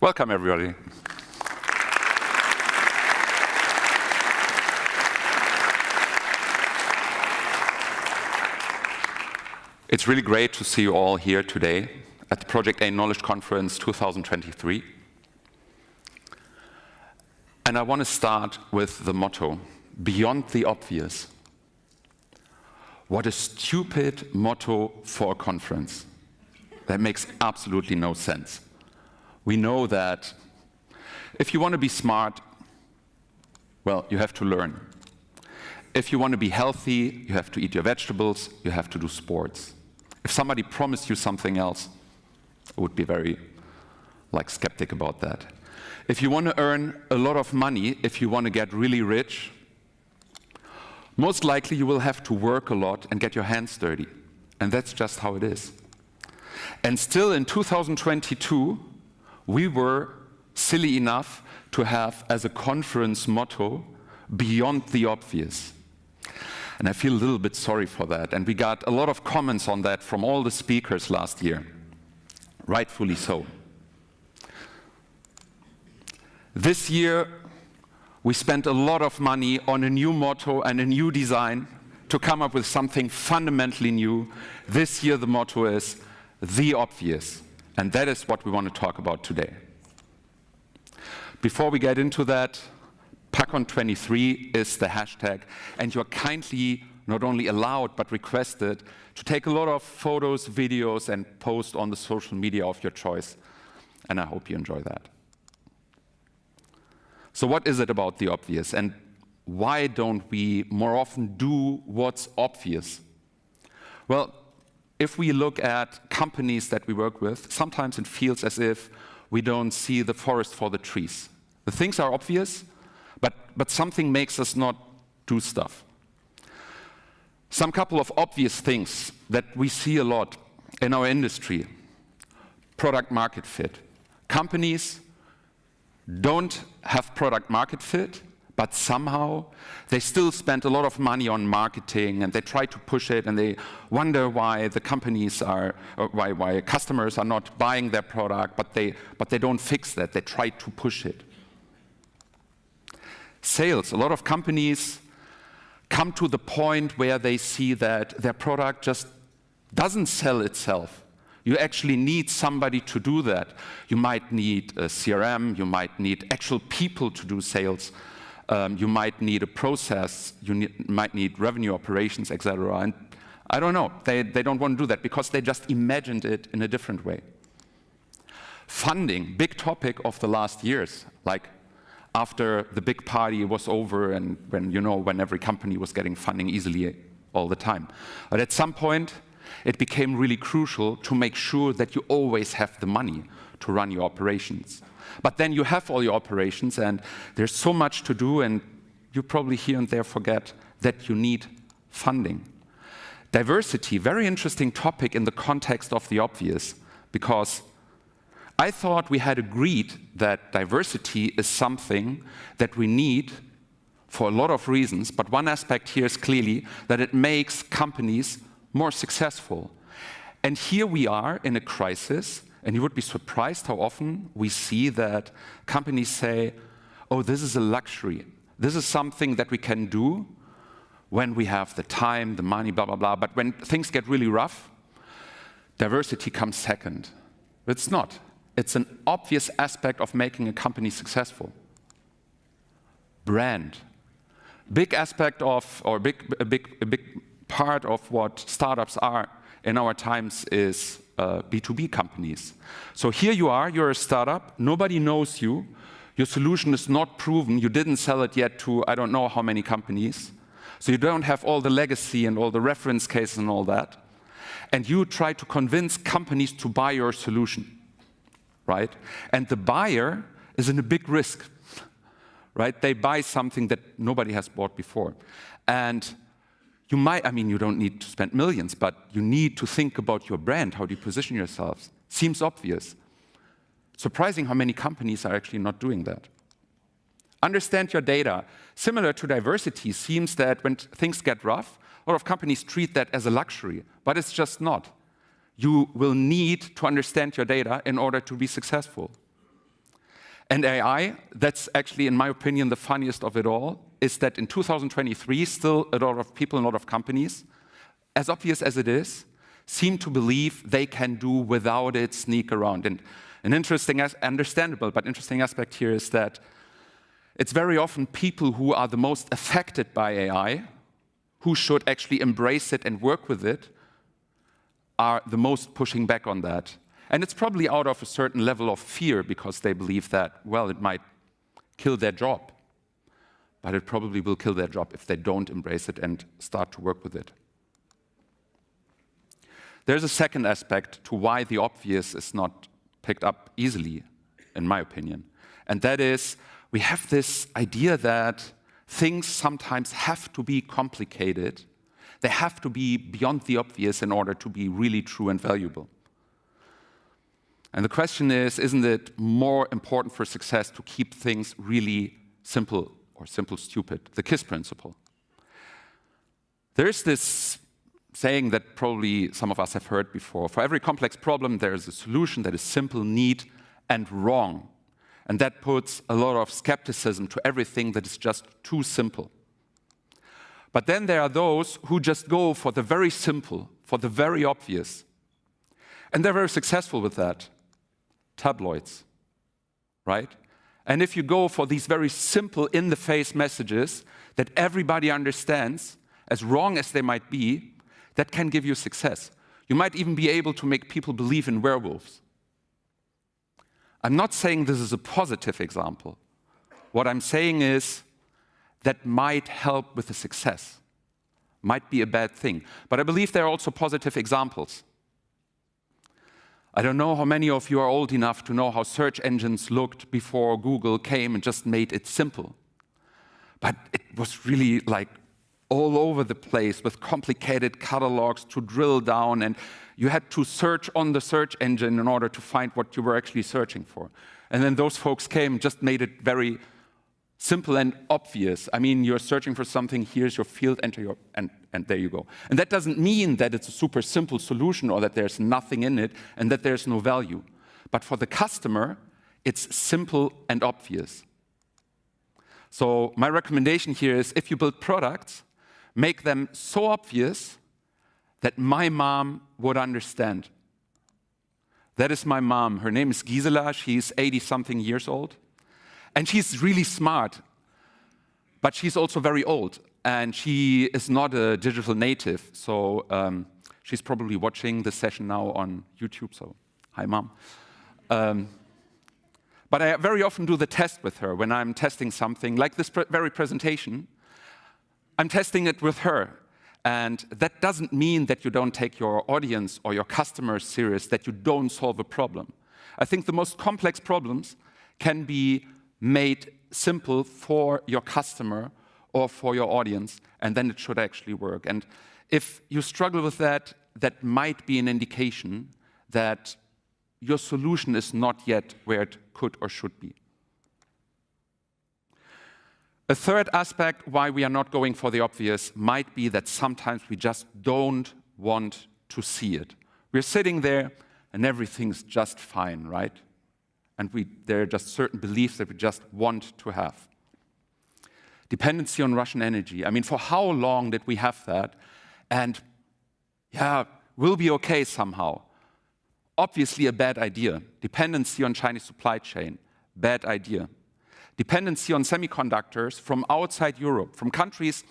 Welcome, everybody. It's really great to see you all here today at the Project A Knowledge Conference 2023. And I want to start with the motto, beyond the obvious. What a stupid motto for a conference. That makes absolutely no sense. We know that if you want to be smart, well, you have to learn. If you want to be healthy, you have to eat your vegetables, you have to do sports. If somebody promised you something else, I would be very skeptic about that. If you want to earn a lot of money, if you want to get really rich, most likely you will have to work a lot and get your hands dirty. And that's just how it is. And still in 2022, we were silly enough to have as a conference motto, beyond the obvious. And I feel a little bit sorry for that. And we got a lot of comments on that from all the speakers last year. Rightfully so. This year, we spent a lot of money on a new motto and a new design to come up with something fundamentally new. This year, the motto is the obvious. And that is what we want to talk about today. Before we get into that, PACON23 is the hashtag, and you're kindly not only allowed but requested to take a lot of photos, videos, and post on the social media of your choice. And I hope you enjoy that. So what is it about the obvious, and why don't we more often do what's obvious? Well, if we look at companies that we work with, sometimes it feels as if we don't see the forest for the trees. The things are obvious, but something makes us not do stuff. Some couple of obvious things that we see a lot in our industry. Product market fit. Companies don't have product market fit, But somehow, they still spend a lot of money on marketing, and they try to push it, and they wonder why the companies are, or why customers are not buying their product, but they don't fix that. They try to push it. Sales. A lot of companies come to the point where they see that their product just doesn't sell itself. You actually need somebody to do that. You might need a CRM, you might need actual people to do sales, you might need a process, might need revenue operations, etc. And I don't know, they don't want to do that because they just imagined it in a different way. Funding, big topic of the last years, like after the big party was over and when every company was getting funding easily all the time. But at some point, it became really crucial to make sure that you always have the money to run your operations. But then you have all your operations and there's so much to do, and you probably here and there forget that you need funding. Diversity, very interesting topic in the context of the obvious, because I thought we had agreed that diversity is something that we need for a lot of reasons, but one aspect here is clearly that it makes companies more successful. And here we are in a crisis, and you would be surprised how often we see that companies say, oh, this is a luxury. This is something that we can do when we have the time, the money, blah, blah, blah. But when things get really rough, diversity comes second. It's not. It's an obvious aspect of making a company successful. Brand. Big aspect of, or a big part of what startups are in our times is B2B companies. So here you are, you're a startup, nobody knows you, your solution is not proven, you didn't sell it yet to I don't know how many companies, so you don't have all the legacy and all the reference cases and all that, and you try to convince companies to buy your solution, right? And the buyer is in a big risk, right? They buy something that nobody has bought before. And you might, you don't need to spend millions, but you need to think about your brand. How do you position yourselves? Seems obvious. Surprising how many companies are actually not doing that. Understand your data. Similar to diversity, seems that when things get rough, a lot of companies treat that as a luxury, but it's just not. You will need to understand your data in order to be successful. And AI, that's actually, in my opinion, the funniest of it all, is that in 2023, still a lot of people, a lot of companies, as obvious as it is, seem to believe they can do without it sneak around. And an interesting, understandable, but interesting aspect here is that it's very often people who are the most affected by AI, who should actually embrace it and work with it, are the most pushing back on that. And it's probably out of a certain level of fear because they believe that, well, it might kill their job. But it probably will kill their job if they don't embrace it and start to work with it. There's a second aspect to why the obvious is not picked up easily, in my opinion. And that is, we have this idea that things sometimes have to be complicated. They have to be beyond the obvious in order to be really true and valuable. And the question is, isn't it more important for success to keep things really simple or simple stupid? The KISS principle. There's this saying that probably some of us have heard before. For every complex problem, there is a solution that is simple, neat, and wrong. And that puts a lot of skepticism to everything that is just too simple. But then there are those who just go for the very simple, for the very obvious. And they're very successful with that. Tabloids, right? And if you go for these very simple in-the-face messages that everybody understands, as wrong as they might be, that can give you success. You might even be able to make people believe in werewolves. I'm not saying this is a positive example. What I'm saying is that might help with the success. Might be a bad thing. But I believe there are also positive examples. I don't know how many of you are old enough to know how search engines looked before Google came and just made it simple. But it was really like all over the place with complicated catalogs to drill down, and you had to search on the search engine in order to find what you were actually searching for. And then those folks came and just made it very Simple and obvious. I mean, you're searching for something, here's your field, enter your, and there you go. And that doesn't mean that it's a super simple solution or that there's nothing in it and that there's no value. But for the customer, it's simple and obvious. So my recommendation here is if you build products, make them so obvious that my mom would understand. That is my mom. Her name is Gisela. She's 80-something years old. And she's really smart, but she's also very old. And she is not a digital native. So she's probably watching the session now on YouTube. So hi, Mom. But I very often do the test with her when I'm testing something, like this very presentation. I'm testing it with her. And that doesn't mean that you don't take your audience or your customers serious, that you don't solve a problem. I think the most complex problems can be made simple for your customer or for your audience, and then it should actually work. And if you struggle with that, that might be an indication that your solution is not yet where it could or should be. A third aspect why we are not going for the obvious might be that sometimes we just don't want to see it. We're sitting there and everything's just fine, right? And there are just certain beliefs that we just want to have. Dependency on Russian energy. I mean, for how long did we have that? And yeah, we'll be okay somehow. Obviously a bad idea. Dependency on Chinese supply chain, bad idea. Dependency on semiconductors from outside Europe, from countries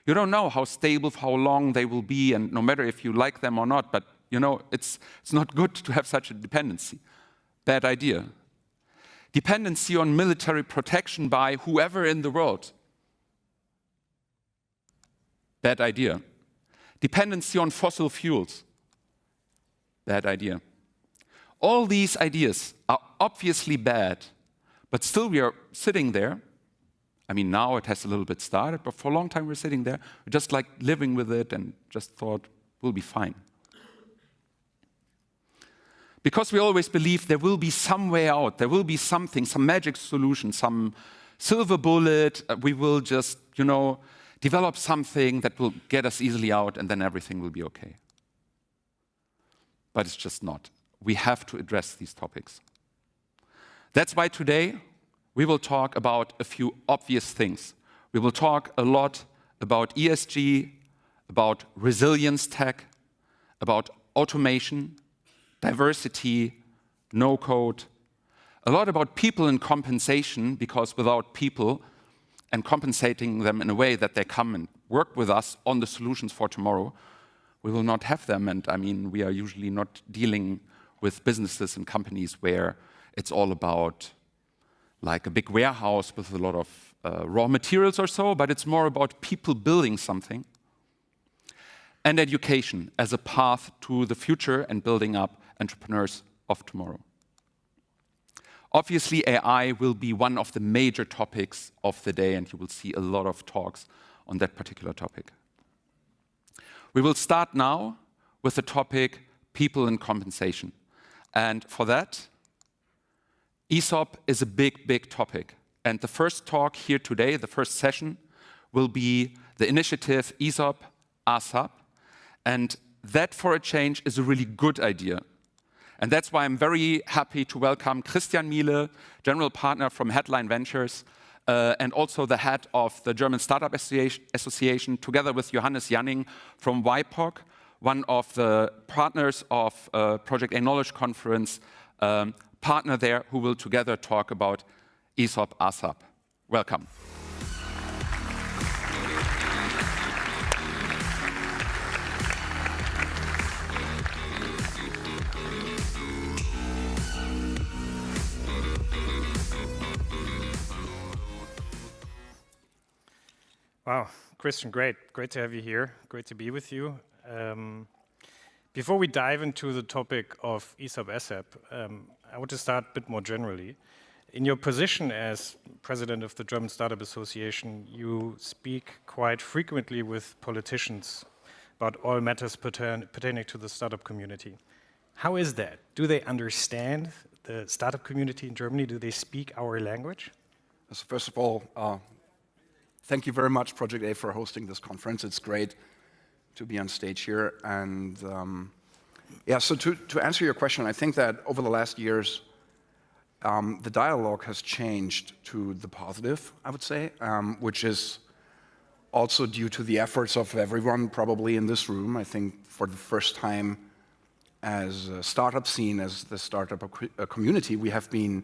you don't know how stable, for how long they will be, and no matter if you like them or not, but you know, it's not good to have such a dependency. Bad idea. Dependency on military protection by whoever in the world. Bad idea. Dependency on fossil fuels. Bad idea. All these ideas are obviously bad, but still we are sitting there. I mean, now it has a little bit started, but for a long time we're sitting there, just like living with it and just thought, we'll be fine. Because we always believe there will be some way out, there will be something, some magic solution, some silver bullet, we will just, you know, develop something that will get us easily out and then everything will be okay. But it's just not. We have to address these topics. That's why today we will talk about a few obvious things. We will talk a lot about ESG, about resilience tech, about automation, diversity, no-code, a lot about people and compensation, because without people and compensating them in a way that they come and work with us on the solutions for tomorrow, we will not have them. And I mean, we are usually not dealing with businesses and companies where it's all about like a big warehouse with a lot of raw materials or so, but it's more about people building something. And education as a path to the future and building up entrepreneurs of tomorrow. Obviously, AI will be one of the major topics of the day, and you will see a lot of talks on that particular topic. We will start now with the topic people and compensation. And for that, ESOP is a big, big topic. And the first talk here today, the first session, will be the initiative ESOP ASAP. And that, for a change, is a really good idea. And that's why I'm very happy to welcome Christian Miele, General Partner from Headline Ventures, and also the head of the German Startup Association, together with Johannes Janning from WIPOC, one of the partners of Project A Knowledge Conference, partner there, who will together talk about ESOP ASAP. Welcome. Wow, Christian, great to have you here. Great to be with you. Before we dive into the topic of ESOP ASAP, I want to start a bit more generally. In your position as president of the German Startup Association, you speak quite frequently with politicians about all matters pertaining to the startup community. How is that? Do they understand the startup community in Germany? Do they speak our language? So first of all, thank you very much, Project A, for hosting this conference. It's great to be on stage here. And yeah, so to answer your question, I think that over the last years, the dialogue has changed to the positive, I would say, which is also due to the efforts of everyone probably in this room. I think for the first time as a startup scene, as the startup community, we have been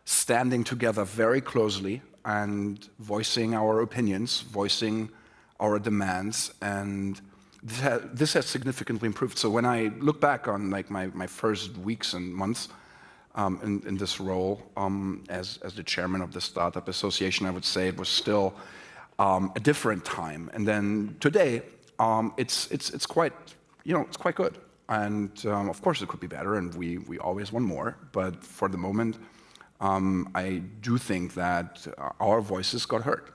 standing together very closely and voicing our opinions, voicing our demands, and this has significantly improved. So when I look back on like my first weeks and months in this role as the chairman of the Startup Association, I would say it was still a different time. And then today, it's quite, it's quite good. And of course it could be better, and we always want more. But for the moment, I do think that our voices got heard.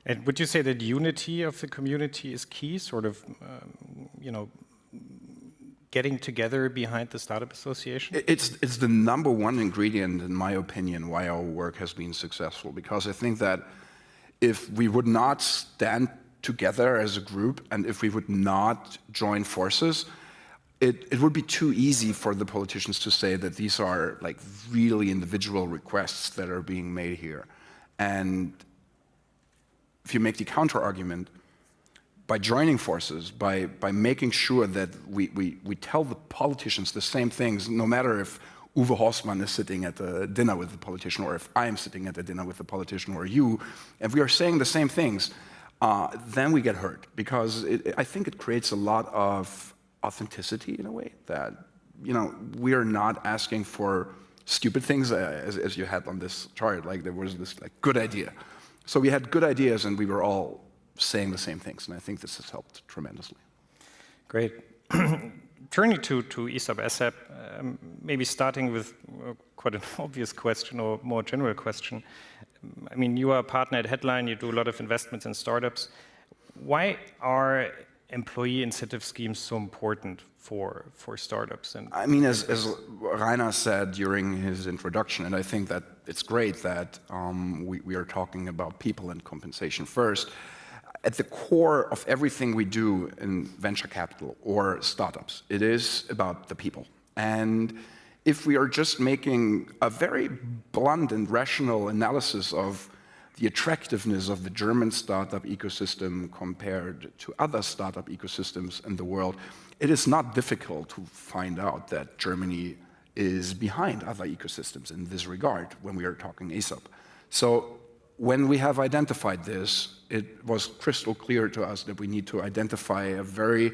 And would you say that unity of the community is key, sort of, getting together behind the Startup Association? It's the number one ingredient, in my opinion, why our work has been successful. Because I think that if we would not stand together as a group, and if we would not join forces, it would be too easy for the politicians to say that these are like really individual requests that are being made here. And if you make the counter argument, by joining forces, by making sure that we tell the politicians the same things, no matter if Uwe Horstmann is sitting at a dinner with the politician, or if I am sitting at a dinner with the politician, or you, and we are saying the same things, then we get hurt. Because I think it creates a lot of authenticity in a way that, we are not asking for stupid things as you had on this chart. Like there was this like good idea. So we had good ideas and we were all saying the same things. And I think this has helped tremendously. Great. Turning to ESOP ASAP, maybe starting with quite an obvious question or more general question. I mean, you are a partner at Headline, you do a lot of investments in startups. Why are employee incentive schemes so important for startups? And I mean, as Rainer said during his introduction, and I think that it's great that we are talking about people and compensation first. At the core of everything we do in venture capital or startups, it is about the people. And if we are just making a very blunt and rational analysis of the attractiveness of the German startup ecosystem compared to other startup ecosystems in the world, it is not difficult to find out that Germany is behind other ecosystems in this regard when we are talking ESOP. So when we have identified this, it was crystal clear to us that we need to identify a very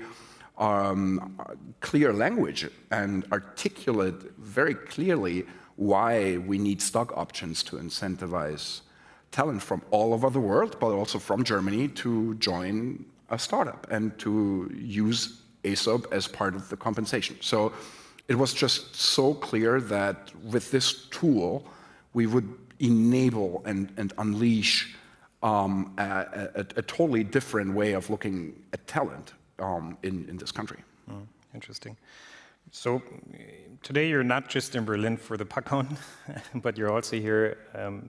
clear language and articulate very clearly why we need stock options to incentivize talent from all over the world, but also from Germany, to join a startup and to use ESOP as part of the compensation. So it was just so clear that with this tool, we would enable and unleash a totally different way of looking at talent in this country. Interesting. So today you're not just in Berlin for the Packon, but you're also here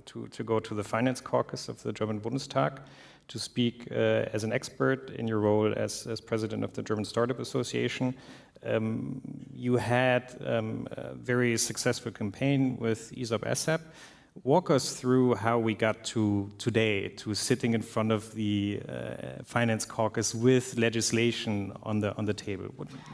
to go to the Finance Caucus of the German Bundestag to speak as an expert in your role as president of the German Startup Association. You had a very successful campaign with ESOP ASAP. Walk us through how we got to today, to sitting in front of the Finance Caucus with legislation on the table.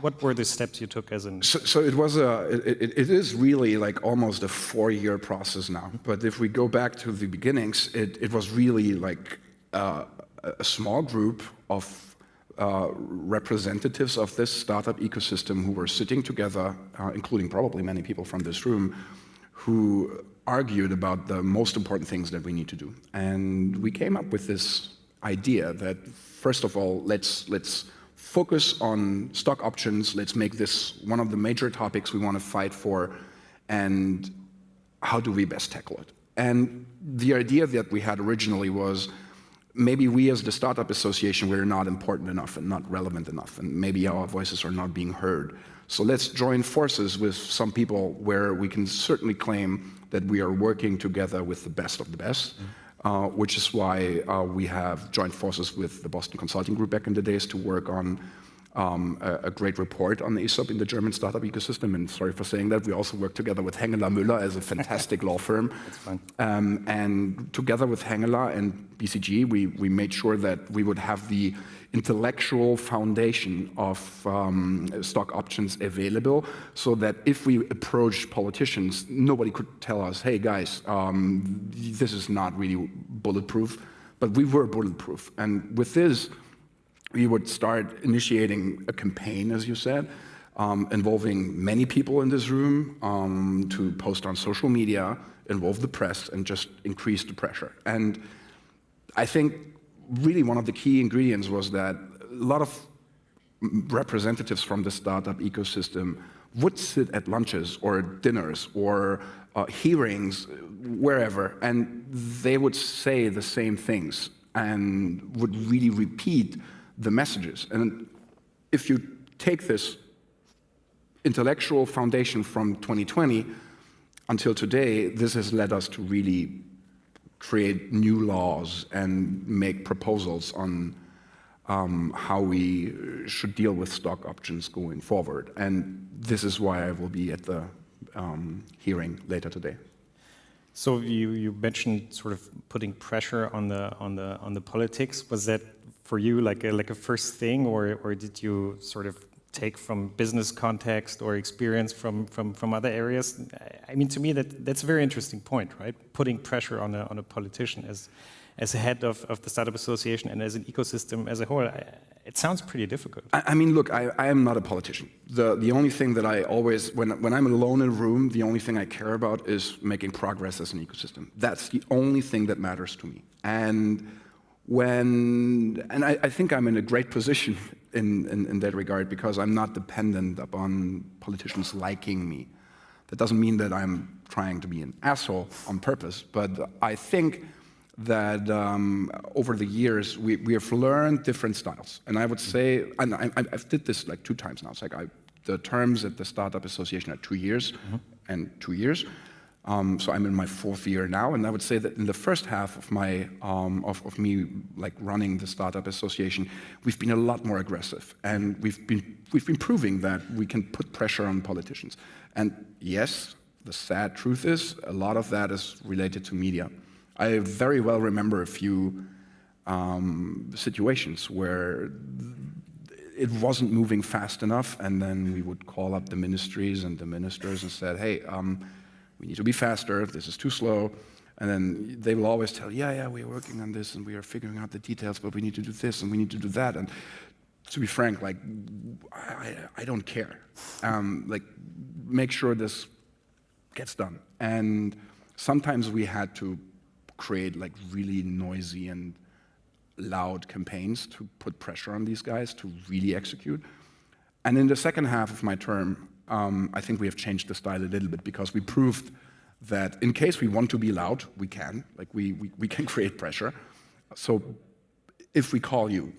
What were the steps you took as an... So it was it is really like almost a 4-year process now. But if we go back to the beginnings, it was really like a small group of representatives of this startup ecosystem who were sitting together, including probably many people from this room, who argued about the most important things that we need to do. And we came up with this idea that, first of all, let's focus on stock options, let's make this one of the major topics we want to fight for, and how do we best tackle it? And the idea that we had originally was, maybe we as the Startup Association, we're not important enough and not relevant enough, and maybe our voices are not being heard. So let's join forces with some people where we can certainly claim that we are working together with the best of the best, which is why we have joined forces with the Boston Consulting Group back in the days to work on a great report on the ESOP in the German startup ecosystem. And sorry for saying that, we also work together with Hengeler Müller as a fantastic law firm. That's fine. And together with Hengeler and BCG, we made sure that we would have the intellectual foundation of stock options available, so that if we approached politicians, nobody could tell us, hey guys, this is not really bulletproof, but we were bulletproof. And with this, we would start initiating a campaign, as you said, involving many people in this room to post on social media, involve the press, and just increase the pressure. And I think really one of the key ingredients was that a lot of representatives from the startup ecosystem would sit at lunches or dinners or hearings, wherever, and they would say the same things and would really repeat the messages. And if you take this intellectual foundation from 2020 until today, this has led us to really create new laws and make proposals on how we should deal with stock options going forward. And this is why I will be at the hearing later today. So you mentioned sort of putting pressure on the politics. Was that for you like a first thing, or did you sort of take from business context or experience from other areas? I mean, to me that's a very interesting point, right? Putting pressure on a politician as a head of the startup association and as an ecosystem as a whole. It sounds pretty difficult. I mean, look, I am not a politician. The only thing that I always, when I'm alone in a room, the only thing I care about is making progress as an ecosystem. That's the only thing that matters to me. And I think I'm in a great position in that regard, because I'm not dependent upon politicians liking me. That doesn't mean that I'm trying to be an asshole on purpose, but I think that over the years we have learned different styles. And I would say, and I've did this like 2 times now. It's like the terms at the Startup Association are 2 years and 2 years. So I'm in my 4th year now, and I would say that in the first half of my of me like running the Startup Association, we've been a lot more aggressive, and we've been proving that we can put pressure on politicians. And yes, the sad truth is a lot of that is related to media. I very well remember a few situations where it wasn't moving fast enough, and then we would call up the ministries and the ministers and said, hey, we need to be faster, this is too slow. And then they will always tell, yeah, we're working on this and we are figuring out the details, but we need to do this and we need to do that. And to be frank, like, I don't care. Like, make sure this gets done. And sometimes we had to create like really noisy and loud campaigns to put pressure on these guys to really execute. And in the second half of my term, I think we have changed the style a little bit, because we proved that in case we want to be loud, we can. Like we can create pressure. So if we call you,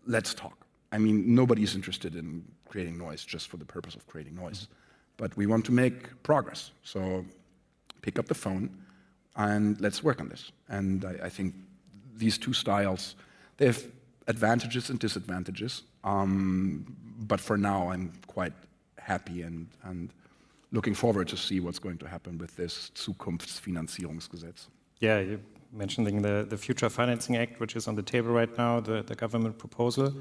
let's talk. I mean, nobody's interested in creating noise just for the purpose of creating noise. But we want to make progress. So pick up the phone and let's work on this. And I think these 2 styles, they have advantages and disadvantages. But for now, I'm quite happy and looking forward to see what's going to happen with this Zukunftsfinanzierungsgesetz. Yeah, you're mentioning the Future Financing Act, which is on the table right now, the government proposal,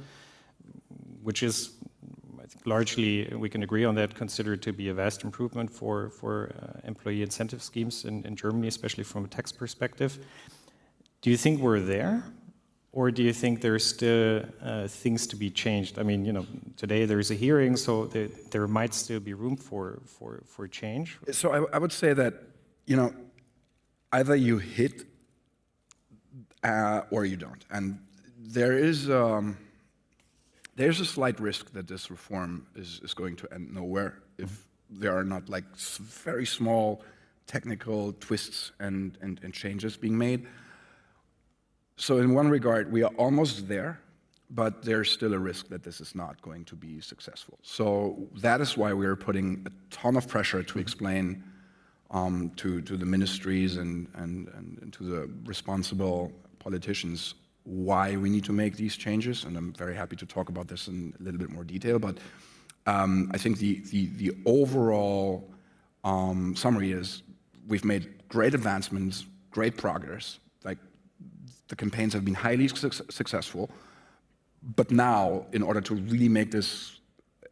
which is, I think, largely, we can agree on that, considered to be a vast improvement for employee incentive schemes in Germany, especially from a tax perspective. Do you think we're there? Or do you think there's still things to be changed? I mean, today there's a hearing, so there might still be room for change. So I would say that, either you hit or you don't. And there's a slight risk that this reform is going to end nowhere if there are not like very small technical twists and changes being made. So in one regard, we are almost there, but there's still a risk that this is not going to be successful. So that is why we are putting a ton of pressure to explain to the ministries and to the responsible politicians why we need to make these changes. And I'm very happy to talk about this in a little bit more detail. But I think the overall summary is we've made great advancements, great progress. Like the campaigns have been highly successful. But now, in order to really make this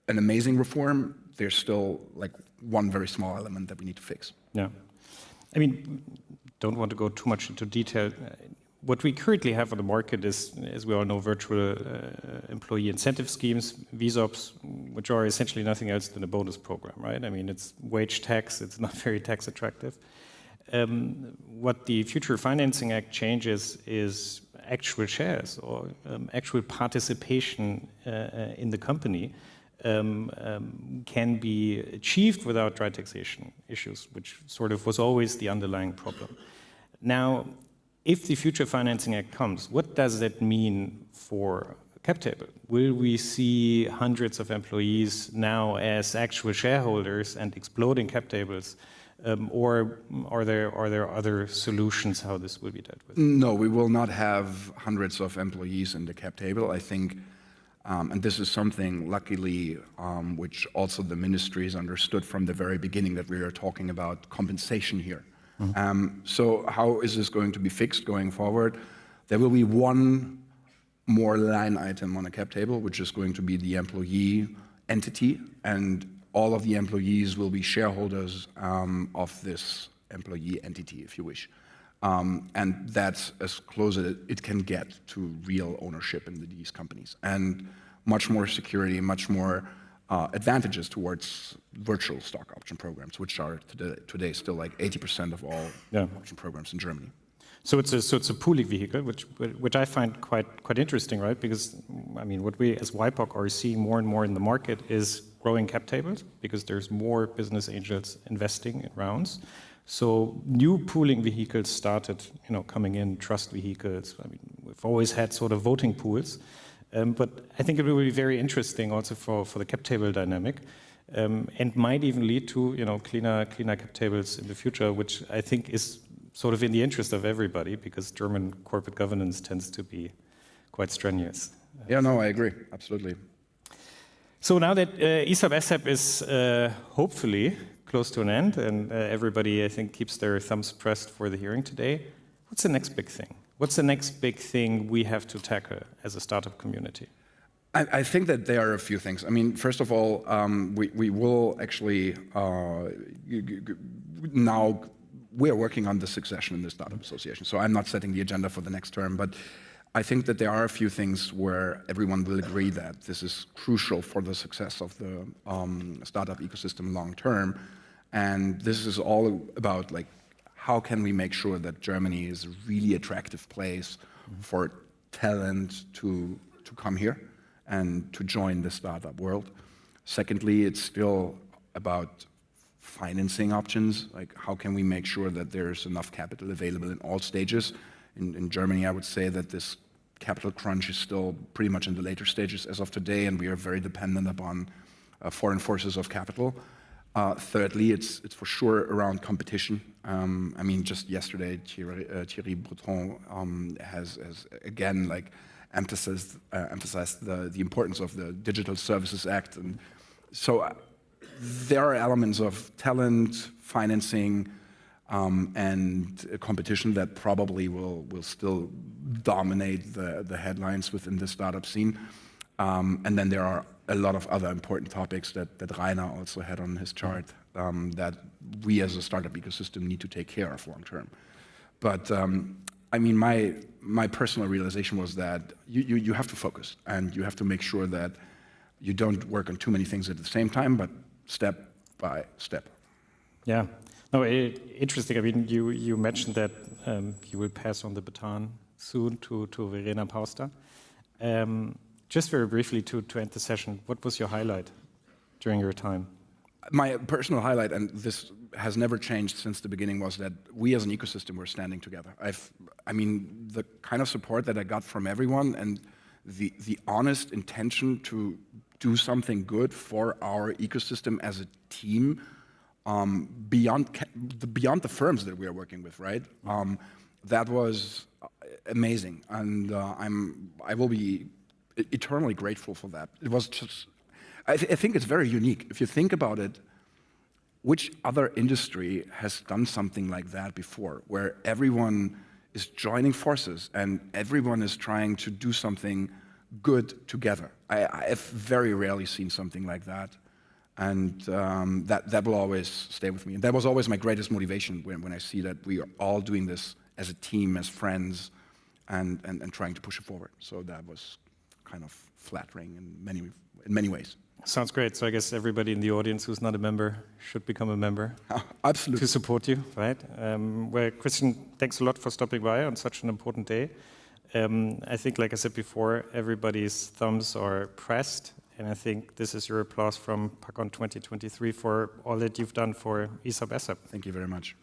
an amazing reform, there's still like one very small element that we need to fix. Yeah. I mean, don't want to go too much into detail. What we currently have on the market is, as we all know, virtual employee incentive schemes, ESOPs, which are essentially nothing else than a bonus program, right? I mean, it's wage tax, it's not very tax attractive. What the Future Financing Act changes is actual shares or actual participation in the company can be achieved without dry taxation issues, which sort of was always the underlying problem. Now, if the Future Financing Act comes, what does that mean for cap table? Will we see hundreds of employees now as actual shareholders and exploding cap tables? Or are there other solutions how this will be dealt with? No, we will not have hundreds of employees in the cap table. I think, and this is something, luckily, which also the ministries understood from the very beginning, that we are talking about compensation here. So how is this going to be fixed going forward? There will be one more line item on a cap table, which is going to be the employee entity, and all of the employees will be shareholders of this employee entity, if you wish. And that's as close as it can get to real ownership in these companies. And much more security, much more advantages towards virtual stock option programs, which are today still like 80% of all option programs in Germany. So it's a pooling vehicle, which I find quite interesting, right? Because I mean, what we as WIPOC are seeing more and more in the market is growing cap tables, because there's more business angels investing in rounds. So new pooling vehicles started, coming in, trust vehicles. I mean, we've always had sort of voting pools, but I think it will be very interesting also for the cap table dynamic, and might even lead to cleaner cap tables in the future, which I think is sort of in the interest of everybody, because German corporate governance tends to be quite strenuous. Yeah, no, I agree, absolutely. So now that ESOP ASAP is hopefully close to an end, and everybody, I think, keeps their thumbs pressed for the hearing today, what's the next big thing? What's the next big thing we have to tackle as a startup community? I think that there are a few things. I mean, first of all, we will actually now, we are working on the succession in the Startup Association. So I'm not setting the agenda for the next term, but I think that there are a few things where everyone will agree that this is crucial for the success of the startup ecosystem long term. And this is all about like, how can we make sure that Germany is a really attractive place for talent to come here and to join the startup world. Secondly, it's still about financing options, like how can we make sure that there's enough capital available in all stages. In Germany, I would say that this capital crunch is still pretty much in the later stages as of today, and we are very dependent upon foreign forces of capital. Thirdly, it's for sure around competition. I mean, just yesterday, Thierry Breton has again like emphasized the importance of the Digital Services Act, and so there are elements of talent, financing, and competition that probably will still dominate the headlines within the startup scene. And then there are a lot of other important topics that Rainer also had on his chart that we as a startup ecosystem need to take care of long term. But I mean, my personal realization was that you have to focus, and you have to make sure that you don't work on too many things at the same time, but step by step. Yeah. No, interesting. I mean, you mentioned that you will pass on the baton soon to Verena Pauster. Just very briefly to end the session, what was your highlight during your time? My personal highlight, and this has never changed since the beginning, was that we as an ecosystem were standing together. I mean, the kind of support that I got from everyone, and the honest intention to do something good for our ecosystem as a team, beyond the firms that we are working with, right? That was amazing, and I will be eternally grateful for that. It was just, I think it's very unique. If you think about it, which other industry has done something like that before, where everyone is joining forces and everyone is trying to do something good together? I've very rarely seen something like that, and that will always stay with me. And that was always my greatest motivation when I see that we are all doing this as a team, as friends, and trying to push it forward. So that was kind of flattering in many ways. Sounds great. So I guess everybody in the audience who's not a member should become a member. Absolutely. To support you, right? Well, Christian, thanks a lot for stopping by on such an important day. I think, like I said before, everybody's thumbs are pressed, and I think this is your applause from PackOn 2023 for all that you've done for ESOP ASAP. Thank you very much.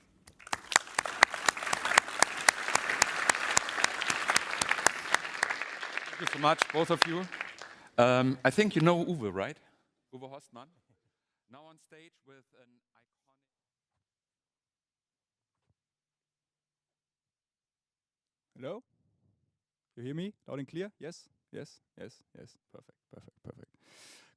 Thank you so much, both of you. I think you know Uwe, right? Uwe Horstmann. Now on stage with an iconic... Hello? You hear me loud and clear? Yes? Yes? Yes? Yes? Perfect, perfect, perfect.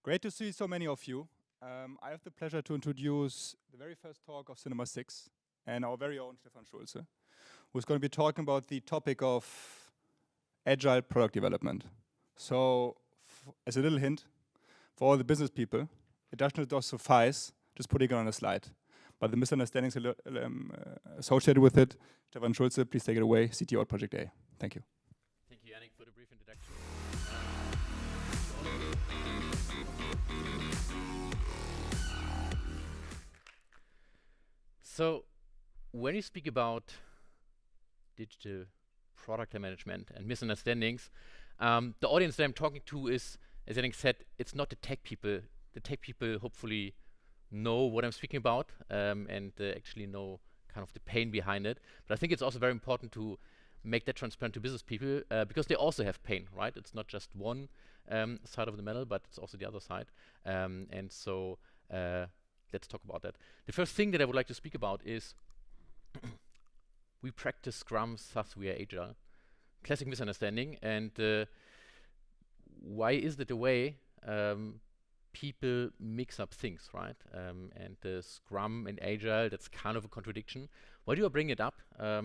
Great to see so many of you. I have the pleasure to introduce the very first talk of Cinema 6 and our very own Stefan Schulze, who's going to be talking about the topic of agile product development. So, as a little hint, for all the business people, it does not suffice just putting it on a slide. But the misunderstandings associated with it, Stefan Schulze, please take it away, CTO at Project A. Thank you. Thank you, Yannick, for the brief introduction. So, when you speak about digital product management and misunderstandings, the audience that I'm talking to is, as Yannick said, it's not the tech people. The tech people hopefully know what I'm speaking about and actually know kind of the pain behind it. But I think it's also very important to make that transparent to business people because they also have pain, right? It's not just one side of the medal, but it's also the other side. And so let's talk about that. The first thing that I would like to speak about is we practice Scrum, thus we are Agile. Classic misunderstanding. And why is that the way people mix up things, right? And Scrum and Agile, that's kind of a contradiction. Why do I bring it up? I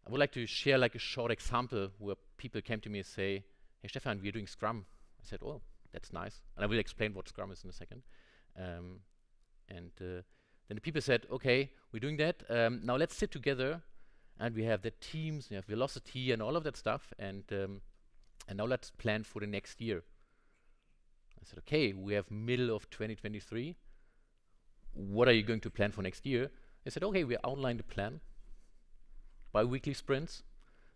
would like to share like a short example where people came to me and say, hey Stefan, we're doing Scrum. I said, oh, that's nice. And I will explain what Scrum is in a second. Then the people said, okay, we're doing that. Now let's sit together and we have the teams, we have velocity and all of that stuff. And now let's plan for the next year. I said, okay, we have middle of 2023. What are you going to plan for next year? They said, okay, we outlined the plan, bi-weekly sprints.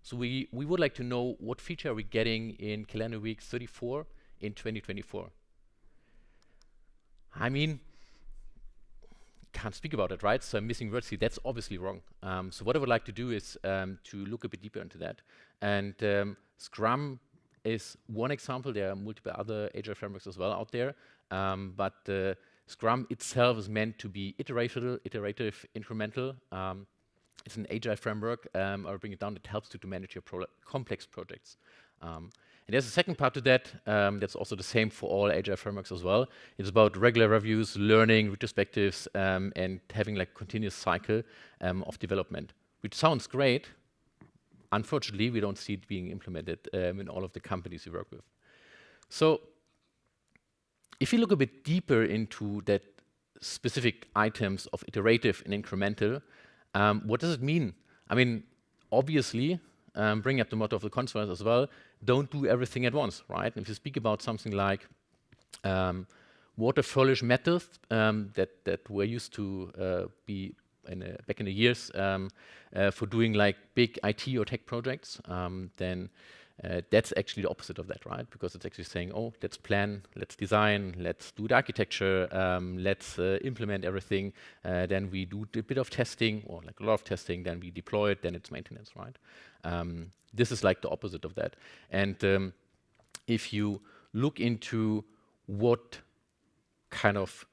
So we would like to know what feature are we getting in calendar week 34 in 2024. I mean, can't speak about it, right? So I'm missing words here. That's obviously wrong. So what I would like to do is to look a bit deeper into that. And Scrum is one example. There are multiple other Agile frameworks as well out there. But Scrum itself is meant to be iterative, incremental. It's an Agile framework. I'll bring it down. It helps you to manage your complex projects. And there's a second part to that. That's also the same for all Agile frameworks as well. It's about regular reviews, learning, retrospectives, and having like continuous cycle of development, which sounds great. Unfortunately, we don't see it being implemented in all of the companies we work with. So if you look a bit deeper into that specific items of iterative and incremental, what does it mean? I mean, obviously, bring up the motto of the conference as well, don't do everything at once, right? If you speak about something like waterfallish methods that were used to be back in the years for doing like big IT or tech projects, then that's actually the opposite of that, right? Because it's actually saying, oh, let's plan, let's design, let's do the architecture, let's implement everything, then we do a bit of testing, or like a lot of testing, then we deploy it, then it's maintenance, right? This is like the opposite of that. And if you look into what kind of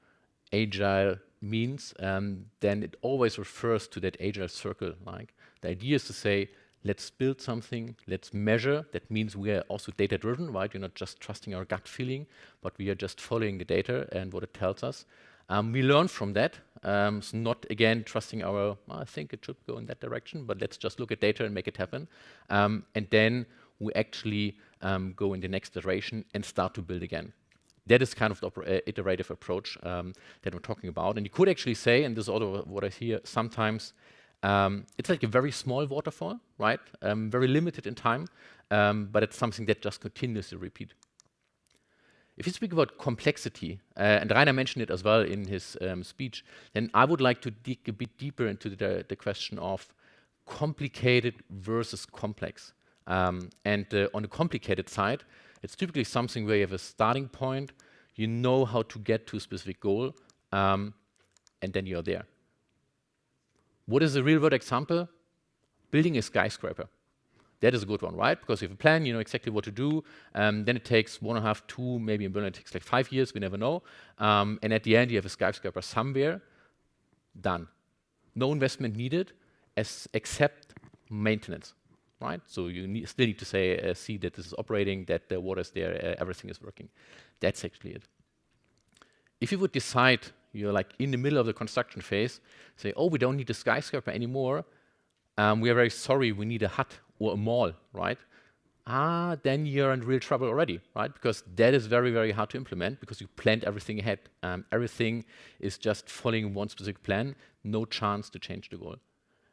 Agile means, then it always refers to that Agile circle. Like, the idea is to say, let's build something, let's measure. That means we are also data-driven, right? You're not just trusting our gut feeling, but we are just following the data and what it tells us. We learn from that. So not, again, trusting our, I think it should go in that direction, but let's just look at data and make it happen. And then we actually go in the next iteration and start to build again. That is kind of the iterative approach that we're talking about. And you could actually say, and this is also what I hear sometimes, it's like a very small waterfall, right? Very limited in time, but it's something that just continuously repeat. If you speak about complexity, and Rainer mentioned it as well in his speech, then I would like to dig a bit deeper into the question of complicated versus complex. And on the complicated side, it's typically something where you have a starting point, you know how to get to a specific goal, and then you're there. What is a real-world example? Building a skyscraper. That is a good one, right? Because you have a plan, you know exactly what to do. Then it takes 1.5, 2, maybe in Berlin it takes like 5 years, we never know. And at the end, you have a skyscraper somewhere, done. No investment needed, except maintenance, right? So you still need to say, see that this is operating, that the water is there, everything is working. That's actually it. If you would decide you're like in the middle of the construction phase, say, oh, we don't need a skyscraper anymore. We are very sorry, we need a hut or a mall, right? Then you're in real trouble already, right? Because that is very, very hard to implement because you planned everything ahead. Everything is just following one specific plan, no chance to change the goal.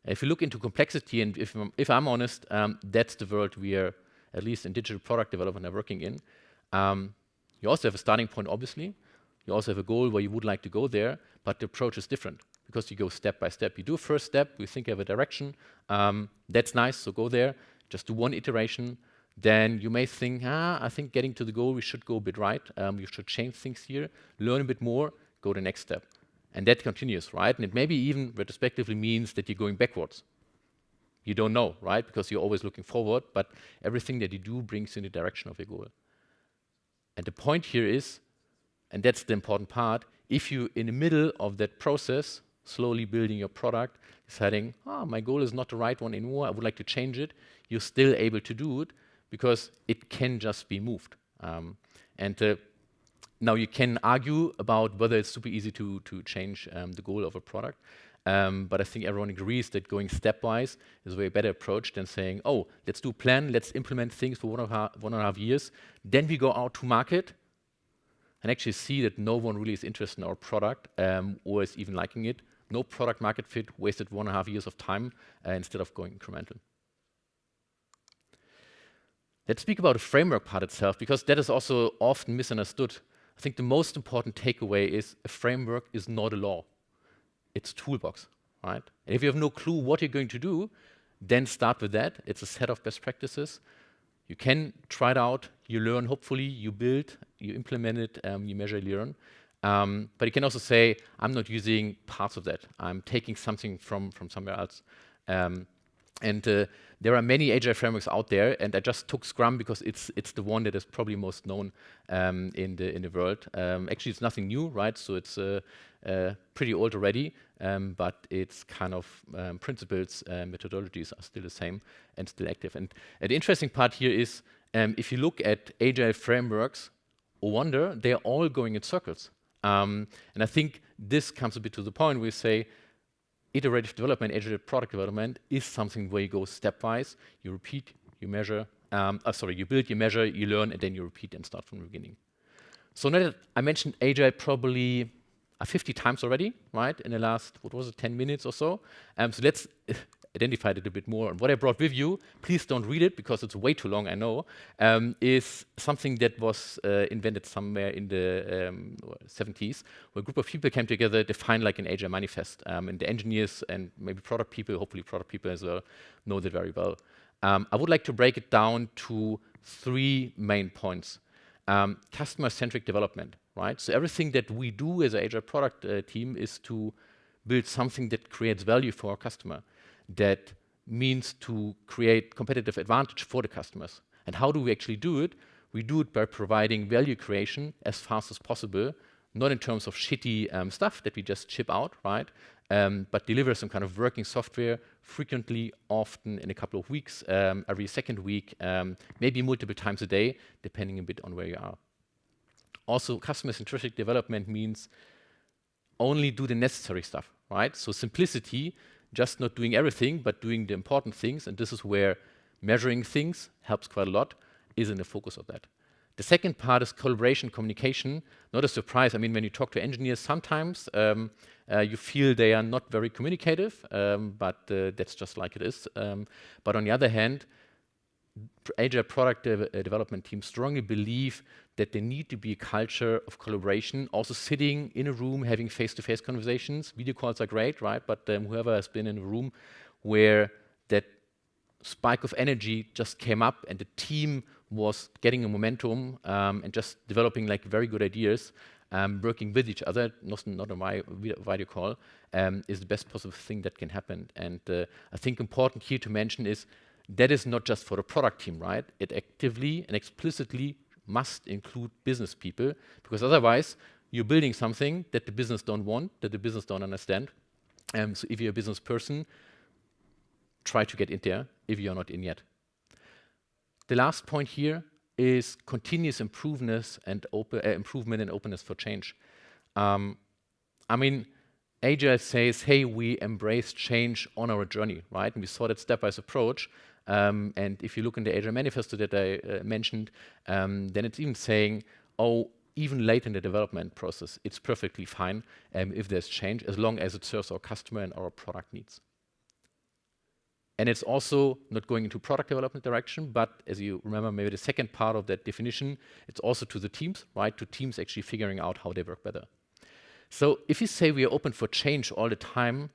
If you look into complexity, and if I'm honest, that's the world we are, at least in digital product development, are working in. You also have a starting point, obviously. You also have a goal where you would like to go there, but the approach is different because you go step by step. You do a first step, you think you have a direction. That's nice, so go there. Just do one iteration. Then you may think, I think getting to the goal, we should go a bit right. You should change things here, learn a bit more, go the next step. And that continues, right? And it maybe even retrospectively means that you're going backwards. You don't know, right? Because you're always looking forward, but everything that you do brings you in the direction of your goal. And the point here is, and that's the important part, if you, in the middle of that process, slowly building your product, deciding, my goal is not the right one anymore, I would like to change it, you're still able to do it because it can just be moved. Now you can argue about whether it's super easy to change the goal of a product, but I think everyone agrees that going stepwise is a way better approach than saying, oh, let's do a plan, let's implement things for 1.5 years, then we go out to market, and actually see that no one really is interested in our product or is even liking it. No product market fit, wasted 1.5 years of time instead of going incremental. Let's speak about the framework part itself, because that is also often misunderstood. I think the most important takeaway is a framework is not a law. It's a toolbox, right? And if you have no clue what you're going to do, then start with that. It's a set of best practices. You can try it out, you learn, hopefully, you build, you implement it, you measure, you learn. But you can also say, I'm not using parts of that. I'm taking something from somewhere else. There are many Agile frameworks out there, and I just took Scrum because it's the one that is probably most known in the world. Actually, it's nothing new, right? So it's pretty old already, but it's kind of principles, methodologies are still the same and still active. And the interesting part here is, if you look at Agile frameworks, oh wonder, they're all going in circles. And I think this comes a bit to the point where we say, iterative development, Agile product development is something where you go stepwise, you repeat, you measure, you build, you measure, you learn, and then you repeat and start from the beginning. So now that I mentioned Agile probably 50 times already, right, in the last, 10 minutes or so. So let's identify it a bit more. And what I brought with you, please don't read it because it's way too long, I know, is something that was invented somewhere in the 70s, where a group of people came together, defined like an Agile manifest. And the engineers and maybe product people, hopefully product people as well, know that very well. I would like to break it down to 3 main points. Customer-centric development, right? So everything that we do as an Agile product team is to build something that creates value for our customer. That means to create competitive advantage for the customers. And how do we actually do it? We do it by providing value creation as fast as possible, not in terms of shitty stuff that we just chip out, right? But deliver some kind of working software frequently, often in a couple of weeks, every second week, maybe multiple times a day, depending a bit on where you are. Also, customer-centric development means only do the necessary stuff, right? So simplicity, just not doing everything, but doing the important things, and this is where measuring things helps quite a lot, is in the focus of that. The second part is collaboration, communication. Not a surprise. I mean, when you talk to engineers, sometimes you feel they are not very communicative, but that's just like it is. But on the other hand, Agile product development teams strongly believe that there need to be a culture of collaboration, also sitting in a room, having face-to-face conversations. Video calls are great, right? But whoever has been in a room where that spike of energy just came up and the team was getting a momentum and just developing like very good ideas, working with each other, not on my video call, is the best possible thing that can happen. And I think important here to mention is that is not just for the product team, right? It actively and explicitly must include business people, because otherwise you're building something that the business don't want, that the business don't understand. So if you're a business person, try to get in there if you're not in yet. The last point here is continuous improvement and openness for change. I mean, Agile says, hey, we embrace change on our journey, right? And we saw that stepwise approach. And if you look in the Agile manifesto that I mentioned, then it's even saying, oh, even late in the development process, it's perfectly fine if there's change, as long as it serves our customer and our product needs. And it's also not going into product development direction, but as you remember, maybe the second part of that definition, it's also to the teams, right? To teams actually figuring out how they work better. So if you say we are open for change all the time,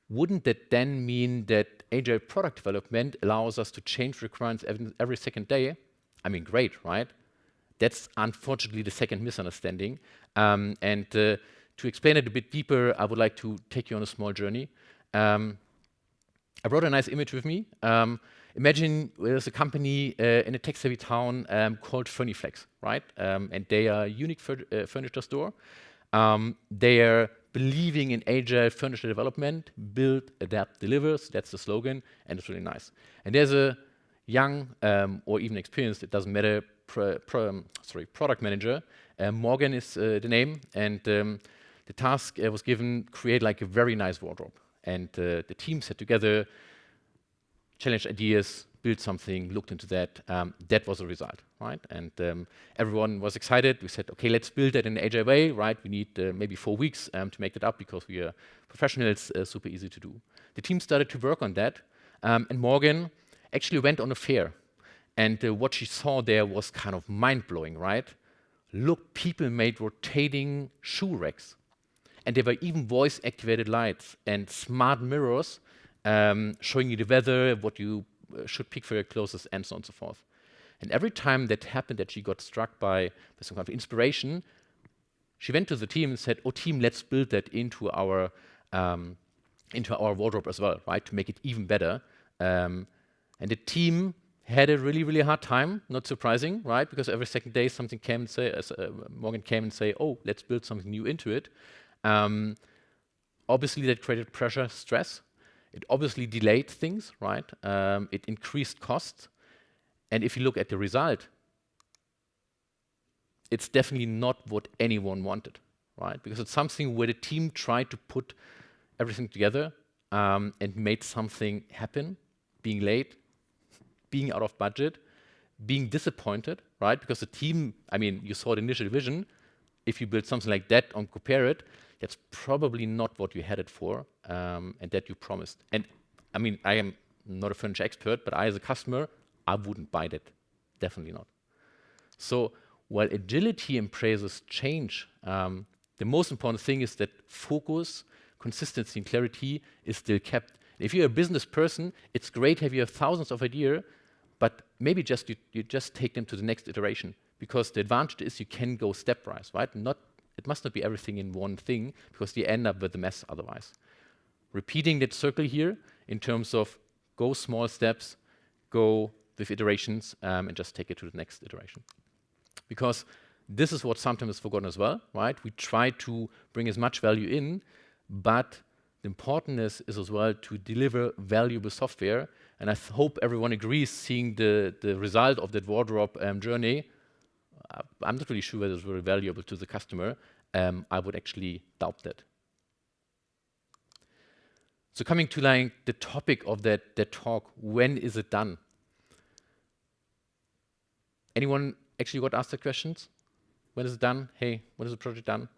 wouldn't that then mean that Agile product development allows us to change requirements every second day? I mean, great, right? That's unfortunately the second misunderstanding. To explain it a bit deeper, I would like to take you on a small journey. I brought a nice image with me. Imagine there's a company in a tech-savvy town called Furniflex, right? And they are a unique furniture store. They are believing in Agile furniture development, build, adapt, deliver. So that's the slogan, and it's really nice. And there's a young or even experienced, it doesn't matter, product manager. Morgan is the name, and the task was given, create like a very nice wardrobe. And the team sat together, challenged ideas, built something, looked into that. That was the result, right? And everyone was excited. We said, okay, let's build that in an Agile way, right? We need maybe 4 weeks to make that up because we are professionals, super easy to do. The team started to work on that. And Morgan actually went on a fair. And what she saw there was kind of mind-blowing, right? Look, people made rotating shoe racks. And there were even voice-activated lights and smart mirrors showing you the weather, what you should pick for your clothes, and so on and so forth. And every time that happened, that she got struck by some kind of inspiration, she went to the team and said, "Oh, team, let's build that into our wardrobe as well, right? To make it even better." And the team had a really, really hard time. Not surprising, right? Because every second day, something came and say, Morgan came and say, "Oh, let's build something new into it." Obviously, that created pressure, stress. It obviously delayed things, right? It increased costs. And if you look at the result, it's definitely not what anyone wanted, right? Because it's something where the team tried to put everything together and made something happen, being late, being out of budget, being disappointed, right? Because the team, I mean, you saw the initial vision. If you build something like that and compare it, that's probably not what you had it for and that you promised. And I mean, I am not a furniture expert, but I, as a customer, I wouldn't buy that. Definitely not. So while agility embraces change, the most important thing is that focus, consistency, and clarity is still kept. If you're a business person, it's great if you have thousands of ideas, but maybe just you just take them to the next iteration, because the advantage is you can go stepwise, right? It must not be everything in one thing, because you end up with a mess otherwise. Repeating that circle here in terms of go small steps, go with iterations, and just take it to the next iteration. Because this is what sometimes is forgotten as well, right? We try to bring as much value in, but the importance is as well to deliver valuable software. And I hope everyone agrees, seeing the result of that wardrobe journey. I'm not really sure whether it's very valuable to the customer. I would actually doubt that. So coming to like the topic of that talk, when is it done? Anyone actually got asked the questions? When is it done? Hey, when is the project done?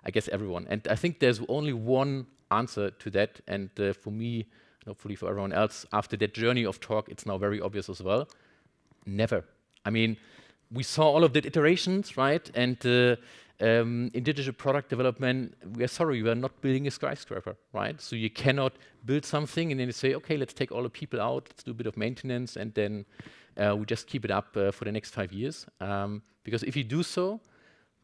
I guess everyone. And I think there's only one answer to that. And for me, and hopefully for everyone else, after that journey of talk, it's now very obvious as well. Never. I mean, we saw all of the iterations, right? And in digital product development, we are not building a skyscraper, right? So you cannot build something and then you say, okay, let's take all the people out, let's do a bit of maintenance, and then we just keep it up for the next 5 years. Because if you do so,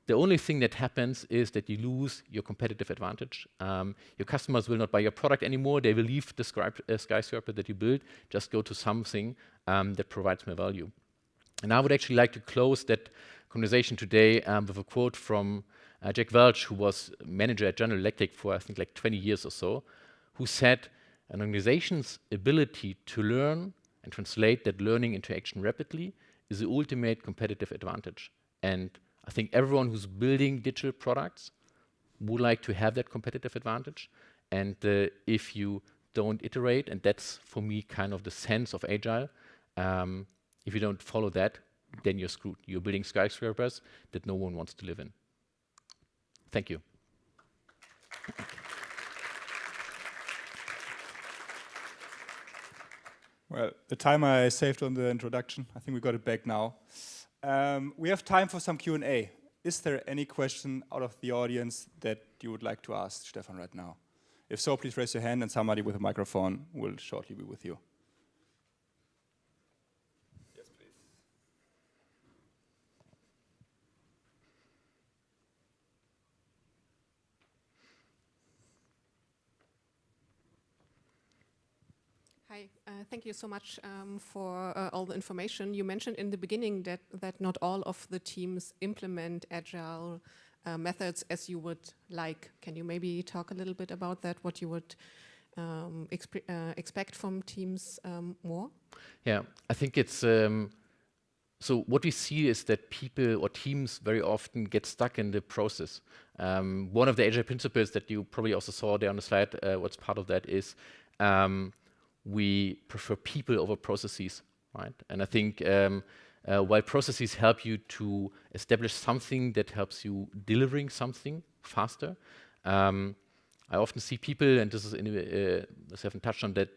the only thing that happens is that you lose your competitive advantage. Your customers will not buy your product anymore. They will leave the skyscraper that you build, just go to something that provides more value. And I would actually like to close that conversation today with a quote from Jack Welch, who was manager at General Electric for, I think, like 20 years or so, who said, an organization's ability to learn and translate that learning into action rapidly is the ultimate competitive advantage. And I think everyone who's building digital products would like to have that competitive advantage. And if you don't iterate, and that's for me kind of the sense of Agile, if you don't follow that, then you're screwed. You're building skyscrapers that no one wants to live in. Thank you. Well, the time I saved on the introduction, I think we got it back now. We have time for some Q&A. Is there any question out of the audience that you would like to ask Stefan right now? If so, please raise your hand and somebody with a microphone will shortly be with you. Yes, please. Hi, thank you so much for all the information. You mentioned in the beginning that not all of the teams implement Agile methods as you would like. Can you maybe talk a little bit about that, what you would expect from teams more? Yeah, I think it's, so what we see is that people or teams very often get stuck in the process. One of the Agile principles that you probably also saw there on the slide, what's part of that is, we prefer people over processes, right? And I think while processes help you to establish something that helps you delivering something faster, I often see people, and this is, I haven't touched on that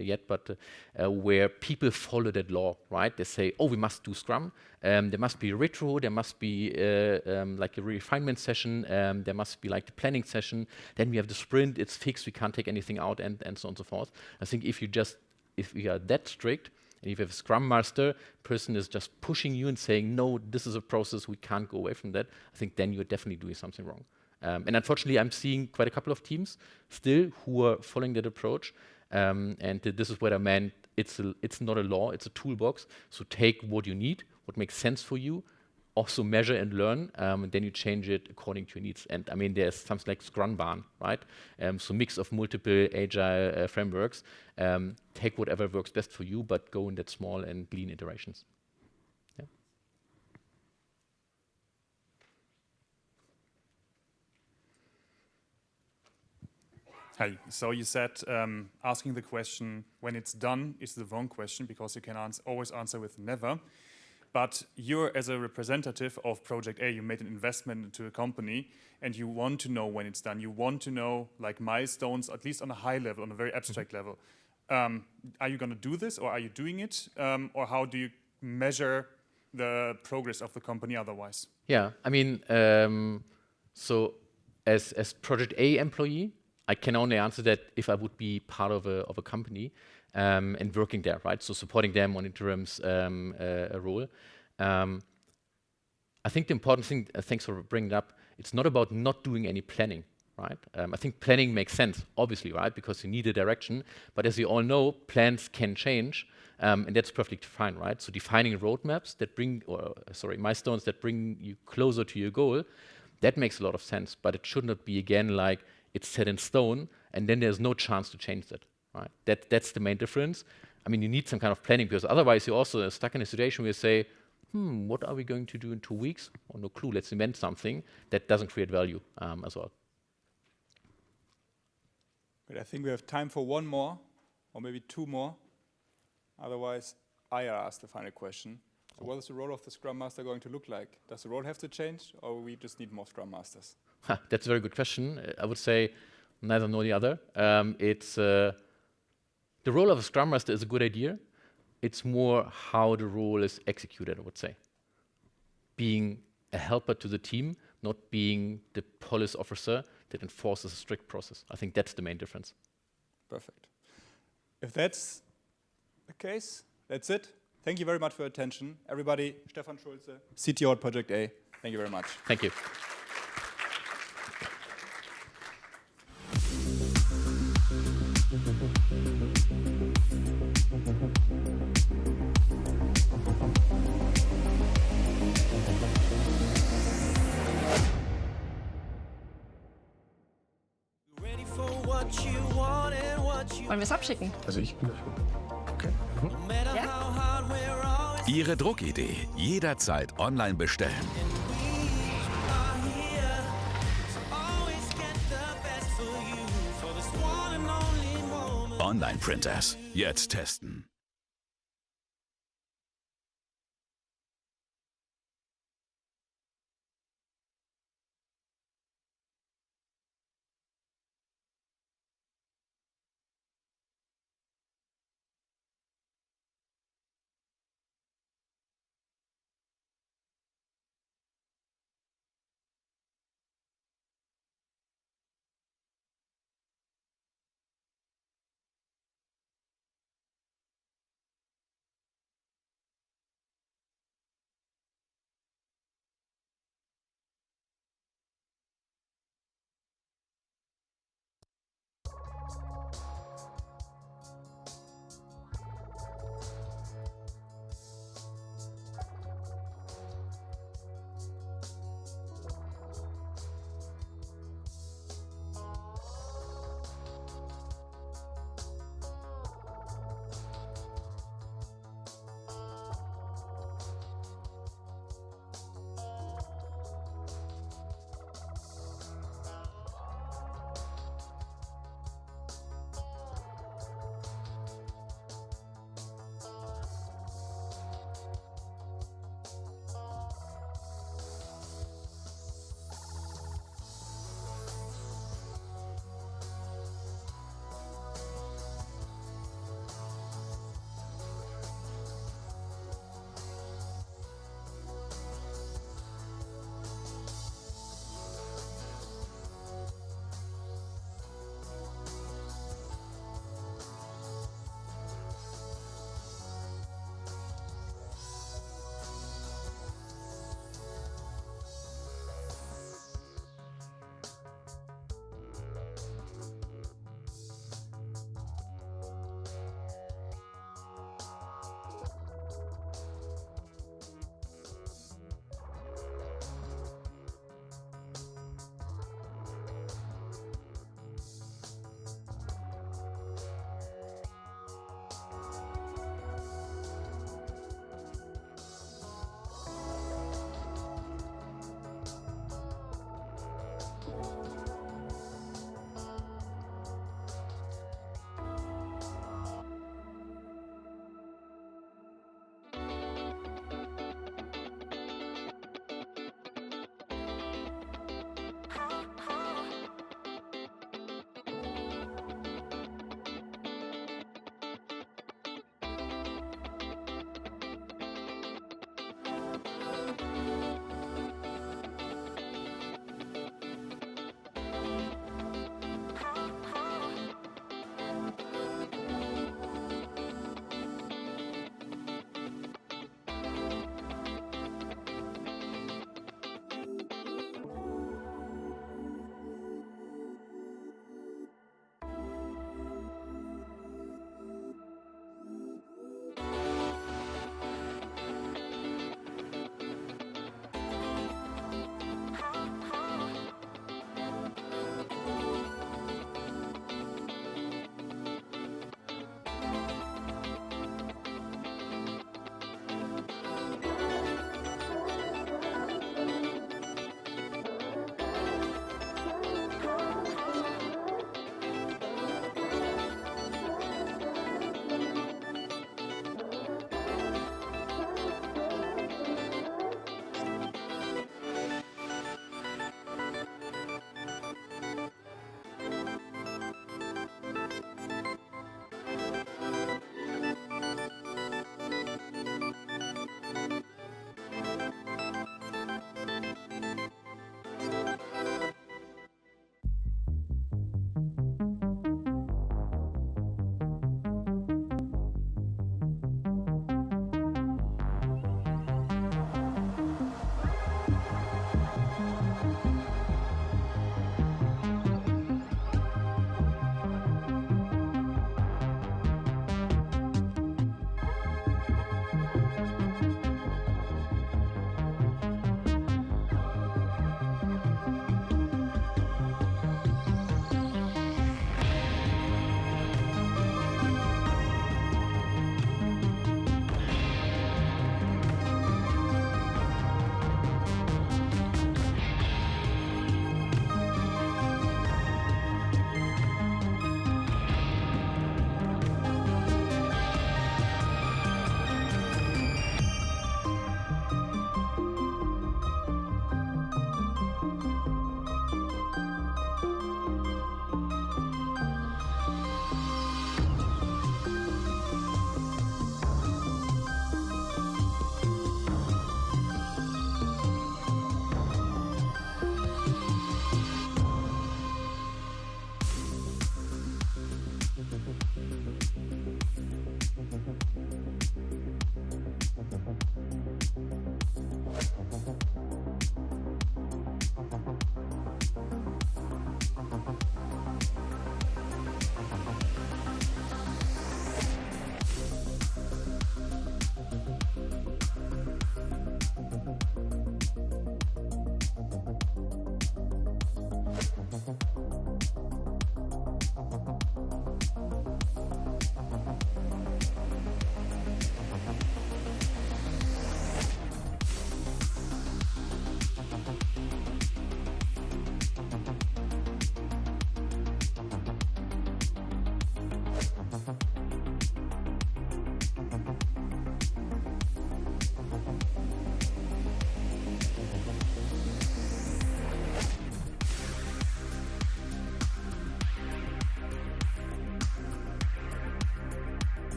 yet, but where people follow that law, right? They say, oh, we must do Scrum, there must be retro, there must be like a refinement session, there must be like the planning session, then we have the sprint, it's fixed, we can't take anything out, and so on and so forth. I think if you are that strict, and if you have a Scrum Master, person is just pushing you and saying, no, this is a process, we can't go away from that, I think then you're definitely doing something wrong. And unfortunately, I'm seeing quite a couple of teams still who are following that approach. And this is what I meant. It's not a law, it's a toolbox. So take what you need, what makes sense for you, also measure and learn, and then you change it according to your needs. And I mean, there's something like Scrumban, right? So mix of multiple Agile frameworks. Take whatever works best for you, but go in that small and lean iterations. Hi. So you said asking the question when it's done is the wrong question because you can always answer with never. But you're, as a representative of Project A, you made an investment into a company and you want to know when it's done. You want to know like milestones, at least on a high level, on a very abstract level. Are you going to do this or are you doing it? Or how do you measure the progress of the company otherwise? Yeah, I mean, so as Project A employee, I can only answer that if I would be part of a company and working there, right? So supporting them on interim's role. I think the important thing, thanks for bringing it up, it's not about not doing any planning, right? I think planning makes sense, obviously, right? Because you need a direction. But as you all know, plans can change. And that's perfectly fine, right? So defining roadmaps that milestones that bring you closer to your goal, that makes a lot of sense, but it should not be, again, like it's set in stone, and then there's no chance to change that, right? That's the main difference. I mean, you need some kind of planning, because otherwise you're also stuck in a situation where you say, what are we going to do in 2 weeks? Oh, no clue, let's invent something that doesn't create value as well. But I think we have time for one more, or maybe two more. Otherwise, I ask the final question. So what is the role of the Scrum Master going to look like? Does the role have to change, or we just need more Scrum Masters? That's a very good question. I would say neither nor the other. The role of a Scrum Master is a good idea. It's more how the role is executed, I would say. Being a helper to the team, not being the police officer that enforces a strict process. I think that's the main difference. Perfect. If that's the case, that's it. Thank you very much for your attention. Everybody, Stefan Schulze, CTO at Project A. Thank you very much. Thank you. Wollen wir es abschicken? Also ich bin dafür. Ja? Ihre Druckidee jederzeit online bestellen. Online-Printers. Jetzt testen.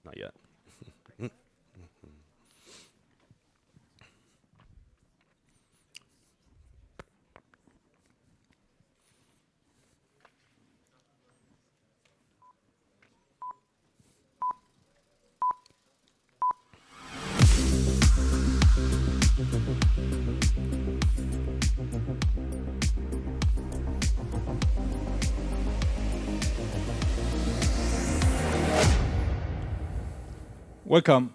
Not yet. Welcome.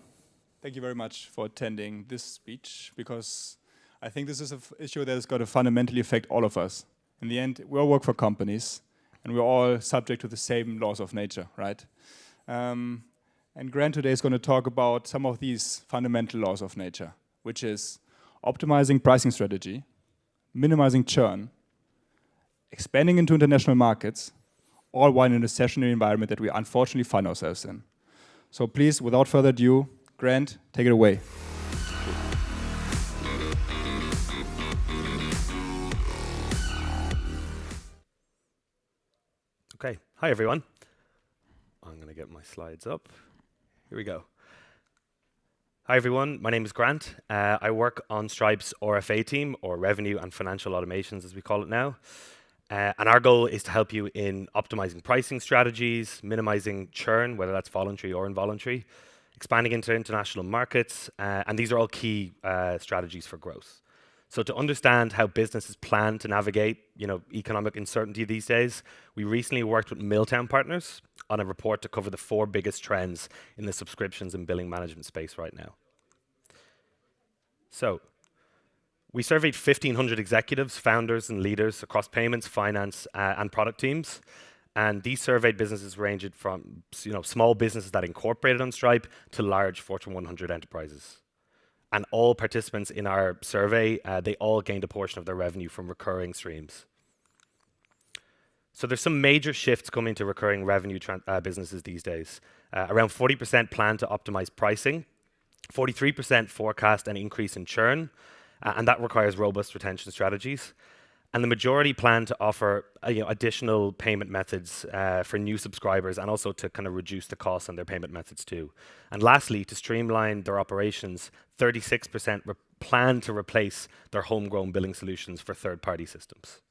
Thank you very much for attending this speech, because I think this is an issue that has got to fundamentally affect all of us. In the end, we all work for companies, and we're all subject to the same laws of nature, right? And Grant today is going to talk about some of these fundamental laws of nature, which is optimizing pricing strategy, minimizing churn, expanding into international markets, all while in a recessionary environment that we unfortunately find ourselves in. So please, without further ado, Grant, take it away. Okay, hi everyone. I'm going to get my slides up. Here we go. Hi everyone, my name is Grant. I work on Stripe's RFA team, or Revenue and Financial Automations as we call it now. And our goal is to help you in optimizing pricing strategies, minimizing churn, whether that's voluntary or involuntary, expanding into international markets, and these are all key strategies for growth. So to understand how businesses plan to navigate, economic uncertainty these days, we recently worked with Milltown Partners on a report to cover the 4 biggest trends in the subscriptions and billing management space right now. So we surveyed 1,500 executives, founders, and leaders across payments, finance, and product teams. And these surveyed businesses ranged from small businesses that incorporated on Stripe to large Fortune 100 enterprises. And all participants in our survey, they all gained a portion of their revenue from recurring streams. So there's some major shifts coming to recurring revenue businesses these days. Around 40% plan to optimize pricing, 43% forecast an increase in churn, and that requires robust retention strategies. And the majority plan to offer additional payment methods for new subscribers, and also to kind of reduce the costs on their payment methods too. And lastly, to streamline their operations, 36% plan to replace their homegrown billing solutions for third-party systems.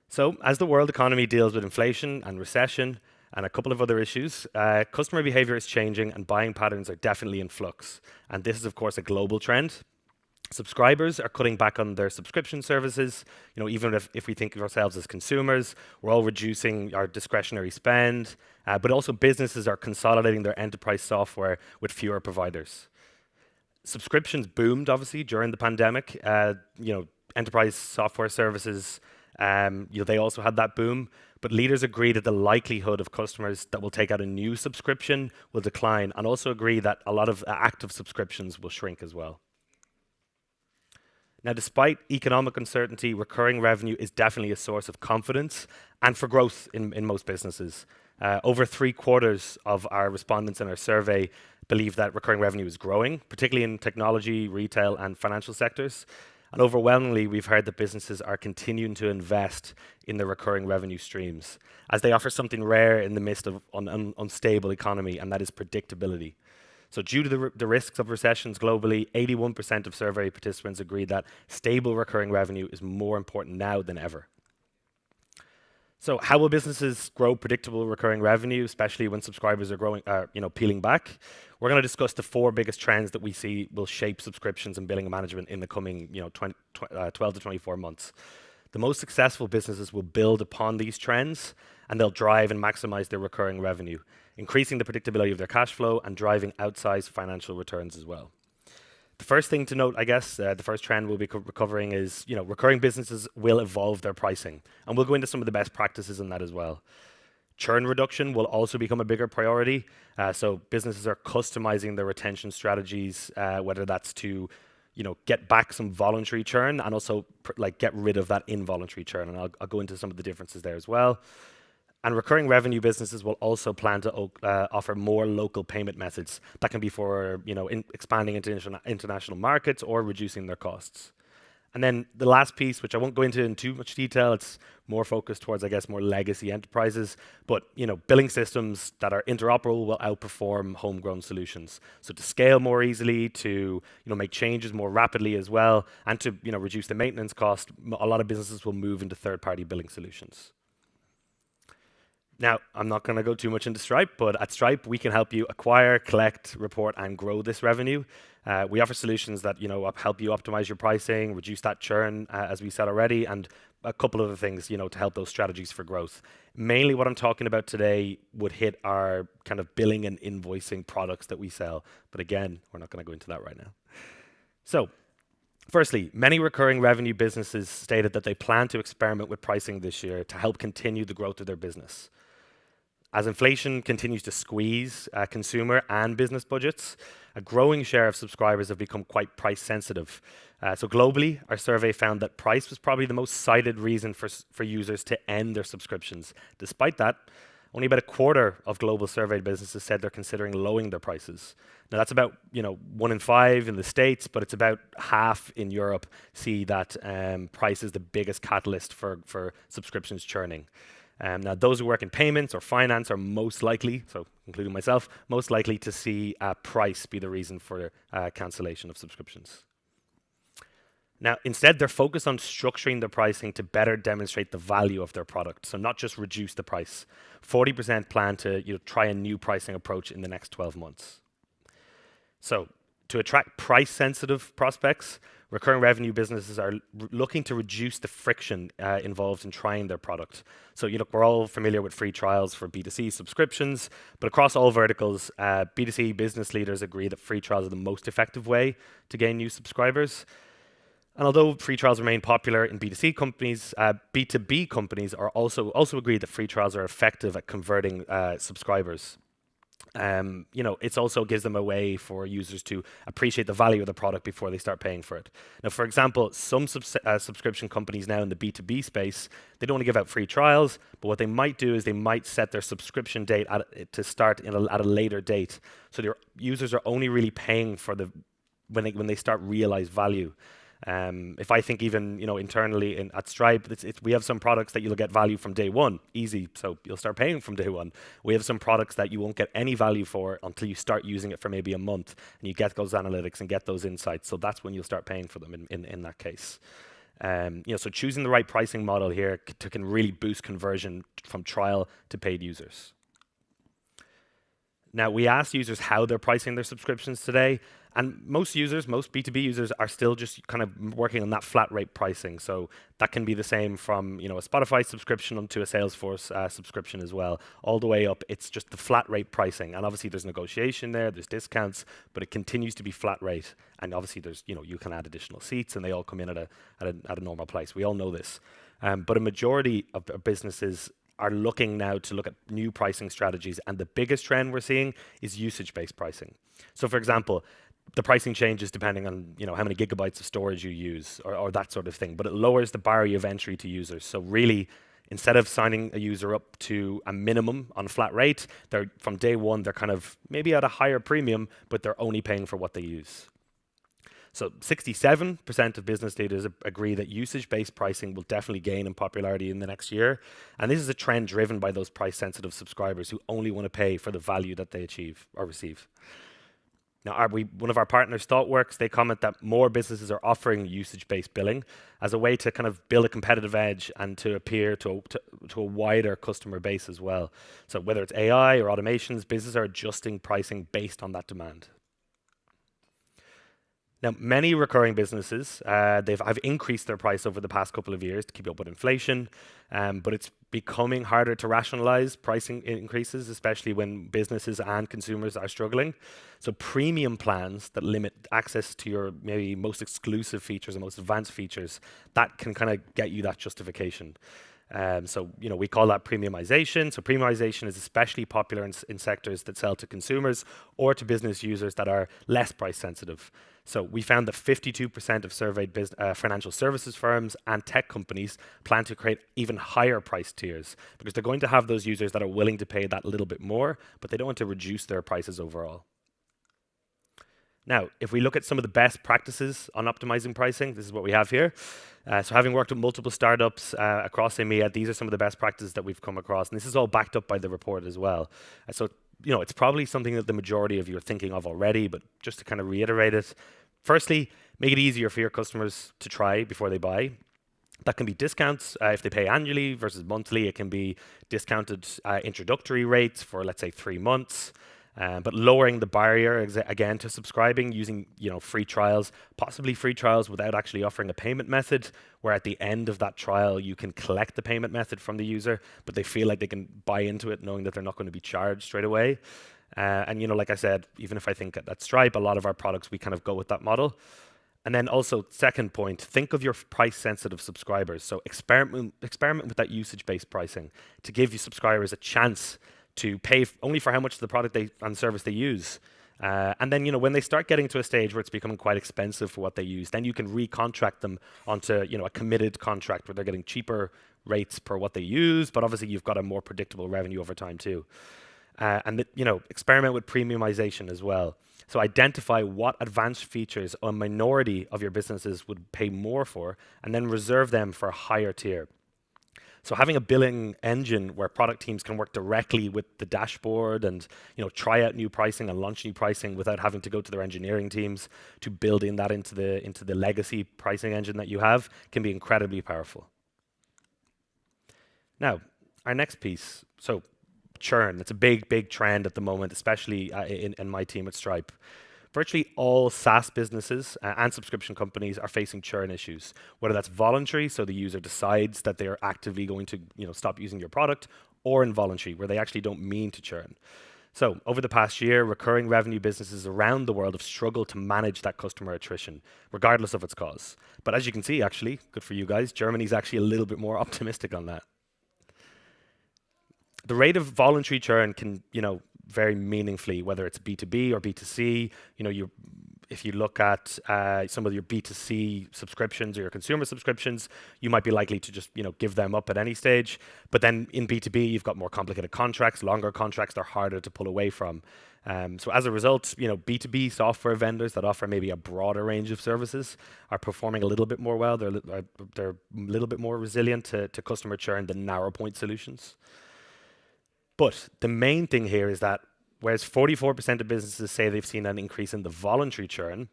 So as the world economy deals with inflation and recession and a couple of other issues, customer behavior is changing and buying patterns are definitely in flux. And this is, of course, a global trend. Subscribers are cutting back on their subscription services. Even if we think of ourselves as consumers, we're all reducing our discretionary spend, but also businesses are consolidating their enterprise software with fewer providers. Subscriptions boomed, obviously, during the pandemic. Enterprise software services, they also had that boom, but leaders agree that the likelihood of customers that will take out a new subscription will decline, and also agree that a lot of active subscriptions will shrink as well. Now, despite economic uncertainty, recurring revenue is definitely a source of confidence and for growth in most businesses. Over 3/4 of our respondents in our survey believe that recurring revenue is growing, particularly in technology, retail, and financial sectors. And overwhelmingly, we've heard that businesses are continuing to invest in the recurring revenue streams, as they offer something rare in the midst of an unstable economy, and that is predictability. So due to the risks of recessions globally, 81% of survey participants agree that stable recurring revenue is more important now than ever. So how will businesses grow predictable recurring revenue, especially when subscribers are peeling back? We're going to discuss the 4 biggest trends that we see will shape subscriptions and billing management in the coming 12 to 24 months. The most successful businesses will build upon these trends, and they'll drive and maximize their recurring revenue, increasing the predictability of their cash flow and driving outsized financial returns as well. The first thing to note, I guess, the first trend we'll be covering is, recurring businesses will evolve their pricing. And we'll go into some of the best practices in that as well. Churn reduction will also become a bigger priority. So businesses are customizing their retention strategies, whether that's to, get back some voluntary churn and also get rid of that involuntary churn. And I'll go into some of the differences there as well. And recurring revenue businesses will also plan to offer more local payment methods. That can be for, expanding into international markets or reducing their costs. And then the last piece, which I won't go into in too much detail, it's more focused towards, I guess, more legacy enterprises. But, billing systems that are interoperable will outperform homegrown solutions. So to scale more easily, to, make changes more rapidly as well, and to, reduce the maintenance cost, a lot of businesses will move into third-party billing solutions. Now, I'm not going to go too much into Stripe, but at Stripe, we can help you acquire, collect, report, and grow this revenue. We offer solutions that help you optimize your pricing, reduce that churn, as we said already, and a couple of other things, to help those strategies for growth. Mainly what I'm talking about today would hit our kind of billing and invoicing products that we sell. But again, we're not going to go into that right now. So, firstly, many recurring revenue businesses stated that they plan to experiment with pricing this year to help continue the growth of their business. As inflation continues to squeeze consumer and business budgets, a growing share of subscribers have become quite price sensitive. So globally, our survey found that price was probably the most cited reason for users to end their subscriptions. Despite that, only about a quarter of global surveyed businesses said they're considering lowering their prices. Now that's about 1 in 5 in the States, but it's about half in Europe see that price is the biggest catalyst for subscriptions churning. Now, those who work in payments or finance are most likely, so including myself, most likely to see price be the reason for cancellation of subscriptions. Now, instead, they're focused on structuring the pricing to better demonstrate the value of their product, so not just reduce the price. 40% plan to try a new pricing approach in the next 12 months. So, to attract price-sensitive prospects, recurring revenue businesses are looking to reduce the friction involved in trying their product. So, we're all familiar with free trials for B2C subscriptions, but across all verticals, B2C business leaders agree that free trials are the most effective way to gain new subscribers. And although free trials remain popular in B2C companies, B2B companies are also agree that free trials are effective at converting subscribers. It also gives them a way for users to appreciate the value of the product before they start paying for it. Now, for example, some subscription companies now in the B2B space, they don't want to give out free trials, but what they might do is they might set their subscription date to start at a later date. So their users are only really paying for when they start realize value. If I think even internally at Stripe, we have some products that you'll get value from day one, easy, so you'll start paying from day one. We have some products that you won't get any value for until you start using it for maybe a month, and you get those analytics and get those insights. So that's when you'll start paying for them in that case. So choosing the right pricing model here can really boost conversion from trial to paid users. Now, we asked users how they're pricing their subscriptions today, and most B2B users are still just kind of working on that flat rate pricing. So that can be the same from a Spotify subscription onto a Salesforce subscription as well. All the way up, it's just the flat rate pricing. And obviously there's negotiation there's discounts, but it continues to be flat rate. And obviously there's, you can add additional seats and they all come in at a normal price. We all know this. But a majority of businesses are looking now to look at new pricing strategies, and the biggest trend we're seeing is usage-based pricing. So for example, the pricing changes depending on how many gigabytes of storage you use or that sort of thing, but it lowers the barrier of entry to users. So really, instead of signing a user up to a minimum on a flat rate, from day one they're kind of maybe at a higher premium, but they're only paying for what they use. So 67% of business leaders agree that usage-based pricing will definitely gain in popularity in the next year. And this is a trend driven by those price-sensitive subscribers who only want to pay for the value that they achieve or receive. Now, one of our partners, ThoughtWorks, they comment that more businesses are offering usage-based billing as a way to kind of build a competitive edge and to appeal to a wider customer base as well. So whether it's AI or automations, businesses are adjusting pricing based on that demand. Now, many recurring businesses, have increased their price over the past couple of years to keep up with inflation, but it's becoming harder to rationalize pricing increases, especially when businesses and consumers are struggling. So premium plans that limit access to your maybe most exclusive features and most advanced features, that can kind of get you that justification. So, we call that premiumization. So premiumization is especially popular in sectors that sell to consumers or to business users that are less price sensitive. So we found that 52% of surveyed financial services firms and tech companies plan to create even higher price tiers because they're going to have those users that are willing to pay that little bit more, but they don't want to reduce their prices overall. Now, if we look at some of the best practices on optimizing pricing, this is what we have here. So having worked with multiple startups across EMEA, these are some of the best practices that we've come across. And this is all backed up by the report as well. So, it's probably something that the majority of you are thinking of already, but just to kind of reiterate it. Firstly, make it easier for your customers to try before they buy. That can be discounts if they pay annually versus monthly. It can be discounted introductory rates for, let's say, 3 months. But lowering the barrier again to subscribing using free trials, possibly free trials without actually offering a payment method, where at the end of that trial you can collect the payment method from the user, but they feel like they can buy into it knowing that they're not going to be charged straight away. And like I said, even if I think at Stripe, a lot of our products, we kind of go with that model. And then also, second point, think of your price-sensitive subscribers. So experiment with that usage-based pricing to give you subscribers a chance to pay only for how much of the product and service they use. And then, when they start getting to a stage where it's becoming quite expensive for what they use, then you can recontract them onto, a committed contract where they're getting cheaper rates per what they use, but obviously you've got a more predictable revenue over time too. And experiment with premiumization as well. So identify what advanced features a minority of your businesses would pay more for, and then reserve them for a higher tier. So having a billing engine where product teams can work directly with the dashboard and try out new pricing and launch new pricing without having to go to their engineering teams to build in that into the legacy pricing engine that you have can be incredibly powerful. Now, our next piece. So churn. It's a big trend at the moment, especially in my team at Stripe. Virtually all SaaS businesses and subscription companies are facing churn issues, whether that's voluntary, so the user decides that they are actively going to stop using your product, or involuntary, where they actually don't mean to churn. So over the past year, recurring revenue businesses around the world have struggled to manage that customer attrition, regardless of its cause. But as you can see, actually, good for you guys, Germany's actually a little bit more optimistic on that. The rate of voluntary churn can, vary meaningfully, whether it's B2B or B2C. If you look at some of your B2C subscriptions or your consumer subscriptions, you might be likely to just, give them up at any stage. But then in B2B, you've got more complicated contracts, longer contracts, they're harder to pull away from. So as a result, B2B software vendors that offer maybe a broader range of services are performing a little bit more well. They're a little bit more resilient to customer churn than narrow point solutions. But the main thing here is that whereas 44% of businesses say they've seen an increase in the voluntary churn,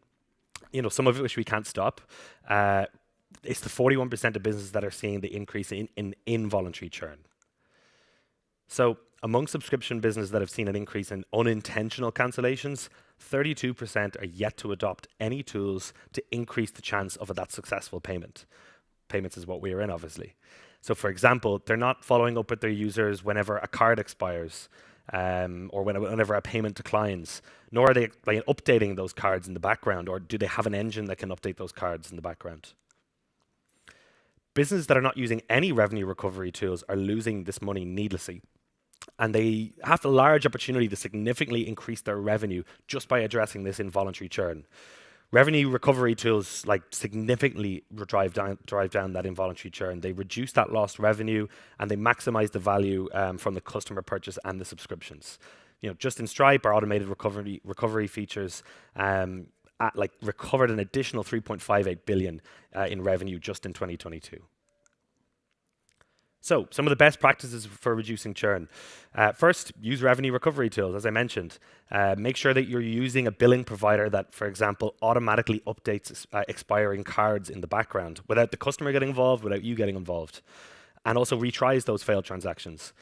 some of it which we can't stop, it's the 41% of businesses that are seeing the increase in involuntary churn. So among subscription businesses that have seen an increase in unintentional cancellations, 32% are yet to adopt any tools to increase the chance of that successful payment. Payments is what we are in, obviously. So for example, they're not following up with their users whenever a card expires or whenever a payment declines, nor are they updating those cards in the background, or do they have an engine that can update those cards in the background. Businesses that are not using any revenue recovery tools are losing this money needlessly. And they have a large opportunity to significantly increase their revenue just by addressing this involuntary churn. Revenue recovery tools significantly drive down that involuntary churn. They reduce that lost revenue and they maximize the value from the customer purchase and the subscriptions. Just in Stripe, our automated recovery features recovered an additional 3.58 billion in revenue just in 2022. So some of the best practices for reducing churn. First, use revenue recovery tools, as I mentioned. Make sure that you're using a billing provider that, for example, automatically updates expiring cards in the background without the customer getting involved, without you getting involved. and also retries those failed transactions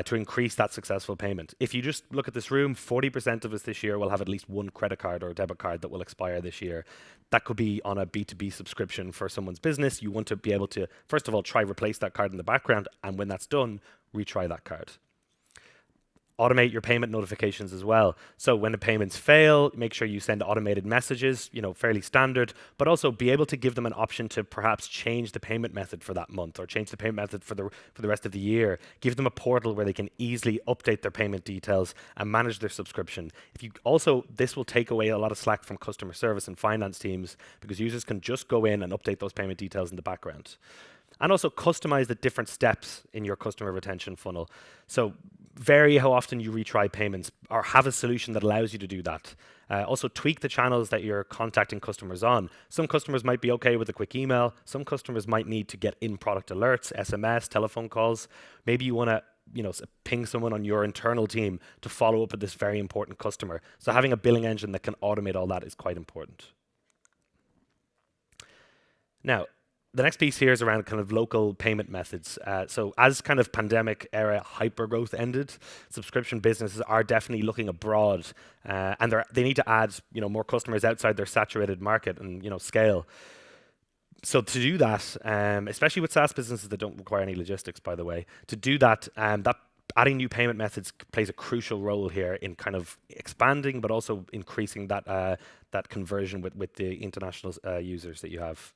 to increase that successful payment. If you just look at this room, 40% of us this year will have at least one credit card or debit card that will expire this year. That could be on a B2B subscription for someone's business. You want to be able to, first of all, try replace that card in the background, and when that's done, retry that card. Automate your payment notifications as well. So when the payments fail, make sure you send automated messages, fairly standard, but also be able to give them an option to perhaps change the payment method for that month or change the payment method for the rest of the year. Give them a portal where they can easily update their payment details and manage their subscription. This will take away a lot of slack from customer service and finance teams because users can just go in and update those payment details in the background. And also customize the different steps in your customer retention funnel. So vary how often you retry payments or have a solution that allows you to do that. Also tweak the channels that you're contacting customers on. Some customers might be okay with a quick email. Some customers might need to get in-product alerts, SMS, telephone calls. Maybe you want to ping someone on your internal team to follow up with this very important customer. So having a billing engine that can automate all that is quite important. Now, the next piece here is around kind of local payment methods. So as kind of pandemic era hypergrowth ended, subscription businesses are definitely looking abroad, and they need to add more customers outside their saturated market and scale. So to do that, especially with SaaS businesses that don't require any logistics, by the way, to do that, adding new payment methods plays a crucial role here in kind of expanding, but also increasing that conversion with the international users that you have.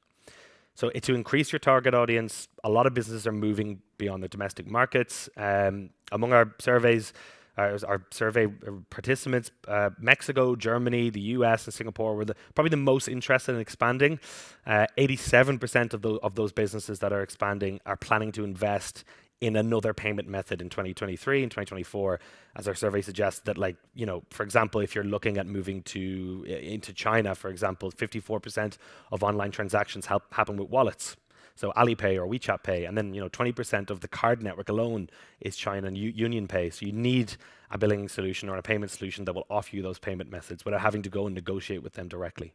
So to increase your target audience, a lot of businesses are moving beyond their domestic markets. Among our survey participants, Mexico, Germany, the US, and Singapore were probably the most interested in expanding. 87% of those businesses that are expanding are planning to invest in another payment method in 2023 and 2024, as our survey suggests that, for example, if you're looking at moving into China, for example, 54% of online transactions happen with wallets. So Alipay or WeChat Pay, and then 20% of the card network alone is China and Union Pay. So you need a billing solution or a payment solution that will offer you those payment methods without having to go and negotiate with them directly.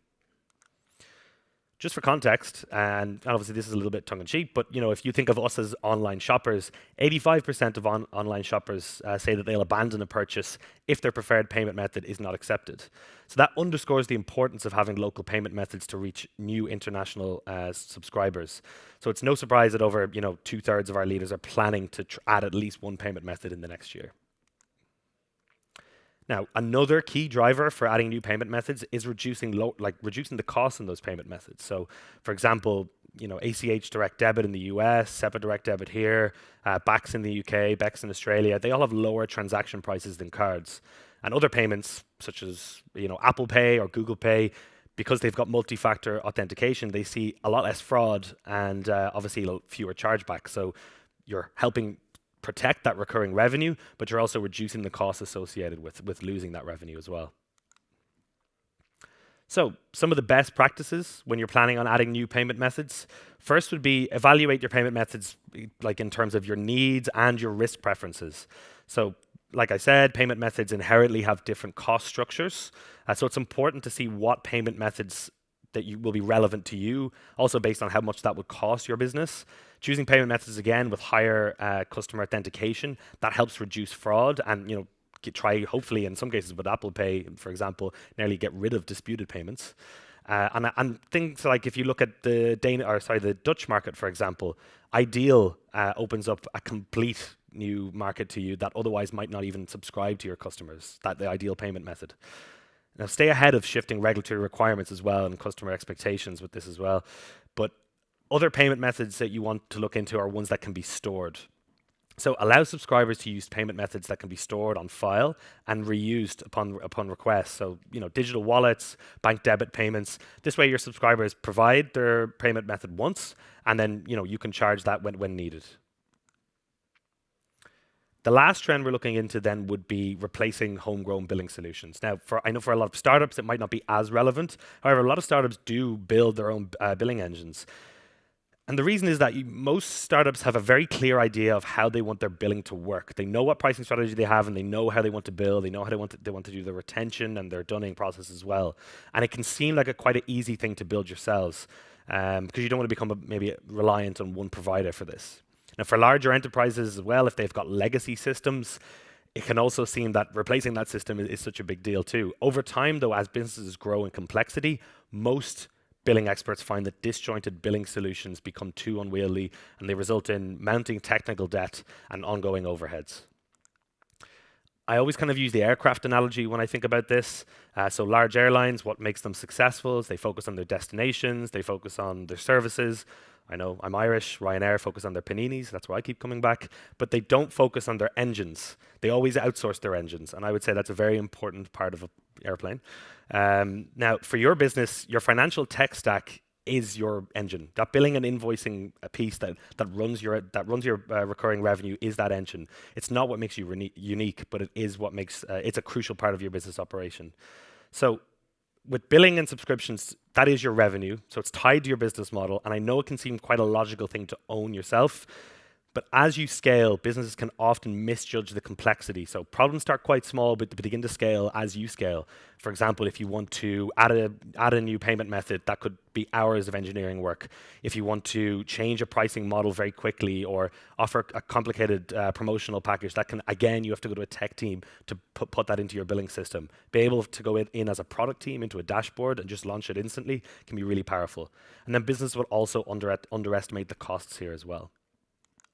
Just for context, and obviously this is a little bit tongue-in-cheek, but if you think of us as online shoppers, 85% of online shoppers say that they'll abandon a purchase if their preferred payment method is not accepted. So that underscores the importance of having local payment methods to reach new international subscribers. So it's no surprise that over 2/3 of our leaders are planning to add at least one payment method in the next year. Now, another key driver for adding new payment methods is reducing the cost in those payment methods. So, for example, ACH direct debit in the US, SEPA direct debit here, BACS in the UK, BEX in Australia, they all have lower transaction prices than cards. And other payments, such as Apple Pay or Google Pay, because they've got multi-factor authentication, they see a lot less fraud and obviously fewer chargebacks. So you're helping protect that recurring revenue, but you're also reducing the costs associated with losing that revenue as well. So some of the best practices when you're planning on adding new payment methods, first would be evaluate your payment methods in terms of your needs and your risk preferences. So like I said, payment methods inherently have different cost structures. So it's important to see what payment methods that will be relevant to you, also based on how much that would cost your business. Choosing payment methods again with higher customer authentication, that helps reduce fraud and try hopefully in some cases with Apple Pay, for example, nearly get rid of disputed payments. And things like if you look at the Dutch market, for example, Ideal opens up a complete new market to you that otherwise might not even subscribe to your customers, the Ideal payment method. Now, stay ahead of shifting regulatory requirements as well and customer expectations with this as well. But other payment methods that you want to look into are ones that can be stored. So allow subscribers to use payment methods that can be stored on file and reused upon request. So, digital wallets, bank debit payments. This way your subscribers provide their payment method once, and then, you can charge that when needed. The last trend we're looking into then would be replacing homegrown billing solutions. Now, I know for a lot of startups, it might not be as relevant. However, a lot of startups do build their own billing engines. And the reason is that most startups have a very clear idea of how they want their billing to work. They know what pricing strategy they have, and they know how they want to bill. They know how they want to do the retention and their dunning process as well. And it can seem like quite an easy thing to build yourselves because you don't want to become maybe reliant on one provider for this. Now, for larger enterprises as well, if they've got legacy systems, it can also seem that replacing that system is such a big deal too. Over time, though, as businesses grow in complexity, most billing experts find that disjointed billing solutions become too unwieldy, and they result in mounting technical debt and ongoing overheads. I always kind of use the aircraft analogy when I think about this. So large airlines, what makes them successful is they focus on their destinations, they focus on their services. I know I'm Irish, Ryanair focus on their paninis, that's why I keep coming back, but they don't focus on their engines. They always outsource their engines, and I would say that's a very important part of an airplane. Now, for your business, your financial tech stack is your engine. That billing and invoicing piece that runs your recurring revenue is that engine. It's not what makes you unique, but it is what makes it's a crucial part of your business operation. So with billing and subscriptions, that is your revenue. So it's tied to your business model. And I know it can seem quite a logical thing to own yourself, but as you scale, businesses can often misjudge the complexity. So problems start quite small, but they begin to scale as you scale. For example, if you want to add a new payment method, that could be hours of engineering work. If you want to change a pricing model very quickly or offer a complicated promotional package, that can, again, you have to go to a tech team to put that into your billing system. Be able to go in as a product team into a dashboard and just launch it instantly can be really powerful. And then business will also underestimate the costs here as well,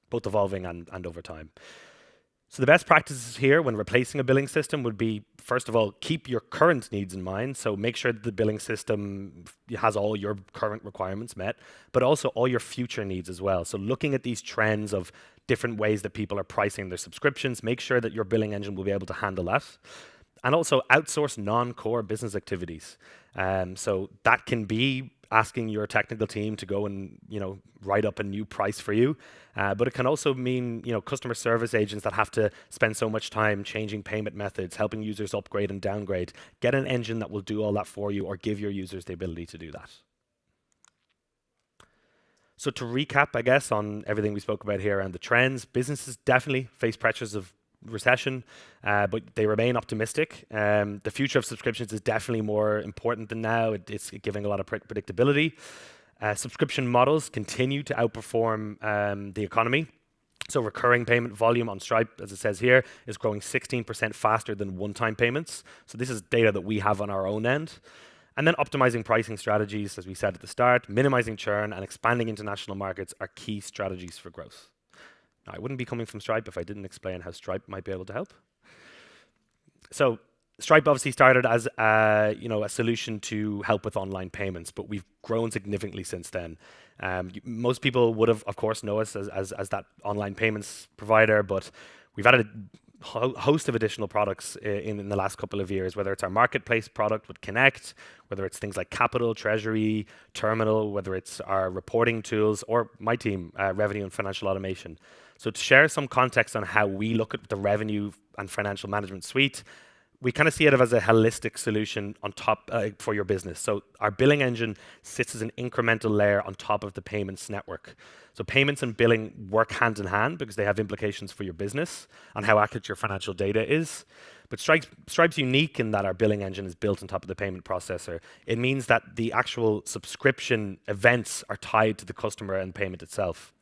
both evolving and over time. So the best practices here when replacing a billing system would be, first of all, keep your current needs in mind. So make sure that the billing system has all your current requirements met, but also all your future needs as well. So looking at these trends of different ways that people are pricing their subscriptions, make sure that your billing engine will be able to handle that. And also outsource non-core business activities. So that can be asking your technical team to go and write up a new price for you, but it can also mean customer service agents that have to spend so much time changing payment methods, helping users upgrade and downgrade. Get an engine that will do all that for you, or give your users the ability to do that. So to recap, I guess, on everything we spoke about here and the trends, businesses definitely face pressures of recession, but they remain optimistic. The future of subscriptions is definitely more important than now. It's giving a lot of predictability. Subscription models continue to outperform the economy. So recurring payment volume on Stripe, as it says here, is growing 16% faster than one-time payments. So this is data that we have on our own end. And then optimizing pricing strategies, as we said at the start, minimizing churn and expanding international markets are key strategies for growth. Now, I wouldn't be coming from Stripe if I didn't explain how Stripe might be able to help. So Stripe obviously started as a solution to help with online payments, but we've grown significantly since then. Most people would have, of course, know us as that online payments provider, but we've added a host of additional products in the last couple of years, whether it's our marketplace product with Connect, whether it's things like Capital, Treasury, Terminal, whether it's our reporting tools, or my team, Revenue and Financial Automation. So to share some context on how we look at the revenue and financial management suite, we kind of see it as a holistic solution on top for your business. So our billing engine sits as an incremental layer on top of the payments network. So payments and billing work hand in hand because they have implications for your business and how accurate your financial data is. But Stripe's unique in that our billing engine is built on top of the payment processor. It means that the actual subscription events are tied to the customer and payment itself.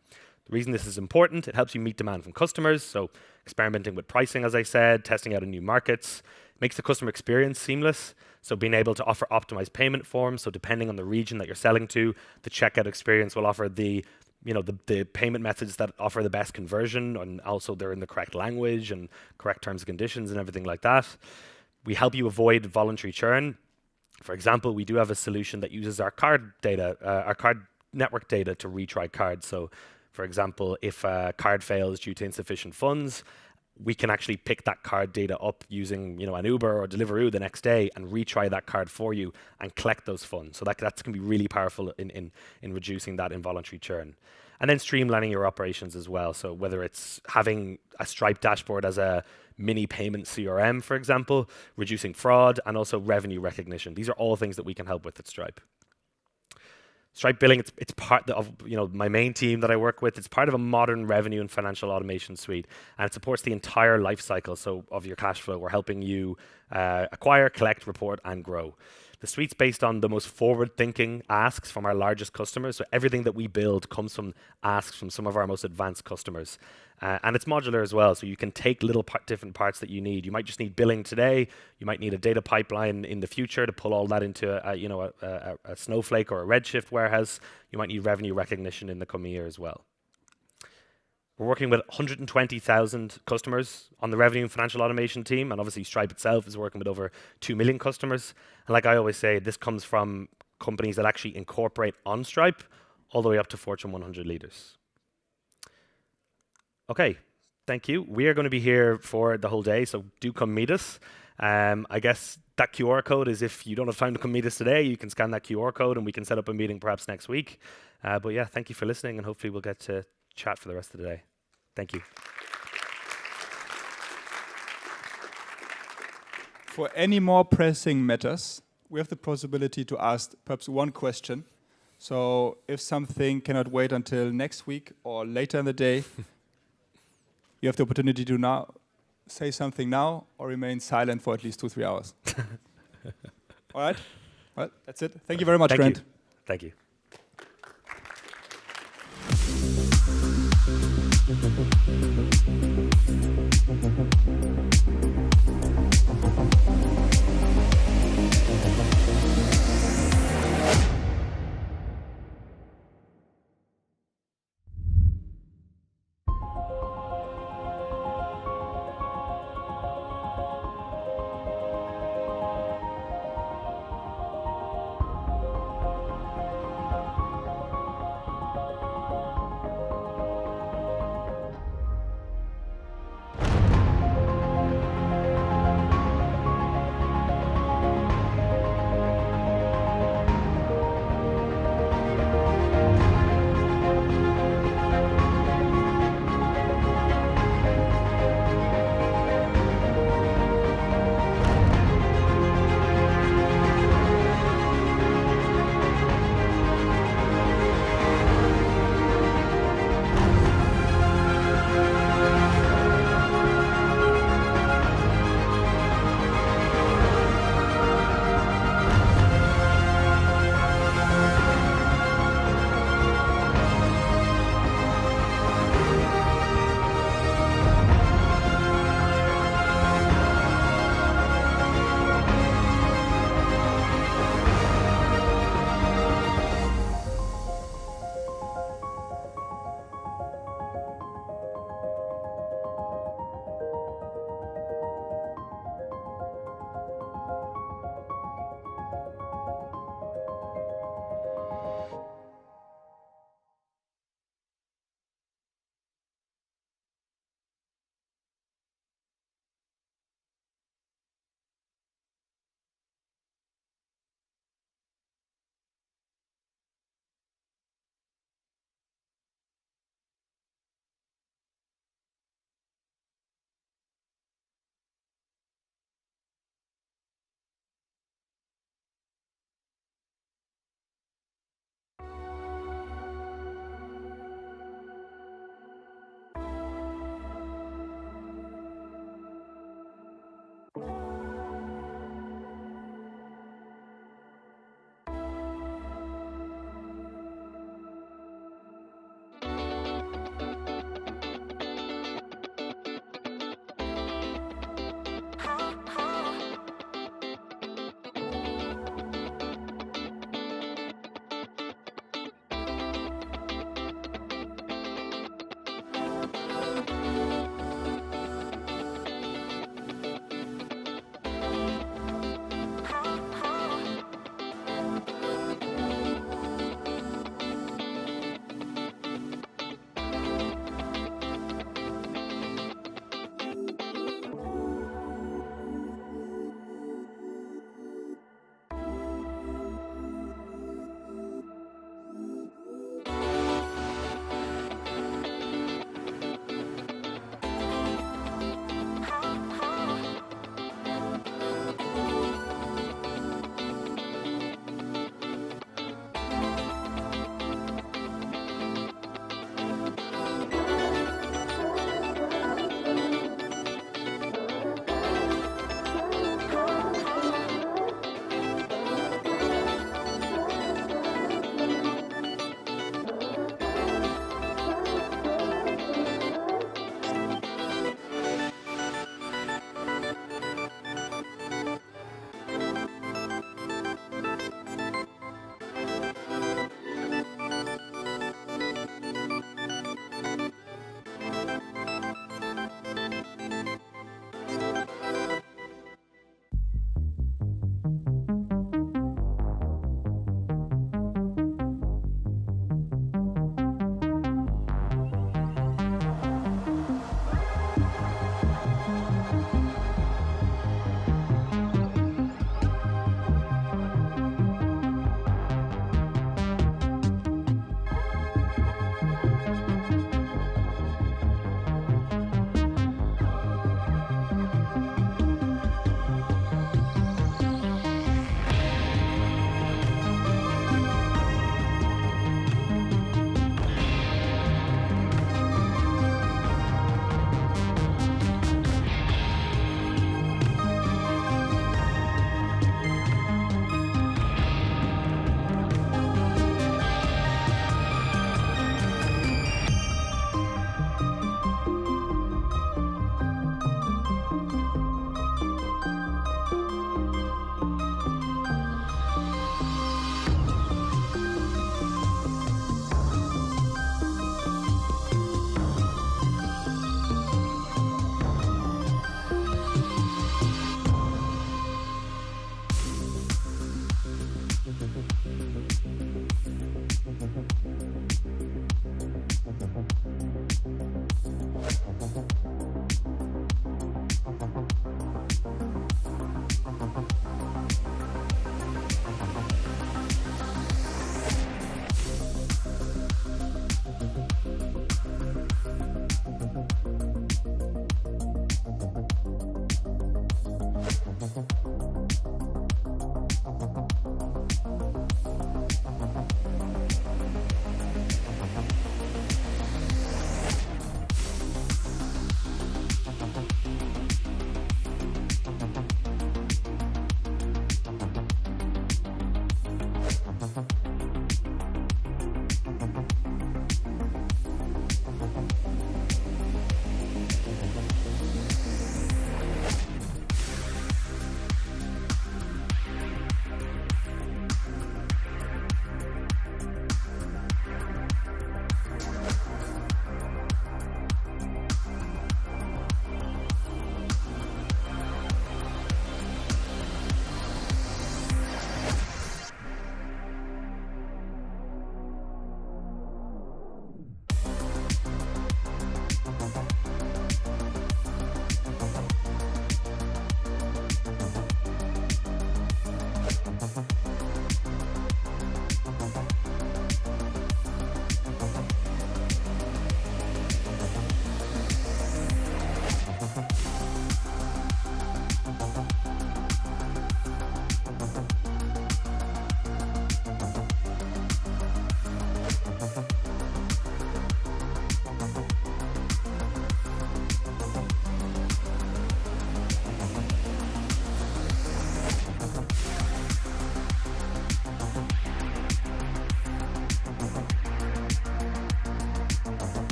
The reason this is important, it helps you meet demand from customers. So experimenting with pricing, as I said, testing out in new markets, makes the customer experience seamless. So being able to offer optimized payment forms. So depending on the region that you're selling to, the checkout experience will offer the payment methods that offer the best conversion, and also they're in the correct language and correct terms and conditions and everything like that. We help you avoid voluntary churn. For example, we do have a solution that uses our card data, our card network data to retry cards. So for example, if a card fails due to insufficient funds, we can actually pick that card data up using an Uber or Deliveroo the next day and retry that card for you and collect those funds. So that can be really powerful in reducing that involuntary churn. And then streamlining your operations as well. So whether it's having a Stripe dashboard as a mini payment CRM, for example, reducing fraud and also revenue recognition. These are all things that we can help with at Stripe. Stripe billing, it's part of my main team that I work with. It's part of a modern revenue and financial automation suite, and it supports the entire life cycle of your cash flow. We're helping you acquire, collect, report, and grow. The suite's based on the most forward-thinking asks from our largest customers. So everything that we build comes from asks from some of our most advanced customers. And it's modular as well, so you can take little different parts that you need. You might just need billing today. You might need a data pipeline in the future to pull all that into a Snowflake or a Redshift warehouse. You might need revenue recognition in the coming year as well. We're working with 120,000 customers on the revenue and financial automation team, and obviously Stripe itself is working with over 2 million customers. And like I always say, this comes from companies that actually incorporate on Stripe all the way up to Fortune 100 leaders. Okay, thank you. We are going to be here for the whole day, so do come meet us. I guess that QR code is if you don't have time to come meet us today, you can scan that QR code and we can set up a meeting perhaps next week. But yeah, thank you for listening, and hopefully we'll get to chat for the rest of the day. Thank you. For any more pressing matters, we have the possibility to ask perhaps one question. So if something cannot wait until next week or later in the day, you have the opportunity to now say something now or remain silent for at least 2-3 hours. All right? Well, that's it. Thank you very much, Grant. Thank you.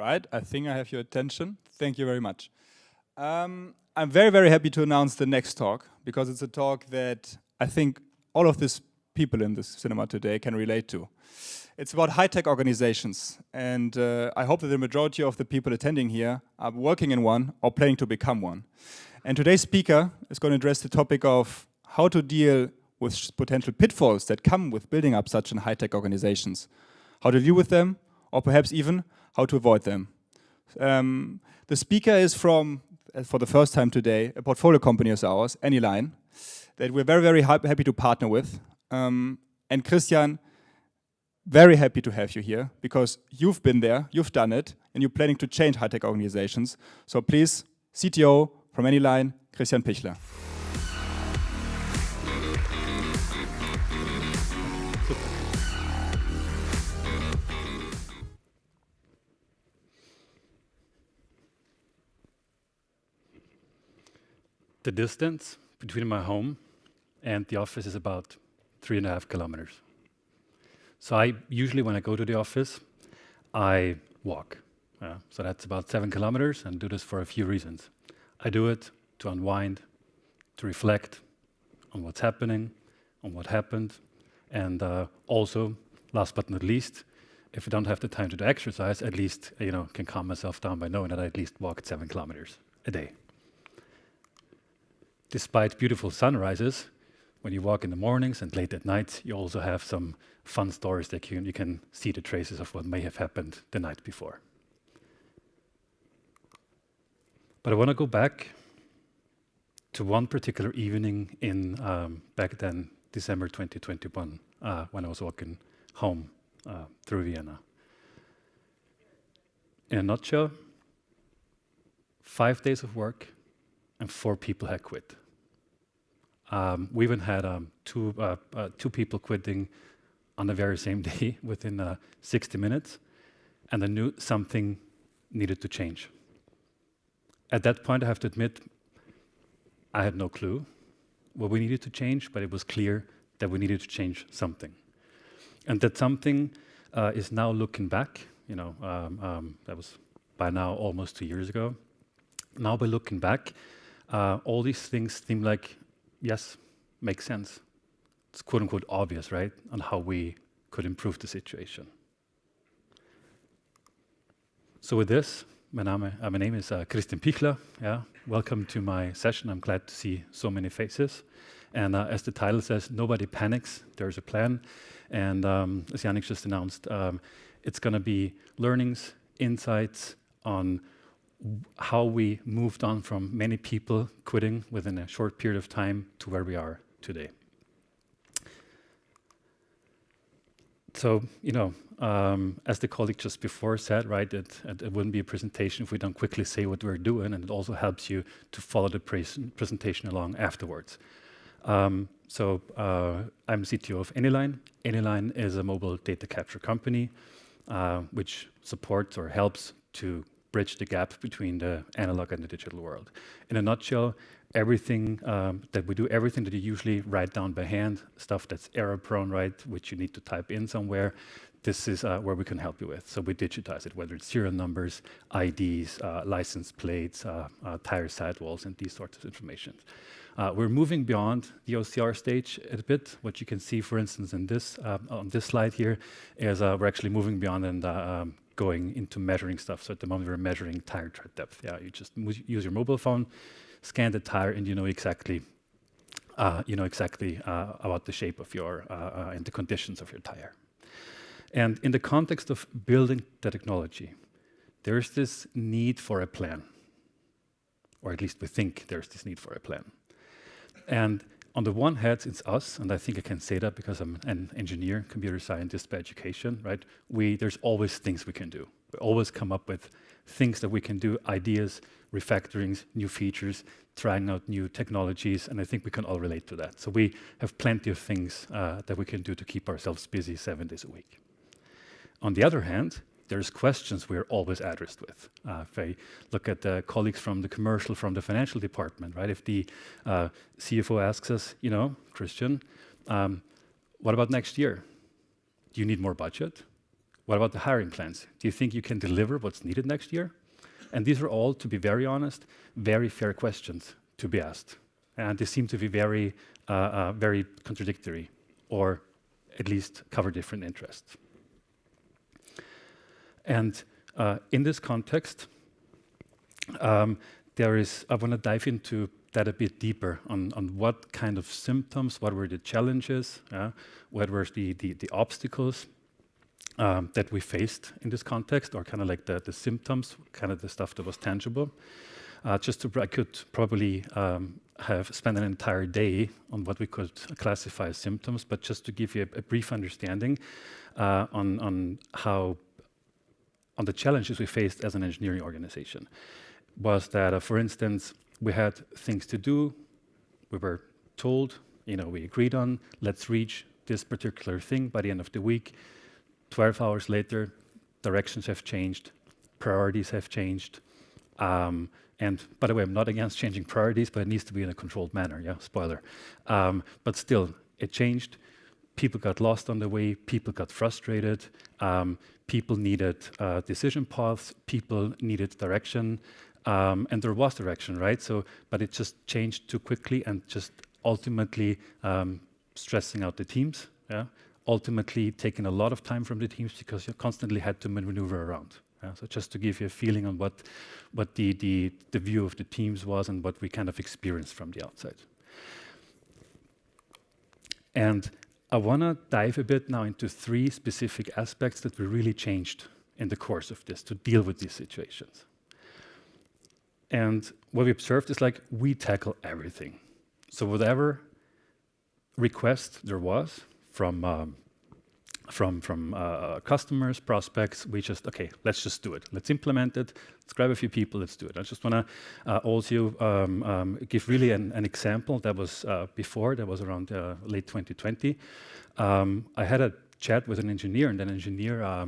right, I think I have your attention. Thank you very much. I'm very, very happy to announce the next talk, because it's a talk that I think all of these people in this cinema today can relate to. It's about high-tech organizations, and I hope that the majority of the people attending here are working in one or planning to become one. And today's speaker is going to address the topic of how to deal with potential pitfalls that come with building up such high-tech organizations, how to deal with them, or perhaps even how to avoid them. The speaker is from, for the first time today, a portfolio company of ours, Anyline, that we're very, very happy to partner with. And Christian, very happy to have you here, because you've been there, you've done it, and you're planning to change high-tech organizations. So please, CTO from Anyline, Christian Pichler. The distance between my home and the office is about 3.5 kilometers. So I usually, when I go to the office, I walk. So that's about 7 kilometers, and do this for a few reasons. I do it to unwind, to reflect on what's happening, on what happened, and also, last but not least, if I don't have the time to do exercise, at least can calm myself down by knowing that I at least walked 7 kilometers a day. Despite beautiful sunrises, when you walk in the mornings and late at night, you also have some fun stories that you can see the traces of what may have happened the night before. But I want to go back to one particular evening in back then, December 2021, when I was walking home through Vienna. In a nutshell, 5 days of work and 4 people had quit. We even had two people quitting on the very same day within 60 minutes, and I knew something needed to change. At that point, I have to admit, I had no clue what we needed to change, but it was clear that we needed to change something. And that something is now looking back, that was by now almost 2 years ago. Now by looking back, all these things seem like, yes, makes sense. It's quote unquote obvious, right, on how we could improve the situation. So with this, my name is Christian Pichler. Yeah, welcome to my session. I'm glad to see so many faces. And as the title says, nobody panics, there's a plan. And as Yannick just announced, it's going to be learnings, insights on how we moved on from many people quitting within a short period of time to where we are today. So, as the colleague just before said, right, it wouldn't be a presentation if we don't quickly say what we're doing, and it also helps you to follow the presentation along afterwards. I'm CTO of Anyline. Anyline is a mobile data capture company which supports or helps to bridge the gap between the analog and the digital world. In a nutshell, everything that we do, everything that you usually write down by hand, stuff that's error-prone, right, which you need to type in somewhere, this is where we can help you with. So we digitize it, whether it's serial numbers, IDs, license plates, tire sidewalls, and these sorts of information. We're moving beyond the OCR stage a bit. What you can see, for instance, in this on this slide here, is we're actually moving beyond and going into measuring stuff. So at the moment, we're measuring tire tread depth. Yeah, you just use your mobile phone, scan the tire, and you know exactly about the shape of your and the conditions of your tire. And in the context of building the technology, there's this need for a plan, or at least we think there's this need for a plan. And on the one hand, it's us, and I think I can say that because I'm an engineer, computer scientist by education, right? There's always things we can do. We always come up with things that we can do, ideas, refactorings, new features, trying out new technologies, and I think we can all relate to that. So we have plenty of things that we can do to keep ourselves busy 7 days a week. On the other hand, there's questions we're always addressed with. If I look at the colleagues from the commercial, from the financial department, right? If the CFO asks us, Christian, what about next year? Do you need more budget? What about the hiring plans? Do you think you can deliver what's needed next year? And these are all, to be very honest, very fair questions to be asked. And they seem to be very, very contradictory, or at least cover different interests. And in this context, I want to dive into that a bit deeper on what kind of symptoms, what were the challenges, what were the obstacles that we faced in this context, or kind of like the symptoms, kind of the stuff that was tangible. I could probably have spent an entire day on what we could classify as symptoms, but just to give you a brief understanding on the challenges we faced as an engineering organization, was that, for instance, we had things to do. We were told, we agreed on, let's reach this particular thing by the end of the week. 12 hours later, directions have changed, priorities have changed. And by the way, I'm not against changing priorities, but it needs to be in a controlled manner, spoiler. But still, it changed. People got lost on the way, people got frustrated, people needed decision paths, people needed direction, and there was direction, right? But it just changed too quickly and just ultimately stressing out the teams, ultimately taking a lot of time from the teams because you constantly had to maneuver around. So just to give you a feeling on what the view of the teams was and what we kind of experienced from the outside. And I want to dive a bit now into 3 specific aspects that we really changed in the course of this to deal with these situations. And what we observed is like we tackle everything. So whatever request there was from customers, prospects, we just, okay, let's just do it. Let's implement it. Let's grab a few people, let's do it. I just want to also give really an example that was before, that was around late 2020. I had a chat with an engineer, and that engineer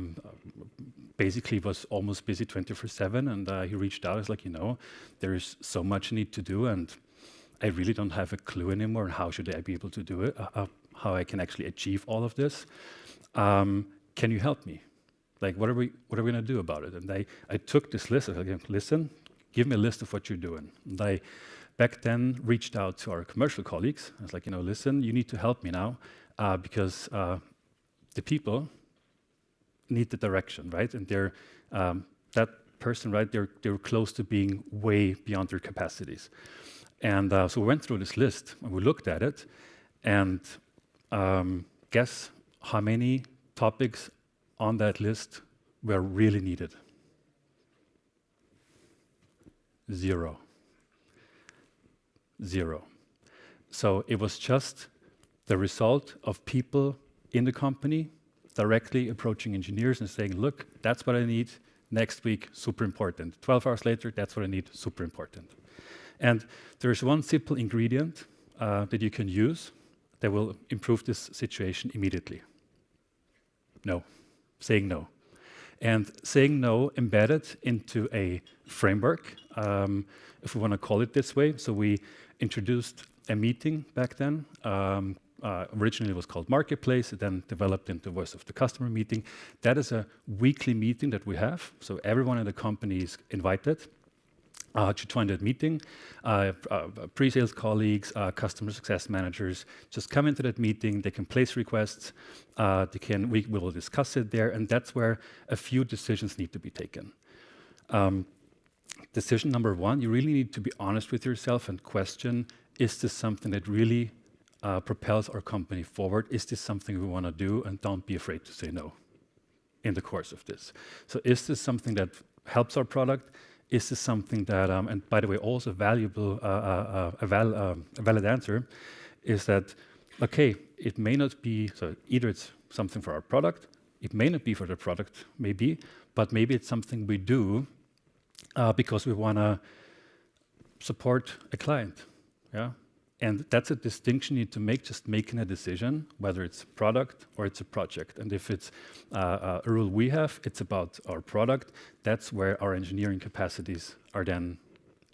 basically was almost busy 24/7, and he reached out. He's like, there is so much I need to do, and I really don't have a clue anymore on how should I be able to do it, how I can actually achieve all of this. Can you help me? Like, what are we going to do about it? And I took this list. I was like, listen, give me a list of what you're doing. And I back then reached out to our commercial colleagues. I was like, listen, you need to help me now because the people need the direction, right? And they're that person, right? They're close to being way beyond their capacities. And so we went through this list and we looked at it, and guess how many topics on that list were really needed? 0. 0. So it was just the result of people in the company directly approaching engineers and saying, look, that's what I need next week, super important. 12 hours later, that's what I need, super important. And there's one simple ingredient that you can use that will improve this situation immediately. No. Saying no. And saying no embedded into a framework, if we want to call it this way. So we introduced a meeting back then. Originally it was called Marketplace, it then developed into Voice of the Customer meeting. That is a weekly meeting that we have. So everyone in the company is invited to join that meeting. Pre-sales colleagues, customer success managers, just come into that meeting. They can place requests. We will discuss it there, and that's where a few decisions need to be taken. Decision number 1: you really need to be honest with yourself and question: is this something that really propels our company forward? Is this something we want to do? And don't be afraid to say no in the course of this. So, is this something that helps our product? Is this something that, and by the way, also valuable, a valid answer, is that, okay, it may not be, so either it's something for our product, it may not be for the product, maybe, but maybe it's something we do because we want to support a client, yeah? And that's a distinction you need to make, just making a decision, whether it's product or it's a project. And if it's a rule we have, it's about our product, that's where our engineering capacities are then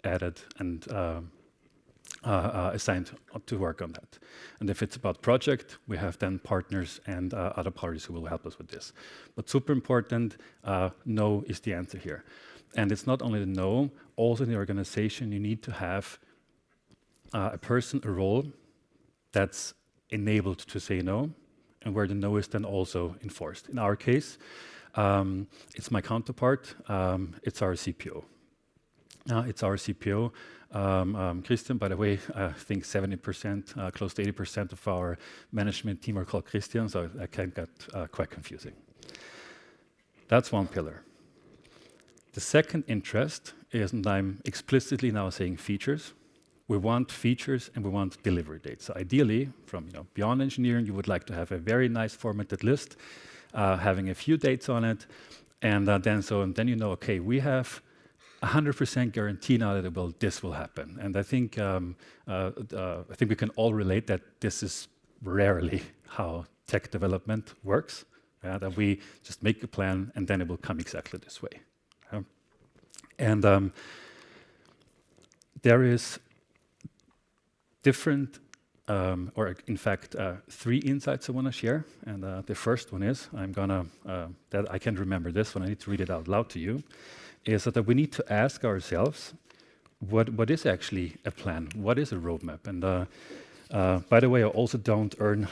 added and assigned to work on that. And if it's about project, we have then partners and other parties who will help us with this. But super important, no is the answer here. And it's not only the no, also in the organization, you need to have a person, a role that's enabled to say no, and where the no is then also enforced. In our case, it's my counterpart, it's our CPO. It's our CPO. Christian, by the way, I think 70%, close to 80% of our management team are called Christian, so that can get quite confusing. That's one pillar. The second interest is, and I'm explicitly now saying features. We want features and we want delivery dates. So ideally, from beyond engineering, you would like to have a very nice formatted list, having a few dates on it, and then you know, okay, we have 100% guarantee now that this will happen. And I think we can all relate that this is rarely how tech development works. That we just make a plan and then it will come exactly this way. And there is different, or in fact, 3 insights I want to share. And the first one is, that I can't remember this one, I need to read it out loud to you, is that we need to ask ourselves, what is actually a plan? What is a roadmap? And by the way, I also don't earn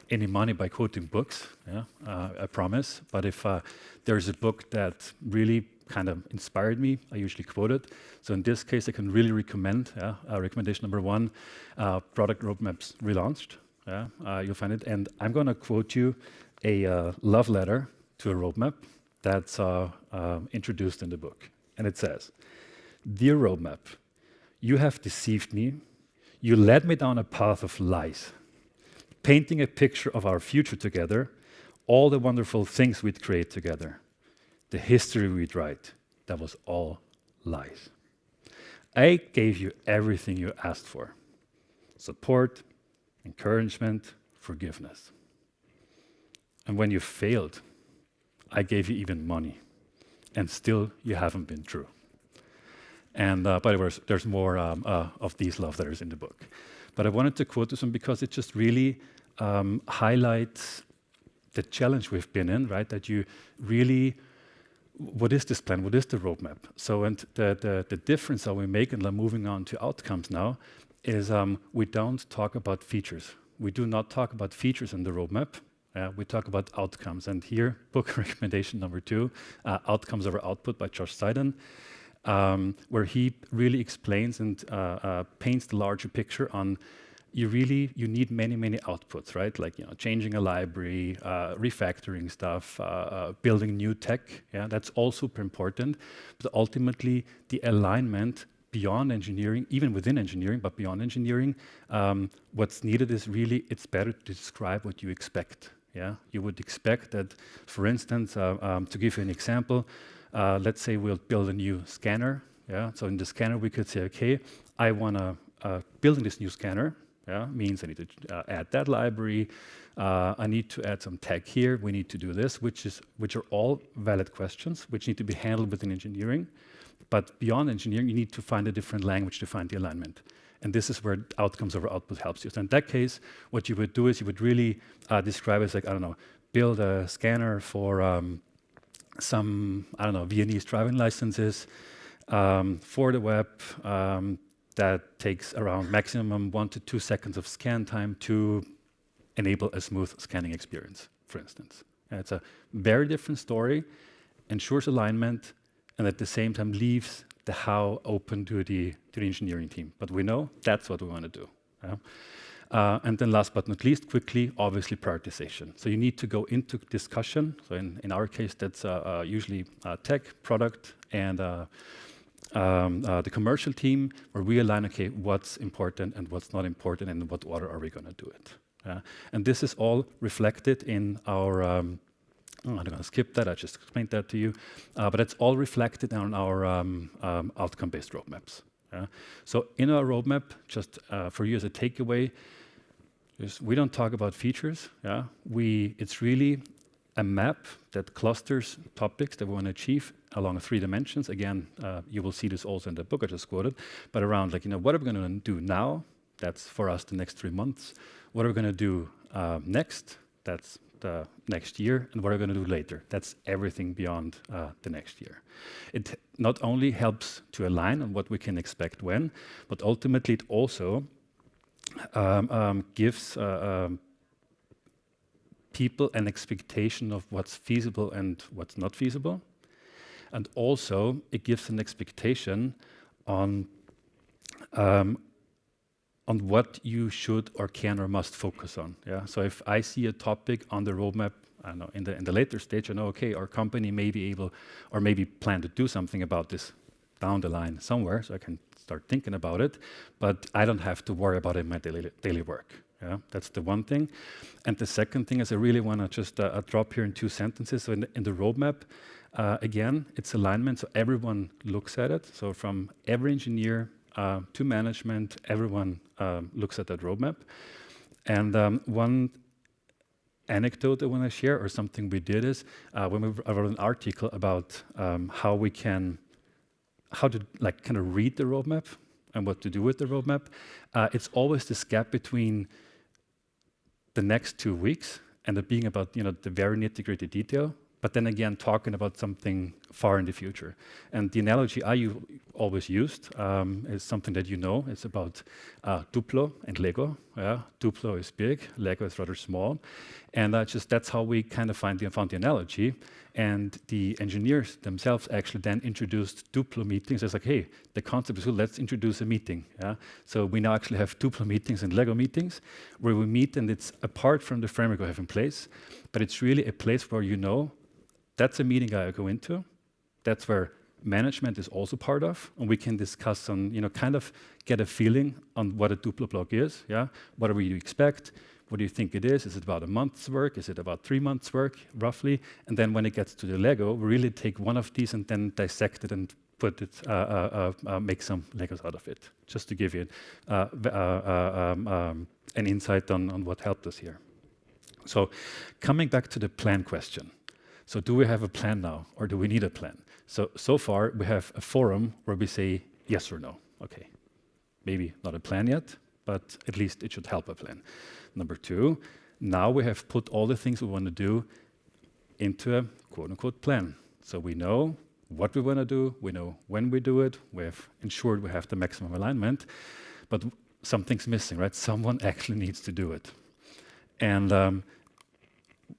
any money by quoting books, I promise. But if there's a book that really kind of inspired me, I usually quote it. So in this case, I can really recommend, recommendation number 1, Product Roadmaps Relaunched. You'll find it. And I'm going to quote you a love letter to a roadmap that's introduced in the book. And it says, "Dear roadmap, you have deceived me. You led me down a path of lies, painting a picture of our future together, all the wonderful things we'd create together. The history we'd write, that was all lies. I gave you everything you asked for. Support, encouragement, forgiveness. And when you failed, I gave you even money. And still, you haven't been true." And by the way, there's more of these love letters in the book. But I wanted to quote this one because it just really highlights the challenge we've been in, right? That you really, what is this plan? What is the roadmap? So, and the difference that we make, and I'm moving on to outcomes now, is we don't talk about features. We do not talk about features in the roadmap. We talk about outcomes. And here, book recommendation number 2, Outcomes Over Output by Josh Seiden, where he really explains and paints the larger picture on you need many outputs, right? Like changing a library, refactoring stuff, building new tech. That's all super important. But ultimately, the alignment beyond engineering, even within engineering, but beyond engineering, what's needed is really, it's better to describe what you expect. You would expect that, for instance, to give you an example, let's say we'll build a new scanner. So in the scanner, we could say, okay, I want to building this new scanner. Means I need to add that library. I need to add some tag here. We need to do this, which are all valid questions, which need to be handled within engineering. But beyond engineering, you need to find a different language to find the alignment. And this is where outcomes over output helps you. So in that case, what you would do is you would really describe it as like, I don't know, build a scanner for some, I don't know, Viennese driving licenses for the web that takes around maximum 1 to 2 seconds of scan time to enable a smooth scanning experience, for instance. And it's a very different story, ensures alignment, and at the same time leaves the how open to the engineering team. But we know that's what we want to do. And then last but not least, quickly, obviously prioritization. So you need to go into discussion. So in our case, that's usually tech, product, and the commercial team, where we align, okay, what's important and what's not important, and in what order are we going to do it. And this is all reflected in our I'm going to skip that, I just explained that to you. But it's all reflected on our outcome-based roadmaps. So in our roadmap, just for you as a takeaway, we don't talk about features. It's really a map that clusters topics that we want to achieve along 3 dimensions. Again, you will see this also in the book I just quoted, but around like, what are we going to do now? That's for us the next 3 months. What are we going to do next? That's the next year. And what are we going to do later? That's everything beyond the next year. It not only helps to align on what we can expect when, but ultimately it also gives people an expectation of what's feasible and what's not feasible. And also it gives an expectation on what you should or can or must focus on. Yeah. So if I see a topic on the roadmap, I don't know, in the later stage, I know, okay, our company may be able or maybe plan to do something about this down the line somewhere, so I can start thinking about it, but I don't have to worry about it in my daily work. Yeah, that's the one thing. And the second thing is I really want to just drop here in 2 sentences. So in the roadmap, again, it's alignment, so everyone looks at it. So from every engineer to management, everyone looks at that roadmap. And one anecdote I want to share, or something we did, is when I wrote an article about how to like kind of read the roadmap and what to do with the roadmap. It's always this gap between the next 2 weeks and it being about the very nitty-gritty detail, but then again talking about something far in the future. And the analogy I always used is something that it's about Duplo and Lego. Yeah, Duplo is big, Lego is rather small, and that's how we kind of found the analogy. And the engineers themselves actually then introduced Duplo meetings. It's like, hey, the concept is, let's introduce a meeting. Yeah? So we now actually have Duplo meetings and Lego meetings where we meet, and it's apart from the framework we have in place, but it's really a place where that's a meeting I go into. That's where management is also part of, and we can discuss on, kind of get a feeling on what a Duplo block is. Yeah, what do we expect? What do you think it is? Is it about a month's work? Is it about 3 months' work, roughly? And then when it gets to the Lego, we really take one of these and then dissect it and put it, make some Legos out of it, just to give you an insight on what helped us here. So coming back to the plan question. So do we have a plan now, or do we need a plan? So far, we have a forum where we say yes or no. Okay, maybe not a plan yet, but at least it should help a plan. Number 2, now we have put all the things we want to do into a quote-unquote plan. So we know what we want to do, we know when we do it, we have ensured we have the maximum alignment, but something's missing, right? Someone actually needs to do it. And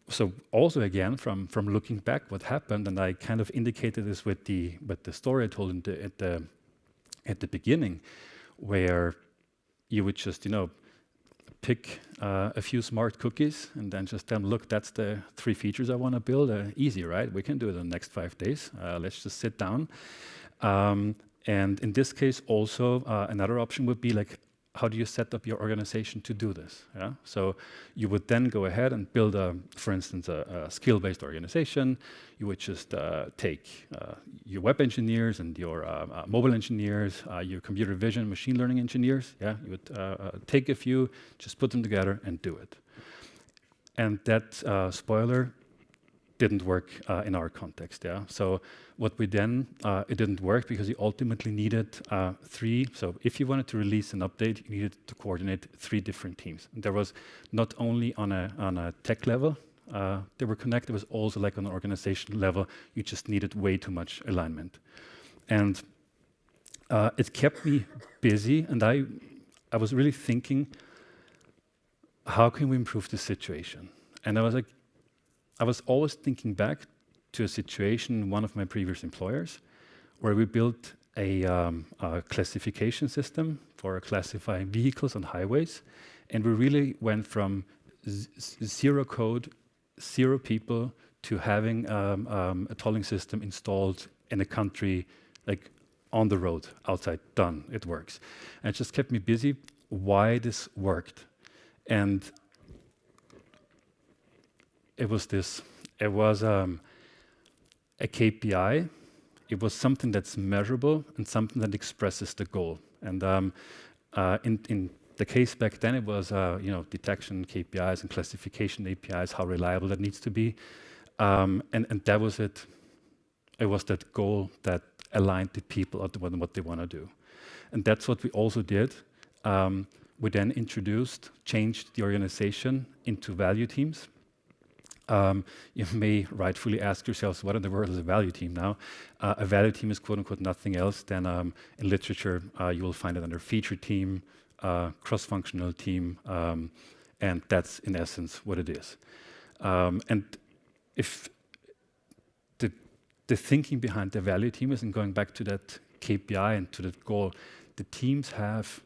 so also again, from looking back what happened, and I kind of indicated this with the story I told at the beginning, where you would just, pick a few smart cookies and then just tell them, look, that's the 3 features I want to build. Easy, right? We can do it in the next 5 days. Let's just sit down. And in this case, also another option would be like, how do you set up your organization to do this? Yeah? So you would then go ahead and build, for instance, a skill-based organization. You would just take your web engineers and your mobile engineers, your computer vision, machine learning engineers. Yeah? You would take a few, just put them together and do it. And that, spoiler, didn't work in our context. Yeah. So what we then, it didn't work because you ultimately needed 3. So if you wanted to release an update, you needed to coordinate 3 different teams. And there was not only on a tech level, they were connected, it was also like on an organizational level, you just needed way too much alignment. And it kept me busy, and I was really thinking, how can we improve this situation? And I was always thinking back to a situation in one of my previous employers where we built a classification system for classifying vehicles on highways. And we really went from 0 code, 0 people, to having a tolling system installed in a country, like on the road, outside, done, it works. And it just kept me busy why this worked. And it was a KPI. It was something that's measurable and something that expresses the goal. And in the case back then, it was detection KPIs and classification APIs, how reliable that needs to be. And that was it It was that goal that aligned the people on what they want to do. And that's what we also did. We then changed the organization into value teams. You may rightfully ask yourselves, what in the world is a value team now? A value team is quote unquote nothing else than in literature, you will find it under feature team, cross-functional team, and that's in essence what it is. And if the thinking behind the value team is, and going back to that KPI and to that goal, the teams have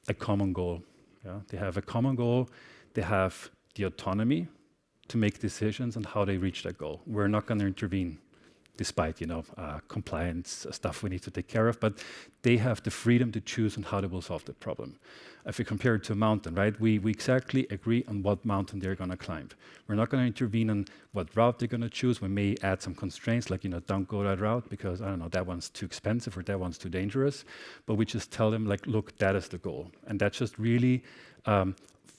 a common goal. Yeah? They have a common goal, they have the autonomy to make decisions on how they reach that goal. We're not going to intervene, despite compliance stuff we need to take care of, but they have the freedom to choose on how they will solve the problem. If you compare it to a mountain, right? We exactly agree on what mountain they're going to climb. We're not going to intervene on what route they're going to choose. We may add some constraints, like don't go that route because I don't know, that one's too expensive or that one's too dangerous. But we just tell them, like, look, that is the goal, and that just really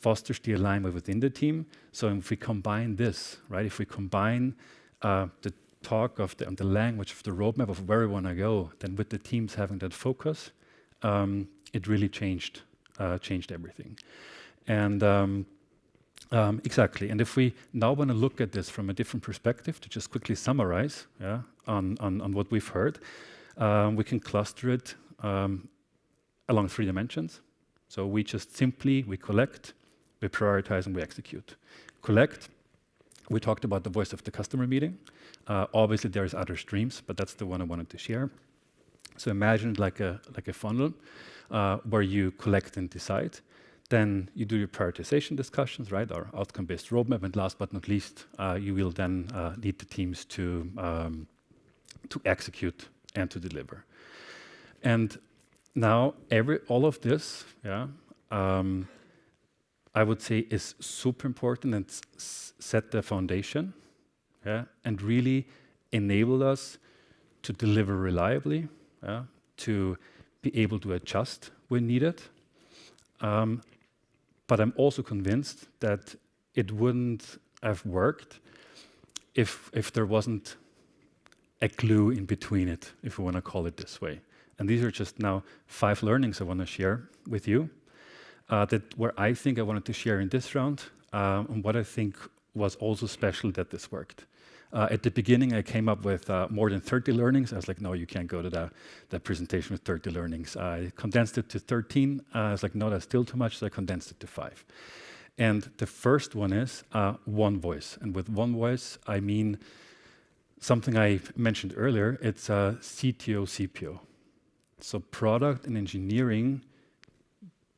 fosters the alignment within the team. So if we combine this, right? If we combine the talk of the language of the roadmap of where we want to go, then with the teams having that focus, it really changed everything. And exactly. And if we now want to look at this from a different perspective, to just quickly summarize, on what we've heard, we can cluster it along 3 dimensions. So we just simply collect, we prioritize, and we execute. Collect. We talked about the voice of the customer meeting. Obviously, there's other streams, but that's the one I wanted to share. So imagine it like a funnel where you collect and decide. Then you do your prioritization discussions, right, or outcome-based roadmap. And last but not least, you will then lead the teams to execute and to deliver. And now all of this, I would say is super important and set the foundation, and really enable us to deliver reliably, to be able to adjust when needed. But I'm also convinced that it wouldn't have worked if there wasn't a glue in between it, if we want to call it this way. And these are just now 5 learnings I want to share with you. Where I think I wanted to share in this round, and what I think was also special that this worked. At the beginning, I came up with more than 30 learnings. I was like, no, you can't go to that presentation with 30 learnings. I condensed it to 13. I was like, no, that's still too much, so I condensed it to 5. And the first one is one voice. And with one voice, I mean something I mentioned earlier. It's CTO, CPO. So product and engineering,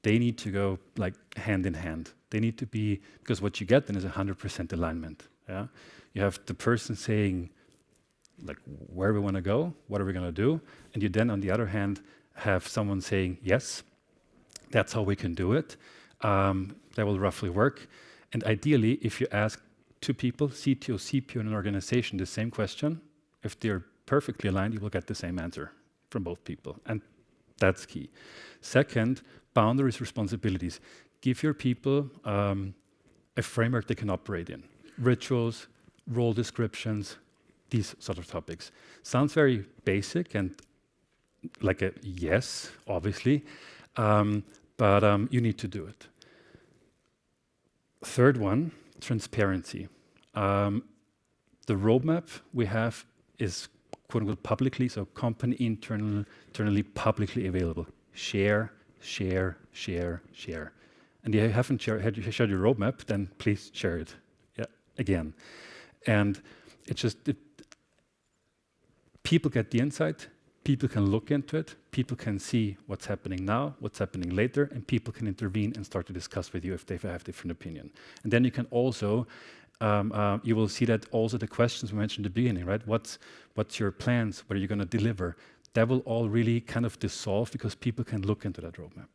they need to go like hand in hand. They need to be, because what you get then is 100% alignment. Yeah, you have the person saying, like, where we want to go, what are we going to do, and you then, on the other hand, have someone saying, yes, that's how we can do it. That will roughly work. And ideally, if you ask 2 people, CTO, CPO in an organization, the same question, if they're perfectly aligned, you will get the same answer from both people, and that's key. Second, boundaries, responsibilities. Give your people a framework they can operate in. Rituals, role descriptions, these sort of topics. Sounds very basic and like a yes, obviously, but you need to do it. Third one, transparency. The roadmap we have is quote unquote publicly, so company internally publicly available. Share, share, share, share. And if you haven't shared your roadmap, then please share it again. And it's just, people get the insight, people can look into it, people can see what's happening now, what's happening later, and people can intervene and start to discuss with you if they have different opinion. And then you can also, you will see that also the questions we mentioned at the beginning, right? What's your plans? What are you going to deliver? That will all really kind of dissolve because people can look into that roadmap.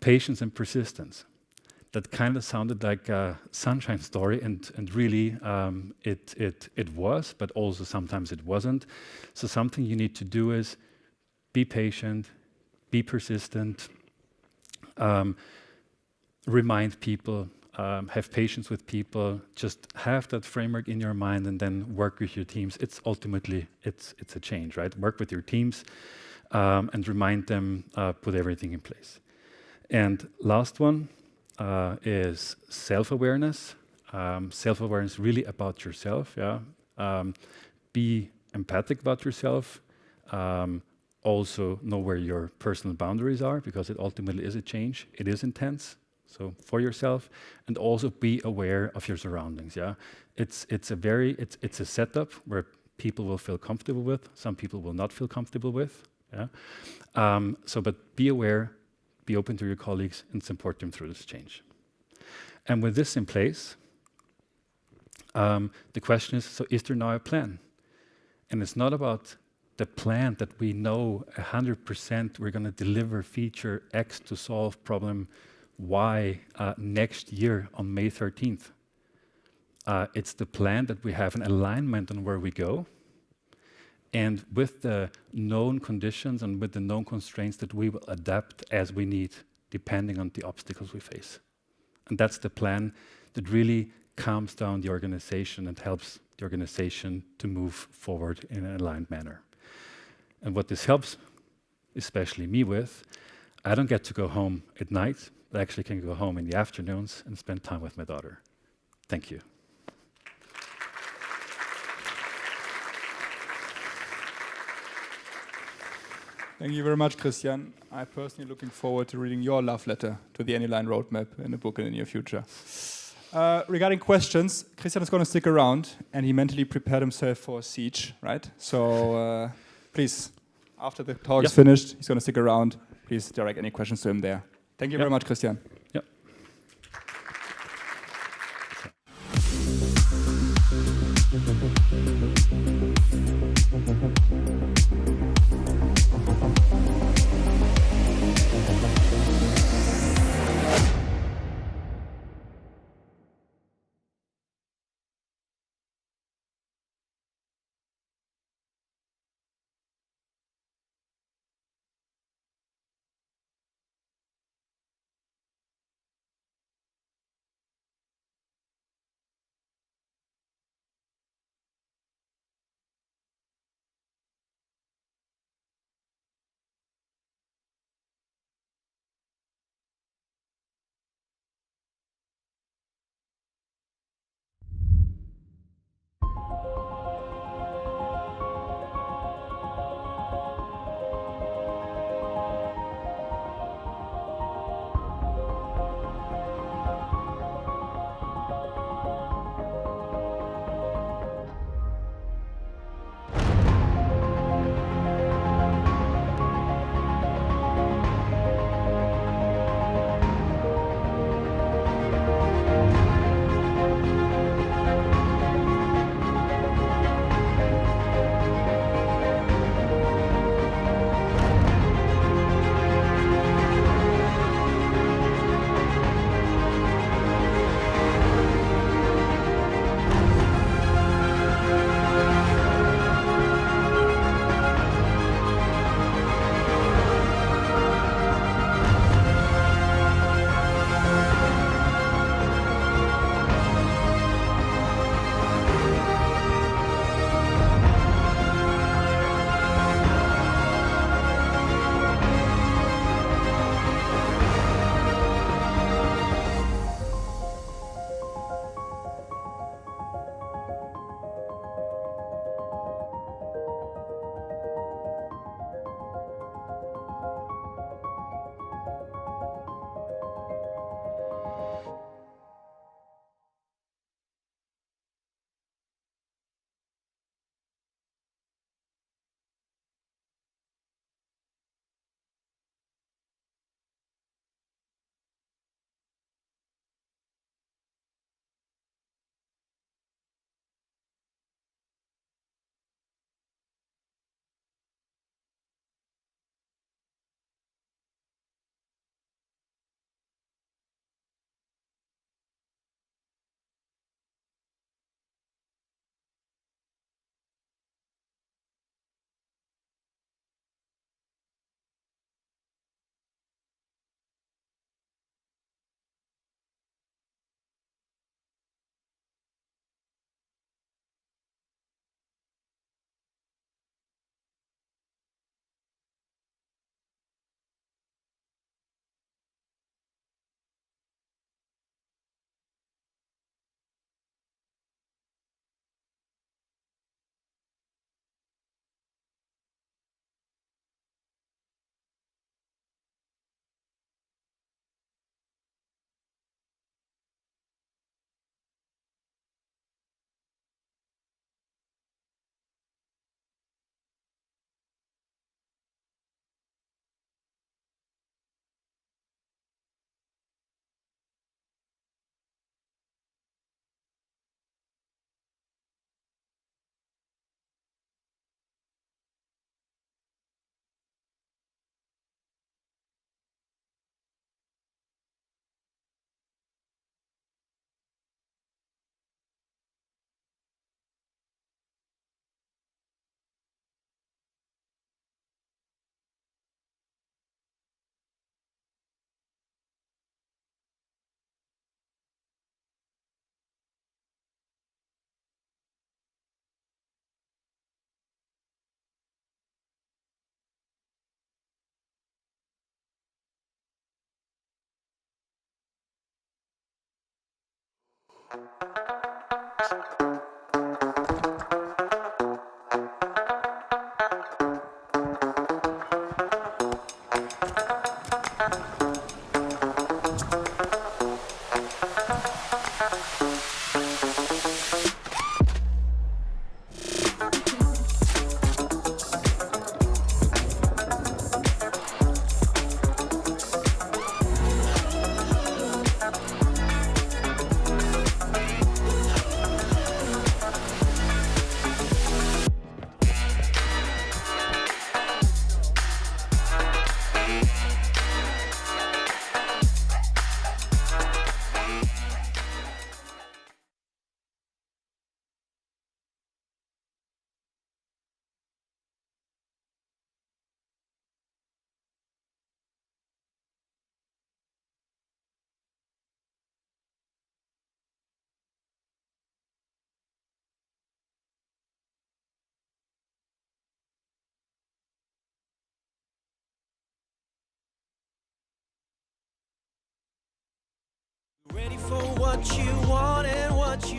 Patience and persistence. That kind of sounded like a sunshine story, and really it was, but also sometimes it wasn't. So something you need to do is be patient, be persistent, remind people, have patience with people, just have that framework in your mind and then work with your teams. It's ultimately, it's a change, right? Work with your teams and remind them, put everything in place. And last one is self-awareness. Self-awareness really about yourself, yeah. Be empathic about yourself. Also know where your personal boundaries are, because it ultimately is a change. It is intense. So for yourself, and also be aware of your surroundings. Yeah, it's a setup where people will feel comfortable with. Some people will not feel comfortable with. Yeah, but be aware, be open to your colleagues, and support them through this change. And with this in place, the question is: so is there now a plan? And it's not about the plan that we know 100% we're going to deliver feature X to solve problem Y next year on May 13th. It's the plan that we have an alignment on where we go, and with the known conditions and with the known constraints that we will adapt as we need, depending on the obstacles we face. And that's the plan that really calms down the organization and helps the organization to move forward in an aligned manner. And what this helps, especially me with, I don't get to go home at night, but I actually can go home in the afternoons and spend time with my daughter. Thank you. Thank you very much, Christian. I'm personally looking forward to reading your love letter to the Anyline roadmap in a book in the near future. Regarding questions, Christian is going to stick around, and he mentally prepared himself for a siege, right? So please, after the talk is finished, he's going to stick around. Please direct any questions to him there. Thank you very much, Christian. Yep.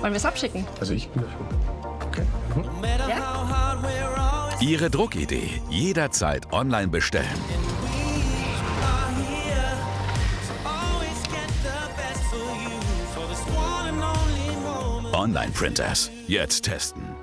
Wollen wir es abschicken? Also ich bin dafür. Okay. Ja? Ihre Druckidee jederzeit online bestellen. Online-Printers. Jetzt testen.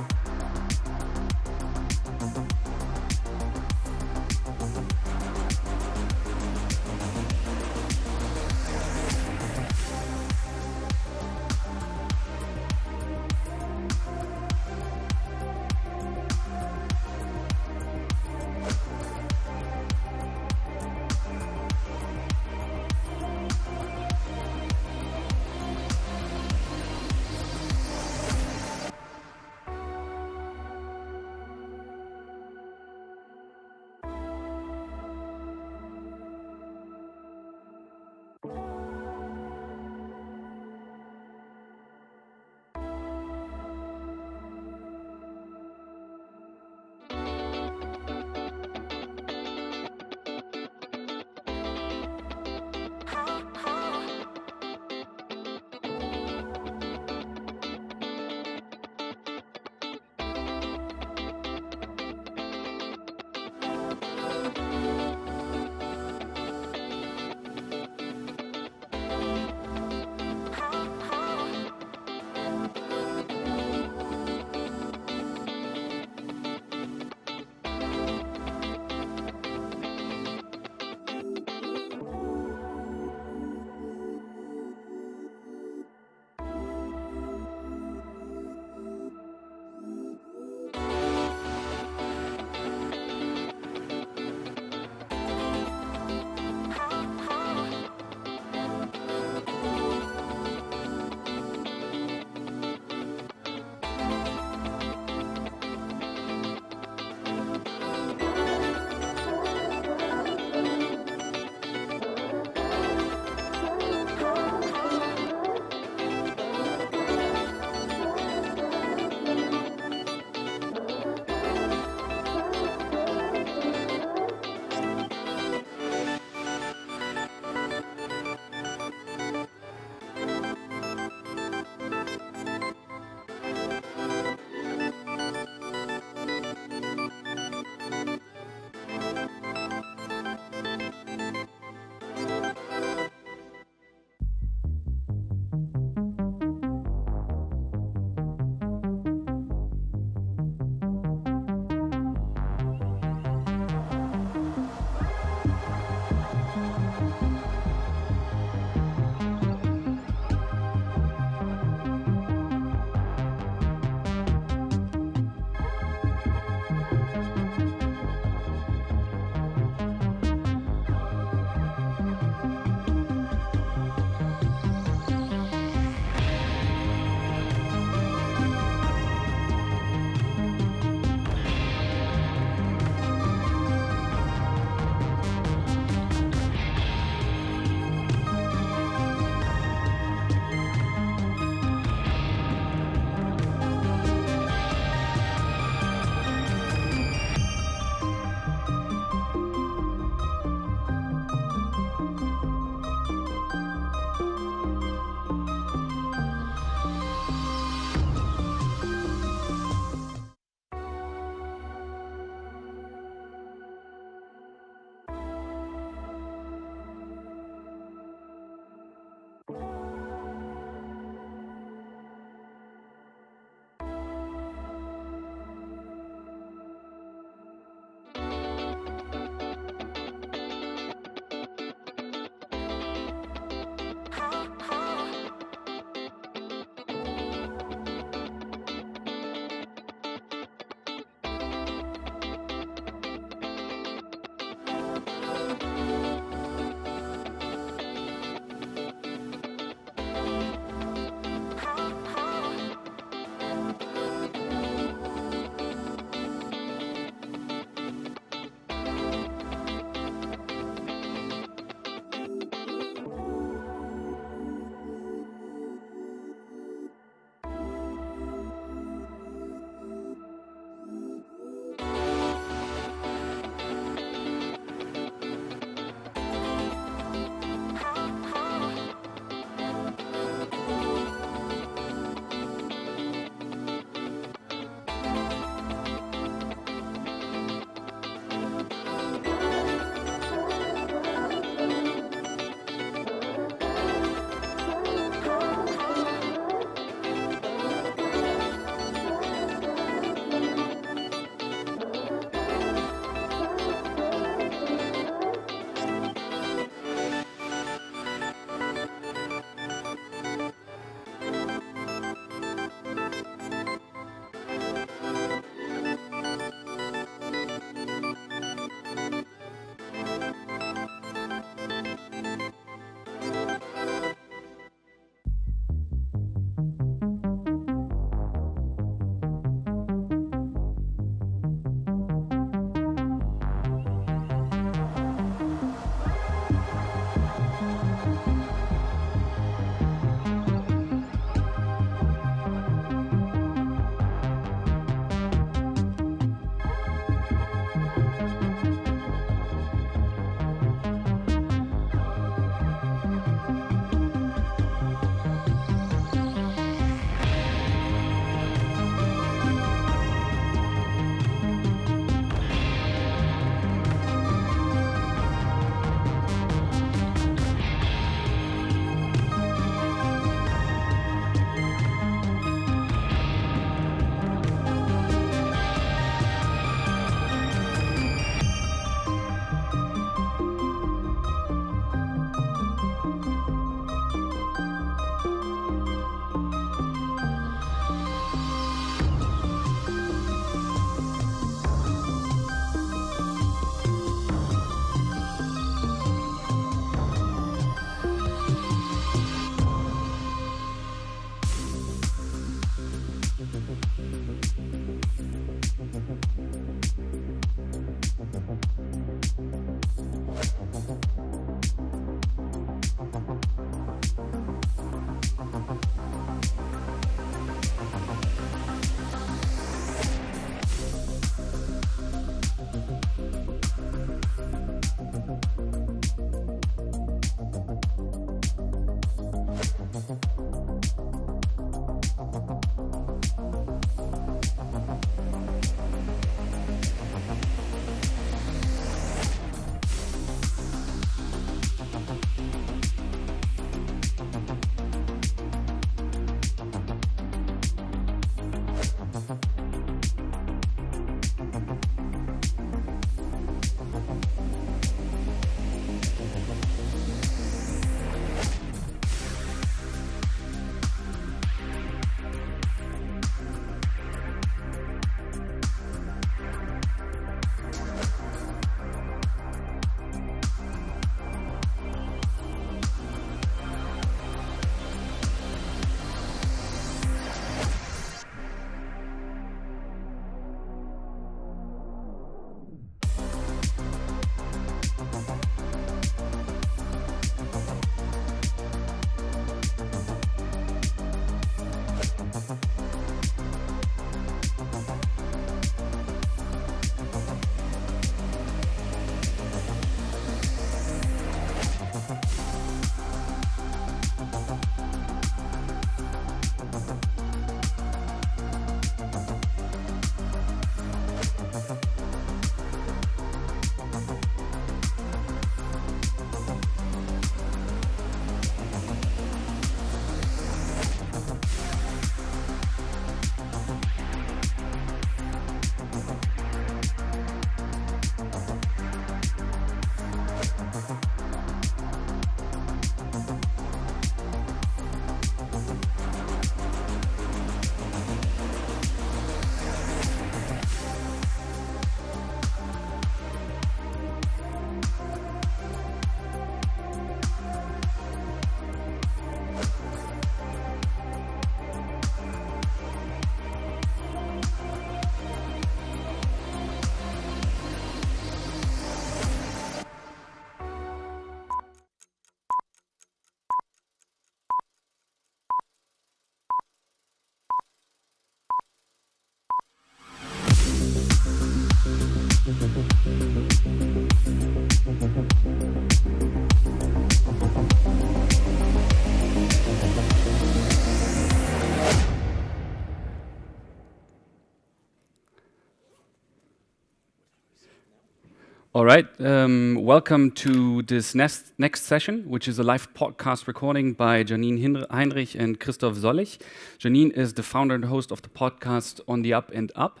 All right, welcome to this next session, which is a live podcast recording by Janine Heinrich and Christoph Sollich. Janine is the founder and host of the podcast On the Up and Up,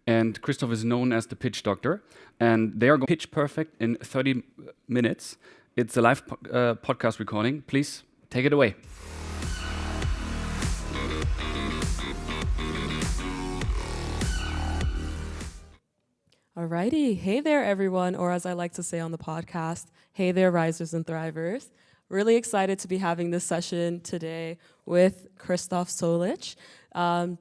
and Christoph is known as the Pitch Doctor. And they are going to pitch perfect in 30 minutes. It's a live podcast recording. Please take it away. Alrighty, hey there everyone, or as I like to say on the podcast, hey there risers and thrivers. Really excited to be having this session today with Christoph Sollich.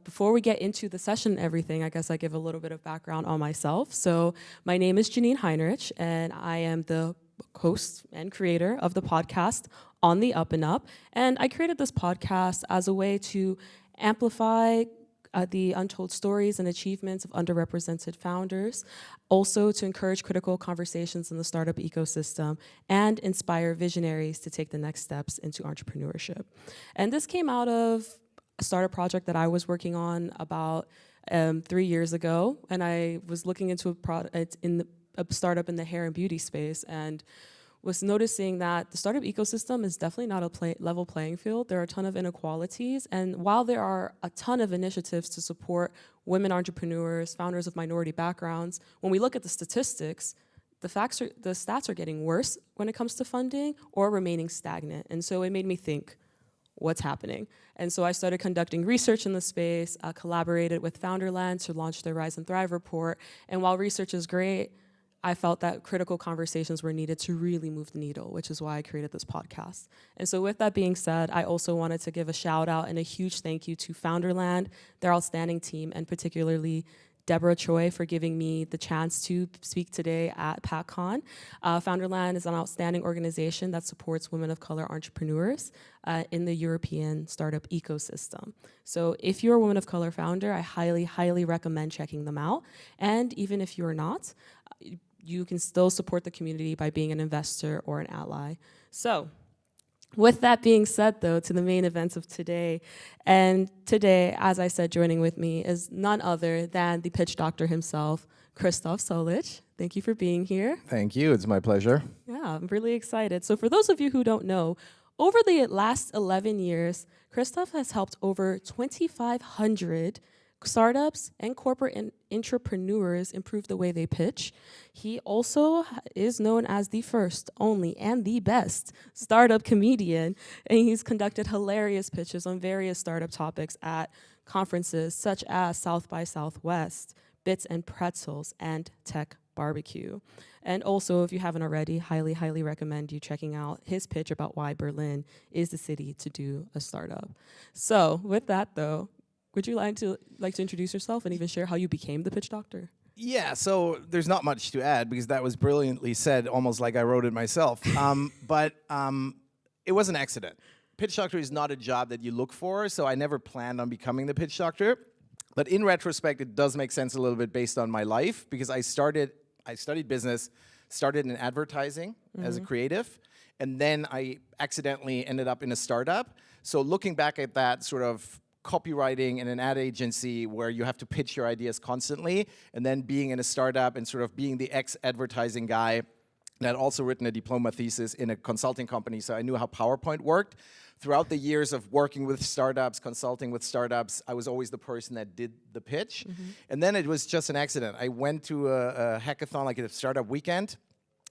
Before we get into the session and everything, I guess I give a little bit of background on myself. So my name is Janine Heinrich, and I am the host and creator of the podcast On the Up and Up. And I created this podcast as a way to amplify the untold stories and achievements of underrepresented founders, also to encourage critical conversations in the startup ecosystem and inspire visionaries to take the next steps into entrepreneurship. And this came out of a startup project that I was working on about 3 years ago, and I was looking into a startup in the hair and beauty space, and was noticing that the startup ecosystem is definitely not a level playing field. There are a ton of inequalities, and while there are a ton of initiatives to support women entrepreneurs, founders of minority backgrounds, when we look at the statistics, the stats are getting worse when it comes to funding or remaining stagnant. And so it made me think, what's happening? And so I started conducting research in the space, collaborated with Founderland to launch their Rise and Thrive report, and while research is great, I felt that critical conversations were needed to really move the needle, which is why I created this podcast. And so with that being said, I also wanted to give a shout out and a huge thank you to Founderland, their outstanding team, and particularly Deborah Choi for giving me the chance to speak today at PacCon. Founderland is an outstanding organization that supports women of color entrepreneurs in the European startup ecosystem. So if you're a woman of color founder, I highly, highly recommend checking them out. And even if you're not, you can still support the community by being an investor or an ally. So with that being said, though, to the main events of today, and today, as I said, joining with me is none other than the pitch doctor himself, Christoph Sollich. Thank you for being here. Thank you, it's my pleasure. Yeah, I'm really excited. So for those of you who don't know, over the last 11 years, Christoph has helped over 2,500 startups and corporate entrepreneurs improve the way they pitch. He also is known as the first, only, and the best startup comedian, and he's conducted hilarious pitches on various startup topics at conferences such as South by Southwest, Bits and Pretzels, and Tech Barbecue. And also, if you haven't already, highly, highly recommend you checking out his pitch about why Berlin is the city to do a startup. So with that, though, would you like to introduce yourself and even share how you became the pitch doctor? Yeah, so there's not much to add because that was brilliantly said, almost like I wrote it myself. But it was an accident. Pitch doctor is not a job that you look for, so I never planned on becoming the pitch doctor. But in retrospect, it does make sense a little bit based on my life because I studied business, started in advertising as a creative, and then I accidentally ended up in a startup. So looking back at that sort of copywriting in an ad agency where you have to pitch your ideas constantly, and then being in a startup and sort of being the ex-advertising guy that had also written a diploma thesis in a consulting company, so I knew how PowerPoint worked. Throughout the years of working with startups, consulting with startups, I was always the person that did the pitch. And then it was just an accident. I went to a hackathon, like a startup weekend,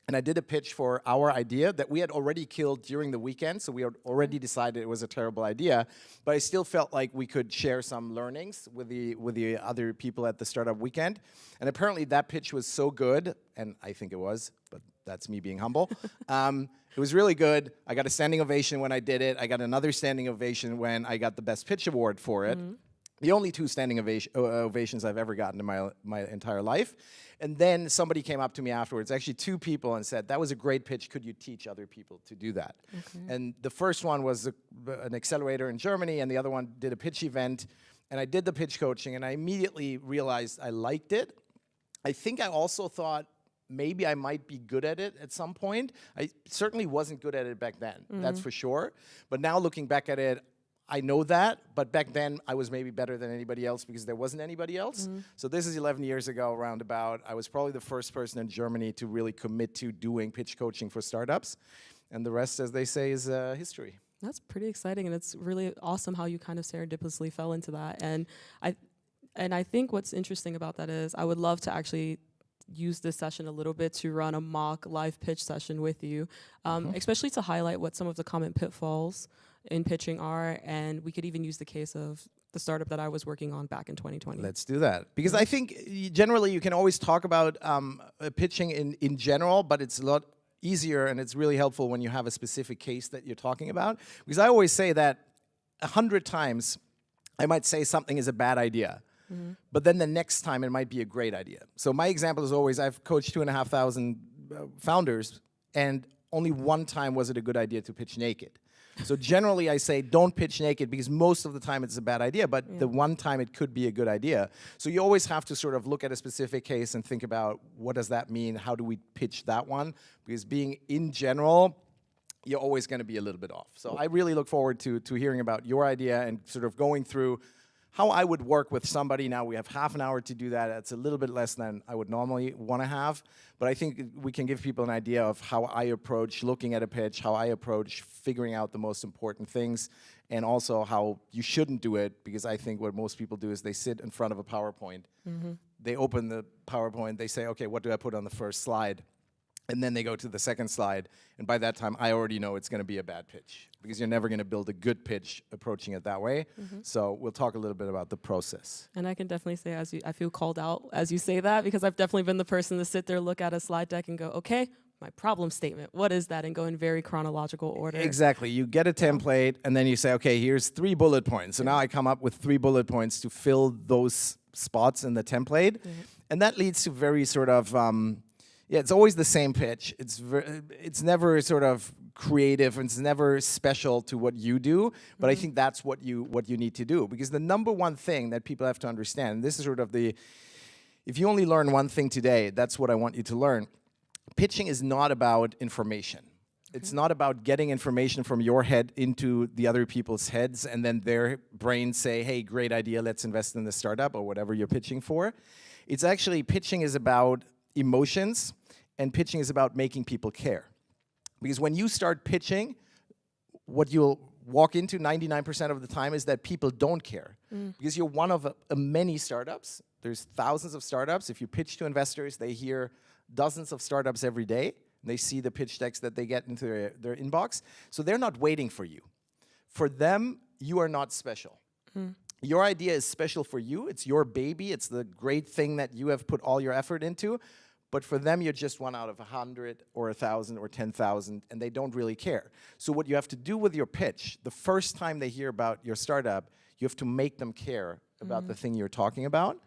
and I did a pitch for our idea that we had already killed during the weekend, so we had already decided it was a terrible idea, but I still felt like we could share some learnings with the other people at the startup weekend. And apparently that pitch was so good, and I think it was, but that's me being humble. It was really good. I got a standing ovation when I did it. I got another standing ovation when I got the Best Pitch Award for it. The only 2 standing ovations I've ever gotten in my entire life. And then somebody came up to me afterwards, actually 2 people, and said, that was a great pitch, could you teach other people to do that? And the first one was an accelerator in Germany, and the other one did a pitch event. And I did the pitch coaching, and I immediately realized I liked it. I think I also thought maybe I might be good at it at some point. I certainly wasn't good at it back then, that's for sure. But now looking back at it, I know that, but back then I was maybe better than anybody else because there wasn't anybody else. So this is 11 years ago, roundabout. I was probably the first person in Germany to really commit to doing pitch coaching for startups. And the rest, as they say, is history. That's pretty exciting, and it's really awesome how you kind of serendipitously fell into that. And I think what's interesting about that is I would love to actually use this session a little bit to run a mock live pitch session with you, especially to highlight what some of the common pitfalls in pitching are, and we could even use the case of the startup that I was working on back in 2020. Let's do that. Because I think generally you can always talk about pitching in general, but it's a lot easier and it's really helpful when you have a specific case that you're talking about. Because I always say that 100 times I might say something is a bad idea, but then the next time it might be a great idea. So my example is always, I've coached 2,500 founders, and only one time was it a good idea to pitch naked. So generally I say don't pitch naked because most of the time it's a bad idea, but the one time it could be a good idea. So you always have to sort of look at a specific case and think about what does that mean? How do we pitch that one? Because being in general, you're always going to be a little bit off. So I really look forward to hearing about your idea and sort of going through how I would work with somebody. Now we have half an hour to do that. That's a little bit less than I would normally want to have. But I think we can give people an idea of how I approach looking at a pitch, how I approach figuring out the most important things, and also how you shouldn't do it, because I think what most people do is they sit in front of a PowerPoint. They open the PowerPoint, they say, okay, what do I put on the first slide? And then they go to the second slide, and by that time, I already know it's going to be a bad pitch, because you're never going to build a good pitch approaching it that way. So we'll talk a little bit about the process. And I can definitely say, I feel called out as you say that, because I've definitely been the person to sit there, look at a slide deck and go, okay, my problem statement, what is that? And go in very chronological order. Exactly. You get a template, and then you say, okay, here's 3 bullet points. So now I come up with 3 bullet points to fill those spots in the template. And that leads to very sort of... yeah, it's always the same pitch. It's never sort of creative, and it's never special to what you do. But I think that's what you need to do, because the number one thing that people have to understand, and this is sort of if you only learn one thing today, that's what I want you to learn. Pitching is not about information. It's not about getting information from your head into the other people's heads, and then their brains say, hey, great idea, let's invest in the startup or whatever you're pitching for. It's actually, pitching is about emotions, and pitching is about making people care. Because when you start pitching, what you'll walk into 99% of the time is that people don't care. Because you're one of many startups. There's thousands of startups. If you pitch to investors, they hear dozens of startups every day. They see the pitch decks that they get into their inbox. So they're not waiting for you. For them, you are not special. Your idea is special for you. It's your baby. It's the great thing that you have put all your effort into. But for them, you're just 1 out of 100 or 1,000 or 10,000, and they don't really care. So what you have to do with your pitch, the first time they hear about your startup, you have to make them care about the thing you're talking about.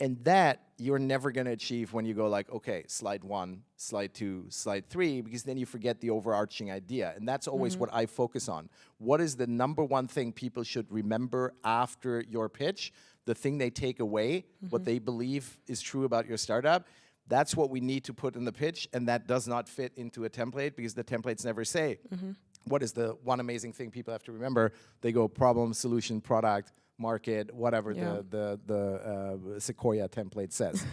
And that you're never going to achieve when you go like, okay, slide 1, slide 2, slide 3, because then you forget the overarching idea. And that's always what I focus on. What is the number one thing people should remember after your pitch? The thing they take away, what they believe is true about your startup. That's what we need to put in the pitch, and that does not fit into a template, because the templates never say, what is the one amazing thing people have to remember? They go problem, solution, product, market, whatever the Sequoia template says.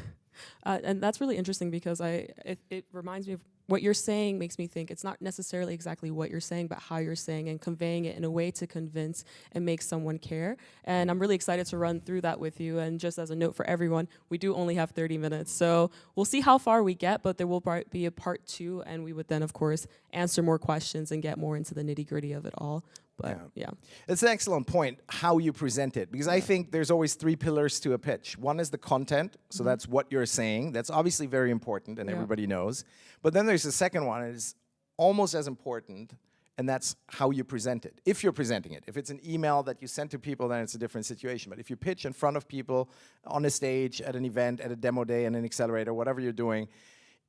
And that's really interesting, because it reminds me of what you're saying. Makes me think it's not necessarily exactly what you're saying, but how you're saying and conveying it in a way to convince and make someone care. And I'm really excited to run through that with you. And just as a note for everyone, we do only have 30 minutes. So we'll see how far we get, but there will be a part 2, and we would then, of course, answer more questions and get more into the nitty-gritty of it all. But yeah. It's an excellent point, how you present it, because I think there's always 3 pillars to a pitch. One is the content, so that's what you're saying. That's obviously very important, and everybody knows. But then there's the second one, and it's almost as important, and that's how you present it, if you're presenting it. If it's an email that you send to people, then it's a different situation. But if you pitch in front of people, on a stage, at an event, at a demo day, in an accelerator, whatever you're doing,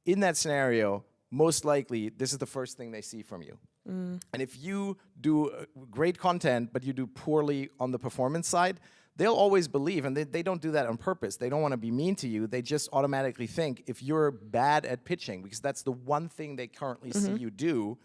in that scenario, most likely, this is the first thing they see from you. And if you do great content, but you do poorly on the performance side, they'll always believe, and they don't do that on purpose. They don't want to be mean to you. They just automatically think if you're bad at pitching, because that's the one thing they currently see you do,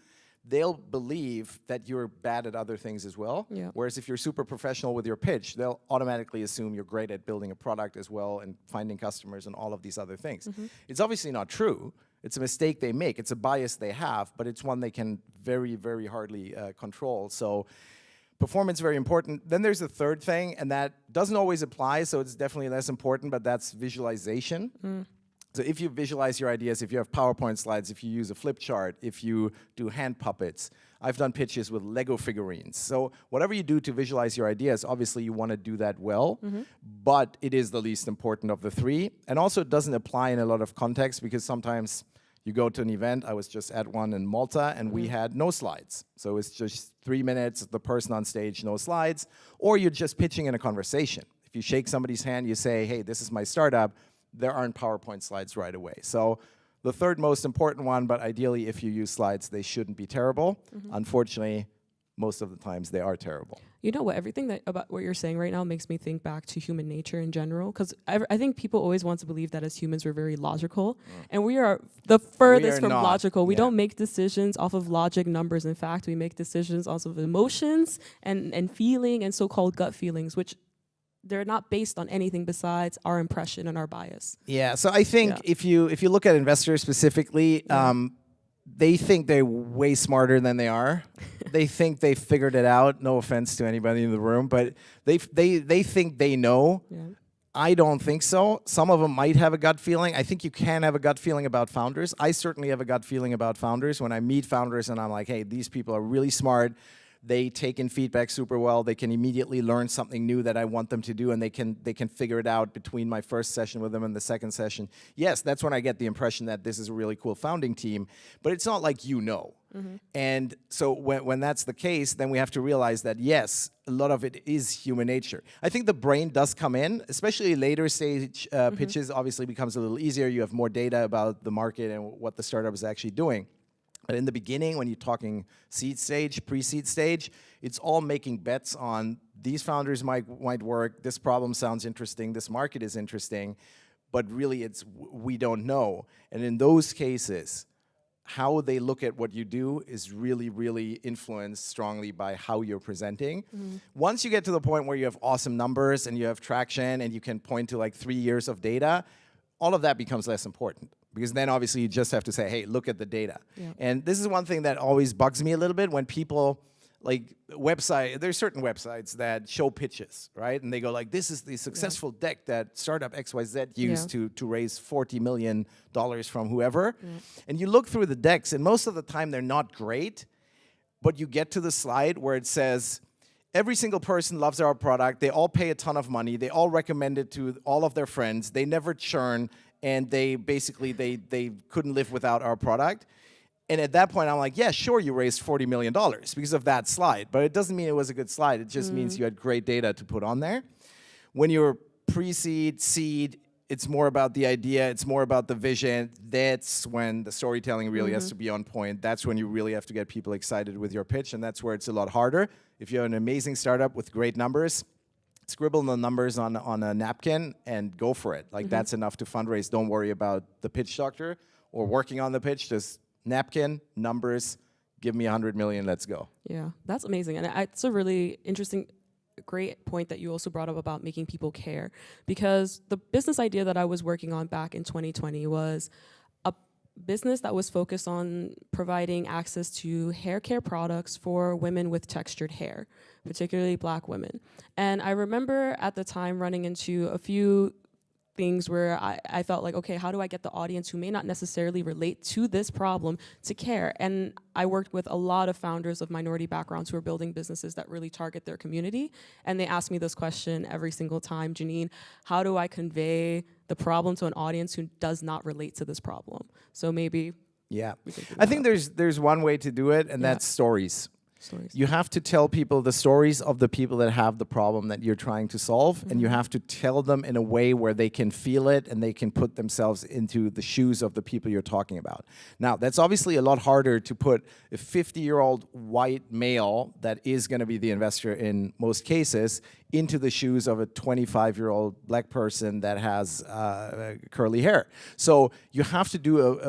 they'll believe that you're bad at other things as well. Yeah. Whereas if you're super professional with your pitch, they'll automatically assume you're great at building a product as well and finding customers and all of these other things. It's obviously not true. It's a mistake they make. It's a bias they have, but it's one they can very, very hardly control. So performance very important. Then there's the third thing, and that doesn't always apply, so it's definitely less important, but that's visualization. So if you visualize your ideas, if you have PowerPoint slides, if you use a flip chart, if you do hand puppets, I've done pitches with Lego figurines. So whatever you do to visualize your ideas, obviously you want to do that well, but it is the least important of the three. And also it doesn't apply in a lot of context because sometimes you go to an event, I was just at one in Malta, and we had no slides. So it's just 3 minutes, the person on stage, no slides, or you're just pitching in a conversation. If you shake somebody's hand, you say, hey, this is my startup, there aren't PowerPoint slides right away. So the third most important one, but ideally if you use slides, they shouldn't be terrible. Unfortunately, most of the times they are terrible. You know what, everything that about what you're saying right now makes me think back to human nature in general, because I think people always want to believe that as humans we're very logical, and we are the furthest from logical. We don't make decisions off of logic numbers. In fact, we make decisions off of emotions and feeling and so-called gut feelings, which they're not based on anything besides our impression and our bias. Yeah, so I think if you look at investors specifically, they think they're way smarter than they are. They think they figured it out. No offense to anybody in the room, but they think they know. I don't think so. Some of them might have a gut feeling. I think you can have a gut feeling about founders. I certainly have a gut feeling about founders when I meet founders and I'm like, hey, these people are really smart. They take in feedback super well. They can immediately learn something new that I want them to do, and they can figure it out between my first session with them and the second session. Yes, that's when I get the impression that this is a really cool founding team, but it's not like you know. And so when that's the case, then we have to realize that, yes, a lot of it is human nature. I think the brain does come in, especially later stage pitches obviously becomes a little easier. You have more data about the market and what the startup is actually doing. But in the beginning, when you're talking seed stage, pre-seed stage, it's all making bets on these founders might work, this problem sounds interesting, this market is interesting, but really it's we don't know. And in those cases, how they look at what you do is really, really influenced strongly by how you're presenting. Once you get to the point where you have awesome numbers and you have traction and you can point to like 3 years of data, all of that becomes less important. Because then obviously you just have to say, hey, look at the data. And this is one thing that always bugs me a little bit when people, like there's certain websites that show pitches, right? And they go like, this is the successful deck that startup XYZ used to raise $40 million from whoever. And you look through the decks and most of the time they're not great, but you get to the slide where it says, every single person loves our product, they all pay a ton of money, they all recommend it to all of their friends, they never churn, and they basically, they couldn't live without our product. And at that point, I'm like, yeah, sure, you raised $40 million because of that slide. But it doesn't mean it was a good slide. It just means you had great data to put on there. When you're pre-seed, seed, it's more about the idea. It's more about the vision. That's when the storytelling really has to be on point. That's when you really have to get people excited with your pitch. And that's where it's a lot harder. If you have an amazing startup with great numbers, scribble the numbers on a napkin and go for it. Like that's enough to fundraise. Don't worry about the pitch doctor or working on the pitch. Just napkin, numbers, give me 100 million, let's go. Yeah, that's amazing. And it's a really interesting, great point that you also brought up about making people care. Because the business idea that I was working on back in 2020 was a business that was focused on providing access to hair care products for women with textured hair, particularly Black women. And I remember at the time running into a few things where I felt like, okay, how do I get the audience who may not necessarily relate to this problem to care? And I worked with a lot of founders of minority backgrounds who are building businesses that really target their community. And they ask me this question every single time, Janine, how do I convey the problem to an audience who does not relate to this problem? So maybe I think there's one way to do it, and that's stories. You have to tell people the stories of the people that have the problem that you're trying to solve, and you have to tell them in a way where they can feel it and they can put themselves into the shoes of the people you're talking about. Now, that's obviously a lot harder to put a 50-year-old white male that is going to be the investor in most cases into the shoes of a 25-year-old black person that has curly hair. So you have to do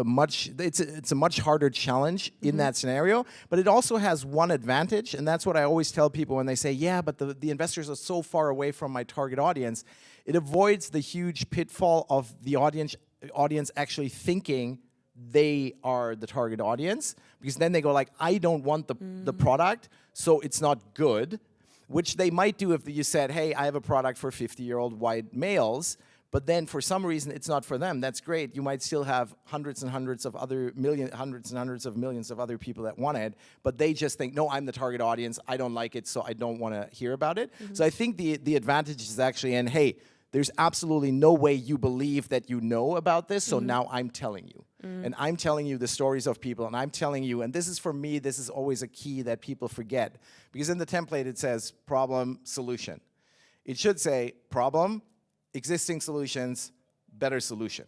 it's a much harder challenge in that scenario, but it also has one advantage, and that's what I always tell people when they say, yeah, but the investors are so far away from my target audience. It avoids the huge pitfall of the audience actually thinking they are the target audience, because then they go like, I don't want the product, so it's not good. Which they might do if you said, hey, I have a product for 50-year-old white males, but then for some reason it's not for them. That's great. You might still have hundreds and hundreds of millions of other people that want it, but they just think, no, I'm the target audience. I don't like it, so I don't want to hear about it. So I think the advantage is actually in, hey, there's absolutely no way you believe that you know about this, so now I'm telling you. And I'm telling you the stories of people, and I'm telling you, and this is for me, this is always a key that people forget. Because in the template it says problem, solution. It should say problem, existing solutions, better solution.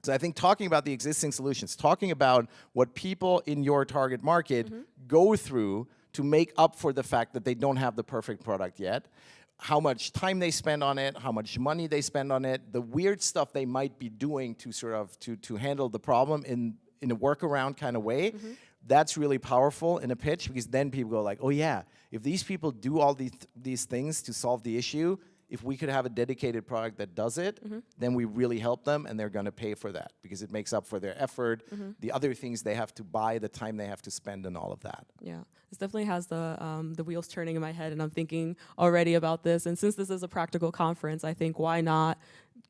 So I think talking about the existing solutions, talking about what people in your target market go through to make up for the fact that they don't have the perfect product yet, how much time they spend on it, how much money they spend on it, the weird stuff they might be doing to sort of to handle the problem in a workaround kind of way. That's really powerful in a pitch, because then people go like, oh yeah, if these people do all these things to solve the issue, if we could have a dedicated product that does it, then we really help them, and they're going to pay for that because it makes up for their effort, the other things they have to buy, the time they have to spend, and all of that. Yeah, this definitely has the wheels turning in my head, and I'm thinking already about this. And since this is a practical conference, I think why not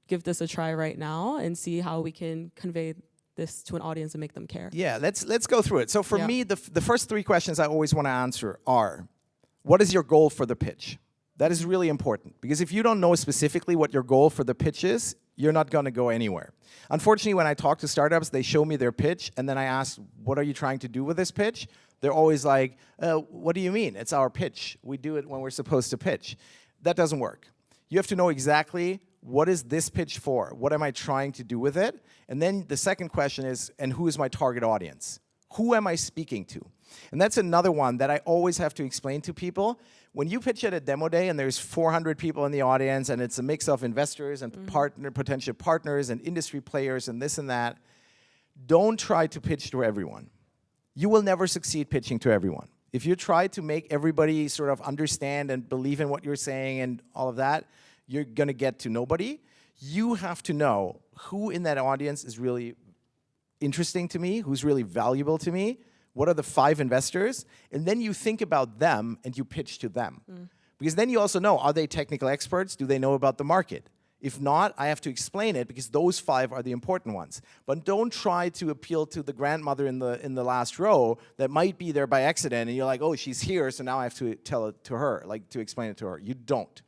give this a try right now and see how we can convey this to an audience and make them care. Yeah, let's go through it. So for me, the first three questions I always want to answer are, what is your goal for the pitch? That is really important, because if you don't know specifically what your goal for the pitch is, you're not going to go anywhere. Unfortunately, when I talk to startups, they show me their pitch, and then I ask, what are you trying to do with this pitch? They're always like, what do you mean? It's our pitch. We do it when we're supposed to pitch. That doesn't work. You have to know exactly, what is this pitch for? What am I trying to do with it? And then the second question is, and who is my target audience? Who am I speaking to? And that's another one that I always have to explain to people. When you pitch at a demo day and there's 400 people in the audience and it's a mix of investors and potential partners and industry players and this and that, don't try to pitch to everyone. You will never succeed pitching to everyone. If you try to make everybody sort of understand and believe in what you're saying and all of that, you're going to get to nobody. You have to know who in that audience is really interesting to me, who's really valuable to me, what are the 5 investors, and then you think about them and you pitch to them. Because then you also know, are they technical experts? Do they know about the market? If not, I have to explain it, because those 5 are the important ones. But don't try to appeal to the grandmother in the last row that might be there by accident, and you're like, oh, she's here, so now I have to tell it to her, like to explain it to her. You don't.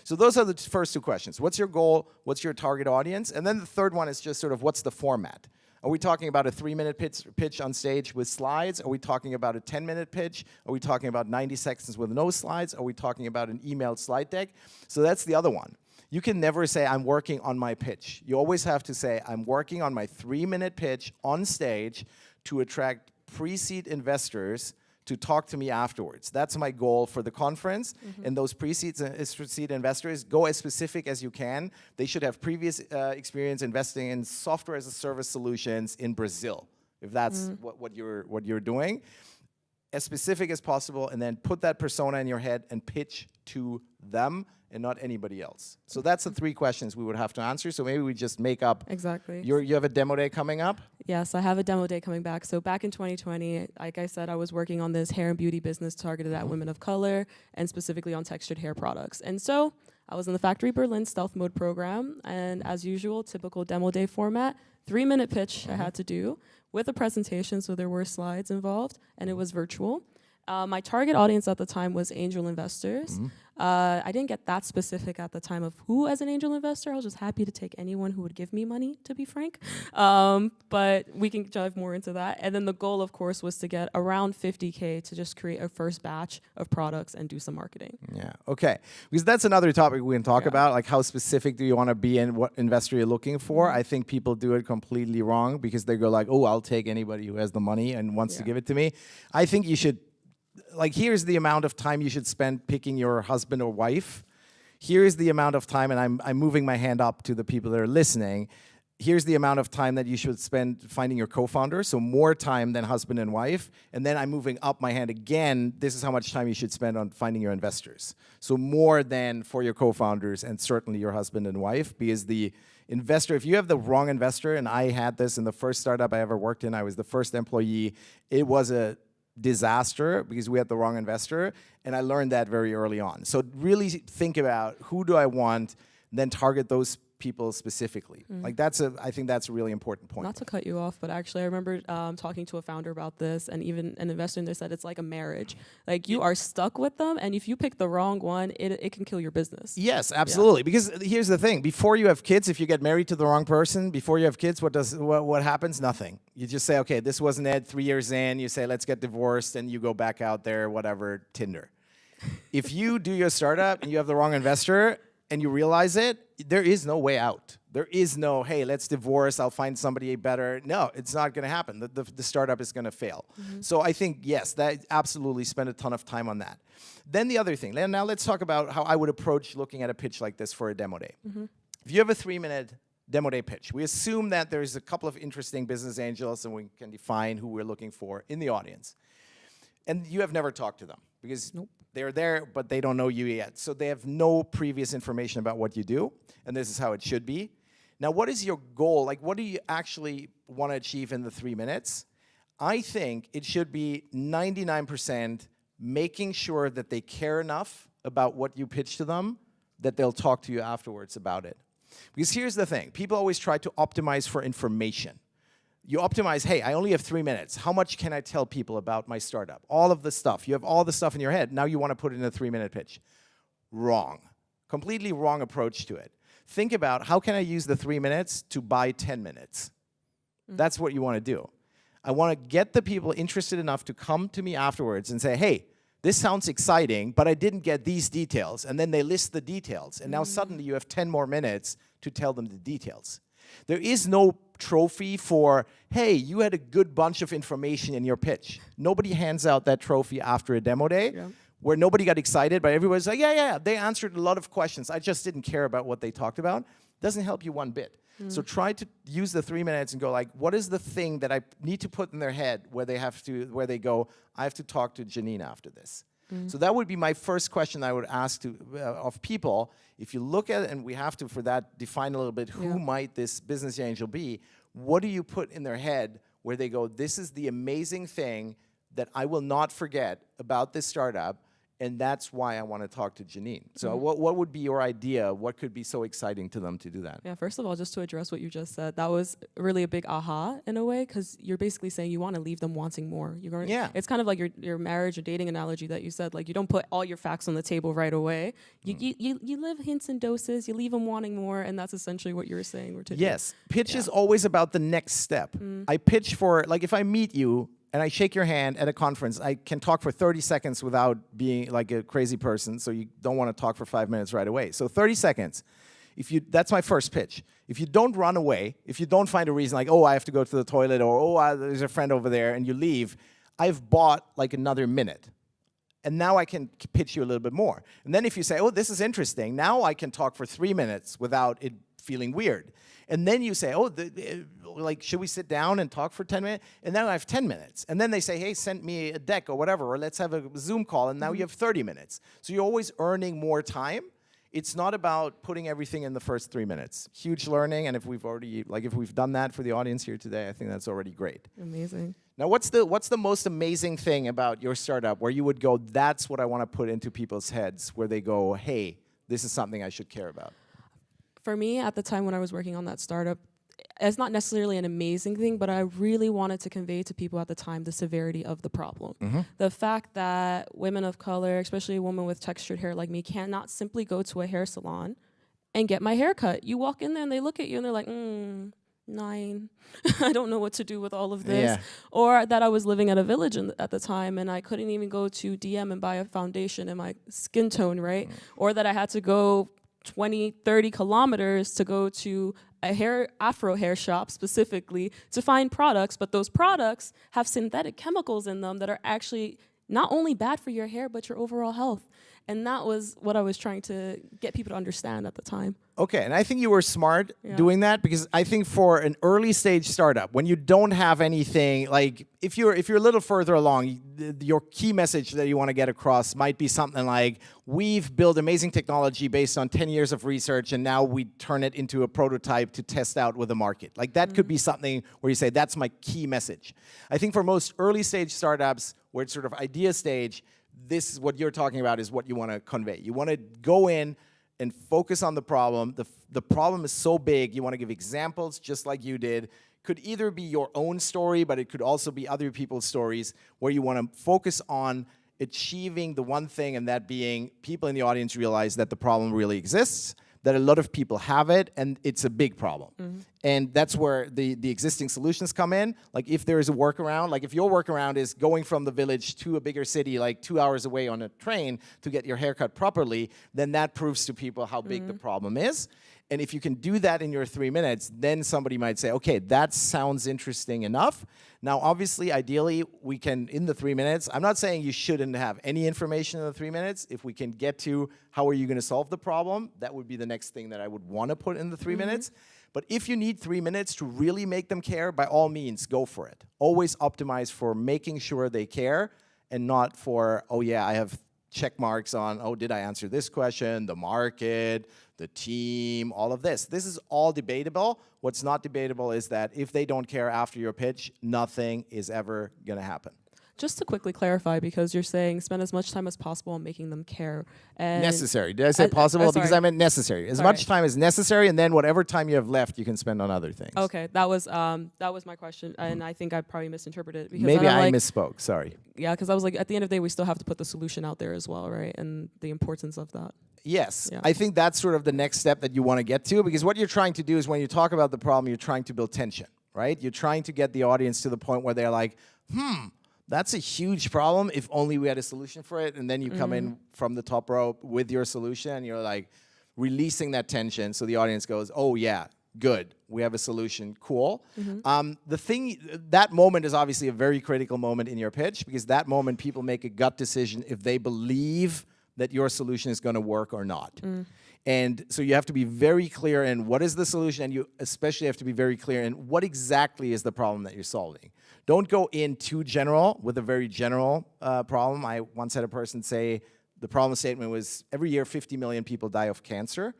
So those are the first 2 questions. What's your goal? What's your target audience? And then the third one is just sort of, what's the format? Are we talking about a 3-minute pitch on stage with slides? Are we talking about a 10-minute pitch? Are we talking about 90 seconds with no slides? Are we talking about an emailed slide deck? So that's the other one. You can never say, I'm working on my pitch. You always have to say, I'm working on my 3-minute pitch on stage to attract pre-seed investors to talk to me afterwards. That's my goal for the conference. And those pre-seed investors, go as specific as you can. They should have previous experience investing in software as a service solutions in Brazil, if that's what you're doing. As specific as possible, and then put that persona in your head and pitch to them and not anybody else. So that's the 3 questions we would have to answer. So maybe we just make up. Exactly. You have a demo day coming up? Yes, I have a demo day coming back. So back in 2020, like I said, I was working on this hair and beauty business targeted at women of color and specifically on textured hair products. And so I was in the Factory Berlin Stealth Mode program. And as usual, typical demo day format, 3-minute pitch I had to do with a presentation. So there were slides involved and it was virtual. My target audience at the time was angel investors. I didn't get that specific at the time of who as an angel investor. I was just happy to take anyone who would give me money, to be frank. But we can dive more into that. And then the goal, of course, was to get around 50K to just create a first batch of products and do some marketing. Yeah, okay. Because that's another topic we can talk about, like how specific do you want to be and what investor you're looking for. I think people do it completely wrong because they go like, oh, I'll take anybody who has the money and wants to give it to me. I think you should, like, here's the amount of time you should spend picking your husband or wife. Here's the amount of time, and I'm moving my hand up to the people that are listening. Here's the amount of time that you should spend finding your co-founder, so more time than husband and wife. And then I'm moving up my hand again. This is how much time you should spend on finding your investors. So more than for your co-founders and certainly your husband and wife, because the investor, if you have the wrong investor, and I had this in the first startup I ever worked in, I was the first employee, it was a disaster because we had the wrong investor, and I learned that very early on. So really think about who do I want, then target those people specifically. Like I think that's a really important point. Not to cut you off, but actually I remember talking to a founder about this, and even an investor, and they said it's like a marriage. Like you are stuck with them, and if you pick the wrong one, it can kill your business. Yes, absolutely. Because here's the thing: before you have kids, if you get married to the wrong person, before you have kids, what happens? Nothing. You just say, okay, this wasn't it. 3 years in, you say, let's get divorced, and you go back out there, whatever, Tinder. If you do your startup and you have the wrong investor, and you realize it, there is no way out. There is no, hey, let's divorce, I'll find somebody better. No, it's not gonna happen. The startup is gonna fail. So I think, yes, that absolutely spend a ton of time on that. Then the other thing, now let's talk about how I would approach looking at a pitch like this for a demo day. If you have a 3-minute demo day pitch, we assume that there's a couple of interesting business angels and we can define who we're looking for in the audience. And you have never talked to them because they're there, but they don't know you yet. So they have no previous information about what you do, and this is how it should be. Now, what is your goal? Like, what do you actually want to achieve in the 3 minutes? I think it should be 99% making sure that they care enough about what you pitch to them that they'll talk to you afterwards about it. Because here's the thing. People always try to optimize for information. You optimize, hey, I only have 3 minutes. How much can I tell people about my startup? All of the stuff. You have all the stuff in your head. Now you want to put it in a 3-minute pitch. Wrong. Completely wrong approach to it. Think about how can I use the 3 minutes to buy 10 minutes? That's what you want to do. I want to get the people interested enough to come to me afterwards and say, hey, this sounds exciting, but I didn't get these details. And then they list the details. And now suddenly you have 10 more minutes to tell them the details. There is no trophy for, hey, you had a good bunch of information in your pitch. Nobody hands out that trophy after a demo day where nobody got excited, but everybody's like, yeah, they answered a lot of questions. I just didn't care about what they talked about. Doesn't help you one bit. So try to use the 3 minutes and go like, what is the thing that I need to put in their head where they go, I have to talk to Janine after this. So that would be my first question I would ask of people. If you look at it, and we have to, for that, define a little bit, who might this business angel be? What do you put in their head where they go, this is the amazing thing that I will not forget about this startup, and that's why I want to talk to Janine. So what would be your idea? What could be so exciting to them to do that? Yeah, first of all, just to address what you just said, that was really a big aha in a way, because you're basically saying you want to leave them wanting more. It's kind of like your marriage or dating analogy that you said. Like, you don't put all your facts on the table right away. You live hints and doses. You leave them wanting more, and that's essentially what you were saying. Yes, pitch is always about the next step. I pitch for, like, if I meet you, and I shake your hand at a conference, I can talk for 30 seconds without being like a crazy person, so you don't want to talk for 5 minutes right away. So 30 seconds. That's my first pitch. If you don't run away, if you don't find a reason like, oh, I have to go to the toilet, or there's a friend over there, and you leave, I've bought like another minute. And now I can pitch you a little bit more. And then if you say, oh, this is interesting, now I can talk for 3 minutes without it feeling weird. And then you say, oh, like, should we sit down and talk for 10 minutes? And then I have 10 minutes. And then they say, hey, send me a deck or whatever, or let's have a Zoom call. And now you have 30 minutes. So you're always earning more time. It's not about putting everything in the first 3 minutes. Huge learning. And if we've done that for the audience here today, I think that's already great. Amazing. Now, what's the most amazing thing about your startup where you would go, that's what I want to put into people's heads, where they go, hey, this is something I should care about? For me, at the time when I was working on that startup, it's not necessarily an amazing thing, but I really wanted to convey to people at the time the severity of the problem. The fact that women of color, especially a woman with textured hair like me, cannot simply go to a hair salon and get my hair cut. You walk in there and they look at you and they're like, 9. I don't know what to do with all of this. Or that I was living at a village at the time and I couldn't even go to DM and buy a foundation in my skin tone, right? Or that I had to go 20, 30 kilometers to go to a Afro hair shop specifically to find products, but those products have synthetic chemicals in them that are actually not only bad for your hair, but your overall health. And that was what I was trying to get people to understand at the time. Okay, and I think you were smart doing that, because I think for an early stage startup, when you don't have anything, like if you're a little further along, your key message that you want to get across might be something like, we've built amazing technology based on 10 years of research, and now we turn it into a prototype to test out with the market. Like that could be something where you say, that's my key message. I think for most early stage startups, where it's sort of idea stage, this is what you're talking about is what you want to convey. You want to go in and focus on the problem. The problem is so big, you want to give examples just like you did. Could either be your own story, but it could also be other people's stories, where you want to focus on achieving the one thing, and that being people in the audience realize that the problem really exists, that a lot of people have it, and it's a big problem. And that's where the existing solutions come in. Like if there is a workaround, like if your workaround is going from the village to a bigger city, like 2 hours away on a train to get your haircut properly, then that proves to people how big the problem is. And if you can do that in your 3 minutes, then somebody might say, okay, that sounds interesting enough. Now, obviously, ideally, we can, in the 3 minutes, I'm not saying you shouldn't have any information in the 3 minutes. If we can get to how are you going to solve the problem, that would be the next thing that I would want to put in the 3 minutes. But if you need 3 minutes to really make them care, by all means, go for it. Always optimize for making sure they care, and not for, oh yeah, I have check marks on, oh, did I answer this question, the market, the team, all of this. This is all debatable. What's not debatable is that if they don't care after your pitch, nothing is ever going to happen. Just to quickly clarify, because you're saying spend as much time as possible on making them care. And necessary. Did I say possible? Because I meant necessary. As much time as necessary, and then whatever time you have left, you can spend on other things. Okay, that was my question, and I think I probably misinterpreted it. Because maybe I misspoke. Sorry. Yeah, because I was like, at the end of the day, we still have to put the solution out there as well, right? And the importance of that. Yes, I think that's sort of the next step that you want to get to, because what you're trying to do is when you talk about the problem, you're trying to build tension, right? You're trying to get the audience to the point where they're like, that's a huge problem. If only we had a solution for it. And then you come in from the top row with your solution, and you're like releasing that tension. So the audience goes, oh yeah, good. We have a solution. Cool. That moment is obviously a very critical moment in your pitch, because that moment people make a gut decision if they believe that your solution is going to work or not. And so you have to be very clear in what is the solution, and you especially have to be very clear in what exactly is the problem that you're solving. Don't go in too general with a very general problem. I once had a person say the problem statement was, every year 50 million people die of cancer.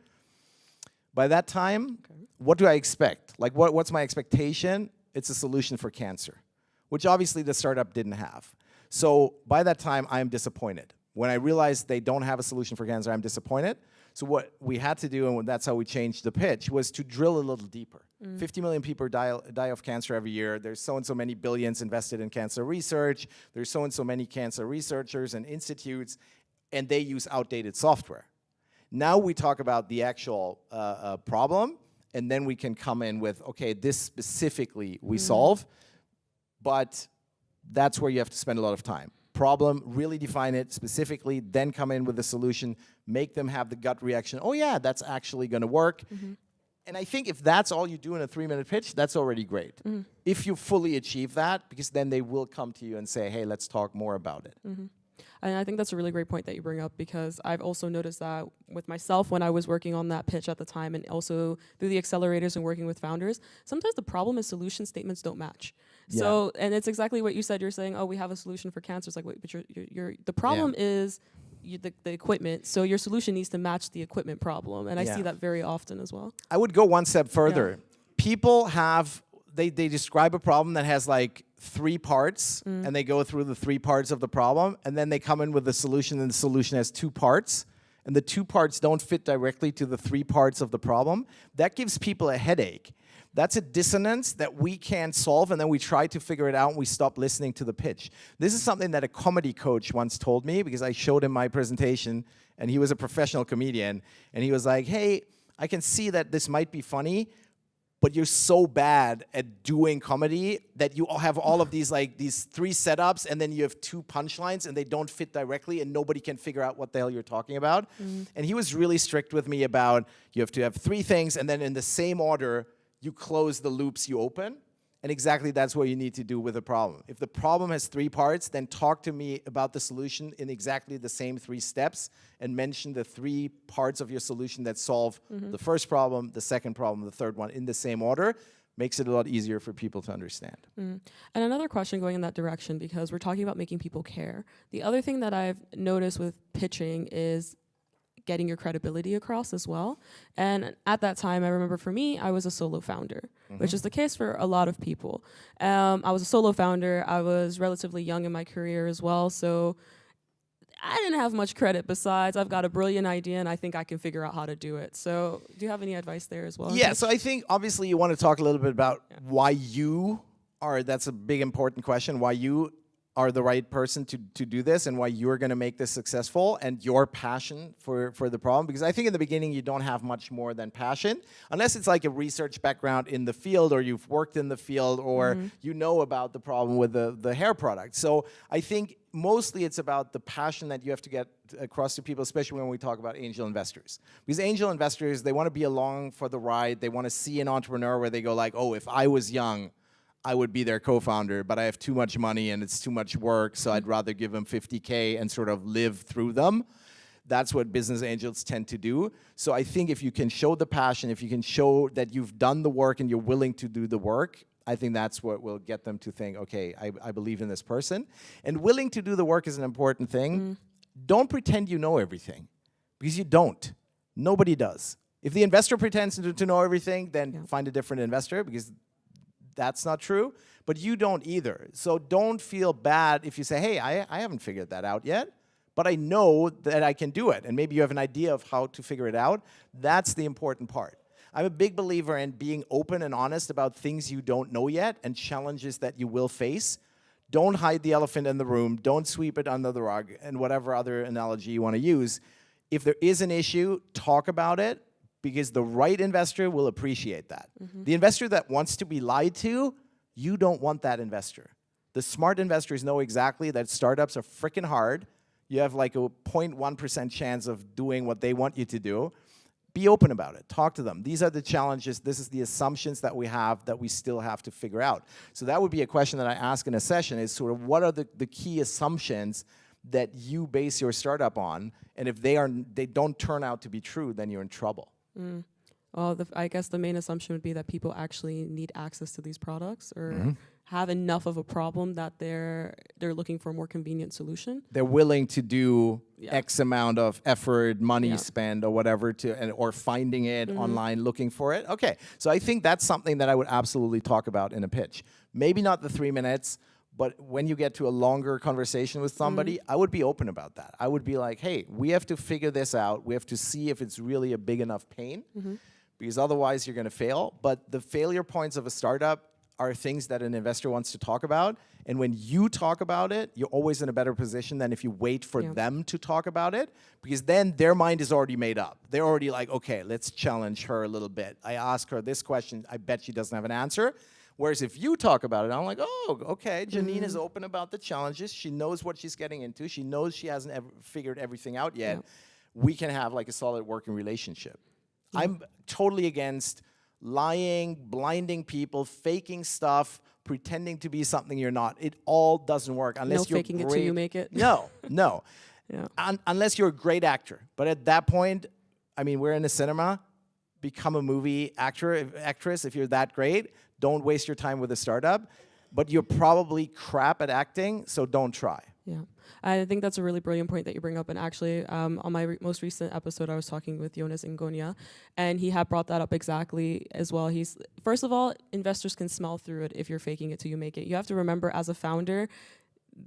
By that time, what do I expect? Like what's my expectation? It's a solution for cancer, which obviously the startup didn't have. So by that time, I'm disappointed. When I realized they don't have a solution for cancer, I'm disappointed. So what we had to do, and that's how we changed the pitch, was to drill a little deeper. 50 million people die of cancer every year. There's so and so many billions invested in cancer research. There's so and so many cancer researchers and institutes, and they use outdated software. Now we talk about the actual problem, and then we can come in with, okay, this specifically we solve, but that's where you have to spend a lot of time. Problem, really define it specifically, then come in with a solution, make them have the gut reaction, oh yeah, that's actually going to work. And I think if that's all you do in a 3-minute pitch, that's already great. If you fully achieve that, because then they will come to you and say, hey, let's talk more about it. And I think that's a really great point that you bring up, because I've also noticed that with myself when I was working on that pitch at the time, and also through the accelerators and working with founders, sometimes the problem is solution statements don't match. So, and it's exactly what you said. You're saying, oh, we have a solution for cancer. It's like, wait, but the problem is the equipment. So your solution needs to match the equipment problem. And I see that very often as well. I would go one step further. People have, they describe a problem that has like 3 parts, and they go through the 3 parts of the problem, and then they come in with a solution, and the solution has 2 parts, and the 2 parts don't fit directly to the 3 parts of the problem. That gives people a headache, That's a dissonance that we can't solve, and then we try to figure it out and we stop listening to the pitch. This is something that a comedy coach once told me, because I showed him my presentation and he was a professional comedian, and he was like, hey, I can see that this might be funny, but you're so bad at doing comedy that you have all of these these 3 setups, and then you have 2 punchlines, and they don't fit directly, and nobody can figure out what the hell you're talking about. And he was really strict with me about, you have to have 3 things, and then in the same order, you close the loops you open. And exactly that's what you need to do with a problem. If the problem has 3 parts, then talk to me about the solution in exactly the same 3 steps, and mention the 3 parts of your solution that solve the first problem, the second problem, the third one in the same order. Makes it a lot easier for people to understand. And another question going in that direction, because we're talking about making people care. The other thing that I've noticed with pitching is getting your credibility across as well. And at that time, I remember for me, I was a solo founder, which is the case for a lot of people. I was a solo founder. I was relatively young in my career as well. So I didn't have much credit besides I've got a brilliant idea and I think I can figure out how to do it. So do you have any advice there as well? Yeah, so I think obviously you want to talk a little bit about why you are, that's a big important question, why you are the right person to do this and why you're going to make this successful, and your passion for the problem. Because I think in the beginning you don't have much more than passion, unless it's like a research background in the field, or you've worked in the field, or you know about the problem with the hair product. So I think mostly it's about the passion that you have to get across to people, especially when we talk about angel investors. Because angel investors, they want to be along for the ride. They want to see an entrepreneur where they go like, oh, if I was young, I would be their co-founder, but I have too much money and it's too much work, so I'd rather give them 50K and sort of live through them. That's what business angels tend to do. So I think if you can show the passion, if you can show that you've done the work and you're willing to do the work, I think that's what will get them to think, okay, I believe in this person. And willing to do the work is an important thing. Don't pretend you know everything, because you don't. Nobody does. If the investor pretends to know everything, then find a different investor, because that's not true, but you don't either. So don't feel bad if you say, hey, I haven't figured that out yet, but I know that I can do it. And maybe you have an idea of how to figure it out. That's the important part. I'm a big believer in being open and honest about things you don't know yet and challenges that you will face. Don't hide the elephant in the room. Don't sweep it under the rug, and whatever other analogy you want to use. If there is an issue, talk about it, because the right investor will appreciate that. The investor that wants to be lied to, you don't want that investor. The smart investors know exactly that startups are freaking hard. You have like a 0.1% chance of doing what they want you to do. Be open about it. Talk to them. These are the challenges. This is the assumptions that we have that we still have to figure out. So that would be a question that I ask in a session, is sort of what are the key assumptions that you base your startup on? And if they don't turn out to be true, then you're in trouble. Well, I guess the main assumption would be that people actually need access to these products, or have enough of a problem that they're looking for a more convenient solution. They're willing to do X amount of effort, money spent, or whatever, or finding it online, looking for it. Okay, so I think that's something that I would absolutely talk about in a pitch. Maybe not the 3 minutes, but when you get to a longer conversation with somebody, I would be open about that. I would be like, hey, we have to figure this out. We have to see if it's really a big enough pain, because otherwise you're going to fail. But the failure points of a startup are things that an investor wants to talk about. And when you talk about it, you're always in a better position than if you wait for them to talk about it, because then their mind is already made up. They're already like, okay, let's challenge her a little bit. I ask her this question. I bet she doesn't have an answer. Whereas if you talk about it, I'm like, oh, okay, Janine is open about the challenges. She knows what she's getting into. She knows she hasn't figured everything out yet. We can have like a solid working relationship. I'm totally against lying, blinding people, faking stuff, pretending to be something you're not. It all doesn't work unless you're faking it till you make it. No. Unless you're a great actor. But at that point, I mean, we're in a cinema. Become a movie actress if you're that great. Don't waste your time with a startup. But you're probably crap at acting, so don't try. Yeah, I think that's a really brilliant point that you bring up. And actually, on my most recent episode, I was talking with Jonas Ingonia, and he had brought that up exactly as well. First of all, investors can smell through it if you're faking it till you make it. You have to remember, as a founder,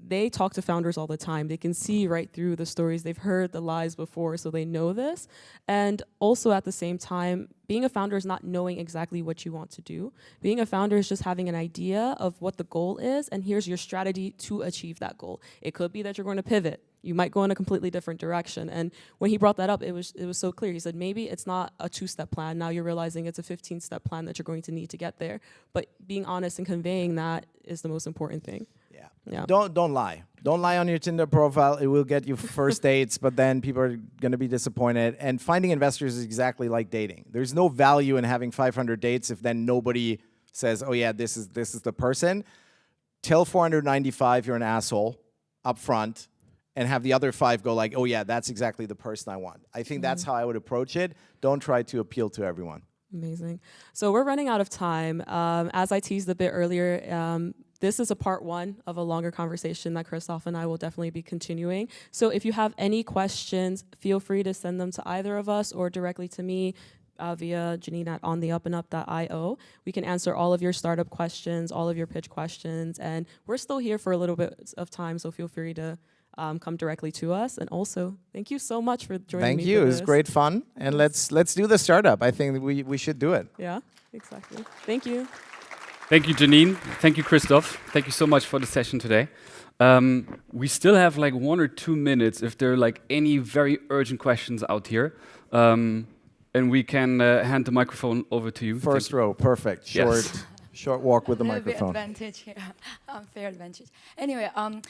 they talk to founders all the time. They can see right through the stories. They've heard the lies before, so they know this. And also at the same time, being a founder is not knowing exactly what you want to do. Being a founder is just having an idea of what the goal is, and here's your strategy to achieve that goal. It could be that you're going to pivot. You might go in a completely different direction. And when he brought that up, it was so clear. He said, maybe it's not a 2-step plan. Now you're realizing it's a 15-step plan that you're going to need to get there. But being honest and conveying that is the most important thing. Yeah. Don't lie. Don't lie on your Tinder profile. It will get you first dates, but then people are going to be disappointed. And finding investors is exactly like dating. There's no value in having 500 dates if then nobody says, oh yeah, this is the person. Tell 495 you're an asshole up front, and have the other 5 go like, oh yeah, that's exactly the person I want. I think that's how I would approach it. Don't try to appeal to everyone. Amazing. So we're running out of time. As I teased a bit earlier, this is a part 1 of a longer conversation that Christoph and I will definitely be continuing. So if you have any questions, feel free to send them to either of us or directly to me via Janine at ontheupandup.io. We can answer all of your startup questions, all of your pitch questions, and we're still here for a little bit of time, so feel free to come directly to us. And also, thank you so much for joining me. Thank you. It was great fun. And let's do the startup. I think we should do it. Yeah, exactly. Thank you. Thank you, Janine. Thank you, Christoph. Thank you so much for the session today. We still have like 1 or 2 minutes if there are like any very urgent questions out here. And we can hand the microphone over to you. First row, perfect. Short walk with the microphone. Advantage here. Unfair advantage. Anyway, I'm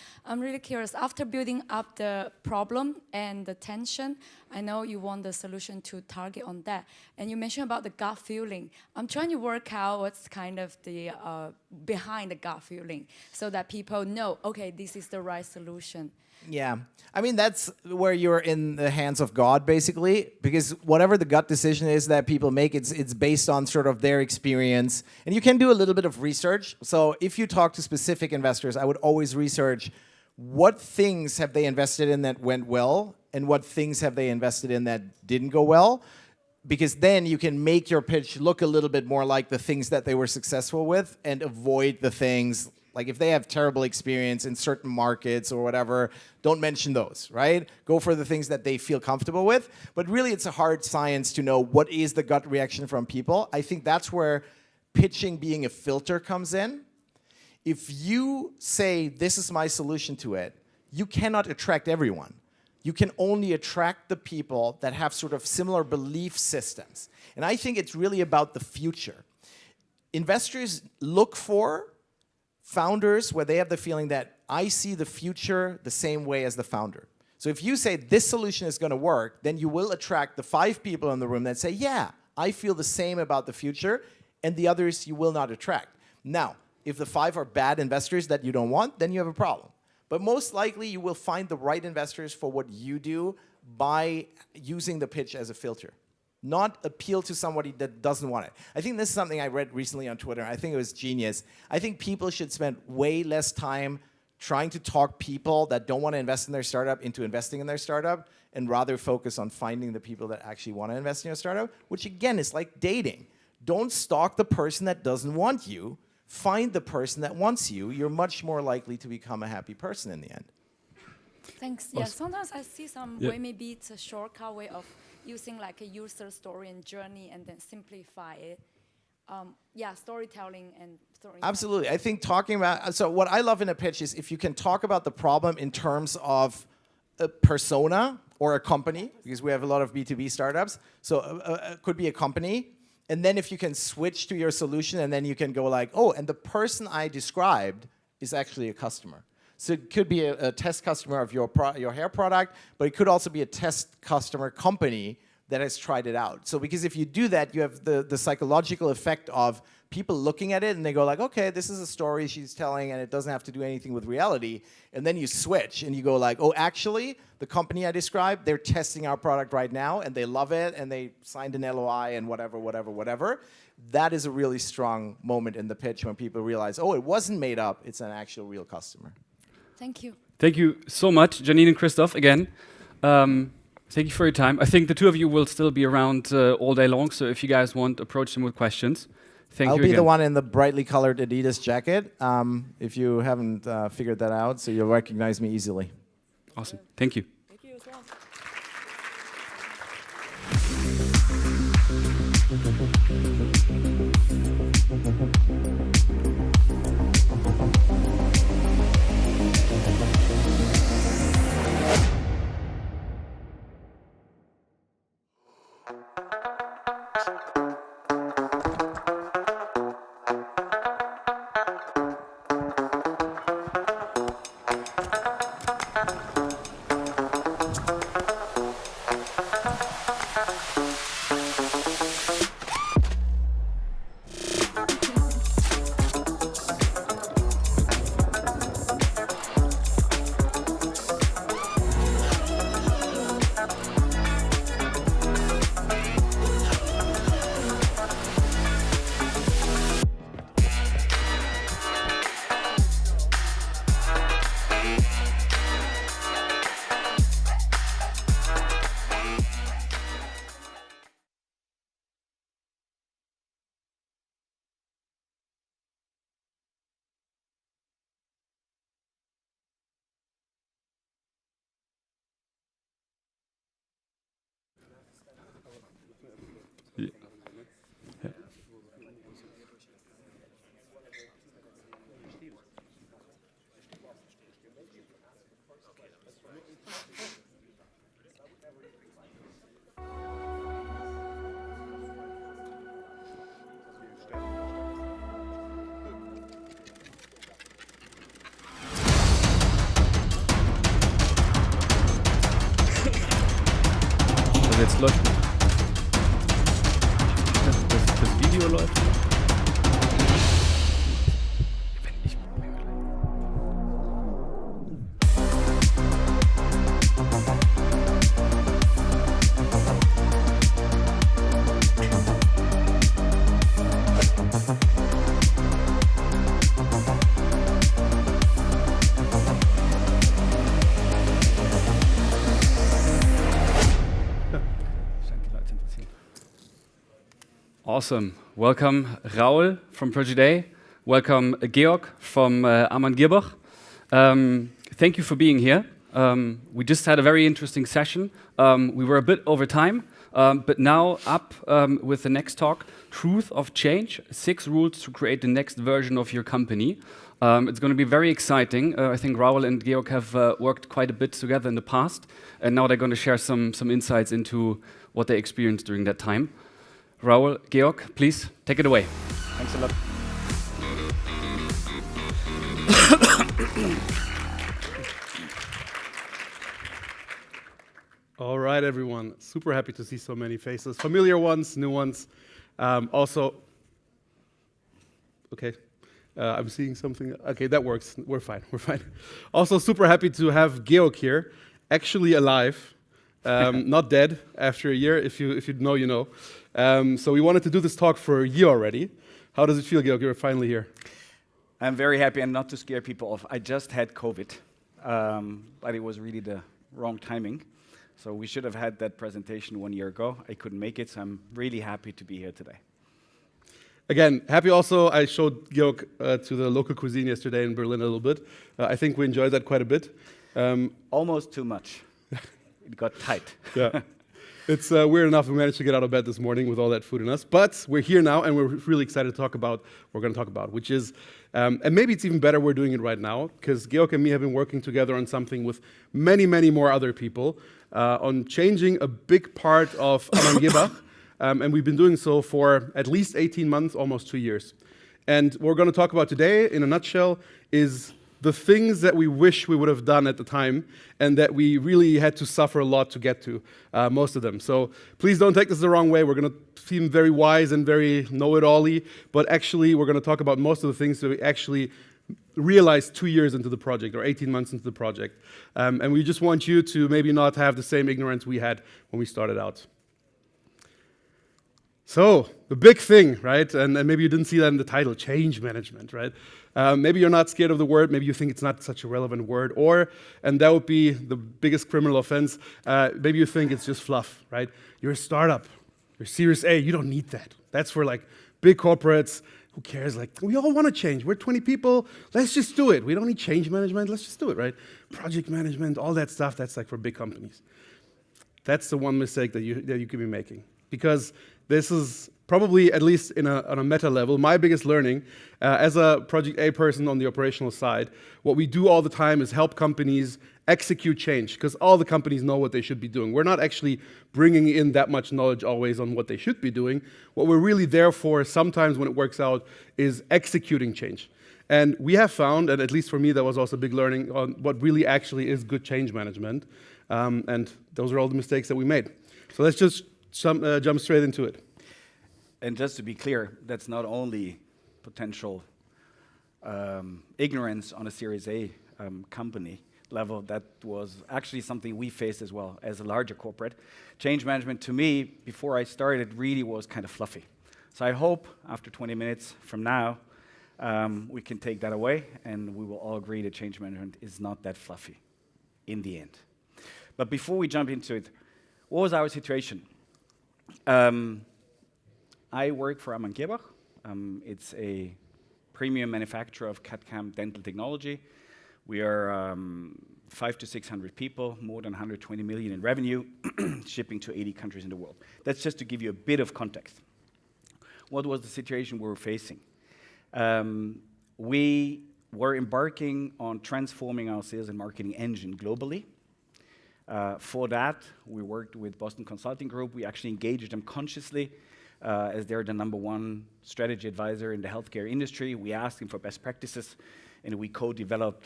really curious. After building up the problem and the tension, I know you want the solution to target on that. And you mentioned about the gut feeling. I'm trying to work out what's kind of the behind the gut feeling so that people know, okay, this is the right solution. Yeah. I mean, that's where you're in the hands of God, basically, because whatever the gut decision is that people make, it's based on sort of their experience. And you can do a little bit of research. So if you talk to specific investors, I would always research what things have they invested in that went well and what things have they invested in that didn't go well, because then you can make your pitch look a little bit more like the things that they were successful with and avoid the things. Like if they have terrible experience in certain markets or whatever, don't mention those, right? Go for the things that they feel comfortable with. But really, it's a hard science to know what is the gut reaction from people. I think that's where pitching being a filter comes in. If you say, this is my solution to it, you cannot attract everyone. You can only attract the people that have sort of similar belief systems. And I think it's really about the future. Investors look for founders where they have the feeling that I see the future the same way as the founder. So if you say this solution is going to work, then you will attract the 5 people in the room that say, yeah, I feel the same about the future, and the others you will not attract. Now, if the 5 are bad investors that you don't want, then you have a problem. But most likely you will find the right investors for what you do by using the pitch as a filter. Not appeal to somebody that doesn't want it. I think this is something I read recently on Twitter. I think it was genius. I think people should spend way less time trying to talk people that don't want to invest in their startup into investing in their startup, and rather focus on finding the people that actually want to invest in your startup, which again is like dating. Don't stalk the person that doesn't want you. Find the person that wants you. You're much more likely to become a happy person in the end. Thanks. Yeah, sometimes I see some way, maybe it's a shortcut way of using like a user story and journey and then simplify it. Storytelling and storytelling. Absolutely. I think talking about, so what I love in a pitch is if you can talk about the problem in terms of a persona or a company, because we have a lot of B2B startups. So it could be a company. And then if you can switch to your solution and then you can go like, oh, and the person I described is actually a customer. So it could be a test customer of your hair product, but it could also be a test customer company that has tried it out. So because if you do that, you have the psychological effect of people looking at it and they go like, okay, this is a story she's telling and it doesn't have to do anything with reality. And then you switch and you go like, oh, actually, the company I described, they're testing our product right now and they love it and they signed an LOI and whatever. That is a really strong moment in the pitch when people realize, oh, it wasn't made up, it's an actual real customer. Thank you. Thank you so much, Janine and Christoph, again. Thank you for your time. I think the 2 of you will still be around all day long, so if you guys want, approach them with questions. Thank I'll you be again. the one in the brightly colored Adidas jacket, if you haven't figured that out, so you'll recognize me easily. Awesome. Thank you. Thank you as well. Jetzt läuft das Video läuft. Awesome. Welcome, Raul from Project A. Welcome, Georg from Amann Gierbach. Thank you for being here. We just had a very interesting session. We were a bit over time, but now up with the next talk, Truth of Change, 6 rules to create the next version of your company. It's going to be very exciting. I think Raul and Georg have worked quite a bit together in the past, and now they're going to share some insights into what they experienced during that time. Raul, Georg, please take it away. Thanks a lot. All right, everyone. Super happy to see so many faces, familiar ones, new ones. Also, okay, I'm seeing something. Okay, that works. We're fine. We're fine. Also, super happy to have Georg here, actually alive, not dead after a year. If you know, you know. So we wanted to do this talk for a year already. How does it feel, Georg? You're finally here. I'm very happy, and not to scare people off. I just had COVID, but it was really the wrong timing. So we should have had that presentation 1 year ago. I couldn't make it, so I'm really happy to be here today. Again, happy also. I showed Georg to the local cuisine yesterday in Berlin a little bit. I think we enjoyed that quite a bit. Almost too much. It got tight. Yeah. It's weird enough we managed to get out of bed this morning with all that food in us. But we're here now, and we're really excited to talk about what we're going to talk about, which is, and maybe it's even better we're doing it right now, because Georg and me have been working together on something with many, many more other people, on changing a big part of Amann Gierbach. And we've been doing so for at least 18 months, almost 2 years. And what we're going to talk about today, in a nutshell, is the things that we wish we would have done at the time and that we really had to suffer a lot to get to, most of them. So please don't take this the wrong way. We're going to seem very wise and very know-it-all-y, but actually we're going to talk about most of the things that we actually realized 2 years into the project or 18 months into the project. And we just want you to maybe not have the same ignorance we had when we started out. So, the big thing, right, and maybe you didn't see that in the title, change management, right? Maybe you're not scared of the word, maybe you think it's not such a relevant word, or, and that would be the biggest criminal offense, maybe you think it's just fluff, right? You're a startup, you're Series A, you don't need that. That's for like big corporates, who cares? Like, we all want to change. We're 20 people. Let's just do it. We don't need change management. Let's just do it, right? Project management, all that stuff, that's like for big companies. That's the one mistake that you could be making. Because this is probably, at least on a meta level, my biggest learning as a Project A person on the operational side. What we do all the time is help companies execute change, because all the companies know what they should be doing. We're not actually bringing in that much knowledge always on what they should be doing. What we're really there for, sometimes when it works out, is executing change. And we have found, and at least for me, that was also a big learning on what really actually is good change management. And those are all the mistakes that we made. So let's just jump straight into it. And just to be clear, that's not only potential ignorance on a Series A company level, that was actually something we faced as well as a larger corporate. Change management, to me, before I started, really was kind of fluffy. So I hope after 20 minutes from now, we can take that away and we will all agree that change management is not that fluffy in the end. But before we jump into it, what was our situation? I work for GmbH. It's a premium manufacturer of CAD/CAM dental technology. We are 500 to 600 people, more than 120 million in revenue, shipping to 80 countries in the world. That's just to give you a bit of context. What was the situation we were facing? We were embarking on transforming our sales and marketing engine globally. For that, we worked with Boston Consulting Group. We actually engaged them consciously as they're the #1 strategy advisor in the healthcare industry. We asked them for best practices, and we co-developed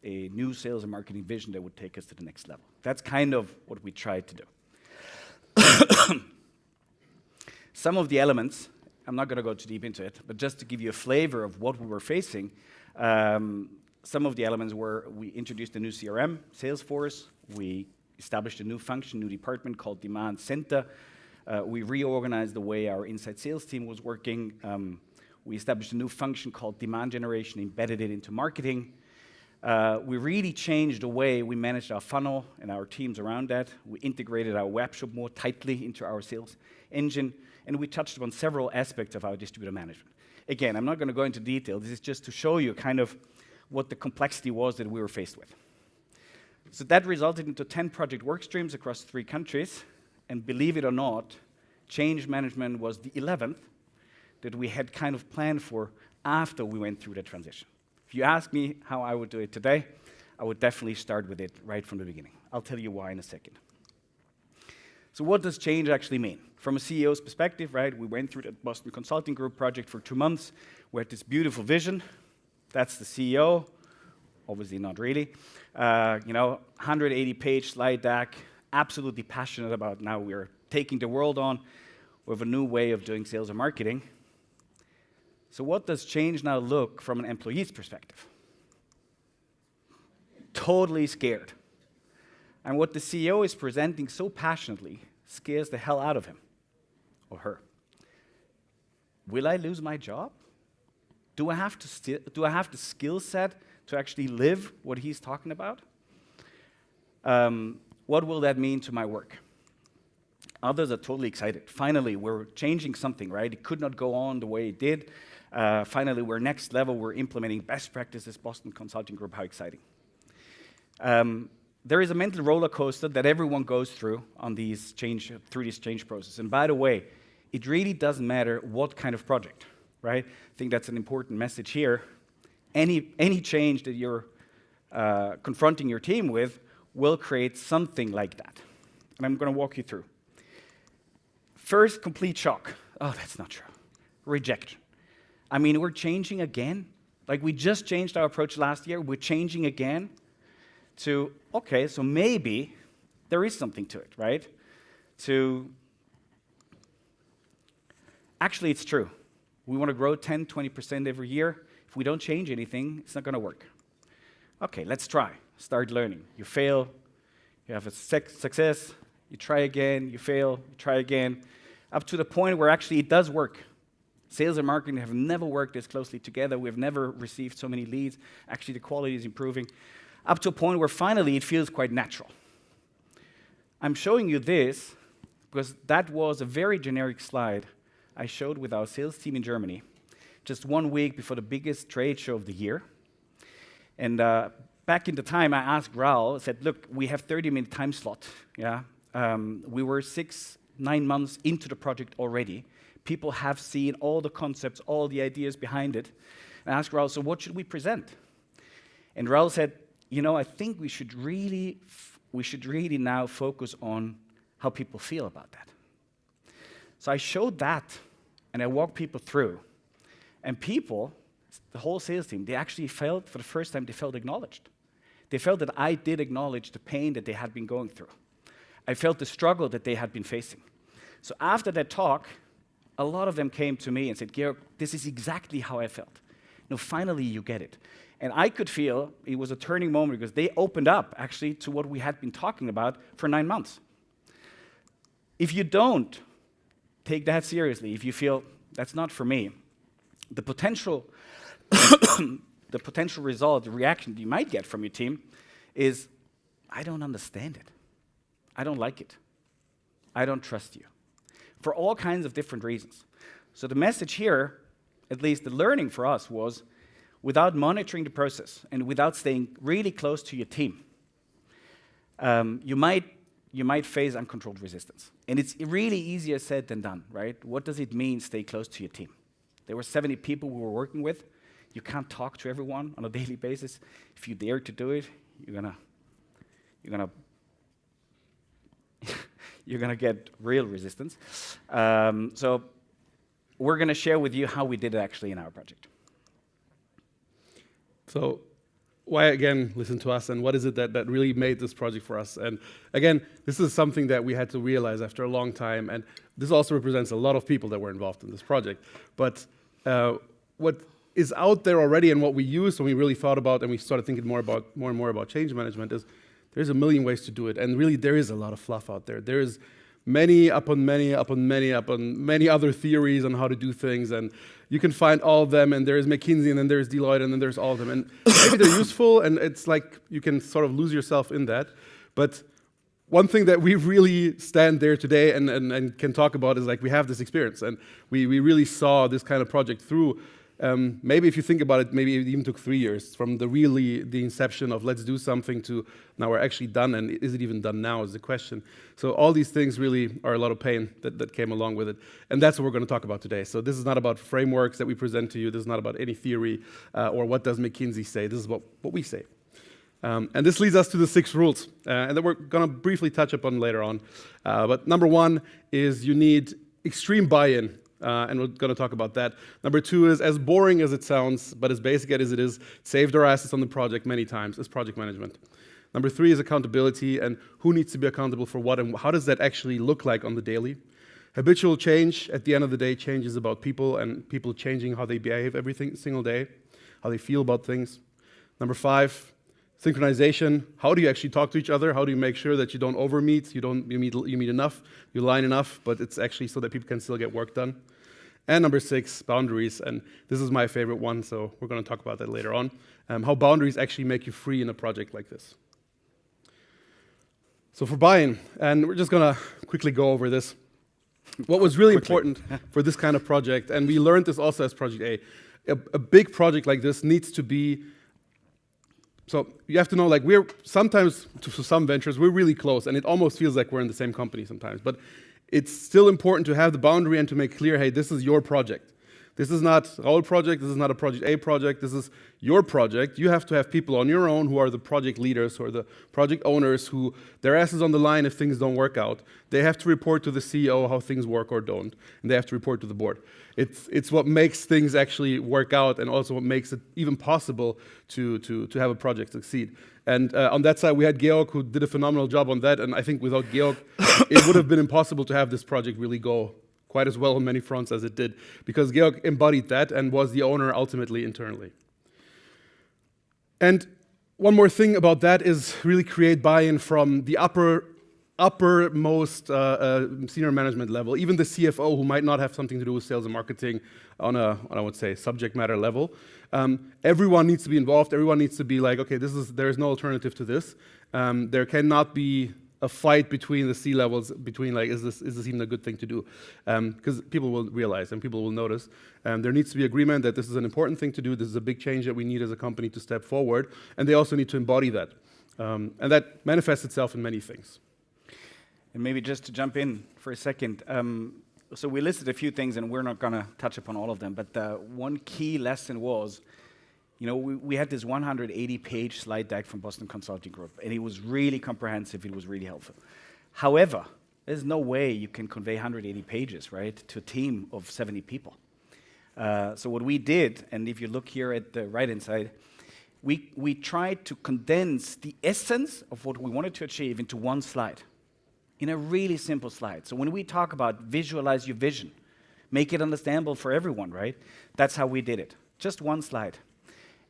a new sales and marketing vision that would take us to the next level. That's kind of what we tried to do. Some of the elements, I'm not going to go too deep into it, but just to give you a flavor of what we were facing, some of the elements were we introduced a new CRM, Salesforce. We established a new function, new department called Demand Center. We reorganized the way our inside sales team was working. We established a new function called demand generation, embedded it into marketing. We really changed the way we managed our funnel and our teams around that. We integrated our web shop more tightly into our sales engine, and we touched upon several aspects of our distributor management. Again, I'm not going to go into detail. This is just to show you kind of what the complexity was that we were faced with. So that resulted into 10 project work streams across 3 countries. And believe it or not, change management was the 11th that we had kind of planned for after we went through the transition. If you ask me how I would do it today, I would definitely start with it right from the beginning. I'll tell you why in a second. So what does change actually mean? From a CEO's perspective, right, we went through the Boston Consulting Group project for 2 months. We had this beautiful vision. That's the CEO. Obviously not really. 180-page slide deck. Absolutely passionate about now we're taking the world on with a new way of doing sales and marketing. So what does change now look from an employee's perspective? Totally scared. And what the CEO is presenting so passionately scares the hell out of him or her. Will I lose my job? Do I have the skill set to actually live what he's talking about? What will that mean to my work? Others are totally excited. Finally, we're changing something, right? It could not go on the way it did. Finally, we're next level. We're implementing best practices, Boston Consulting Group. How exciting. There is a mental roller coaster that everyone goes through on through this change process. And by the way, it really doesn't matter what kind of project, right? I think that's an important message here. Any change that you're confronting your team with will create something like that. And I'm going to walk you through. First, complete shock. Oh, that's not true. Rejection. I mean, we're changing again. Like we just changed our approach last year. We're changing again to, okay, so maybe there is something to it, right? Actually, it's true. We want to grow 10, 20% every year. If we don't change anything, it's not going to work. Okay, let's try. Start learning. You fail, you have a success, you try again, you fail, you try again, up to the point where actually it does work. Sales and marketing have never worked this closely together. We've never received so many leads. Actually, the quality is improving, up to a point where finally it feels quite natural. I'm showing you this because that was a very generic slide I showed with our sales team in Germany, just 1 week before the biggest trade show of the year. And back in the time, I asked Raul, I said, look, we have 30-minute time slot. Yeah, we were 6-9 months into the project already. People have seen all the concepts, all the ideas behind it. And I asked Raul, so what should we present? And Raul said, you know, I think we should really now focus on how people feel about that. So I showed that, and I walked people through. And people, the whole sales team, they actually felt, for the first time, they felt acknowledged. They felt that I did acknowledge the pain that they had been going through. I felt the struggle that they had been facing. So after that talk, a lot of them came to me and said, Georg, this is exactly how I felt. No, finally you get it. And I could feel it was a turning moment because they opened up, actually, to what we had been talking about for 9 months. If you don't take that seriously, if you feel that's not for me, the potential result, the reaction you might get from your team is, I don't understand it. I don't like it. I don't trust you. For all kinds of different reasons. So the message here, at least the learning for us, was without monitoring the process and without staying really close to your team, you might face uncontrolled resistance. And it's really easier said than done, right? What does it mean, stay close to your team? There were 70 people we were working with. You can't talk to everyone on a daily basis. If you dare to do it, you're gonna get real resistance. So we're gonna share with you how we did it actually in our project. So why, again, listen to us, and what is it that really made this project for us? And again, this is something that we had to realize after a long time, and this also represents a lot of people that were involved in this project. But what is out there already and what we used when we really thought about and we started thinking more and more about change management is there's a million ways to do it, and really there is a lot of fluff out there. There is many upon many other theories on how to do things, and you can find all of them, and there's McKinsey, and then there's Deloitte, and then there's all of them. And maybe they're useful, and it's like you can sort of lose yourself in that. But one thing that we really stand there today and can talk about is like we have this experience, and we really saw this kind of project through. Maybe if you think about it, maybe it even took 3 years from the inception of let's do something to now we're actually done, and is it even done now is the question. So all these things really are a lot of pain that came along with it, and that's what we're going to talk about today. So this is not about frameworks that we present to you, this is not about any theory or what does McKinsey say, this is what we say. And this leads us to the 6 rules, and that we're going to briefly touch upon later on. But number 1 is you need extreme buy-in. And we're going to talk about that. Number 2 is, as boring as it sounds, but as basic as it is, saved our assets on the project many times, is project management. Number 3 is accountability, and who needs to be accountable for what, and how does that actually look like on the daily? Habitual change, at the end of the day, change is about people, and people changing how they behave every single day, how they feel about things. Number 5, synchronization. How do you actually talk to each other? How do you make sure that you don't overmeet, you meet enough, you line enough, but it's actually so that people can still get work done? And number 6, boundaries, and this is my favorite one, so we're going to talk about that later on, how boundaries actually make you free in a project like this. So for buy-in, and we're just going to quickly go over this. What was really important for this kind of project, and we learned this also as Project A, a big project like this needs to be, so you have to know, like, we're sometimes, to some ventures, we're really close, and it almost feels like we're in the same company sometimes, but it's still important to have the boundary and to make clear, hey, this is your project. This is not our project, this is not a Project A project, this is your project. You have to have people on your own who are the project leaders, who are the project owners, who their ass is on the line if things don't work out. They have to report to the CEO how things work or don't, and they have to report to the board. It's what makes things actually work out, and also what makes it even possible to have a project succeed. And on that side, we had Georg, who did a phenomenal job on that, and I think without Georg, it would have been impossible to have this project really go quite as well on many fronts as it did, because Georg embodied that and was the owner ultimately internally. And one more thing about that is really create buy-in from the uppermost senior management level, even the CFO, who might not have something to do with sales and marketing on a, I would say, subject matter level. Everyone needs to be involved. Everyone needs to be like, okay, there is no alternative to this. There cannot be a fight between the C-levels, between like, is this even a good thing to do? Because people will realize and people will notice. There needs to be agreement that this is an important thing to do. This is a big change that we need as a company to step forward. And they also need to embody that. And that manifests itself in many things. And maybe just to jump in for a second, so we listed a few things, and we're not going to touch upon all of them, but one key lesson was, you know, we had this 180-page slide deck from Boston Consulting Group, and it was really comprehensive, it was really helpful. However, there's no way you can convey 180 pages, right, to a team of 70 people. So what we did, and if you look here at the right-hand side, we tried to condense the essence of what we wanted to achieve into one slide, in a really simple slide. So when we talk about visualize your vision, make it understandable for everyone, right? That's how we did it. Just one slide.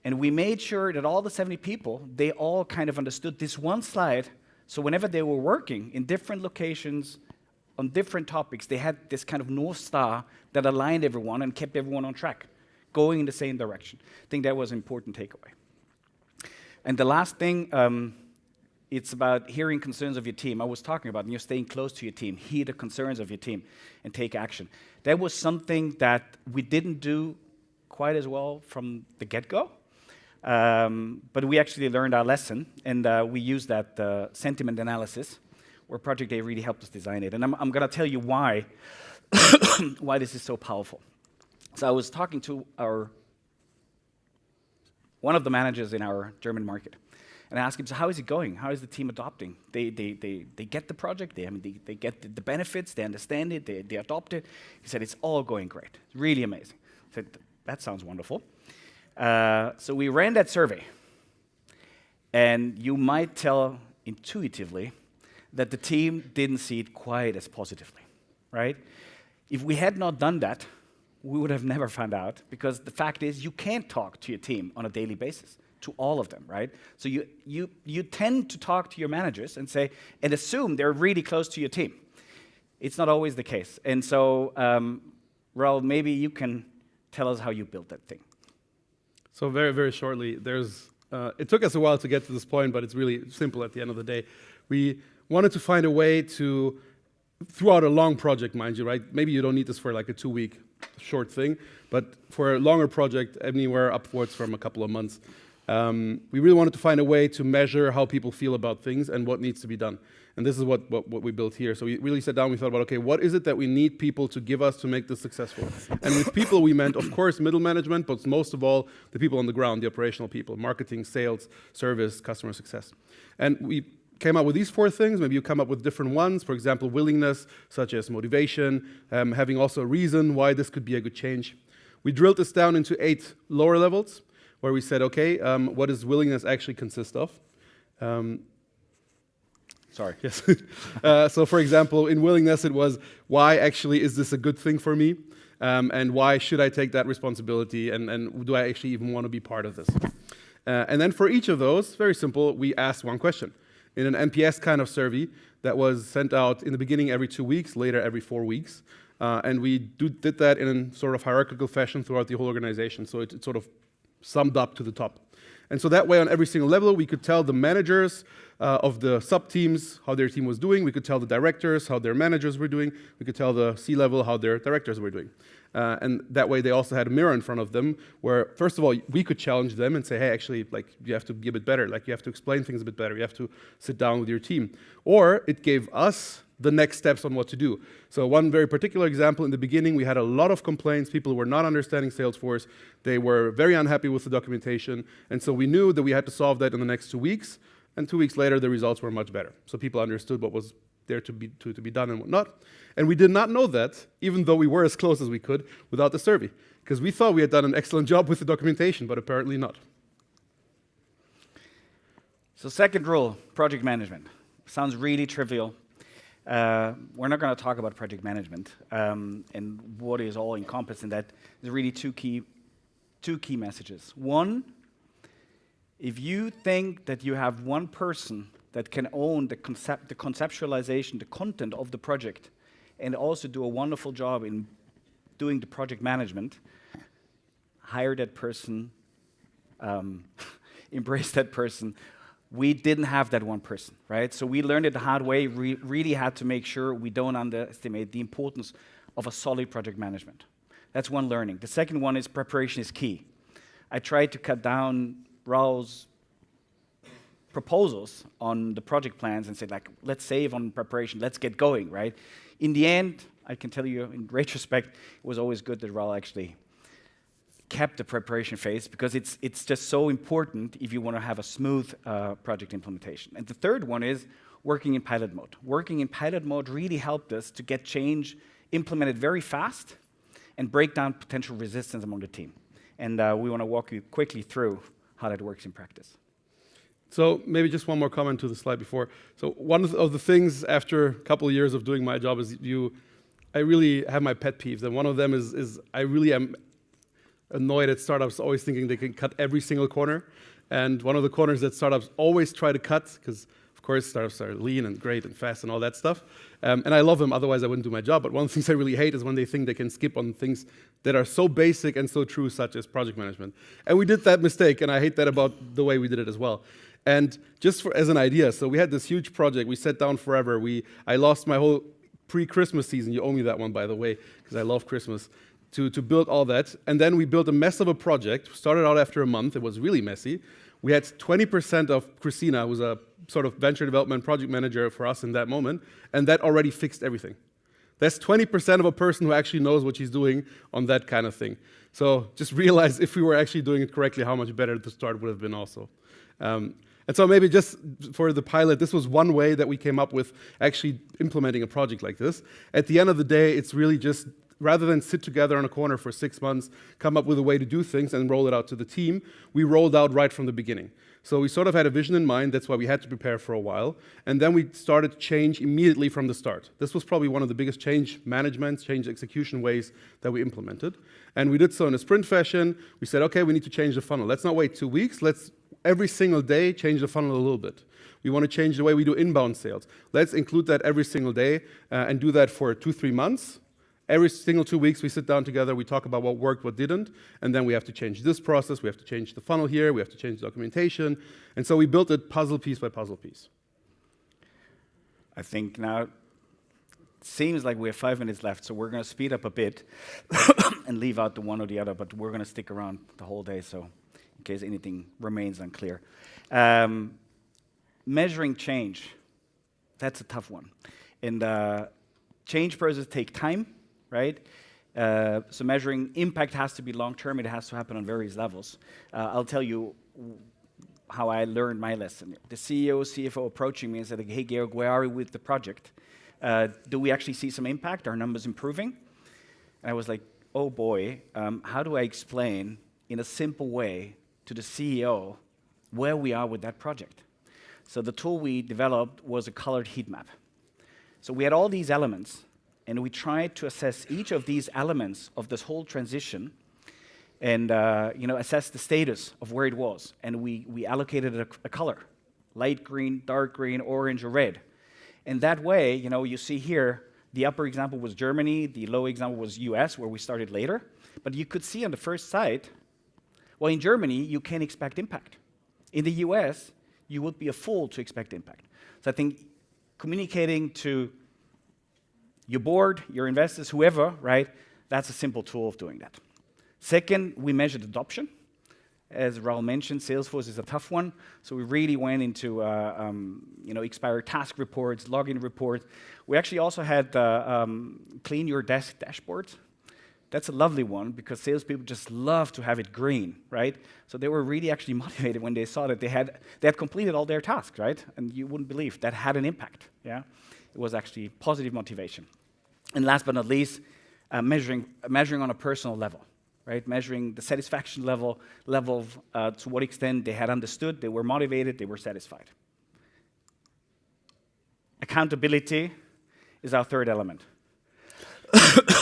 And we made sure that all the 70 people, they all kind of understood this one slide. So whenever they were working in different locations, on different topics, they had this kind of North Star that aligned everyone and kept everyone on track, going in the same direction. I think that was an important takeaway. And the last thing, it's about hearing concerns of your team. I was talking about you're staying close to your team, hear the concerns of your team, and take action. That was something that we didn't do quite as well from the get-go, but we actually learned our lesson, and we used that sentiment analysis, where Project A really helped us design it. And I'm going to tell you why, why this is so powerful. So I was talking to one of the managers in our German market, and I asked him, so how is it going? How is the team adopting? They get the project, they get the benefits, they understand it, they adopt it. He said, it's all going great. It's really amazing. I said, that sounds wonderful. So we ran that survey, and you might tell intuitively that the team didn't see it quite as positively, right? If we had not done that, we would have never found out, because the fact is you can't talk to your team on a daily basis, to all of them, right? So you tend to talk to your managers and say, and assume they're really close to your team. It's not always the case. And so, Raul, maybe you can tell us how you built that thing. So very, very shortly, it took us a while to get to this point, but it's really simple at the end of the day. We wanted to find a way to, throughout a long project, mind you, right? Maybe you don't need this for like a 2-week short thing, but for a longer project, anywhere upwards from a couple of months, we really wanted to find a way to measure how people feel about things and what needs to be done. And this is what we built here. So we really sat down, we thought about, okay, what is it that we need people to give us to make this successful? And with people, we meant, of course, middle management, but most of all, the people on the ground, the operational people, marketing, sales, service, customer success. And we came up with these 4 things. Maybe you come up with different ones. For example, willingness, such as motivation, having also a reason why this could be a good change. We drilled this down into 8 lower levels, where we said, okay, what does willingness actually consist of? Sorry. Yes. So for example, in willingness, it was, why actually is this a good thing for me? And why should I take that responsibility? And do I actually even want to be part of this? And then for each of those, very simple, we asked one question. In an NPS kind of survey that was sent out in the beginning every 2 weeks, later every 4 weeks. And we did that in a sort of hierarchical fashion throughout the whole organization. So it sort of summed up to the top. And so that way, on every single level, we could tell the managers of the sub-teams how their team was doing. We could tell the directors how their managers were doing. We could tell the C-level how their directors were doing. And that way, they also had a mirror in front of them where, first of all, we could challenge them and say, hey, actually, like, you have to be a bit better. Like, you have to explain things a bit better. You have to sit down with your team. Or it gave us the next steps on what to do. So one very particular example, in the beginning, we had a lot of complaints. People were not understanding Salesforce. They were very unhappy with the documentation. And so we knew that we had to solve that in the next 2 weeks. And 2 weeks later, the results were much better. So people understood what was there to be done and whatnot. And we did not know that, even though we were as close as we could, without the survey. Because we thought we had done an excellent job with the documentation, but apparently not. So second rule, project management. Sounds really trivial. We're not going to talk about project management and what is all encompassed in that. There's really two key messages. One, if you think that you have one person that can own the conceptualization, the content of the project, and also do a wonderful job in doing the project management, hire that person, embrace that person, we didn't have that one person, right? So we learned it the hard way, really had to make sure we don't underestimate the importance of a solid project management. That's one learning. The second one is preparation is key. I tried to cut down Raul's proposals on the project plans and said, like, let's save on preparation, let's get going, right? In the end, I can tell you in retrospect, it was always good that Raul actually kept the preparation phase, because it's just so important if you want to have a smooth project implementation. And the third one is working in pilot mode. Working in pilot mode really helped us to get change implemented very fast and break down potential resistance among the team. And we want to walk you quickly through how that works in practice. So maybe just one more comment to the slide before. So one of the things after a couple of years of doing my job is I really have my pet peeves. And one of them is I really am annoyed at startups always thinking they can cut every single corner. And one of the corners that startups always try to cut, because of course startups are lean and great and fast and all that stuff. And I love them, otherwise I wouldn't do my job. But one of the things I really hate is when they think they can skip on things that are so basic and so true, such as project management. And we did that mistake, and I hate that about the way we did it as well. And just as an idea, so we had this huge project. We sat down forever. I lost my whole pre-Christmas season. You owe me that one, by the way, because I love Christmas. To build all that. And then we built a mess of a project. Started out after a month. It was really messy. We had 20% of Christina, who's a sort of venture development project manager for us in that moment, and that already fixed everything. That's 20% of a person who actually knows what she's doing on that kind of thing. So just realize if we were actually doing it correctly, how much better the start would have been also. And so maybe just for the pilot, this was one way that we came up with actually implementing a project like this. At the end of the day, it's really just, rather than sit together on a corner for 6 months, come up with a way to do things and roll it out to the team, we rolled out right from the beginning. So we sort of had a vision in mind. That's why we had to prepare for a while. And then we started change immediately from the start. This was probably one of the biggest change management, change execution ways that we implemented. And we did so in a sprint fashion. We said, okay, we need to change the funnel. Let's not wait 2 weeks. Let's every single day change the funnel a little bit. We want to change the way we do inbound sales. Let's include that every single day and do that for 2-3 months. Every single 2 weeks, we sit down together, we talk about what worked, what didn't, and then we have to change this process, we have to change the funnel here, we have to change the documentation, and so we built it puzzle piece by puzzle piece. I think now it seems like we have 5 minutes left, so we're going to speed up a bit and leave out the one or the other, but we're going to stick around the whole day, so in case anything remains unclear. Measuring change, that's a tough one. And change processes take time. Right? So measuring impact has to be long-term. It has to happen on various levels. I'll tell you how I learned my lesson. The CEO, CFO approaching me and said, hey, Georg, where are we with the project? Do we actually see some impact? Are numbers improving? And I was like, oh boy, how do I explain in a simple way to the CEO where we are with that project? So the tool we developed was a colored heat map. So we had all these elements, and we tried to assess each of these elements of this whole transition and assess the status of where it was. And we allocated a color, light green, dark green, orange, or red. And that way, you see here, the upper example was Germany, the low example was US, where we started later. But you could see on the first site, well, in Germany, you can expect impact. In the US, you would be a fool to expect impact. So I think communicating to your board, your investors, whoever, right? That's a simple tool of doing that. Second, we measured adoption. As Raul mentioned, Salesforce is a tough one, so we really went into expired task reports, login reports. We actually also had clean your desk dashboards. That's a lovely one because salespeople just love to have it green, right? So they were really actually motivated when they saw that they had completed all their tasks, right? And you wouldn't believe that had an impact, yeah? It was actually positive motivation. And last but not least, measuring on a personal level, right? Measuring the satisfaction level of to what extent they had understood, they were motivated, they were satisfied. Accountability is our third element.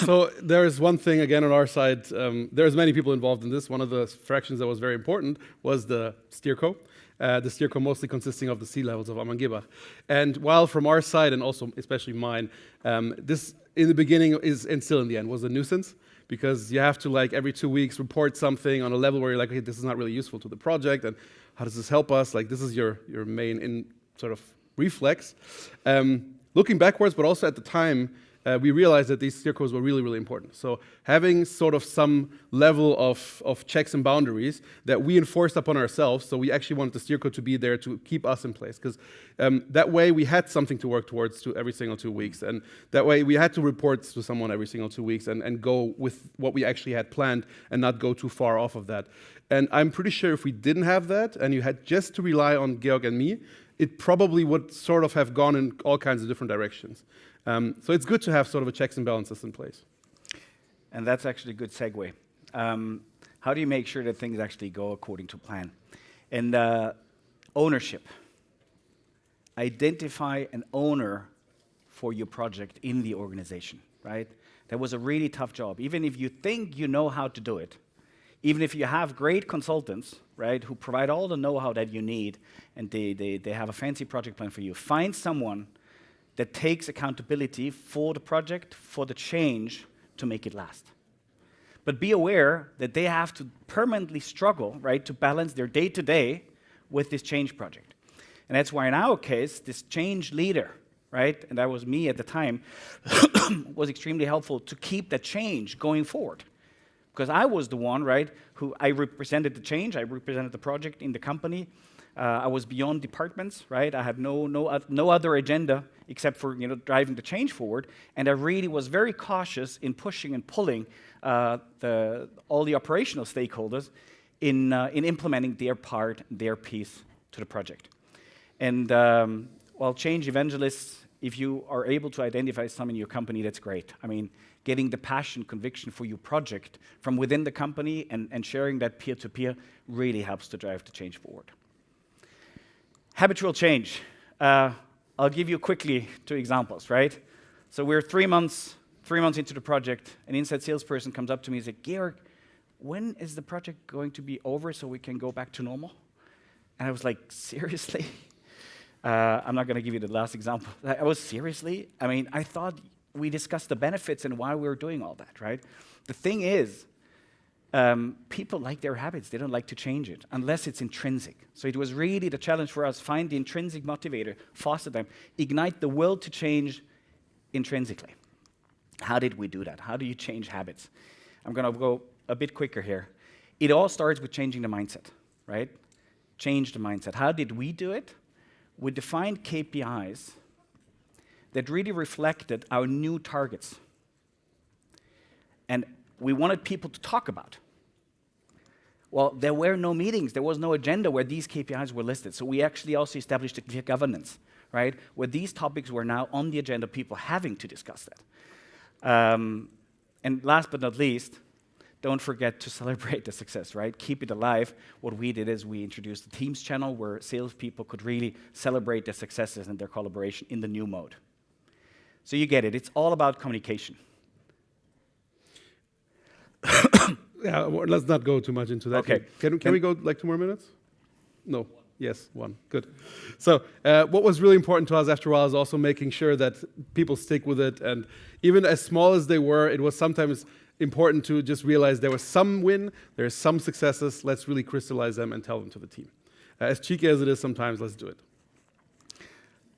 So there is one thing, again, on our side. There's many people involved in this. One of the fractions that was very important was the steerco. The steerco mostly consisting of the C-levels of Ammann-Gebach. And while from our side, and also especially mine, this in the beginning and still in the end was a nuisance, because you have to like every 2 weeks report something on a level where you're like, okay, this is not really useful to the project, and how does this help us? Like this is your main sort of reflex. Looking backwards, but also at the time, we realized that these steer codes were really, really important. So having sort of some level of checks and boundaries that we enforced upon ourselves, so we actually wanted the steer code to be there to keep us in place, because that way we had something to work towards every single 2 weeks, and that way we had to report to someone every single 2 weeks and go with what we actually had planned and not go too far off of that. And I'm pretty sure if we didn't have that, and you had just to rely on Georg and me, it probably would sort of have gone in all kinds of different directions. So it's good to have sort of a checks and balances in place. And that's actually a good segue. How do you make sure that things actually go according to plan? And ownership. Identify an owner for your project in the organization, right? That was a really tough job. Even if you think you know how to do it, even if you have great consultants, right, who provide all the know-how that you need, and they have a fancy project plan for you, find someone that takes accountability for the project, for the change, to make it last. But be aware that they have to permanently struggle, right, to balance their day-to-day with this change project. And that's why in our case, this change leader, right, and that was me at the time, was extremely helpful to keep that change going forward. Because I was the one, right, who I represented the change, I represented the project in the company. I was beyond departments, right? I had no other agenda except for driving the change forward, and I really was very cautious in pushing and pulling all the operational stakeholders in implementing their part, their piece to the project. And while change evangelists, if you are able to identify some in your company, that's great. I mean, getting the passion, conviction for your project from within the company and sharing that peer-to-peer really helps to drive the change forward. Habitual change. I'll give you quickly 2 examples, right? So we're 3 months into the project, an inside salesperson comes up to me and says, Georg, when is the project going to be over so we can go back to normal? And I was like, seriously? I'm not going to give you the last example. I was seriously? I mean, I thought we discussed the benefits and why we were doing all that, right? The thing is, people like their habits. They don't like to change it unless it's intrinsic. So it was really the challenge for us, find the intrinsic motivator, foster them, ignite the will to change intrinsically. How did we do that? How do you change habits? I'm going to go a bit quicker here. It all starts with changing the mindset, right? Change the mindset. How did we do it? We defined KPIs that really reflected our new targets. And we wanted people to talk about. Well, there were no meetings, there was no agenda where these KPIs were listed. So we actually also established a clear governance, right? Where these topics were now on the agenda, people having to discuss that. And last but not least, don't forget to celebrate the success, right? Keep it alive. What we did is we introduced the Teams channel where salespeople could really celebrate their successes and their collaboration in the new mode. So you get it, it's all about communication. Yeah, well, let's not go too much into that. Okay. Can we go like 2 more minutes? No. Yes, 1. Good. So what was really important to us after a while is also making sure that people stick with it. And even as small as they were, it was sometimes important to just realize there was some win, there are some successes. Let's really crystallize them and tell them to the team. As cheeky as it is sometimes, let's do it.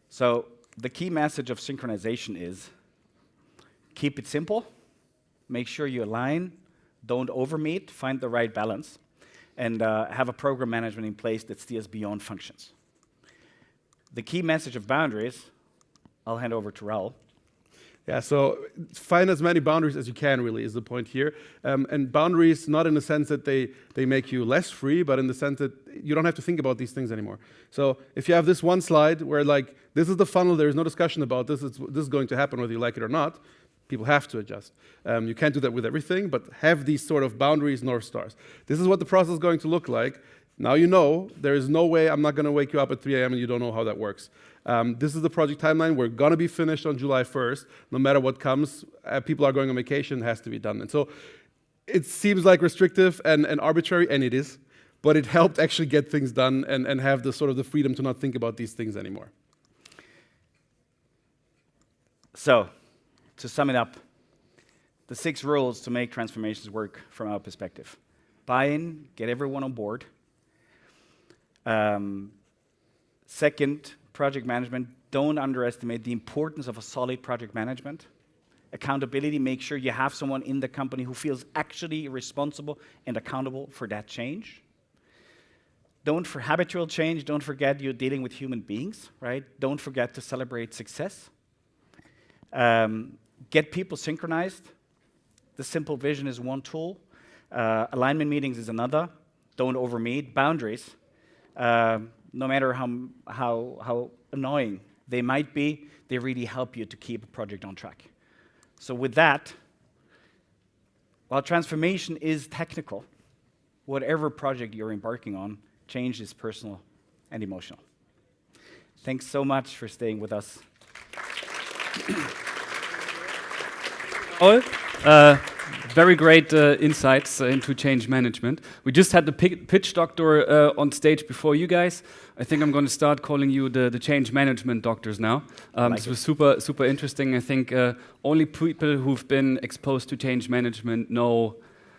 So the key message of synchronization is keep it simple, make sure you align, don't overmeet, find the right balance, and have a program management in place that steers beyond functions. The key message of boundaries, I'll hand over to Raul. Yeah, so find as many boundaries as you can, really, is the point here. And boundaries, not in the sense that they make you less free, but in the sense that you don't have to think about these things anymore. So if you have this one slide where, like, this is the funnel, there's no discussion about this, this is going to happen whether you like it or not, people have to adjust. You can't do that with everything, but have these sort of boundaries, North Stars. This is what the process is going to look like. Now you know, there is no way I'm not going to wake you up at 3 a.m. and you don't know how that works. This is the project timeline. We're going to be finished on July 1st. No matter what comes, people are going on vacation, it has to be done. And so it seems like restrictive and arbitrary, and it is, but it helped actually get things done and have the sort of the freedom to not think about these things anymore. So, to sum it up, the 6 rules to make transformations work from our perspective. Buy-in, get everyone on board. Second, project management. Don't underestimate the importance of a solid project management. Accountability, make sure you have someone in the company who feels actually responsible and accountable for that change. For habitual change, don't forget you're dealing with human beings, right? Don't forget to celebrate success. Get people synchronized. The simple vision is one tool. Alignment meetings is another. Don't overmeet. Boundaries, no matter how annoying they might be, they really help you to keep a project on track. So with that, while transformation is technical, whatever project you're embarking on, change is personal and emotional. Thanks so much for staying with us. Very great insights into change management. We just had the pitch doctor on stage before you guys. I think I'm going to start calling you the change management doctors now. This was super interesting. I think only people who've been exposed to change management know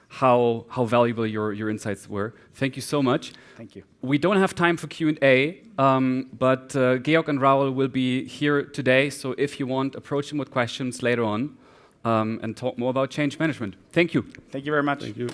how valuable your insights were. Thank you so much. Thank you. We don't have time for Q&A, but Georg and Raoul will be here today. So if you want, approach them with questions later on. And talk more about change management. Thank you. Thank you very much. Thank you.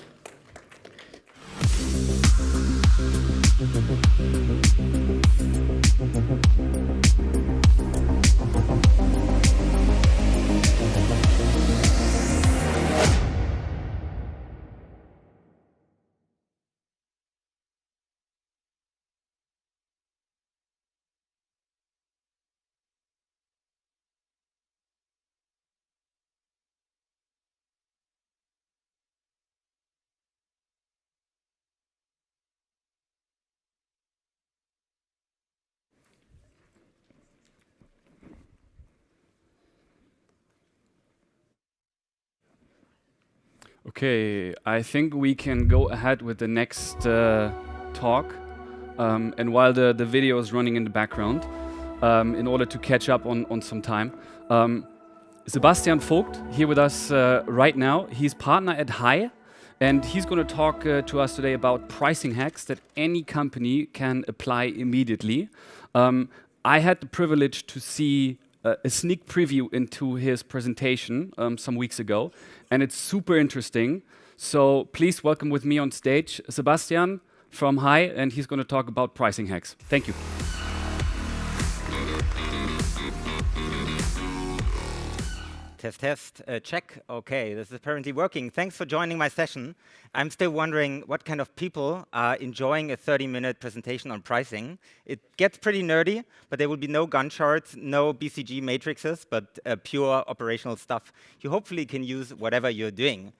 Okay, I think we can go ahead with the next talk. And while the video is running in the background, in order to catch up on some time, Sebastian Vogt here with us right now. He's partner at High, and he's going to talk to us today about pricing hacks that any company can apply immediately. I had the privilege to see a sneak preview into his presentation some weeks ago, and it's super interesting. So please welcome with me on stage Sebastian from High, and he's going to talk about pricing hacks. Thank you. Test, check. Okay, this is apparently working. Thanks for joining my session. I'm still wondering what kind of people are enjoying a 30-minute presentation on pricing. It gets pretty nerdy, but there will be no Gantt charts, no BCG matrices, but pure operational stuff. You hopefully can use whatever you're doing.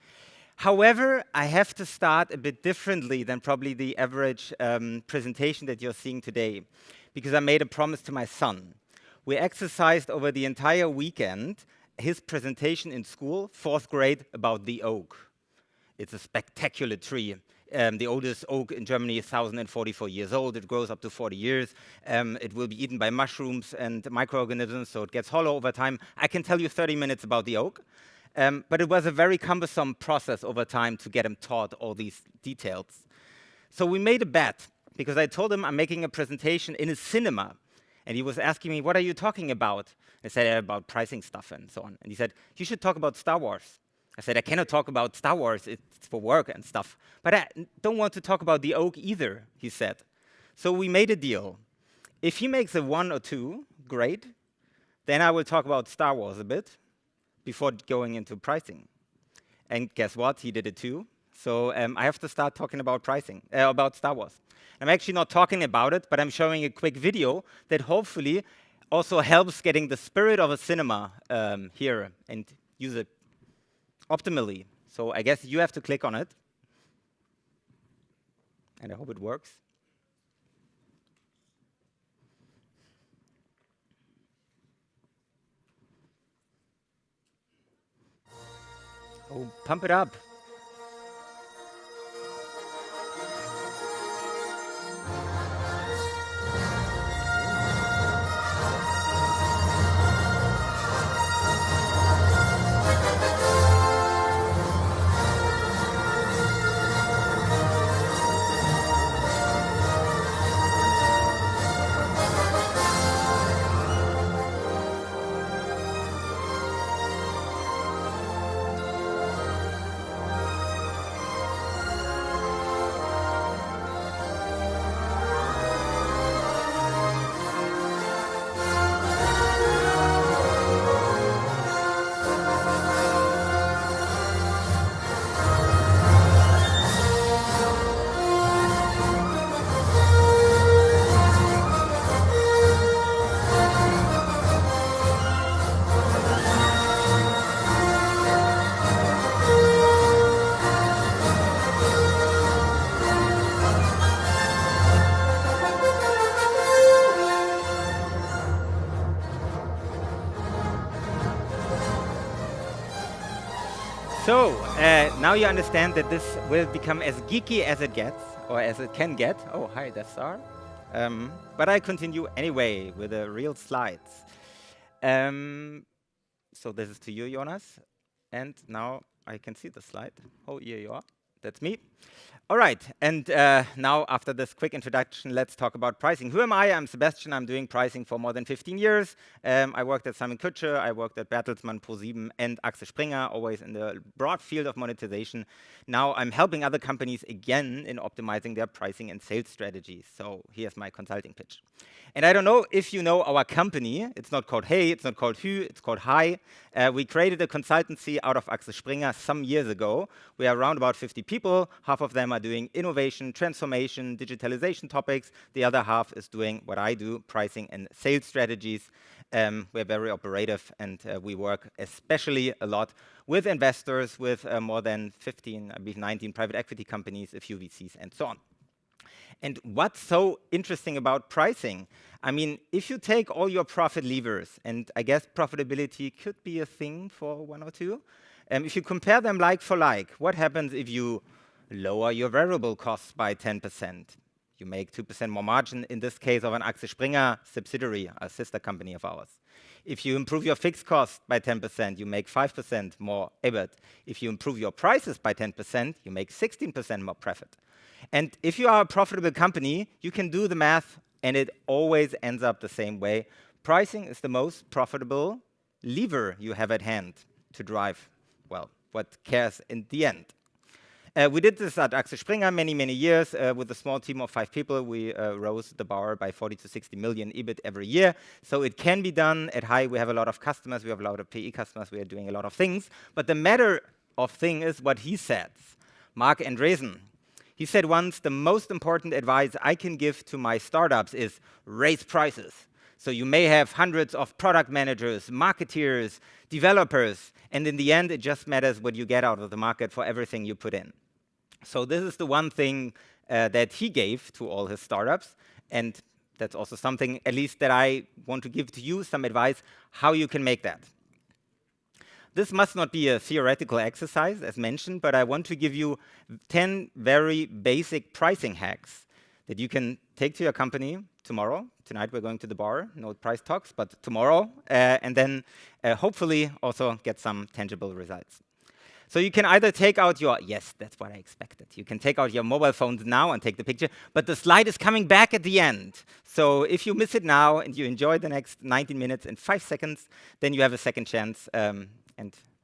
However, I have to start a bit differently than probably the average presentation that you're seeing today, because I made a promise to my son. We exercised over the entire weekend his presentation in school, 4th grade, about the oak. It's a spectacular tree. The oldest oak in Germany is 1,044 years old. It grows up to 40 years. It will be eaten by mushrooms and microorganisms, so it gets hollow over time. I can tell you 30 minutes about the oak, but it was a very cumbersome process over time to get him taught all these details. So we made a bet, because I told him I'm making a presentation in a cinema, and he was asking me, what are you talking about? I said, about pricing stuff and so on. And he said, you should talk about Star Wars. I said, I cannot talk about Star Wars, it's for work and stuff. But I don't want to talk about the oak either, he said. So we made a deal. If he makes a 1 or 2, great. Then I will talk about Star Wars a bit before going into pricing. And guess what? He did it too. So I have to start talking about pricing, about Star Wars. I'm actually not talking about it, but I'm showing a quick video that hopefully also helps getting the spirit of a cinema here and use it optimally. So I guess you have to click on it. And I hope it works. Oh, pump it up. So now you understand that this will become as geeky as it gets, or as it can get. Oh, hi, Death Star. But I continue anyway with the real slides. So this is to you, Jonas. And now I can see the slide. Oh, here you are. That's me. All right, and now after this quick introduction, let's talk about pricing. Who am I? I'm Sebastian. I'm doing pricing for more than 15 years. I worked at Simon Kutscher, I worked at Bertelsmann, ProSieben, and Axel Springer, always in the broad field of monetization. Now I'm helping other companies again in optimizing their pricing and sales strategies. So here's my consulting pitch. And I don't know if you know our company. It's not called Hey, it's not called Hü, it's called Hi. We created a consultancy out of Axel Springer some years ago. We are around about 50 people. Half of them are doing innovation, transformation, digitalization topics. The other half is doing what I do, pricing and sales strategies. We're very operative, and we work especially a lot with investors, with more than 15, I believe 19 private equity companies, a few VCs, and so on. And what's so interesting about pricing? I mean, if you take all your profit levers, and I guess profitability could be a thing for one or two, if you compare them like for like, what happens if you lower your variable costs by 10%? You make 2% more margin, in this case of an Axel Springer subsidiary, a sister company of ours. If you improve your fixed cost by 10%, you make 5% more EBIT. If you improve your prices by 10%, you make 16% more profit. And if you are a profitable company, you can do the math, and it always ends up the same way. Pricing is the most profitable lever you have at hand to drive, well, what cares in the end. We did this at Axel Springer many, many years. With a small team of 5 people, we rose the bar by 40 to 60 million EBIT every year. So it can be done. At Hi, we have a lot of customers. We have a lot of PE customers. We are doing a lot of things. But the matter of thing is what he said, Mark Andreessen. He said once, the most important advice I can give to my startups is raise prices. So you may have hundreds of product managers, marketeers, developers, and in the end, it just matters what you get out of the market for everything you put in. So this is the one thing that he gave to all his startups, and that's also something, at least, that I want to give to you, some advice how you can make that. This must not be a theoretical exercise, as mentioned, but I want to give you 10 very basic pricing hacks that you can take to your company tomorrow. Tonight we're going to the bar, no price talks, but tomorrow, and then hopefully also get some tangible results. So you can either take out your, yes, that's what I expected. You can take out your mobile phones now and take the picture, but the slide is coming back at the end. So if you miss it now and you enjoy the next 19 minutes and 5 seconds, then you have a second chance.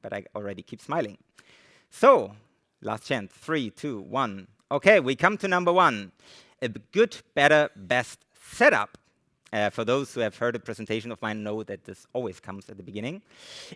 But I already keep smiling. So, last chance, 3, 2, 1. Okay, we come to number 1, a good, better, best setup. For those who have heard a presentation of mine know that this always comes at the beginning.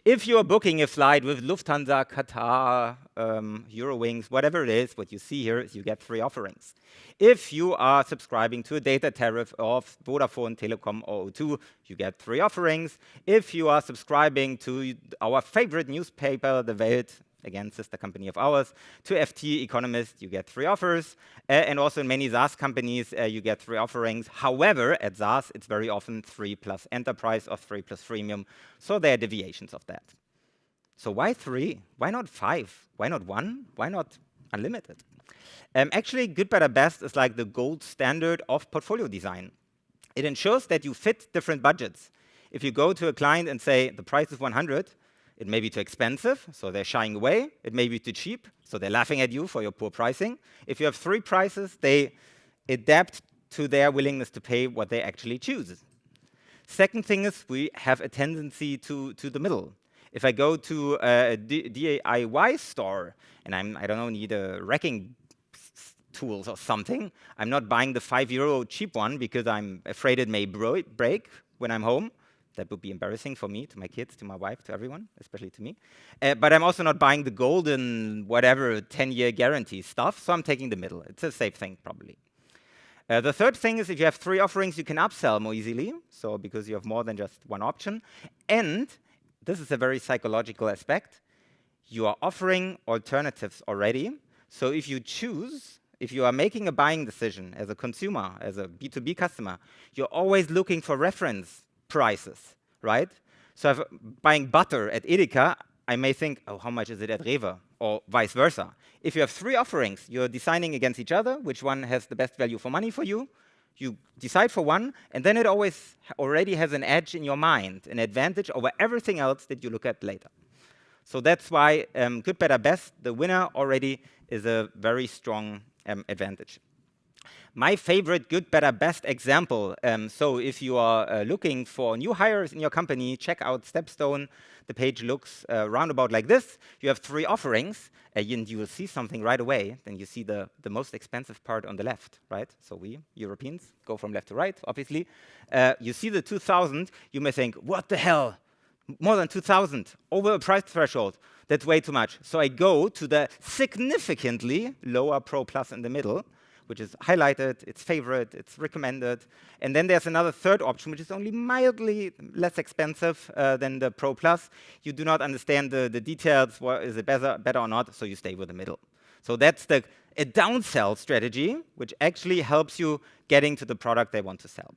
If you're booking a flight with Lufthansa, Qatar, Eurowings, whatever it is, what you see here is you get 3 offerings. If you are subscribing to a data tariff of Vodafone, Telekom, or O2, you get 3 offerings. If you are subscribing to our favorite newspaper, The Welt, again, sister company of ours, to FT Economist, you get 3 offers. And also in many SaaS companies, you get 3 offerings. However, at SaaS, it's very often 3 plus enterprise or 3 plus freemium. So there are deviations of that. So why 3? Why not 5? Why not 1? Why not unlimited? Actually, good, better, best is like the gold standard of portfolio design. It ensures that you fit different budgets. If you go to a client and say, the price is 100, it may be too expensive, so they're shying away. It may be too cheap, so they're laughing at you for your poor pricing. If you have 3 prices, they adapt to their willingness to pay what they actually choose. Second thing is we have a tendency to the middle. If I go to a DIY store and I don't know, need a racking tools or something, I'm not buying the €5 cheap one because I'm afraid it may break when I'm home. That would be embarrassing for me, to my kids, to my wife, to everyone, especially to me. But I'm also not buying the golden, whatever, 10-year guarantee stuff, so I'm taking the middle. It's a safe thing, probably. The third thing is if you have 3 offerings, you can upsell more easily, so because you have more than just one option. And this is a very psychological aspect. You are offering alternatives already, so if you choose, if you are making a buying decision as a consumer, as a B2B customer, you're always looking for reference prices, right? So if I'm buying butter at Edeka, I may think, oh, how much is it at Rewe? Or vice versa. If you have 3 offerings, you're deciding against each other, which one has the best value for money for you. You decide for one, and then it already has an edge in your mind, an advantage over everything else that you look at later. So that's why good, better, best, the winner already is a very strong advantage. My favorite good, better, best example, so if you are looking for new hires in your company, check out Stepstone. The page looks roundabout like this. You have 3 offerings, and you will see something right away. Then you see the most expensive part on the left, right? So we, Europeans, go from left to right, obviously. You see the 2,000, you may think, what the hell? More than 2,000, over a price threshold. That's way too much. So I go to the significantly lower Pro Plus in the middle, which is highlighted, it's favorite, it's recommended. And then there's another third option, which is only mildly less expensive than the Pro Plus. You do not understand the details, is it better or not, so you stay with the middle. So that's a downsell strategy, which actually helps you getting to the product they want to sell.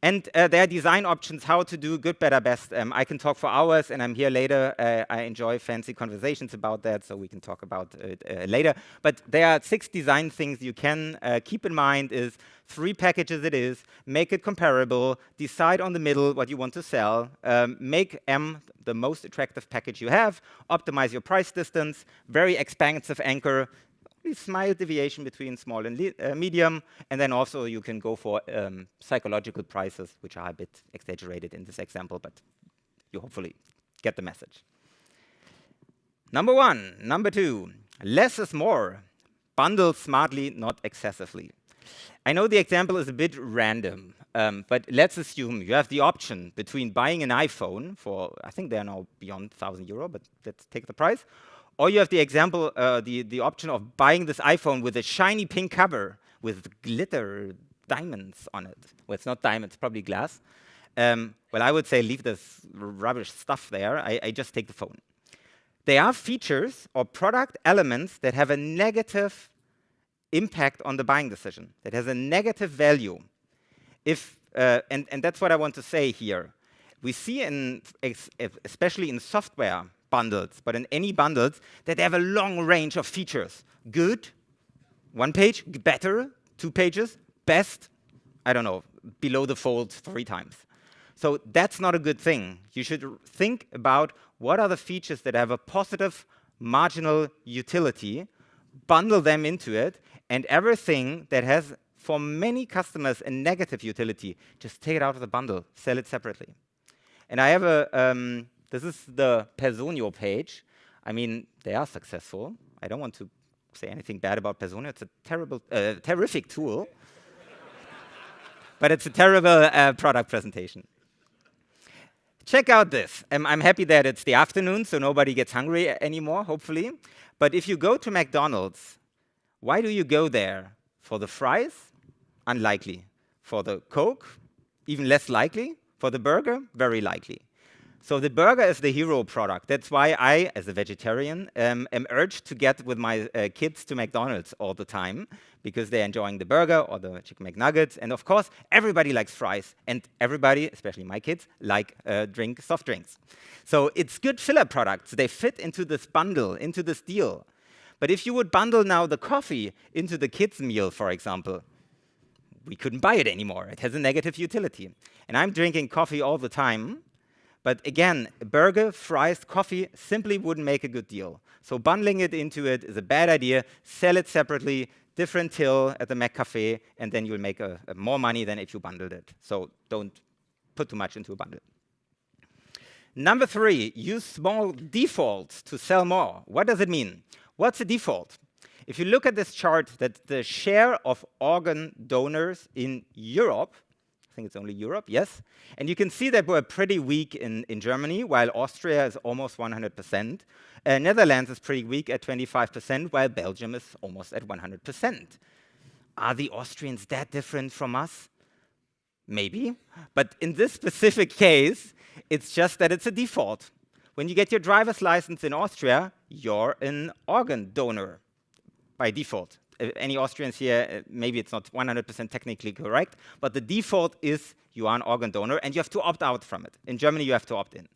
And there are design options how to do good, better, best. I can talk for hours, and I'm here later. I enjoy fancy conversations about that, so we can talk about it later. But there are 6 design things you can keep in mind is 3 packages it is, make it comparable, decide on the middle what you want to sell, make M the most attractive package you have, optimize your price distance, very expansive anchor, small deviation between small and medium, and then also you can go for psychological prices, which are a bit exaggerated in this example, but you hopefully get the message. Number 1. Number 2, less is more. Bundle smartly, not excessively. I know the example is a bit random, but let's assume you have the option between buying an iPhone for, I think they're now beyond 1,000 euro, but let's take the price. Or you have the example, the option of buying this iPhone with a shiny pink cover with glitter diamonds on it. Well, it's not diamonds, probably glass. Well, I would say leave this rubbish stuff there. I just take the phone. There are features or product elements that have a negative impact on the buying decision, that has a negative value. And that's what I want to say here. We see, especially in software bundles, but in any bundles, that they have a long range of features. Good, 1 page, better, 2 pages, best, I don't know, below the fold 3 times. So that's not a good thing. You should think about what are the features that have a positive marginal utility, bundle them into it, and everything that has, for many customers, a negative utility, just take it out of the bundle, sell it separately. And I have a this is the Personio page. I mean, they are successful. I don't want to say anything bad about Personio. It's a terrific tool. But it's a terrible product presentation. Check out this. I'm happy that it's the afternoon, so nobody gets hungry anymore, hopefully. But if you go to McDonald's, why do you go there? For the fries? Unlikely. For the Coke? Even less likely. For the burger? Very likely. So the burger is the hero product. That's why I, as a vegetarian, am urged to get with my kids to McDonald's all the time, because they're enjoying the burger or the chicken McNuggets. And of course, everybody likes fries. And everybody, especially my kids, drink soft drinks. So it's good filler products. They fit into this bundle, into this deal. But if you would bundle now the coffee into the kids' meal, for example, we couldn't buy it anymore. It has a negative utility. And I'm drinking coffee all the time. But again, burger, fries, coffee simply wouldn't make a good deal. So bundling it into it is a bad idea. Sell it separately, different till at the McCafe, and then you'll make more money than if you bundled it. So don't put too much into a bundle. Number 3, use small defaults to sell more. What does it mean? What's a default? If you look at this chart, that the share of organ donors in Europe, I think it's only Europe, yes. And you can see that we're pretty weak in Germany, while Austria is almost 100%. Netherlands is pretty weak at 25%, while Belgium is almost at 100%. Are the Austrians that different from us? Maybe. But in this specific case, it's just that it's a default. When you get your driver's license in Austria, you're an organ donor by default. Any Austrians here, maybe it's not 100% technically correct, but the default is you are an organ donor and you have to opt out from it. In Germany, you have to opt in.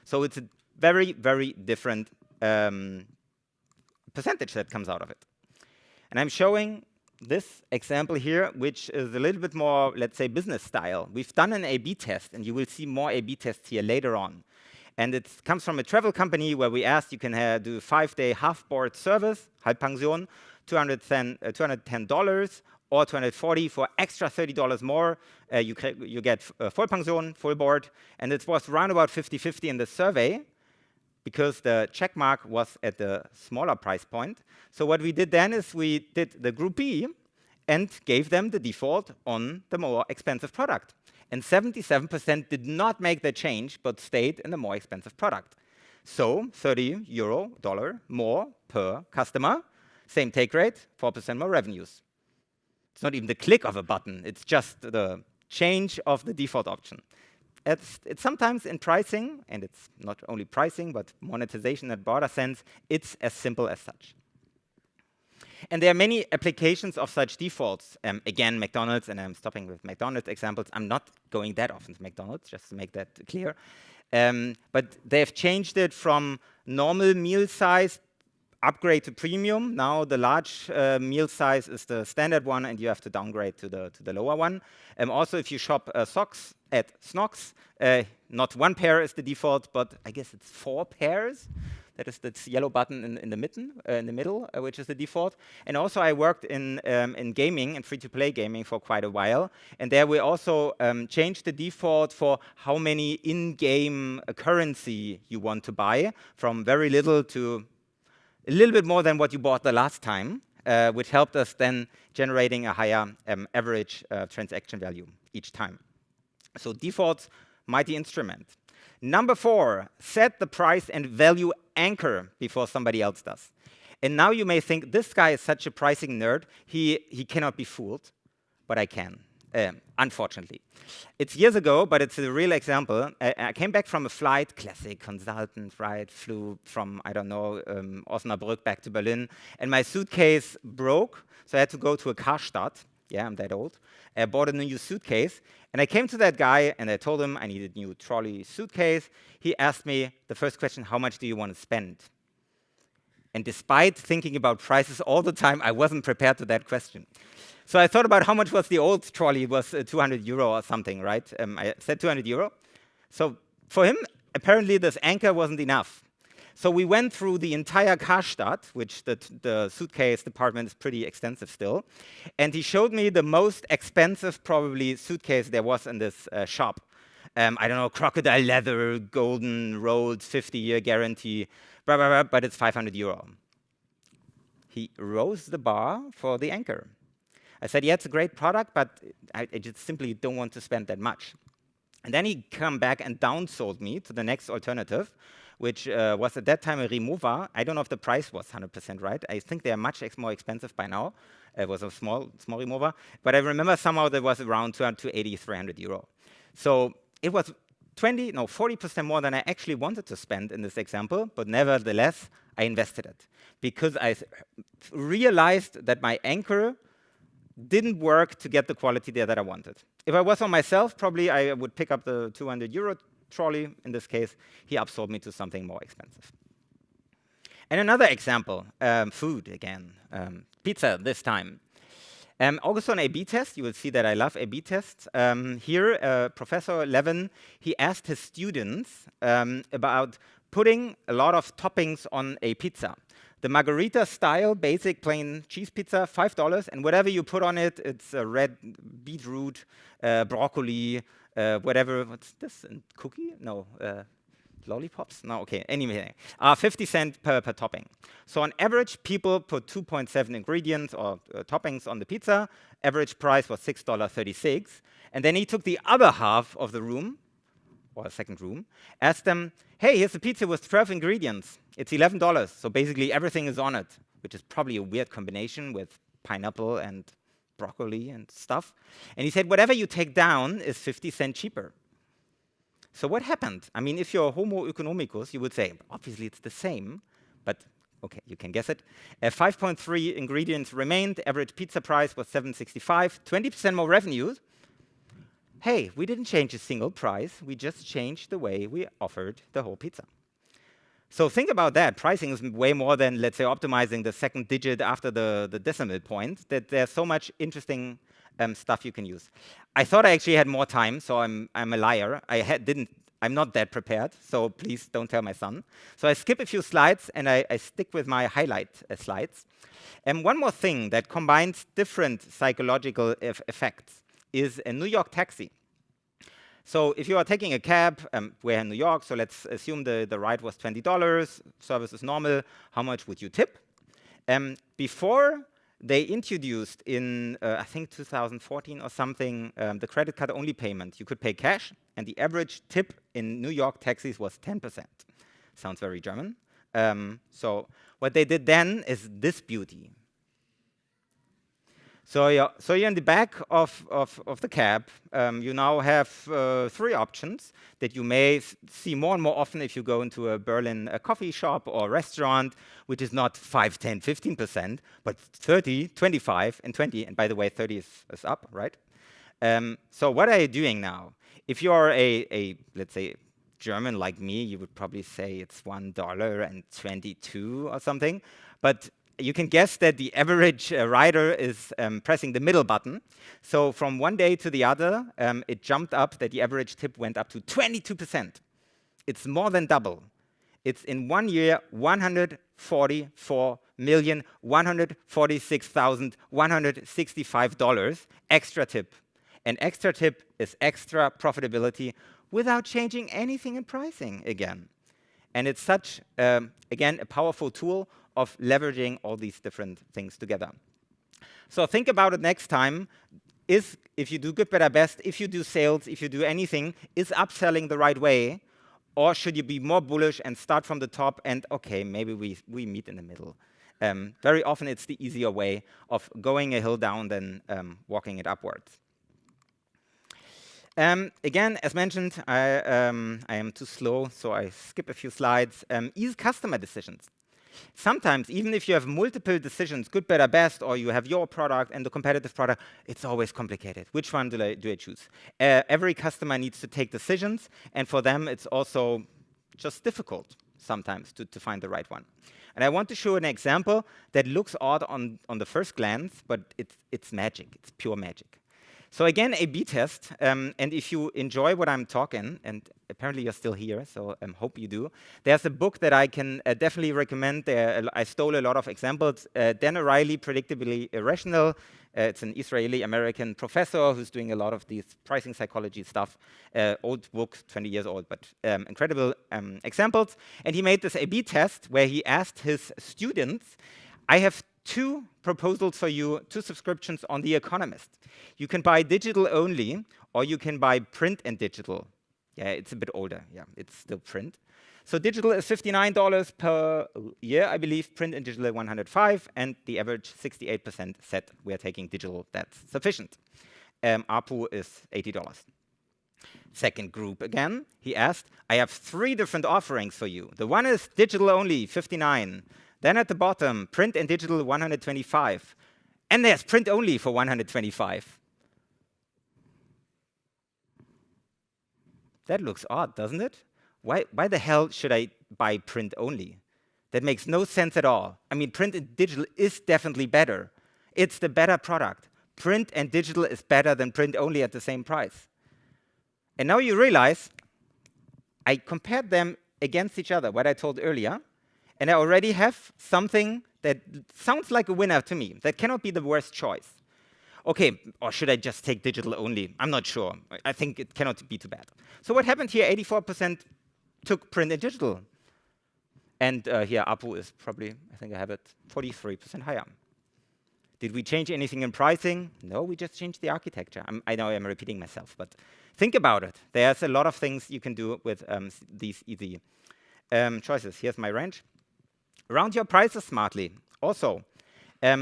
So it's a very, very different percentage that comes out of it. And I'm showing this example here, which is a little bit more, let's say, business style. We've done an A/B test, and you will see more A/B tests here later on. And it comes from a travel company where we asked you can do a 5-day half-board service, Halbpension, $210 or $240 for extra $30 more. You get Vollpension, full board. And it was round about 50-50 in the survey, because the check mark was at the smaller price point. So what we did then is we did the group B and gave them the default on the more expensive product. And 77% did not make the change, but stayed in the more expensive product. So $30 more per customer, same take rate, 4% more revenues. It's not even the click of a button, it's just the change of the default option. It's sometimes in pricing, and it's not only pricing, but monetization in a broader sense, it's as simple as such. And there are many applications of such defaults. Again, McDonald's, and I'm stopping with McDonald's examples. I'm not going that often to McDonald's, just to make that clear. But they've changed it from normal meal size, upgrade to premium. Now the large meal size is the standard one, and you have to downgrade to the lower one. Also, if you shop socks at Snox, not one pair is the default, but I guess it's 4 pairs. That is the yellow button in the middle, which is the default. And also, I worked in gaming and free-to-play gaming for quite a while, and there we also changed the default for how many in-game currency you want to buy, from very little to a little bit more than what you bought the last time, which helped us then generating a higher average transaction value each time. So defaults, mighty instrument. Number 4, set the price and value anchor before somebody else does. And now you may think, this guy is such a pricing nerd, he cannot be fooled, but I can, unfortunately. It's years ago, but it's a real example. I came back from a flight, classic consultant, right? Flew from, I don't know, Osnabrück back to Berlin, and my suitcase broke, so I had to go to a Karstadt. Yeah, I'm that old. I bought a new suitcase, and I came to that guy, and I told him I needed a new trolley suitcase. He asked me the first question, how much do you want to spend? And despite thinking about prices all the time, I wasn't prepared to that question. So I thought about how much was the old trolley. It was 200 euro or something, right? I said 200 euro. So for him, apparently this anchor wasn't enough. So we went through the entire Karstadt, which the suitcase department is pretty extensive still. And he showed me the most expensive, probably, suitcase there was in this shop. I don't know, crocodile leather, golden rolled, 50-year guarantee, blah, blah, blah, but it's 500 euro. He rose the bar for the anchor. I said, yeah, it's a great product, but I just simply don't want to spend that much. And then he came back and downsold me to the next alternative, which was at that time a remover. I don't know if the price was 100% right. I think they are much more expensive by now. It was a small remover. But I remember somehow that was around 280, 300 euro. So it was 40% more than I actually wanted to spend in this example. But nevertheless, I invested it, because I realized that my anchor didn't work to get the quality there that I wanted. If I was on myself, probably I would pick up the 200 euro trolley. In this case, he upsold me to something more expensive. And another example, food again, pizza this time. Also an A/B test. You will see that I love A/B tests. Here, Professor Levin, he asked his students about putting a lot of toppings on a pizza. The margarita style, basic plain cheese pizza, $5, and whatever you put on it, it's red beetroot, broccoli, whatever. What's this? Cookie? No. Lollipops? No, okay. Anyway, 50 cents per topping. So on average, people put 2.7 ingredients or toppings on the pizza. Average price was $6.36. And then he took the other half of the room, or a second room, asked them, hey, here's a pizza with 12 ingredients. It's $11, so basically everything is on it, which is probably a weird combination with pineapple and broccoli and stuff. And he said, whatever you take down is 50 cents cheaper. So what happened? I mean, if you're homo economicus, you would say, obviously it's the same, but okay, you can guess it. 5.3 ingredients remained. Average pizza price was $7.65, 20% more revenues. Hey, we didn't change a single price. We just changed the way we offered the whole pizza. So think about that. Pricing is way more than, let's say, optimizing the second digit after the decimal point, that there's so much interesting stuff you can use. I thought I actually had more time, so I'm a liar. I'm not that prepared, so please don't tell my son. So I skip a few slides, and I stick with my highlight slides. And one more thing that combines different psychological effects is a New York taxi. So if you are taking a cab, we're in New York, so let's assume the ride was $20, service is normal, how much would you tip? Before they introduced in, I think 2014 or something, the credit card only payment, you could pay cash, and the average tip in New York taxis was 10%. Sounds very German. So what they did then is this beauty. So you're in the back of the cab. You now have 3 options that you may see more and more often if you go into a Berlin coffee shop or restaurant, which is not 5, 10, 15%, but 30, 25, and 20. And by the way, 30 is up, right? So what are you doing now? If you are let's say, German like me, you would probably say it's $1.22 or something. But you can guess that the average rider is pressing the middle button. So from one day to the other, it jumped up that the average tip went up to 22%. It's more than double. It's in 1 year, $144,146,165 extra tip. And extra tip is extra profitability without changing anything in pricing again. And it's such, again, a powerful tool of leveraging all these different things together. So think about it next time. If you do good, better, best, if you do sales, if you do anything, is upselling the right way? Or should you be more bullish and start from the top and, OK, maybe we meet in the middle? Very often, it's the easier way of going a hill down than walking it upwards. Again, as mentioned, I am too slow, so I skip a few slides. Ease customer decisions. Sometimes, even if you have multiple decisions, good, better, best, or you have your product and the competitive product, it's always complicated. Which one do I choose? Every customer needs to take decisions, and for them, it's also just difficult sometimes to find the right one. And I want to show an example that looks odd on the first glance, but it's magic. It's pure magic. So again, a B test, and if you enjoy what I'm talking, and apparently you're still here, so I hope you do, there's a book that I can definitely recommend. I stole a lot of examples. Dan O'Reilly, Predictably Irrational. It's an Israeli-American professor who's doing a lot of these pricing psychology stuff. Old book, 20 years old, but incredible examples. And he made this A/B test where he asked his students, I have 2 proposals for you, 2 subscriptions on The Economist. You can buy digital only, or you can buy print and digital. Yeah, it's a bit older. Yeah, it's still print. So digital is $59 per year, I believe. Print and digital $105, and the average 68% said we are taking digital. That's sufficient. ARPU is $80. Second group again, he asked, I have 3 different offerings for you. The one is digital only, $59. Then at the bottom, print and digital, $125. And there's print only for $125. That looks odd, doesn't it? Why the hell should I buy print only? That makes no sense at all. I mean, print and digital is definitely better. It's the better product. Print and digital is better than print only at the same price. And now you realize I compared them against each other, what I told earlier, and I already have something that sounds like a winner to me. That cannot be the worst choice. OK, or should I just take digital only? I'm not sure. I think it cannot be too bad. So what happened here? 84% took print and digital. And here, ARPU is probably, I think I have it, 43% higher. Did we change anything in pricing? No, we just changed the architecture. I know I'm repeating myself, but think about it. There's a lot of things you can do with these easy choices. Here's my range. Round your prices smartly. Also,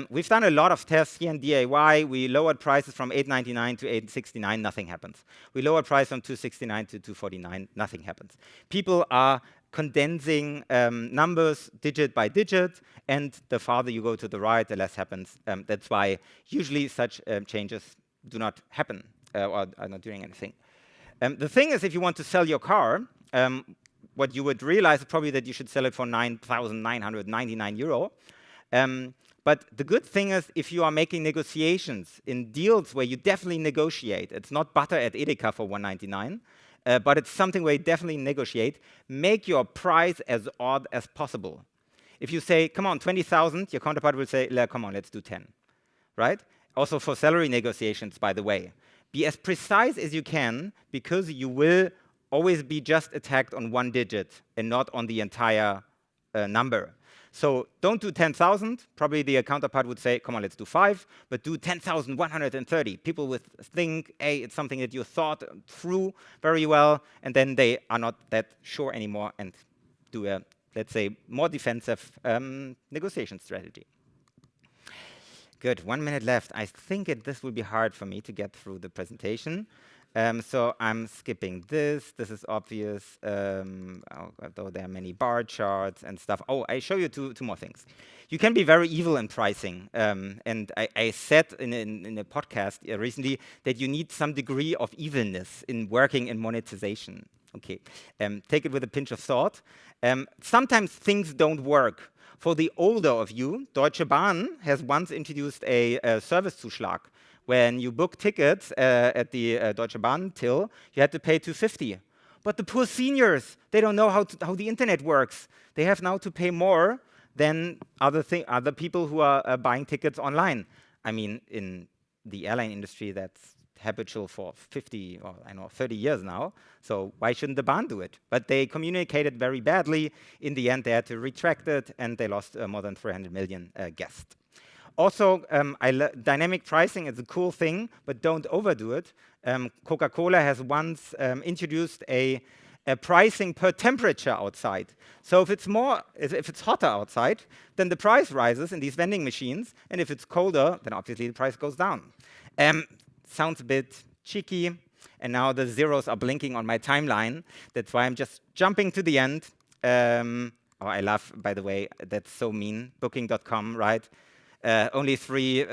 we've done a lot of tests here in DIY. We lowered prices from $8.99 to $8.69, nothing happens. We lowered price from $2.69 to $2.49, nothing happens. People are condensing numbers digit by digit, and the farther you go to the right, the less happens. That's why usually such changes do not happen or are not doing anything. The thing is, if you want to sell your car, what you would realize is probably that you should sell it for 9,999 euro. But the good thing is, if you are making negotiations in deals where you definitely negotiate, it's not butter at Edeka for 199, but it's something where you definitely negotiate, make your price as odd as possible. If you say, come on, 20,000, your counterpart will say, come on, let's do 10, right? Also for salary negotiations, by the way. Be as precise as you can, because you will always be just attacked on one digit and not on the entire number. So don't do 10,000. Probably the counterpart would say, come on, let's do 5, but do 10,130. People would think, hey, it's something that you thought through very well, and then they are not that sure anymore and do a, let's say, more defensive negotiation strategy. Good, 1 minute left. I think this will be hard for me to get through the presentation. So I'm skipping this. This is obvious, although there are many bar charts and stuff. Oh, I show you two more things. You can be very evil in pricing. And I said in a podcast recently that you need some degree of evilness in working in monetization. Okay, take it with a pinch of salt. Sometimes things don't work. For the older of you, Deutsche Bahn has once introduced a Servicezuschlag. When you book tickets at the Deutsche Bahn till, you had to pay 250. But the poor seniors, they don't know how the internet works. They have now to pay more than other people who are buying tickets online. I mean, in the airline industry, that's habitual for 50 or 30 years now. So why shouldn't the Bahn do it? But they communicated very badly. In the end, they had to retract it, and they lost more than 300 million guests. Also, dynamic pricing is a cool thing, but don't overdo it. Coca-Cola has once introduced a pricing per temperature outside. So if it's hotter outside, then the price rises in these vending machines, and if it's colder, then obviously the price goes down. Sounds a bit cheeky, and now the zeros are blinking on my timeline. That's why I'm just jumping to the end. I love, by the way, that's so mean. Booking.com, right? Only 3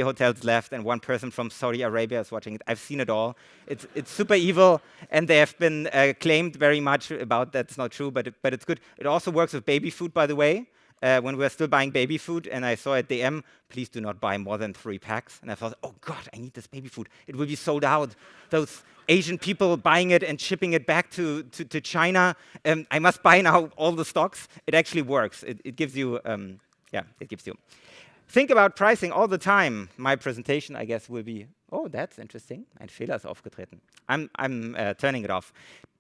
hotels left, and 1 person from Saudi Arabia is watching it. I've seen it all. It's super evil, and they have been claimed very much about that's not true, but it's good. It also works with baby food, by the way. When we were still buying baby food, and I saw at DM, please do not buy more than 3 packs. And I thought, oh God, I need this baby food. It will be sold out. Those Asian people buying it and shipping it back to China. I must buy now all the stocks. It actually works. It gives you, it gives you. Think about pricing all the time. My presentation, I guess, will be, oh, that's interesting. Ein Fehler ist aufgetreten. I'm turning it off.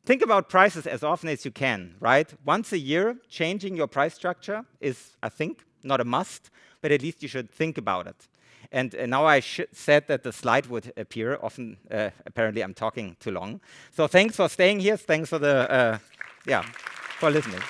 Think about prices as often as you can, right? Once a year, changing your price structure is, I think, not a must, but at least you should think about it. And now I said that the slide would appear. Often, apparently, I'm talking too long. So thanks for staying here. Thanks for for listening.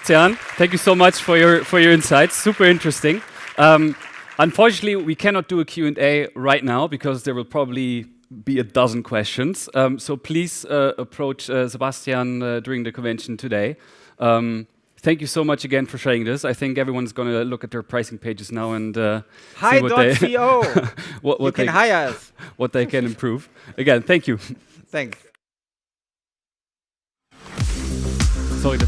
Tian, thank you so much for your insights. Super interesting. Unfortunately, we cannot do a Q&A right now because there will probably be a dozen questions. So please approach Sebastian during the convention today. Thank you so much again for sharing this. I think everyone's going to look at their pricing pages now and see what you can hire us. What they can improve. Again, thank you. Thanks. Sorry.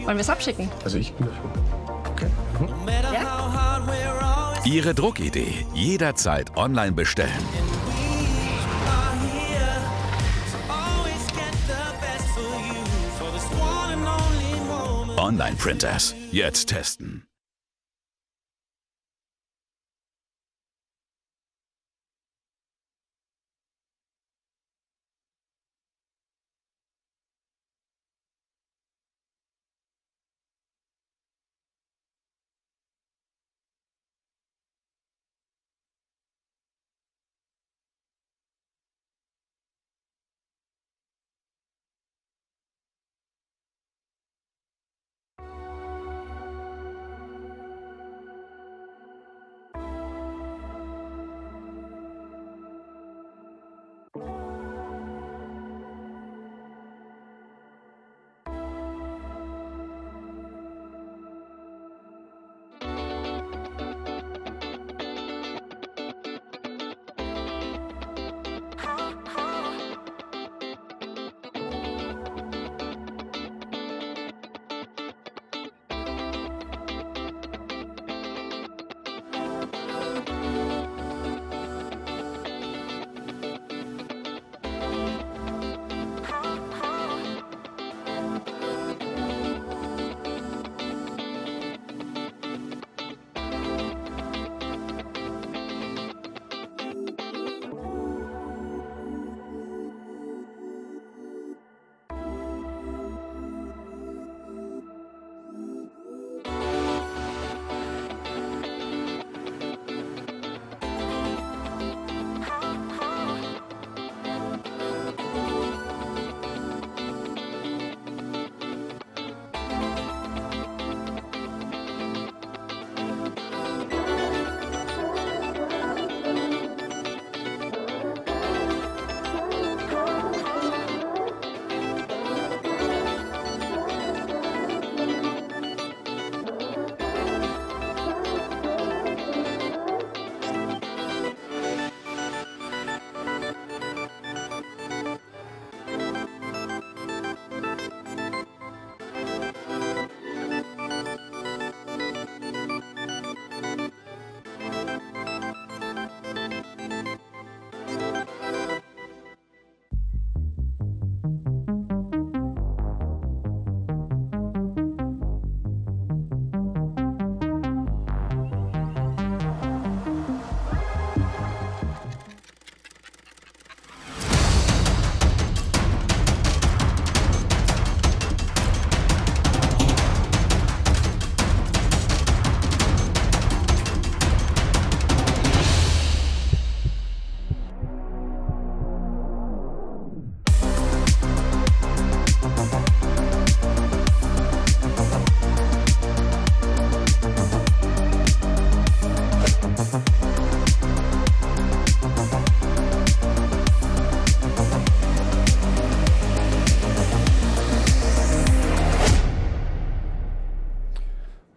Wollen wir es abschicken? Also ich bin dafür. Okay. Ja? Ihre Druckidee jederzeit online bestellen. Online-Printers. Jetzt testen.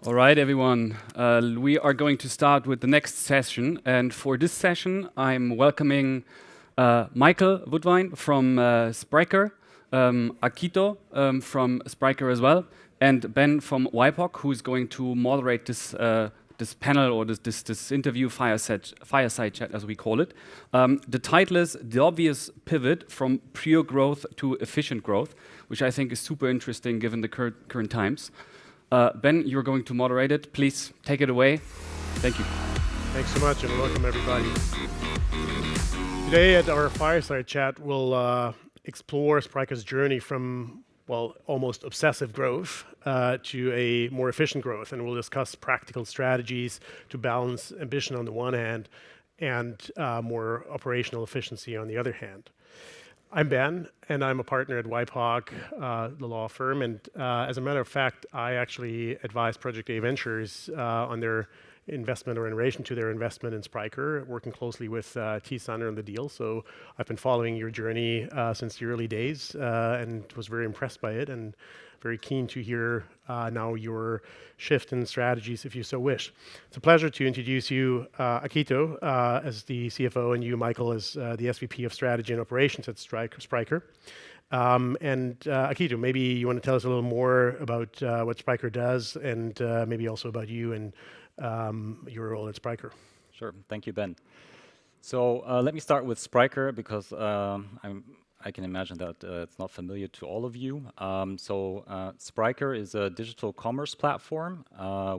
All right, everyone. We are going to start with the next session. And for this session, I'm welcoming Michael Woodwine from Spryker, Akito from Spryker as well, and Ben from WIPOC, who's going to moderate this this panel or this interview fireside chat, as we call it. The title is The Obvious Pivot from Pure Growth to Efficient Growth, which I think is super interesting given the current times. Ben, you're going to moderate it. Please take it away. Thank you. Thanks so much, and welcome everybody. Today at our fireside chat, we'll explore Spryker's journey from, well, almost obsessive growth to a more efficient growth, and we'll discuss practical strategies to balance ambition on the one hand and more operational efficiency on the other hand. I'm Ben, and I'm a partner at WIPOC, the law firm, and as a matter of fact, I actually advise Project A Ventures on their investment or in relation to their investment in Spryker, working closely with T. Sander on the deal. So I've been following your journey since the early days and was very impressed by it and very keen to hear now your shift in strategies if you so wish. It's a pleasure to introduce you, Akito, as the CFO, and you, Michael, as the SVP of Strategy and Operations at Spryker. And Akito, maybe you want to tell us a little more about what Spryker does and maybe also about you and your role at Spryker. Sure, thank you, Ben. So let me start with Spryker because I can imagine that it's not familiar to all of you. Spryker is a digital commerce platform.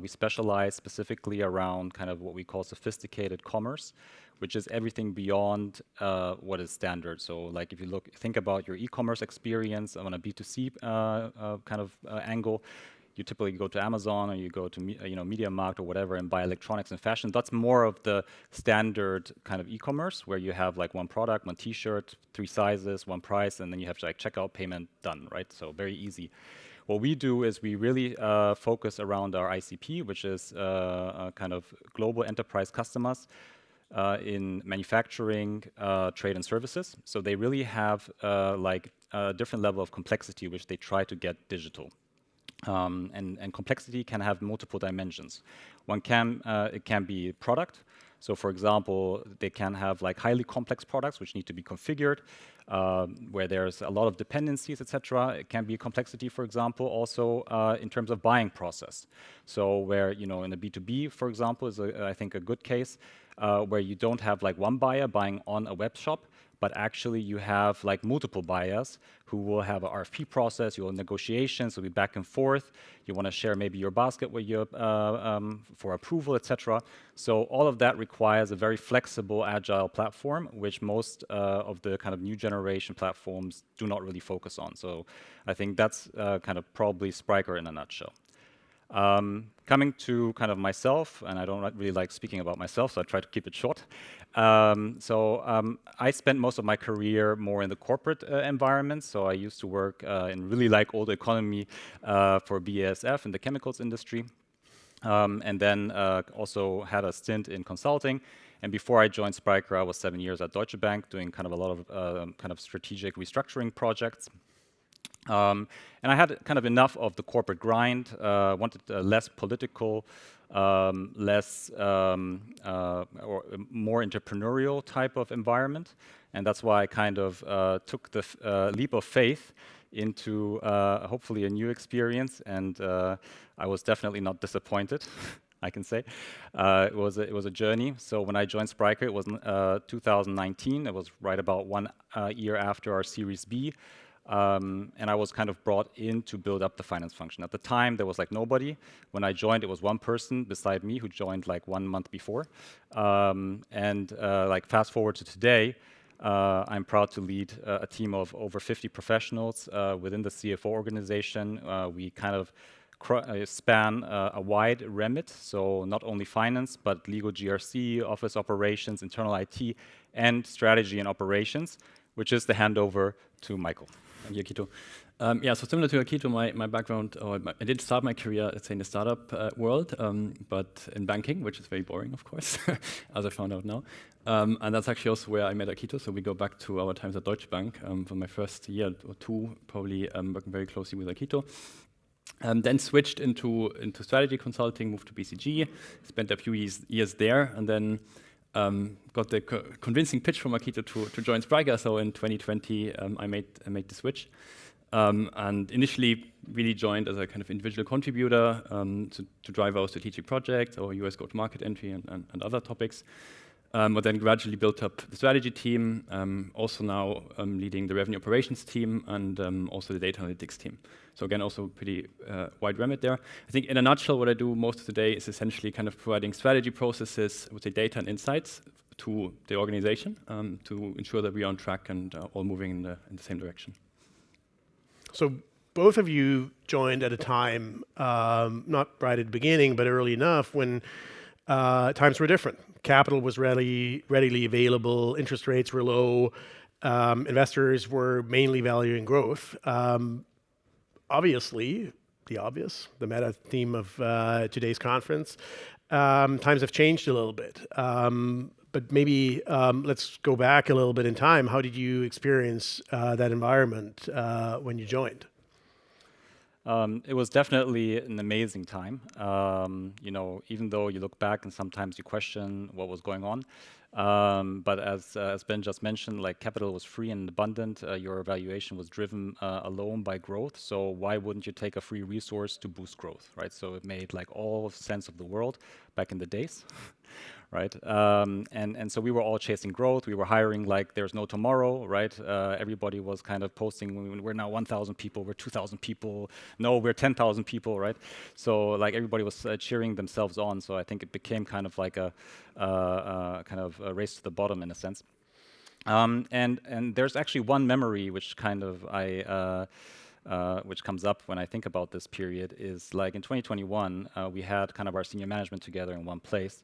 We specialize specifically around kind of what we call sophisticated commerce, which is everything beyond what is standard. So like if you think about your e-commerce experience on a B2C kind of angle, you typically go to Amazon or you go to MediaMarkt or whatever and buy electronics and fashion. That's more of the standard kind of e-commerce where you have like one product, one T-shirt, 3 sizes, one price, and then you have to like checkout, payment, done, right? So very easy. What we do is we really focus around our ICP, which is kind of global enterprise customers in manufacturing, trade and services. So they really have like a different level of complexity, which they try to get digital. And complexity can have multiple dimensions. It can be product. So for example, they can have like highly complex products which need to be configured, where there's a lot of dependencies, etc. It can be complexity, for example, also in terms of buying process. So where, in a B2B, for example, is I think a good case, where you don't have like one buyer buying on a web shop, but actually you have like multiple buyers who will have an RFP process, you will negotiations, will be back and forth. You want to share maybe your basket with your for approval, etc. So all of that requires a very flexible, agile platform, which most of the kind of new generation platforms do not really focus on. So I think that's kind of probably Spryker in a nutshell. Coming to kind of myself, and I don't really like speaking about myself, so I try to keep it short. I spent most of my career more in the corporate environment. So I used to work in really like old economy for BASF in the chemicals industry. And then also had a stint in consulting. And before I joined Spryker, I was 7 years at Deutsche Bank doing kind of a lot of kind of strategic restructuring projects. And I had kind of enough of the corporate grind, wanted a less political, less or more entrepreneurial type of environment. And that's why I kind of took the leap of faith into hopefully a new experience. And I was definitely not disappointed, I can say. It was a journey. So when I joined Spryker, it was 2019. It was right about 1 year after our Series B. And I was kind of brought in to build up the finance function. At the time, there was like nobody. When I joined, it was one person beside me who joined like 1 month before. Like fast forward to today, I'm proud to lead a team of over 50 professionals within the CFO organization. We kind of span a wide remit, so not only finance, but legal GRC, office operations, internal IT, and strategy and operations, which is the handover to Michael. Thank you, Akito. Yeah, so similar to Akito, my background, I did start my career, let's say, in the startup world, but in banking, which is very boring, of course, as I found out now. And that's actually also where I met Akito, so we go back to our times at Deutsche Bank for my first year or two, probably working very closely with Akito. Then switched into strategy consulting, moved to BCG, spent a few years there, and then got the convincing pitch from Akito to join Spryker. So in 2020, I made the switch, and initially really joined as a kind of individual contributor to drive our strategic projects, our US go-to-market entry, and other topics. But then gradually built up the strategy team, also now leading the revenue operations team and also the data analytics team. So again, also pretty wide remit there. I think in a nutshell, what I do most of the day is essentially kind of providing strategy processes, I would say data and insights to the organization to ensure that we are on track and all moving in the same direction. So both of you joined at a time, not right at the beginning, but early enough when times were different. Capital was readily available, interest rates were low, investors were mainly valuing growth. Obviously, the meta theme of today's conference, times have changed a little bit. But maybe let's go back a little bit in time. How did you experience that environment when you joined? It was definitely an amazing time. You know, even though you look back and sometimes you question what was going on. But as Ben just mentioned, like capital was free and abundant. Your evaluation was driven alone by growth. So why wouldn't you take a free resource to boost growth, right? So it made like all sense of the world back in the days. Right, and so we were all chasing growth. We were hiring like there's no tomorrow, right? Everybody was kind of posting, we're now 1,000 people, we're 2,000 people, no, we're 10,000 people, right? So like everybody was cheering themselves on. So I think it became kind of like a kind of a race to the bottom in a sense. And there's actually one memory which kind of which comes up when I think about this period is like in 2021, we had kind of our senior management together in one place.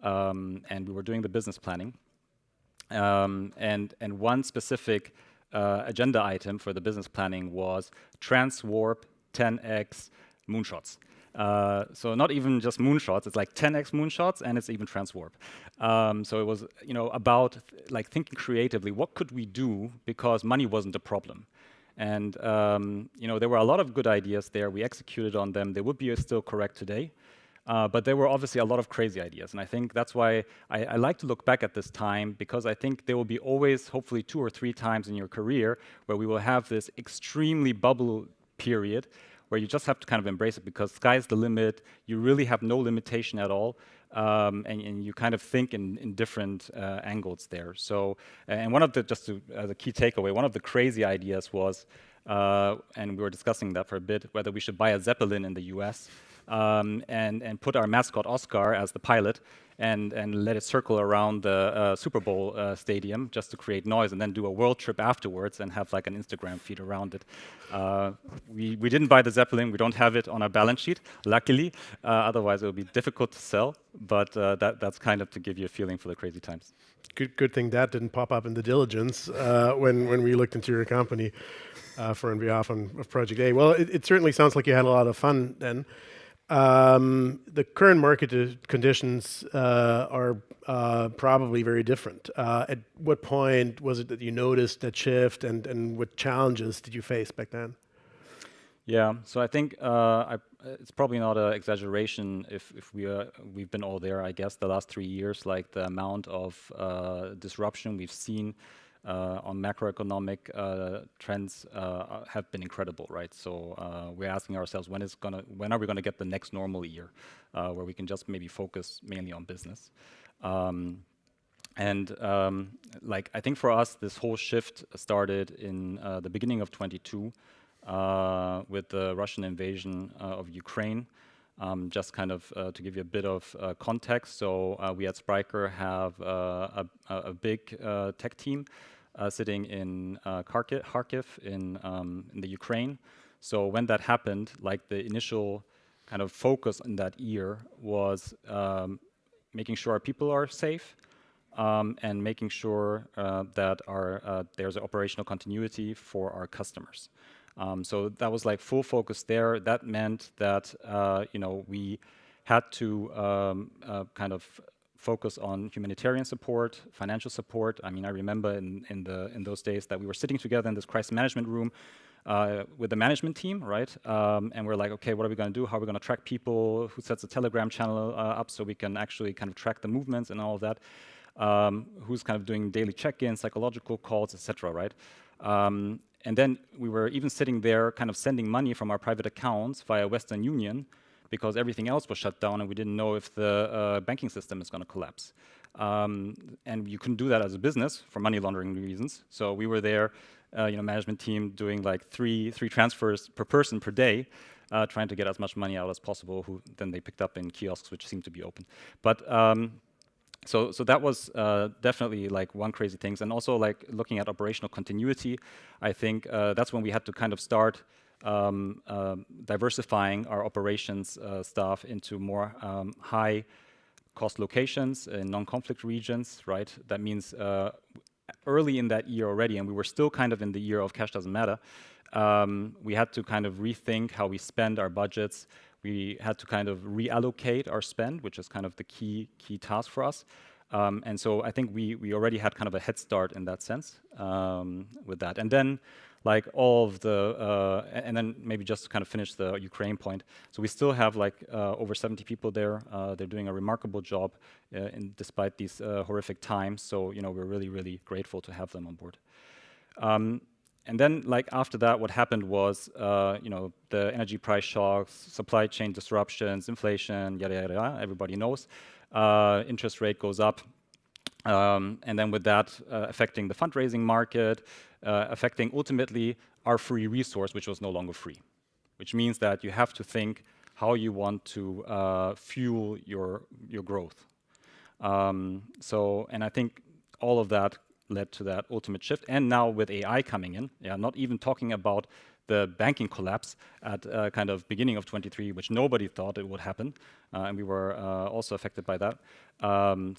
And we were doing the business planning. And one specific agenda item for the business planning was transwarp 10x moonshots. So not even just moonshots, it's like 10x moonshots and it's even transwarp. So it was, you know, about like thinking creatively, what could we do because money wasn't a problem. And you know, there were a lot of good ideas there. We executed on them. They would be still correct today. But there were obviously a lot of crazy ideas. And I think that's why I like to look back at this time, because I think there will be always, hopefully 2 or 3 times in your career where we will have this extremely bubble period where you just have to kind of embrace it because sky's the limit. You really have no limitation at all. And you kind of think in different angles there. So, and one of the, just to, as a key takeaway, one of the crazy ideas was, and we were discussing that for a bit, whether we should buy a Zeppelin in the US. And put our mascot Oscar as the pilot and let it circle around the Super Bowl stadium just to create noise and then do a world trip afterwards and have like an Instagram feed around it. We didn't buy the Zeppelin. We don't have it on our balance sheet, luckily. Otherwise, it would be difficult to sell. But that's kind of to give you a feeling for the crazy times. Good thing that didn't pop up in the diligence when we looked into your company for on behalf of Project A. Well, it certainly sounds like you had a lot of fun then. The current market conditions are probably very different. At what point was it that you noticed that shift, and what challenges did you face back then? Yeah, so I think it's probably not an exaggeration if we've been all there, I guess, the last 3 years, like the amount of disruption we've seen on macroeconomic trends have been incredible, right? So we're asking ourselves when are we gonna get the next normal year where we can just maybe focus mainly on business. Like I think for us, this whole shift started in the beginning of 22 with the Russian invasion of Ukraine. Just kind of to give you a bit of context, so we at Spryker have a big tech team sitting in Kharkiv in the Ukraine. So when that happened, like the initial kind of focus in that year was making sure our people are safe and making sure that there's an operational continuity for our customers. So that was like full focus there. That meant that we had to kind of focus on humanitarian support, financial support. I mean, I remember in those days that we were sitting together in this crisis management room, with the management team, right? And we're like, okay, what are we going to do? How are we going to track people? Who sets a Telegram channel up so we can actually kind of track the movements and all of that? Who's kind of doing daily check-ins, psychological calls, etc., right? And then we were even sitting there kind of sending money from our private accounts via Western Union because everything else was shut down and we didn't know if the banking system is going to collapse. And you couldn't do that as a business for money laundering reasons. So we were there, management team doing like three transfers per person per day, trying to get as much money out as possible, who then they picked up in kiosks, which seemed to be open. But so that was definitely like one crazy thing. And also like looking at operational continuity, I think that's when we had to kind of start diversifying our operations staff into more high cost locations in non-conflict regions, right? That means early in that year already, and we were still kind of in the year of cash doesn't matter, we had to kind of rethink how we spend our budgets. We had to kind of reallocate our spend, which is kind of the key task for us. And so I think we already had kind of a head start in that sense with that. And then like all of the, and then maybe just to kind of finish the Ukraine point. So we still have like over 70 people there. They're doing a remarkable job despite these horrific times. So, we're really, really grateful to have them on board. And then, like after that, what happened was, the energy price shocks, supply chain disruptions, inflation, yada yada yada. Everybody knows. Interest rate goes up, and then with that affecting the fundraising market, affecting ultimately our free resource, which was no longer free, which means that you have to think how you want to fuel your growth. And I think all of that led to that ultimate shift. And now with AI coming in, not even talking about the banking collapse at kind of beginning of 23, which nobody thought it would happen, and we were also affected by that.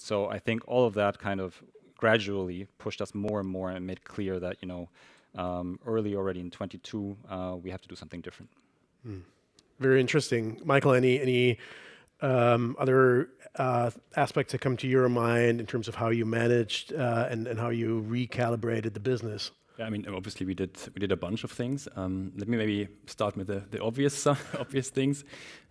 So I think all of that kind of gradually pushed us more and more and made clear that early already in 22 we have to do something different. Very interesting, Michael. Any other aspects that come to your mind in terms of how you managed and how you recalibrated the business? Yeah, I mean, obviously we did a bunch of things. Let me maybe start with the obvious obvious things.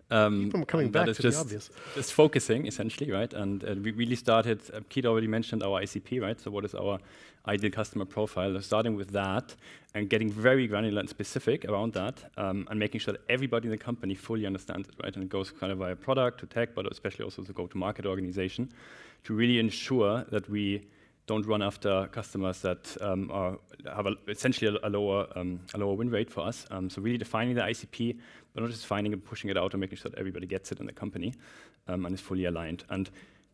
Keep coming back to the obvious. Just focusing, essentially, right? And we really started, Keith already mentioned our ICP, right? So what is our ideal customer profile? Starting with that and getting very granular and specific around that, and making sure that everybody in the company fully understands it, right? And it goes kind of via product to tech, but especially also the go-to-market organization to really ensure that we don't run after customers that have essentially a lower win rate for us. So really defining the ICP, but not just finding and pushing it out and making sure that everybody gets it in the company and is fully aligned. And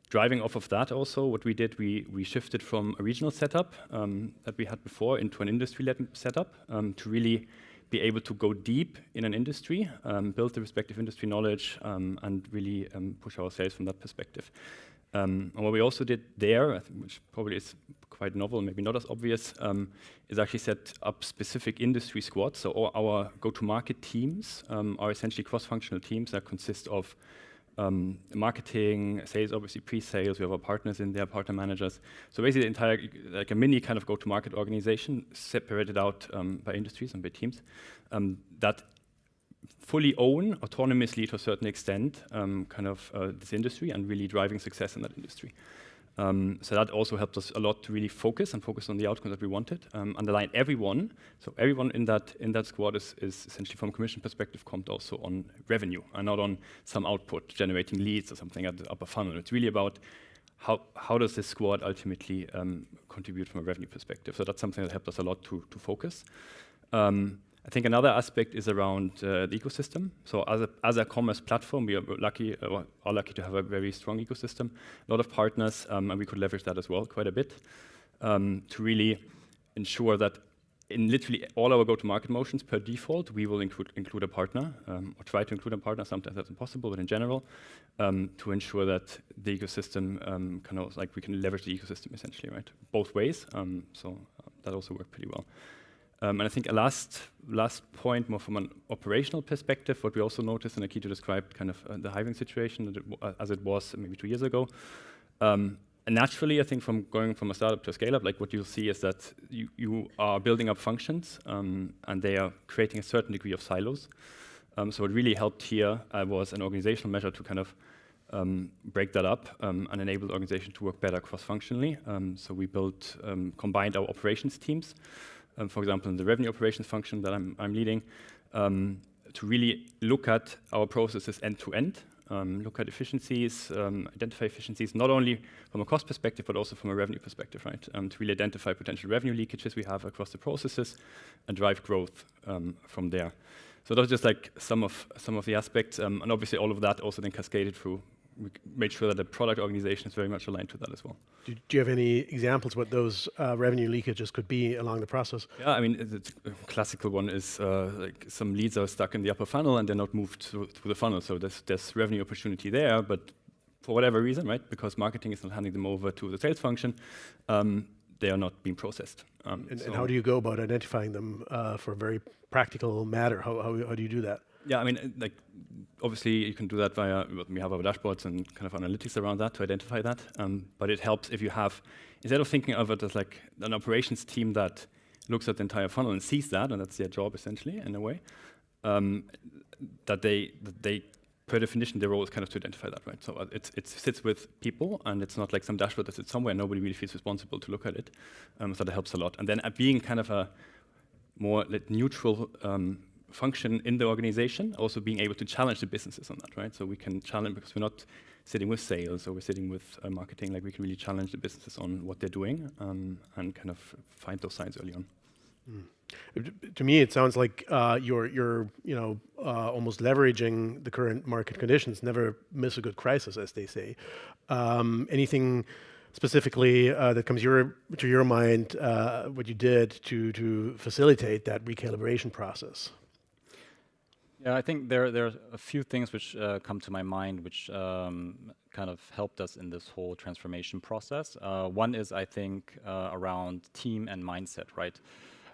driving off of that also, what we did, we shifted from a regional setup that we had before into an industry-led setup to really be able to go deep in an industry, build the respective industry knowledge, and really push our sales from that perspective. And what we also did there, which probably is quite novel, maybe not as obvious, is actually set up specific industry squads. So all our go-to-market teams are essentially cross-functional teams that consist of marketing, sales, obviously pre-sales. We have our partners in there, partner managers. So basically the entire, like a mini kind of go-to-market organization separated out by industries and by teams that fully own autonomously to a certain extent this industry and really driving success in that industry. So that also helped us a lot to really focus on the outcome that we wanted. Underline everyone. So everyone in that squad is essentially from a commission perspective comped also on revenue and not on some output generating leads or something at the upper funnel. It's really about how does this squad ultimately contribute from a revenue perspective. So that's something that helped us a lot to focus. I think another aspect is around the ecosystem. So as a commerce platform, we are lucky to have a very strong ecosystem, a lot of partners, and we could leverage that as well quite a bit to really ensure that in literally all our go-to-market motions per default, we will include a partner or try to include a partner. Sometimes that's impossible, but in general, to ensure that the ecosystem we can leverage the ecosystem essentially, right? Both ways. So that also worked pretty well. And I think a last point, more from an operational perspective, what we also noticed, and Akito described kind of the hiring situation as it was maybe 2 years ago. naturally, I think from going from a startup to a scale-up, like what you'll see is that you are building up functions, and they are creating a certain degree of silos. So what really helped here was an organizational measure to kind of break that up and enable the organization to work better cross-functionally. So we combined our operations teams, for example, in the revenue operations function that I'm leading, to really look at our processes end to end, look at efficiencies, identify efficiencies, not only from a cost perspective, but also from a revenue perspective, right? To really identify potential revenue leakages we have across the processes and drive growth from there. So that was just like some of the aspects, and obviously all of that also then cascaded through. We made sure that the product organization is very much aligned to that as well. Do you have any examples what those revenue leakages could be along the process? Yeah, I mean, the classical one is like some leads are stuck in the upper funnel and they're not moved through the funnel. So there's revenue opportunity there, but for whatever reason, right, because marketing is not handing them over to the sales function, they are not being processed. And how do you go about identifying them for a very practical matter? How do you do that? Yeah, I mean, like, obviously you can do that via, we have our dashboards and kind of analytics around that to identify that. But it helps if you have, instead of thinking of it as like an operations team that looks at the entire funnel and sees that, and that's their job essentially in a way, that they per definition, their role is kind of to identify that, right? So it sits with people, and it's not like some dashboard that sits somewhere. Nobody really feels responsible to look at it. So that helps a lot. And then being kind of a more neutral function in the organization, also being able to challenge the businesses on that, right? So we can challenge, because we're not sitting with sales or we're sitting with marketing, like we can really challenge the businesses on what they're doing and kind of find those signs early on. To me, it sounds like you're almost leveraging the current market conditions. Never miss a good crisis, as they say. Anything specifically that comes to your mind, what you did to facilitate that recalibration process? Yeah, I think there are a few things which come to my mind which kind of helped us in this whole transformation process. One is, I think, around team and mindset, right?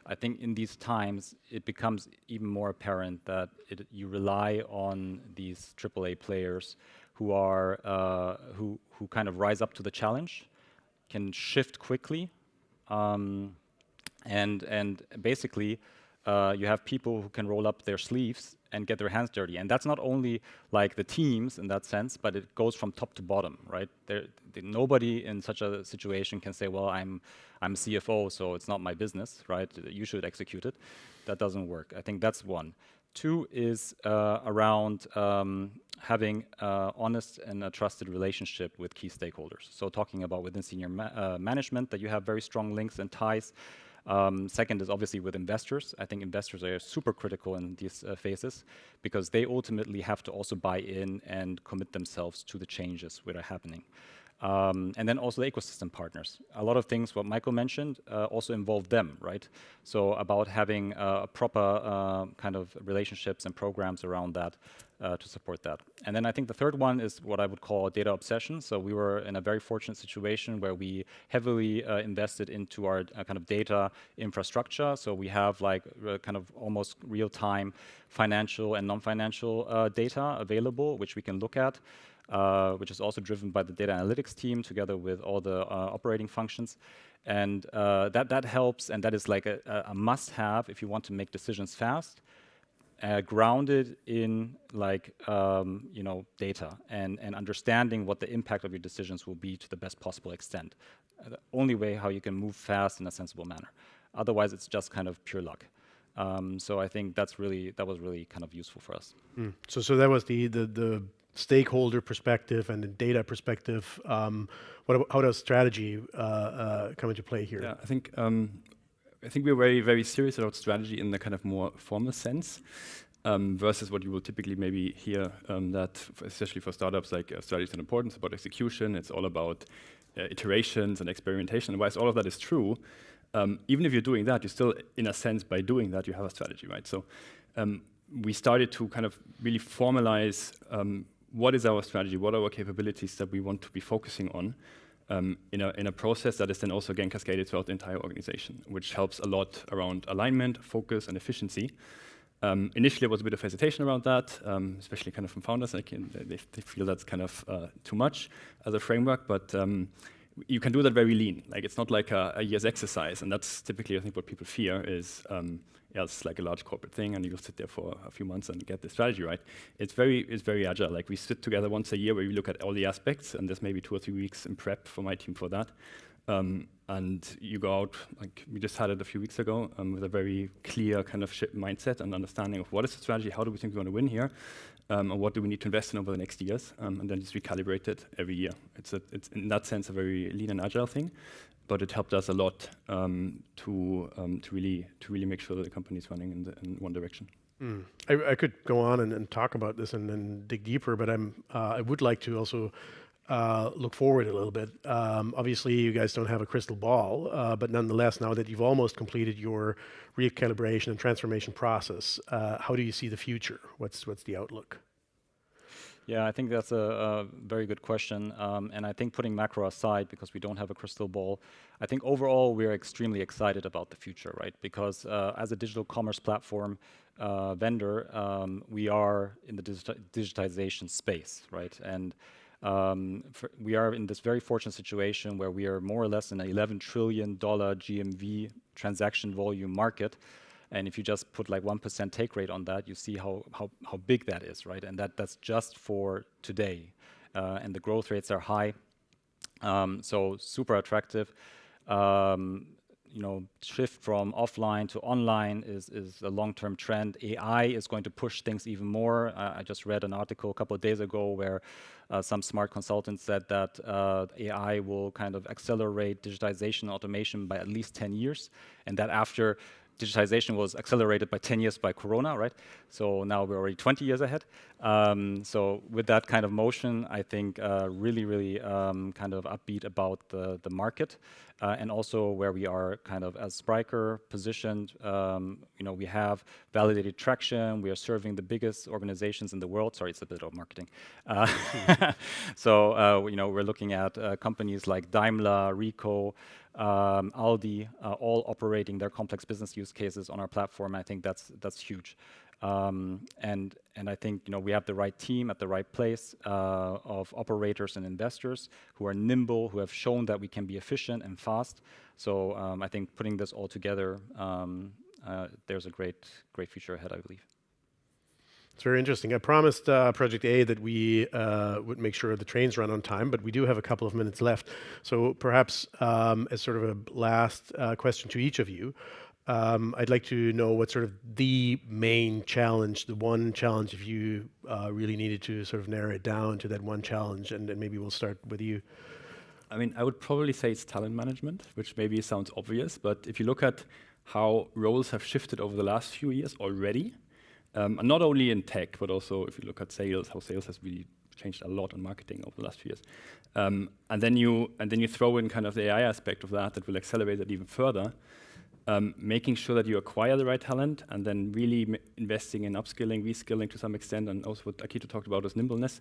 I think in these times, it becomes even more apparent that you rely on these AAA players who are who kind of rise up to the challenge, can shift quickly, and basically you have people who can roll up their sleeves and get their hands dirty. And that's not only like the teams in that sense, but it goes from top to bottom, right? Nobody in such a situation can say, well, I'm CFO, so it's not my business, right? You should execute it. That doesn't work. I think that's one. Two is around having honest and a trusted relationship with key stakeholders. So talking about within senior management that you have very strong links and ties. Second is obviously with investors. I think investors are super critical in these phases because they ultimately have to also buy in and commit themselves to the changes that are happening. And then also the ecosystem partners. A lot of things what Michael mentioned also involve them, right? So about having a proper kind of relationships and programs around that to support that. And then I think the third one is what I would call data obsession. So we were in a very fortunate situation where we heavily invested into our kind of data infrastructure. So we have like kind of almost real-time financial and non-financial data available, which we can look at. Which is also driven by the data analytics team together with all the operating functions. And that helps, and that is like a must-have if you want to make decisions fast, grounded in like data and understanding what the impact of your decisions will be to the best possible extent. The only way how you can move fast in a sensible manner. Otherwise, it's just kind of pure luck. So I think that was really kind of useful for us. So that was the stakeholder perspective and the data perspective. How does strategy come into play here? Yeah, I think we're very, very serious about strategy in the kind of more formal sense, versus what you will typically maybe hear that, especially for startups, like strategy is important, it's about execution, it's all about iterations and experimentation. And whilst all of that is true, even if you're doing that, you still, in a sense, by doing that, you have a strategy, right? So we started to kind of really formalize what is our strategy, what are our capabilities that we want to be focusing on in a process that is then also again cascaded throughout the entire organization, which helps a lot around alignment, focus, and efficiency. Initially, there was a bit of hesitation around that, especially kind of from founders. They feel that's kind of too much as a framework, but you can do that very lean. Like it's not like a year's exercise, and that's typically I think what people fear is it's like a large corporate thing, and you'll sit there for a few months and get the strategy right. It's very agile. Like we sit together once a year where we look at all the aspects, and there's maybe 2 or 3 weeks in prep for my team for that. And you go out, like we just had it a few weeks ago, with a very clear kind of mindset and understanding of what is the strategy, how do we think we want to win here, and what do we need to invest in over the next years, and then just recalibrate it every year. It's in that sense a very lean and agile thing, but it helped us a lot to really make sure that the company is running in one direction. I could go on and talk about this and then dig deeper, but I would like to also look forward a little bit. Obviously, you guys don't have a crystal ball, but nonetheless, now that you've almost completed your recalibration and transformation process, how do you see the future? What's the outlook? Yeah, I think that's a very good question. And I think putting macro aside, because we don't have a crystal ball, I think overall we're extremely excited about the future, right? Because as a digital commerce platform vendor, we are in the digitization space, right? And we are in this very fortunate situation where we are more or less in an $11 trillion GMV transaction volume market. And if you just put like 1% take rate on that, you see how big that is, right? And that's just for today. And the growth rates are high, so super attractive. Shift from offline to online is a long-term trend. AI is going to push things even more. I just read an article a couple of days ago where some smart consultants said that AI will kind of accelerate digitization and automation by at least 10 years, and that after digitization was accelerated by 10 years by Corona, right? So now we're already 20 years ahead. So with that kind of motion, I think really kind of upbeat about the market, and also where we are kind of as Spryker positioned. We have validated traction. We are serving the biggest organizations in the world. Sorry, it's a bit of marketing. So we're looking at companies like Daimler, Ricoh, Aldi, all operating their complex business use cases on our platform. I think that's huge. And I think we have the right team at the right place of operators and investors who are nimble, who have shown that we can be efficient and fast. So I think putting this all together, there's a great future ahead, I believe. It's very interesting. I promised Project A that we would make sure the trains run on time, but we do have a couple of minutes left. So perhaps as sort of a last question to each of you, I'd like to know what's sort of the main challenge, the one challenge, if you really needed to sort of narrow it down to that one challenge, and maybe we'll start with you. I mean, I would probably say it's talent management, which maybe sounds obvious, but if you look at how roles have shifted over the last few years already, not only in tech, but also if you look at sales, how sales has really changed a lot in marketing over the last few years. And then you throw in kind of the AI aspect of that will accelerate it even further. Making sure that you acquire the right talent, and then really investing in upskilling, reskilling to some extent, and also what Akito talked about is nimbleness.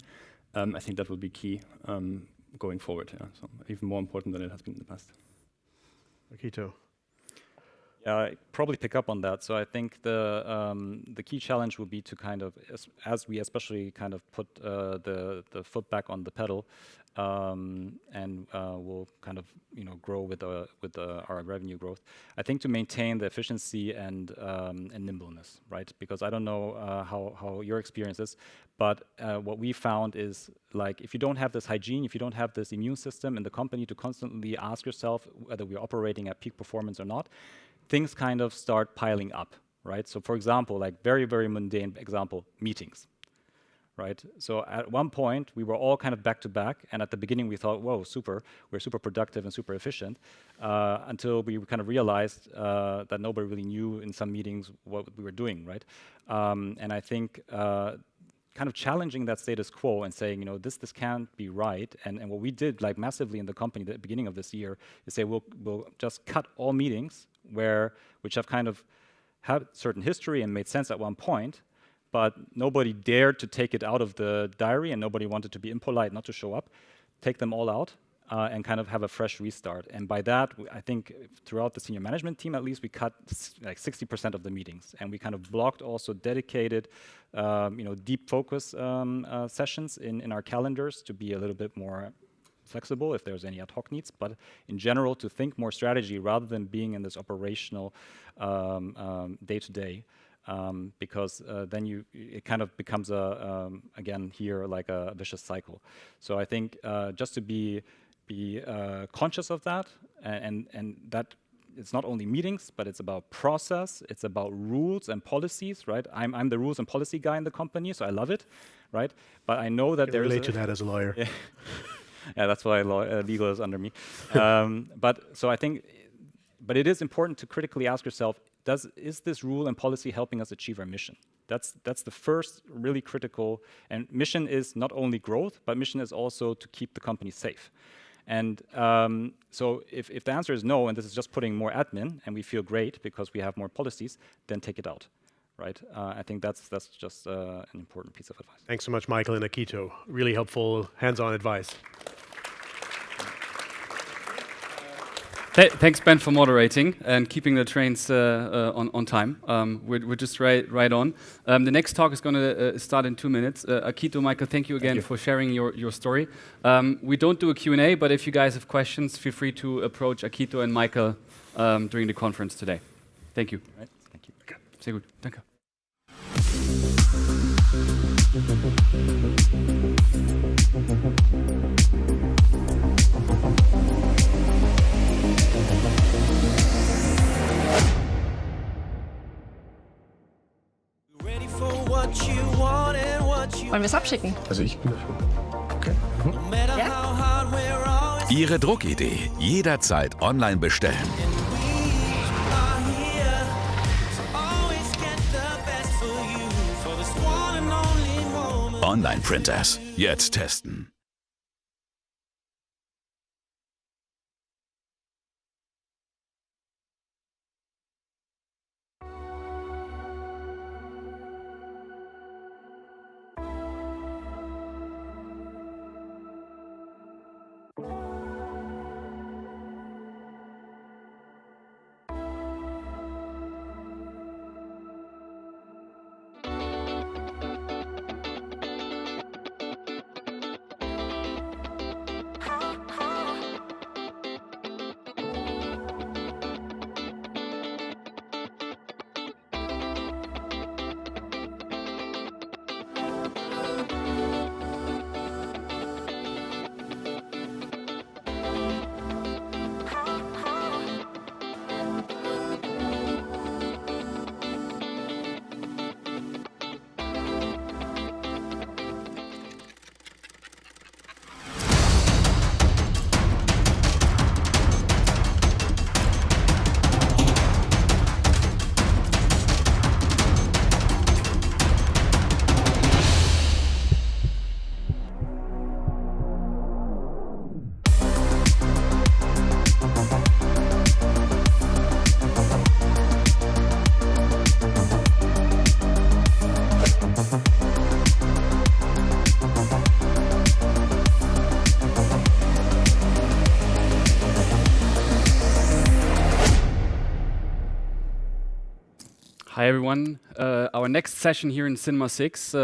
I think that will be key going forward. Yeah, so even more important than it has been in the past. Akito. Yeah, I probably pick up on that. So I think the key challenge will be to kind of, as we especially kind of put the foot back on the pedal, and we'll kind of grow with our revenue growth. I think to maintain the efficiency and nimbleness, right? Because I don't know how your experience is, but what we found is like if you don't have this hygiene, if you don't have this immune system in the company to constantly ask yourself whether we're operating at peak performance or not, things kind of start piling up, right? So for example, like very mundane example, meetings. Right? So at one point, we were all kind of back to back, and at the beginning we thought, whoa, we're super productive and super efficient, until we kind of realized that nobody really knew in some meetings what we were doing, right? And I think kind of challenging that status quo and saying, this can't be right, and what we did like massively in the company at the beginning of this year is say we'll just cut all meetings which have kind of had certain history and made sense at one point, but nobody dared to take it out of the diary, and nobody wanted to be impolite not to show up. Take them all out and kind of have a fresh restart. And by that, I think throughout the senior management team, at least, we cut like 60% of the meetings, and we kind of blocked also dedicated, deep focus sessions in our calendars to be a little bit more flexible if there's any ad hoc needs, but in general, to think more strategy rather than being in this operational day-to-day. Because then it kind of becomes again here like a vicious cycle. So I think just to be conscious of that, and that it's not only meetings, but it's about process, it's about rules and policies, right? I'm the rules and policy guy in the company, so I love it, right? But I know that there is relate to that as a lawyer. Yeah, yeah, that's why legal is under me. But it is important to critically ask yourself, is this rule and policy helping us achieve our mission? That's the first really critical, and mission is not only growth, but mission is also to keep the company safe. And so if the answer is no, and this is just putting more admin, and we feel great because we have more policies, then take it out, right? I think that's just an important piece of advice. Thanks so much, Michael and Akito. Really helpful hands-on advice. Thanks, Ben, for moderating and keeping the trains on time. We're just right on. The next talk is going to start in 2 minutes. Akito, Michael, thank you again for sharing your story. We don't do a Q&A, but if you guys have questions, feel free to approach Akito and Michael during the conference today. Thank you. Right. Thank you. Okay. Sehr gut. Danke. Wollen wir es abschicken? Also ich bin dafür. Okay. Ja? Ihre Druckidee jederzeit online bestellen. Online-Printers. Jetzt testen. Hi everyone. Our next session here in Cinema 6,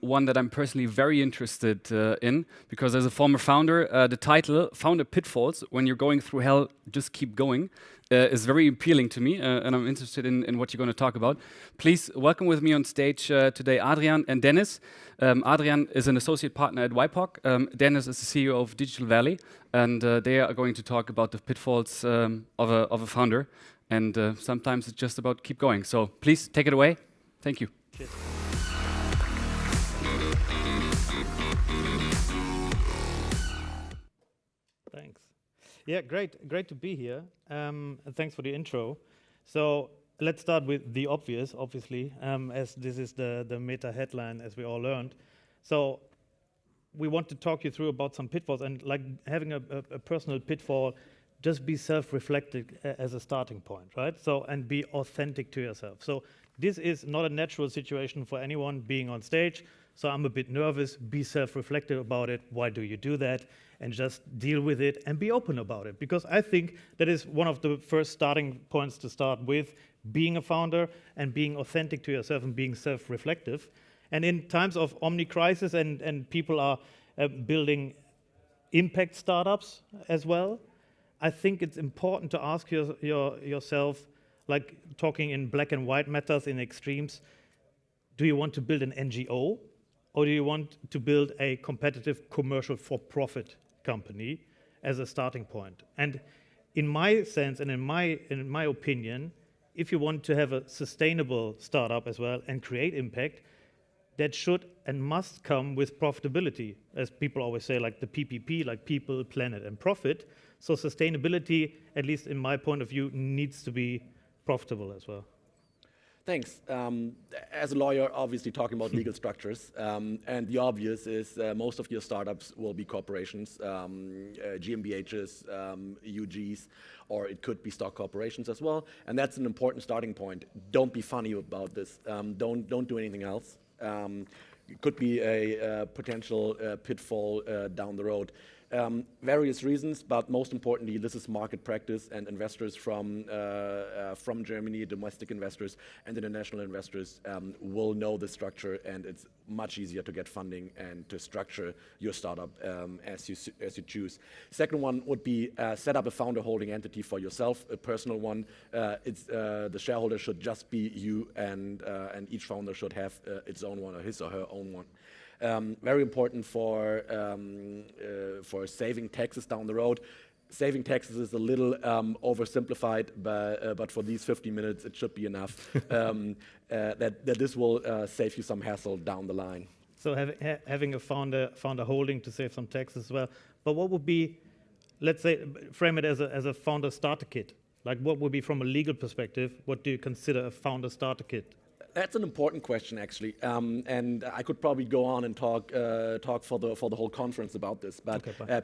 one that I'm personally very interested in, because as a former founder, the title, Founder Pitfalls, when you're going through hell, just keep going, is very appealing to me, and I'm interested in what you're going to talk about. Please welcome with me on stage today Adrian and Dennis. Adrian is an associate partner at YPOC. Dennis is the CEO of Digital Valley, and they are going to talk about the pitfalls of a founder. And sometimes it's just about keep going. So please take it away. Thank you. Cheers. Thanks. Yeah, great to be here. And thanks for the intro. So let's start with the obvious, obviously, as this is the meta headline, as we all learned. So we want to talk you through about some pitfalls, and like having a personal pitfall, just be self-reflective as a starting point, right? So, and be authentic to yourself. So this is not a natural situation for anyone being on stage. So I'm a bit nervous, be self-reflective about it. Why do you do that? And just deal with it and be open about it. Because I think that is one of the first starting points to start with, being a founder and being authentic to yourself and being self-reflective. And in times of omni-crisis and people are building impact startups as well. I think it's important to ask yourself, like talking in black and white matters in extremes, do you want to build an NGO or do you want to build a competitive commercial for-profit company as a starting point? And in my sense and in my opinion, if you want to have a sustainable startup as well and create impact, that should and must come with profitability, as people always say, like the PPP, like people, planet, and profit. So sustainability, at least in my point of view, needs to be profitable as well. Thanks. As a lawyer, obviously talking about legal structures, and the obvious is most of your startups will be corporations, GmbHs, UGs, or it could be stock corporations as well, and that's an important starting point. Don't be funny about this. Don't do anything else. It could be a potential pitfall down the road. Various reasons, but most importantly, this is market practice, and investors from Germany, domestic investors and international investors will know the structure, and it's much easier to get funding and to structure your startup as you choose. Second one would be set up a founder holding entity for yourself, a personal one. The shareholder should just be you, and each founder should have its own one or his or her own one. Very important for saving taxes down the road. Saving taxes is a little oversimplified, but for these 50 minutes, it should be enough that this will save you some hassle down the line. So having a founder holding to save some taxes as well. But what would be, let's say, frame it as a founder starter kit? Like what would be, from a legal perspective, what do you consider a founder starter kit? That's an important question, actually, and I could probably go on and talk for the whole conference about this. But okay,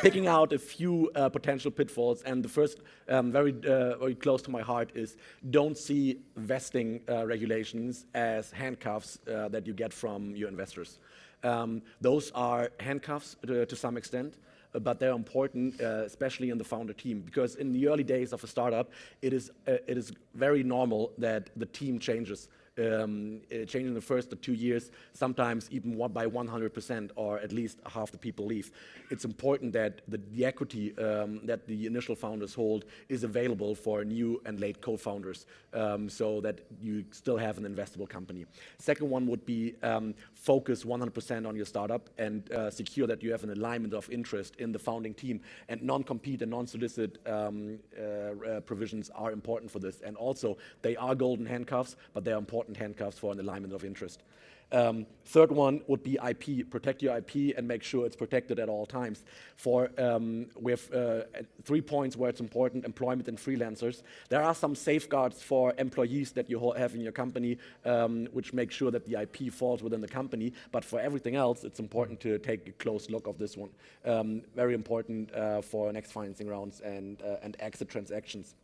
picking out a few potential pitfalls, and the first, very close to my heart, is don't see vesting regulations as handcuffs that you get from your investors. Those are handcuffs to some extent. But they're important, especially in the founder team, because in the early days of a startup, it is very normal that the team changes. Changing the first 2 years, sometimes even by 100%, or at least half the people leave. It's important that the equity that the initial founders hold is available for new and late co-founders, so that you still have an investable company. Second one would be focus 100% on your startup and secure that you have an alignment of interest in the founding team. And non-compete and non-solicit provisions are important for this. And also, they are golden handcuffs, but they are important handcuffs for an alignment of interest. Third one would be IP. Protect your IP and make sure it's protected at all times. We have 3 points where it's important: employment and freelancers. There are some safeguards for employees that you have in your company, which make sure that the IP falls within the company. But for everything else, it's important to take a close look of this one. Very important for next financing rounds and exit transactions.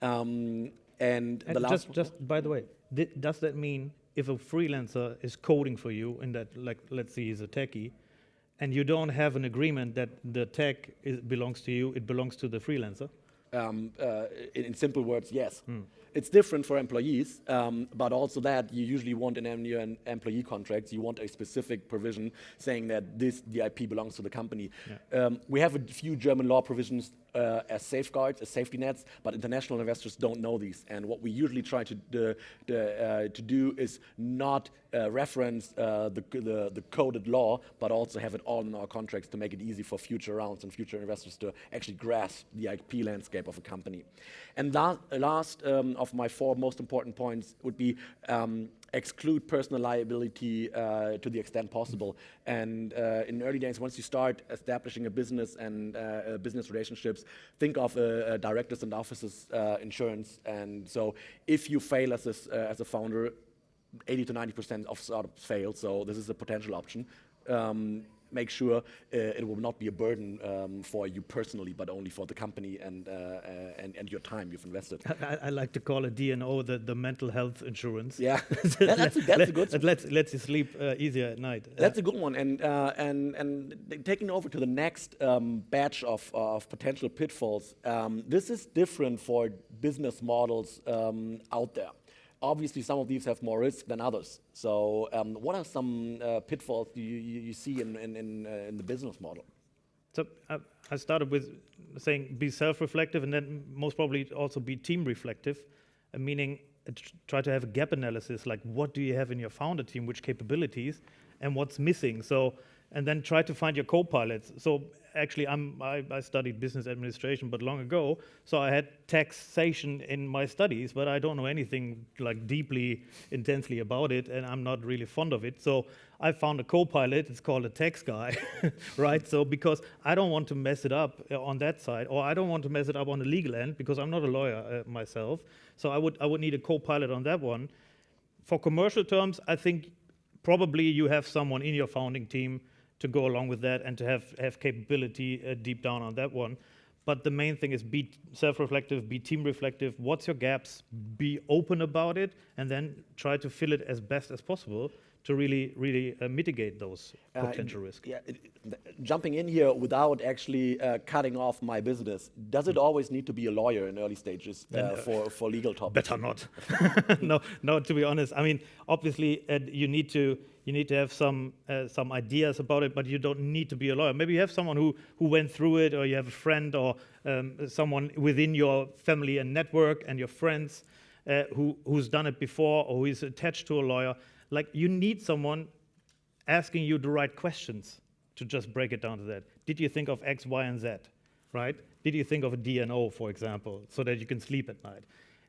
And the last, just by the way, does that mean if a freelancer is coding for you, and that, like, let's say he's a techie, and you don't have an agreement that the tech belongs to you, it belongs to the freelancer? In simple words, yes. It's different for employees, but also that you usually want in your employee contracts, you want a specific provision saying that the IP belongs to the company. Yeah. We have a few German law provisions as safeguards, as safety nets, but international investors don't know these. And what we usually try to do is not reference the coded law, but also have it all in our contracts to make it easy for future rounds and future investors to actually grasp the IP landscape of a company. And last of my 4 most important points would be exclude personal liability to the extent possible. And in early days, once you start establishing a business and business relationships, think of directors and officers insurance. And so if you fail as a founder, 80 to 90% of startups fail, so this is a potential option. Make sure it will not be a burden for you personally, but only for the company and your time you've invested. I like to call it DNO, the mental health insurance. Yeah, that's a good one. Lets you sleep easier at night. That's a good one. And taking over to the next batch of potential pitfalls, this is different for business models out there. Obviously, some of these have more risk than others. So what are some pitfalls you see in the business model? So I started with saying be self-reflective, and then most probably also be team-reflective, meaning try to have a gap analysis, like what do you have in your founder team, which capabilities, and what's missing. So, and then try to find your co-pilots. So actually, I studied business administration, but long ago, so I had taxation in my studies, but I don't know anything like deeply, intensely about it, and I'm not really fond of it. So I found a co-pilot, it's called a tax guy, right? So because I don't want to mess it up on that side, or I don't want to mess it up on the legal end, because I'm not a lawyer myself. So I would need a co-pilot on that one. For commercial terms, I think probably you have someone in your founding team to go along with that and to have capability deep down on that one. But the main thing is be self-reflective, be team-reflective. What's your gaps? Be open about it, and then try to fill it as best as possible to really mitigate those potential risks. Yeah, jumping in here without actually cutting off my business, does it always need to be a lawyer in early stages for legal topics? Better not. No, to be honest. I mean, obviously, you need to have some ideas about it, but you don't need to be a lawyer. Maybe you have someone who went through it, or you have a friend or someone within your family and network and your friends who's done it before, or who is attached to a lawyer. Like, you need someone asking you the right questions to just break it down to that. Did you think of X, Y, and Z, right? Did you think of a DNO, for example, so that you can sleep at night?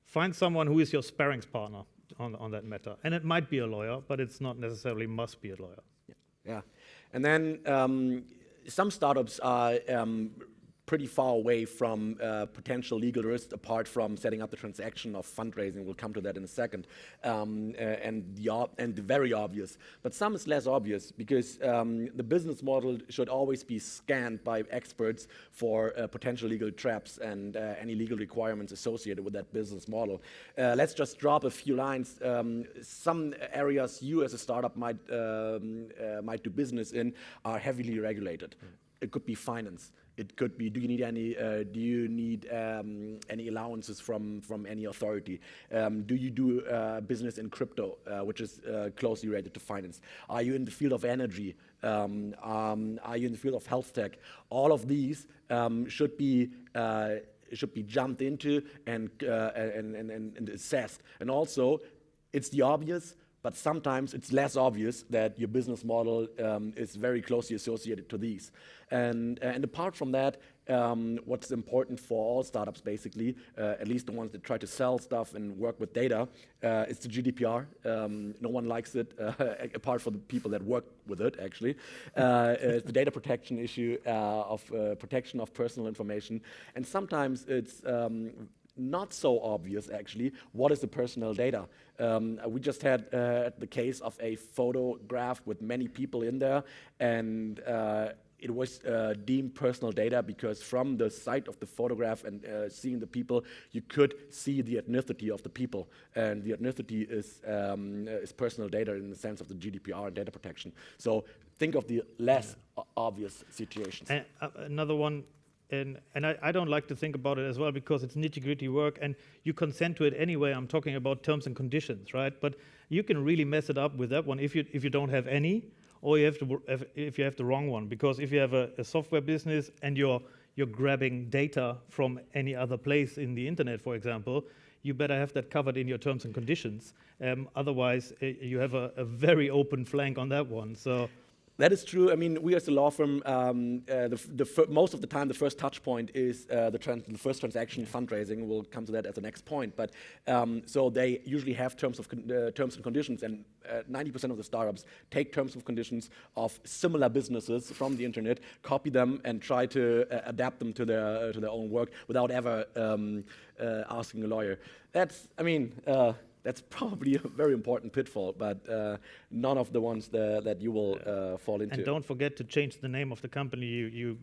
Find someone who is your sparrings partner on that matter. And it might be a lawyer, but it's not necessarily must be a lawyer. Yeah. And then some startups are pretty far away from potential legal risks, apart from setting up the transaction of fundraising. We'll come to that in a second, and the very obvious. But some is less obvious, because the business model should always be scanned by experts for potential legal traps and any legal requirements associated with that business model. Let's just drop a few lines. Some areas you as a startup might do business in are heavily regulated. It could be finance. It could be, do you need any allowances from any authority? Do you do business in crypto, which is closely related to finance? Are you in the field of energy? Are you in the field of health tech? All of these should be jumped into and assessed. And also, it's the obvious, but sometimes it's less obvious that your business model is very closely associated to these. And apart from that, what's important for all startups, basically, at least the ones that try to sell stuff and work with data, is the GDPR. No one likes it, apart from the people that work with it, actually. It's the data protection issue of protection of personal information. And sometimes it's not so obvious, actually, what is the personal data. We just had the case of a photograph with many people in there, and it was deemed personal data because from the site of the photograph and seeing the people, you could see the ethnicity of the people, and the ethnicity is personal data in the sense of the GDPR and data protection. So think of the less obvious situations. And another one. And I don't like to think about it as well, because it's nitty-gritty work, and you consent to it anyway. I'm talking about terms and conditions, right? But you can really mess it up with that one if you don't have any, or if you have the wrong one. Because if you have a software business and you're grabbing data from any other place in the internet, for example, you better have that covered in your terms and conditions. Otherwise, you have a very open flank on that one. So. That is true. I mean, we as a law firm, most of the time, the first touch point is the first transaction, fundraising. We'll come to that as the next point. But so they usually have terms and conditions, and 90% of the startups take terms and conditions of similar businesses from the internet, copy them, and try to adapt them to their own work without ever asking a lawyer. That's probably a very important pitfall, but none of the ones that you will fall into. And don't forget to change the name of the company you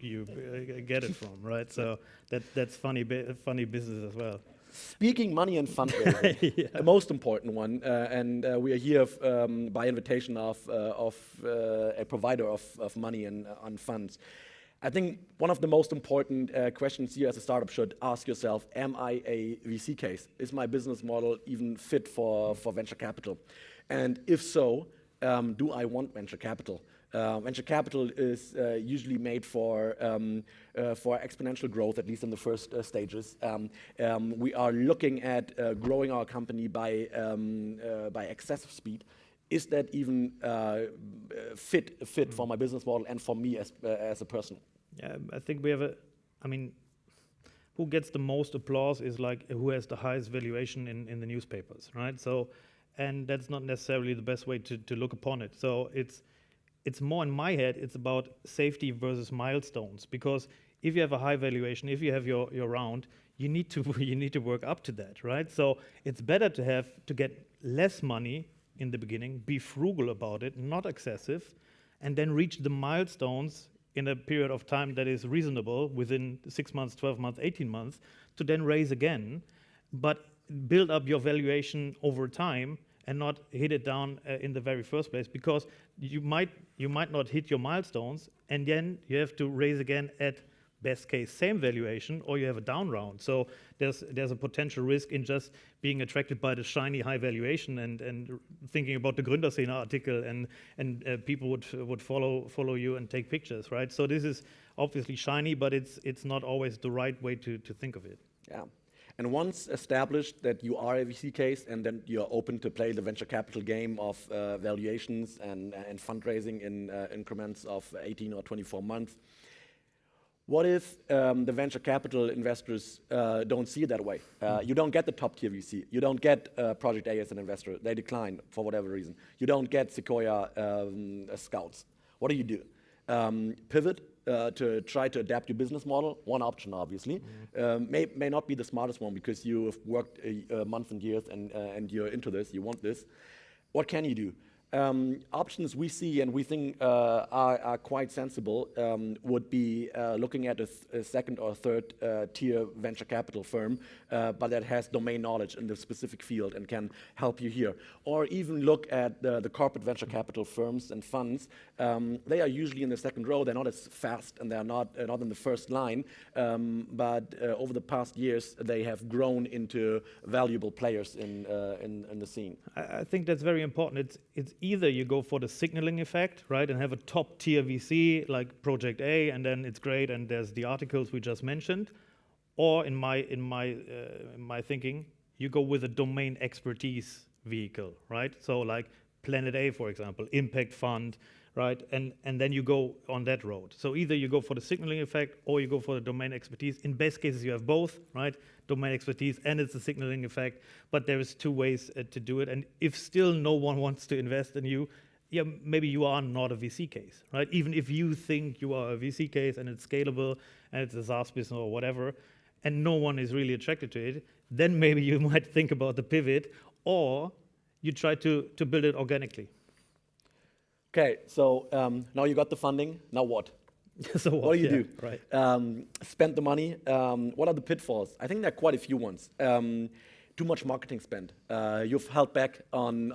get it from, right? So that's funny business as well. Speaking money and fundraising, the most important one, and we are here by invitation of a provider of money and on funds. I think one of the most important questions you as a startup should ask yourself, am I a VC case? Is my business model even fit for venture capital? And if so, do I want venture capital? Venture capital is usually made for exponential growth, at least in the first stages. We are looking at growing our company by excessive speed. Is that even fit for my business model and for me as a person? Yeah, I think we have who gets the most applause is like who has the highest valuation in the newspapers, right? So, and that's not necessarily the best way to look upon it. So it's more in my head, it's about safety versus milestones, because if you have a high valuation, if you have your round, you need to work up to that, right? So it's better to get less money in the beginning, be frugal about it, not excessive, and then reach the milestones in a period of time that is reasonable, within 6 months, 12 months, 18 months, to then raise again, but build up your valuation over time and not hit it down in the very first place, because you might not hit your milestones, and then you have to raise again at best case same valuation, or you have a down round. So there's a potential risk in just being attracted by the shiny high valuation and thinking about the Gründerszene article, and people would follow you and take pictures, right? So this is obviously shiny, but it's not always the right way to think of it. Yeah. And once established that you are a VC case and then you're open to play the venture capital game of valuations and fundraising in increments of 18 or 24 months, what if the venture capital investors don't see it that way? You don't get the top tier VC. You don't get Project A as an investor. They decline for whatever reason. You don't get Sequoia scouts. What do? Pivot to try to adapt your business model. One option, obviously. May not be the smartest one because you have worked a month and years and you're into this, you want this. What can you do? Options we see and we think are quite sensible would be looking at a second or third tier venture capital firm, but that has domain knowledge in the specific field and can help you here. Or even look at the corporate venture capital firms and funds. They are usually in the second row. They're not as fast and they're not in the first line, but over the past years they have grown into valuable players in the scene. I think that's very important. It's either you go for the signaling effect, right, and have a top tier VC like Project A, and then it's great, and there's the articles we just mentioned, or in my thinking, you go with a domain expertise vehicle, right? So like Planet A, for example, impact fund, right, and then you go on that road. So either you go for the signaling effect or you go for the domain expertise. In best cases, you have both, right? Domain expertise and it's a signaling effect, but there is two ways to do it. And if still no one wants to invest in you, yeah, maybe you are not a VC case, right? Even if you think you are a VC case and it's scalable and it's a SaaS business or whatever, and no one is really attracted to it, then maybe you might think about the pivot, or you try to build it organically. Okay, so now you got the funding. Now what? So what do you do? Right. Spend the money. What are the pitfalls? I think there are quite a few ones. Too much marketing spend. You've held back on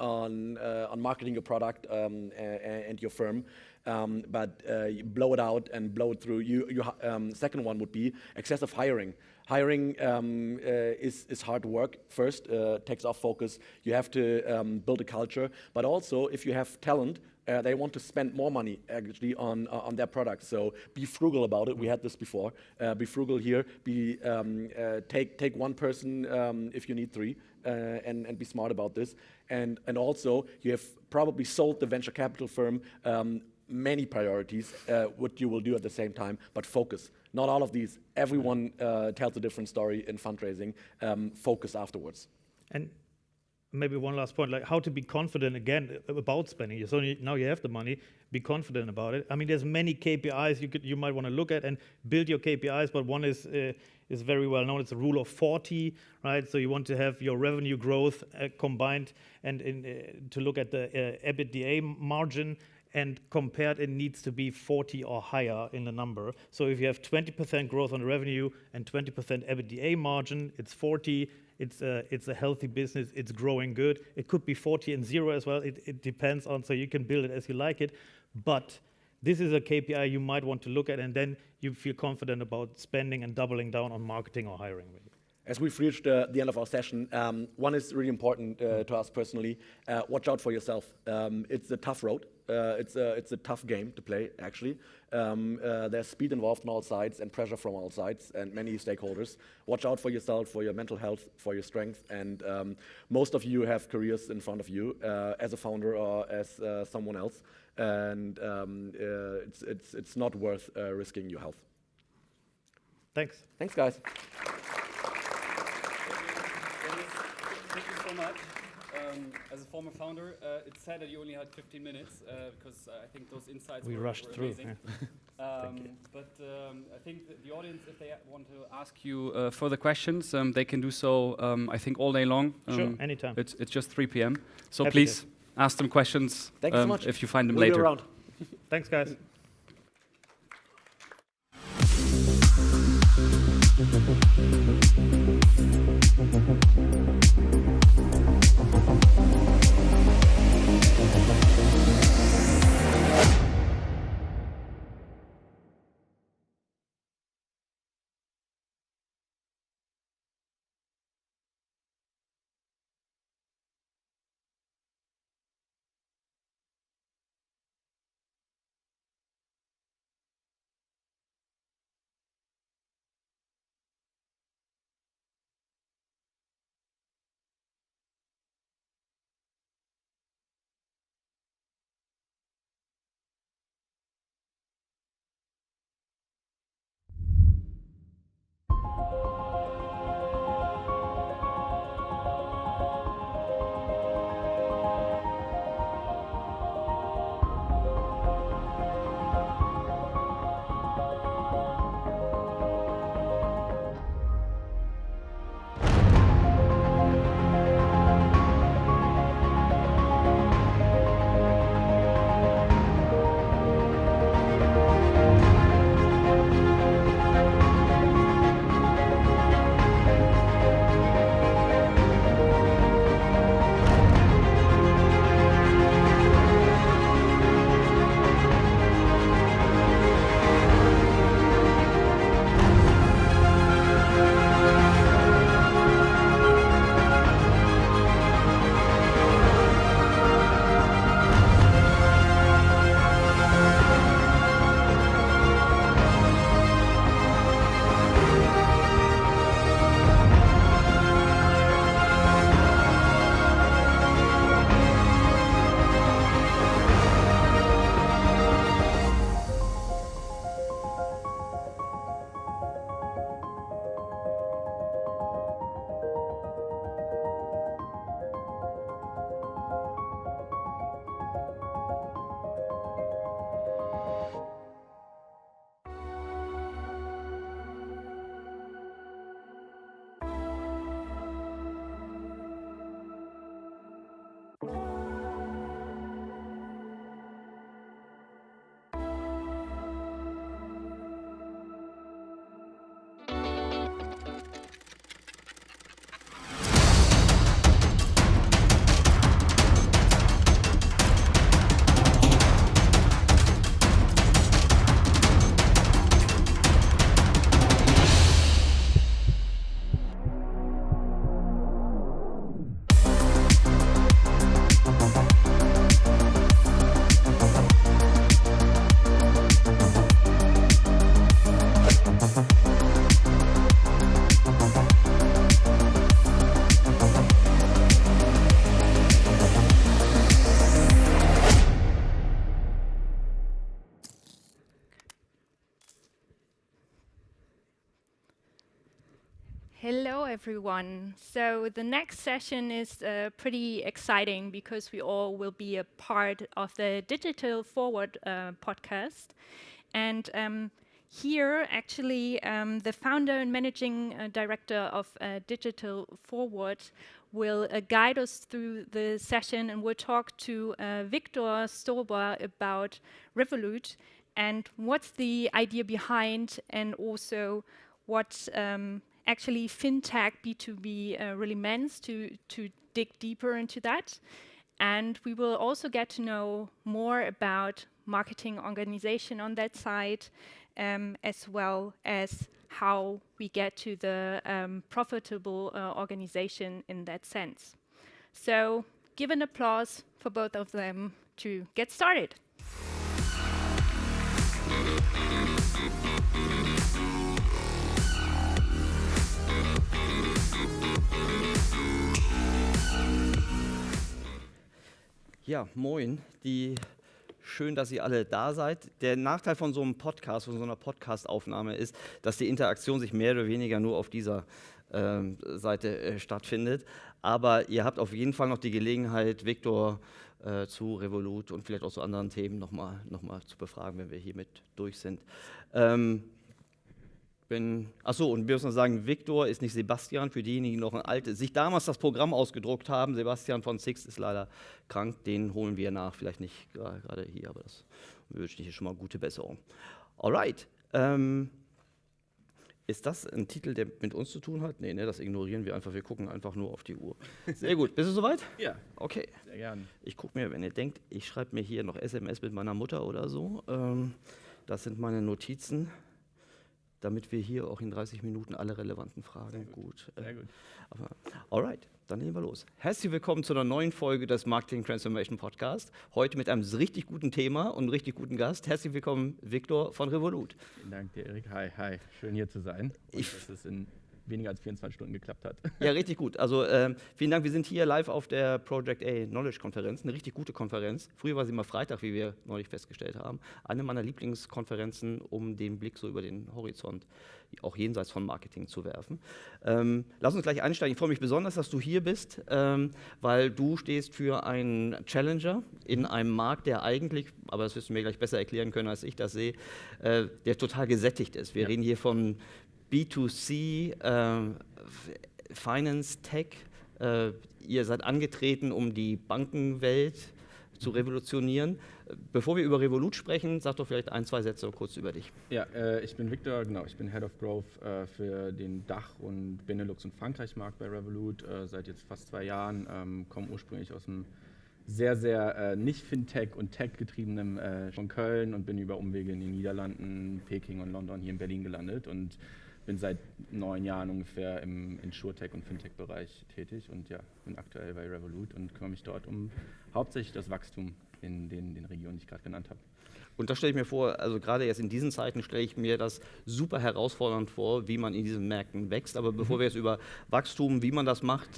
marketing your product and your firm, but you blow it out and blow it through. Second one would be excessive hiring. Hiring is hard work. First, takes off focus. You have to build a culture, but also if you have talent, they want to spend more money actually on their products. So be frugal about it. We had this before. Be frugal here. Take one person if you need three, and be smart about this. And also you have probably sold the venture capital firm many priorities, what you will do at the same time, but focus. Not all of these. Everyone tells a different story in fundraising. Focus afterwards. And maybe one last point, like how to be confident again about spending. So now you have the money, be confident about it. I mean, there's many KPIs you might want to look at and build your KPIs, but one is very well known. It's a rule of 40, right? So you want to have your revenue growth combined and to look at the EBITDA margin, and compared, it needs to be 40 or higher in the number. So if you have 20% growth on the revenue and 20% EBITDA margin, it's 40. It's a healthy business. It's growing good. It could be 40 and 0 as well. It depends on, so you can build it as you like it. But this is a KPI you might want to look at, and then you feel confident about spending and doubling down on marketing or hiring. Maybe. As we've reached the end of our session, one is really important to us personally. Watch out for yourself. It's a tough road. It's a tough game to play, actually. There's speed involved on all sides and pressure from all sides and many stakeholders. Watch out for yourself, for your mental health, for your strength. And most of you have careers in front of you as a founder or as someone else. And it's not worth risking your health. Thanks. Thanks, guys. Thank you so much. As a former founder, it's sad that you only had 15 minutes because I think those insights we were rushed through. amazing. Yeah. But I think the audience, if they want to ask you further questions, they can do so. I think all day long. Sure, anytime. It's just 3 p.m. So Happy please to. ask them questions. Thank you so much. If you find them We'll be later. around. Thanks, guys. Hello, everyone. So the next session is pretty exciting because we all will be a part of the Digital Forward podcast. And here, actually, the founder and managing director of Digital Forward will guide us through the session, and we'll talk to Victor Stober about Revolut and what's the idea behind, and also what actually fintech B2B really means, to dig deeper into that. And we will also get to know more about marketing organization on that side, as well as how we get to the profitable organization in that sense. So give an applause for both of them to get started. Ja, moin. Schön, dass ihr alle da seid. Der Nachteil von so einem Podcast, von so einer Podcast-Aufnahme ist, dass die Interaktion sich mehr oder weniger nur auf dieser Seite stattfindet. Aber ihr habt auf jeden Fall noch die Gelegenheit, Viktor zu Revolut und vielleicht auch zu anderen Themen noch mal zu befragen, wenn wir hiermit durch sind. Achso, und wir müssen noch sagen, Viktor ist nicht Sebastian, für diejenigen, die noch sich damals das Programm ausgedruckt haben. Sebastian von Sixt ist leider krank, den holen wir nach, vielleicht nicht gerade hier, aber das wünsche ich hier schon mal gute Besserung. Alright, ist das ein Titel, der mit uns zu tun hat? Nee, ne, das ignorieren wir einfach, wir gucken einfach nur auf die Uhr. Sehr gut, bist du soweit? Ja. Okay. Sehr gerne. Ich gucke mir, wenn ihr denkt, ich schreibe mir hier noch SMS mit meiner Mutter oder so, das sind meine Notizen, damit wir hier auch in 30 Minuten alle relevanten Fragen gut. Sehr gut. Alright, dann legen wir los. Herzlich willkommen zu einer neuen Folge des Marketing Transformation Podcast. Heute mit einem richtig guten Thema und einem richtig guten Gast. Herzlich willkommen, Viktor von Revolut. Vielen Dank dir, Erik. Hi. Schön hier zu sein. Und dass es in weniger als 24 Stunden geklappt hat. Ja, richtig gut. Also vielen Dank. Wir sind hier live auf der Project A Knowledge Konferenz, eine richtig gute Konferenz. Früher war sie immer Freitag, wie wir neulich festgestellt haben. Eine meiner Lieblingskonferenzen, um den Blick so über den Horizont, auch jenseits von Marketing zu werfen. Lass uns gleich einsteigen. Ich freue mich besonders, dass du hier bist, weil du stehst für einen Challenger in einem Markt, der eigentlich, aber das wirst du mir gleich besser erklären können, als ich das sehe, der total gesättigt ist. Wir reden hier von B2C, Finance, Tech. Ihr seid angetreten, um die Bankenwelt zu revolutionieren. Bevor wir über Revolut sprechen, sag doch vielleicht ein, zwei Sätze kurz über dich. Ja, ich bin Viktor, genau. Ich bin Head of Growth für den Dach- und Benelux- und Frankreich-Markt bei Revolut seit jetzt fast 2 Jahren. Komme ursprünglich aus einem sehr nicht Fintech- und Tech-getriebenen von Köln und bin über Umwege in den Niederlanden, Peking und London hier in Berlin gelandet und bin seit 9 Jahren ungefähr im Insurtech- und Fintech-Bereich tätig und ja, bin aktuell bei Revolut und kümmere mich dort um hauptsächlich das Wachstum in den Regionen, die ich gerade genannt habe. Und da stelle ich mir vor, also gerade jetzt in diesen Zeiten stelle ich mir das super herausfordernd vor, wie man in diesen Märkten wächst. Aber bevor wir jetzt über Wachstum, wie man das macht,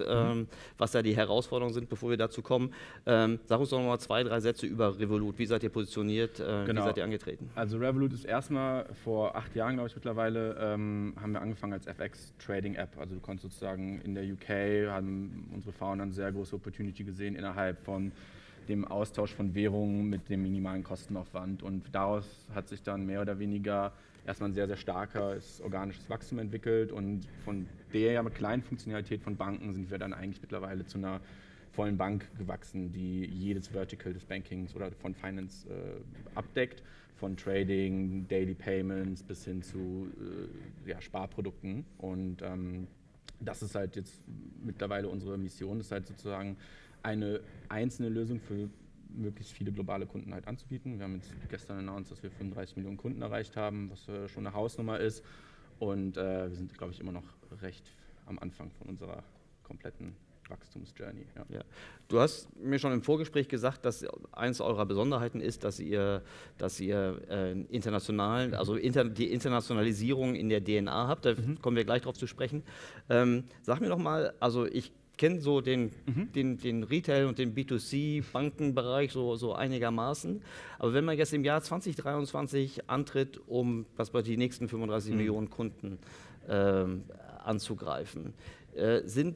was da die Herausforderungen sind, bevor wir dazu kommen, sag uns doch noch mal 2, 3 Sätze über Revolut. Wie seid ihr positioniert, wie seid ihr angetreten? Also Revolut ist erstmal vor 8 Jahren, glaube ich mittlerweile, haben wir angefangen als FX-Trading-App. Also du konntest sozusagen in der UK, haben unsere Founder eine sehr große Opportunity gesehen innerhalb von dem Austausch von Währungen mit dem minimalen Kostenaufwand. Und daraus hat sich dann mehr oder weniger erstmal ein sehr starkes organisches Wachstum entwickelt. Und von der kleinen Funktionalität von Banken sind wir dann eigentlich mittlerweile zu einer vollen Bank gewachsen, die jedes Vertical des Bankings oder von Finance abdeckt. Von Trading, Daily Payments bis hin zu Sparprodukten. Und das ist halt jetzt mittlerweile unsere Mission, ist halt sozusagen eine einzelne Lösung für möglichst viele globale Kunden halt anzubieten. Wir haben jetzt gestern announced, dass wir 35 Millionen Kunden erreicht haben, was schon eine Hausnummer ist. Und wir sind, glaube ich, immer noch recht am Anfang von unserer kompletten Wachstumsjourney. Ja. Ja. Du hast mir schon im Vorgespräch gesagt, dass eines eurer Besonderheiten ist, dass ihr international, also die Internationalisierung in der DNA habt. Da kommen wir gleich drauf zu sprechen. Sag mir doch mal, also ich kenne so den Retail- und den B2C-Bankenbereich so einigermaßen. Aber wenn man jetzt im Jahr 2023 antritt, um die nächsten 35 Millionen Kunden anzugreifen,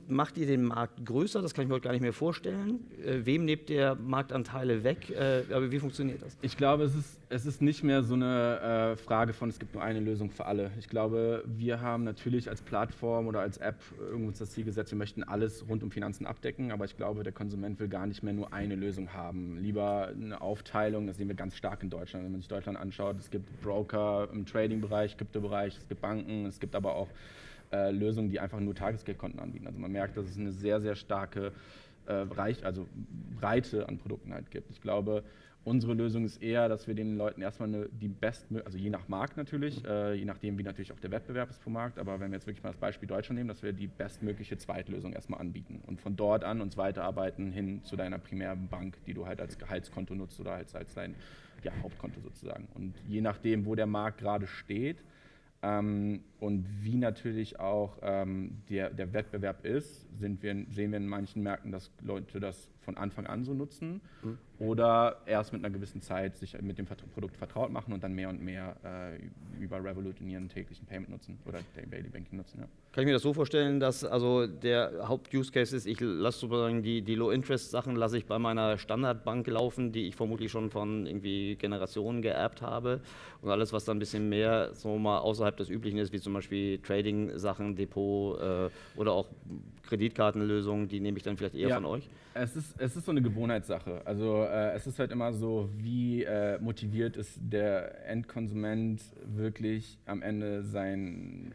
macht ihr den Markt größer? Das kann ich mir heute gar nicht mehr vorstellen. Wem nehmt ihr Marktanteile weg? Aber wie funktioniert das? Ich glaube, es ist nicht mehr so eine Frage von, es gibt nur eine Lösung für alle. Ich glaube, wir haben natürlich als Plattform oder als App irgendwo das Ziel gesetzt, wir möchten alles rund um Finanzen abdecken, aber ich glaube, der Konsument will gar nicht mehr nur eine Lösung haben. Lieber eine Aufteilung, das sehen wir ganz stark in Deutschland. Wenn man sich Deutschland anschaut, es gibt Broker im Trading-Bereich, Krypto-Bereich, es gibt Banken, es gibt aber auch Lösungen, die einfach nur Tagesgeldkonten anbieten. Also man merkt, dass es eine sehr starke Breite an Produkten halt gibt. Ich glaube, Unsere Lösung ist eher, dass wir den Leuten erstmal also je nach Markt natürlich, je nachdem, wie natürlich auch der Wettbewerb ist pro Markt, aber wenn wir jetzt wirklich mal das Beispiel Deutschland nehmen, dass wir die bestmögliche Zweitlösung erstmal anbieten und von dort an uns weiterarbeiten hin zu deiner primären Bank, die du halt als Gehaltskonto nutzt oder als dein Hauptkonto sozusagen. Und je nachdem, wo der Markt gerade steht und wie natürlich auch der Wettbewerb ist, sehen wir in manchen Märkten, dass Leute das von Anfang an so nutzen oder erst mit einer gewissen Zeit sich mit dem Produkt vertraut machen und dann mehr und mehr über Revolut in ihren täglichen Payment nutzen oder Daily Banking nutzen. Ja. Kann ich mir das so vorstellen, dass also der Haupt-Use-Case ist, ich lasse sozusagen die Low-Interest-Sachen lasse ich bei meiner Standardbank laufen, die ich vermutlich schon von irgendwie Generationen geerbt habe, und alles, was dann ein bisschen mehr so mal außerhalb des Üblichen ist, wie zum Beispiel Trading-Sachen, Depot oder auch Kreditkartenlösungen, die nehme ich dann vielleicht eher von euch? Es ist so eine Gewohnheitssache. Also es ist halt immer so, wie motiviert ist der Endkonsument wirklich am Ende seine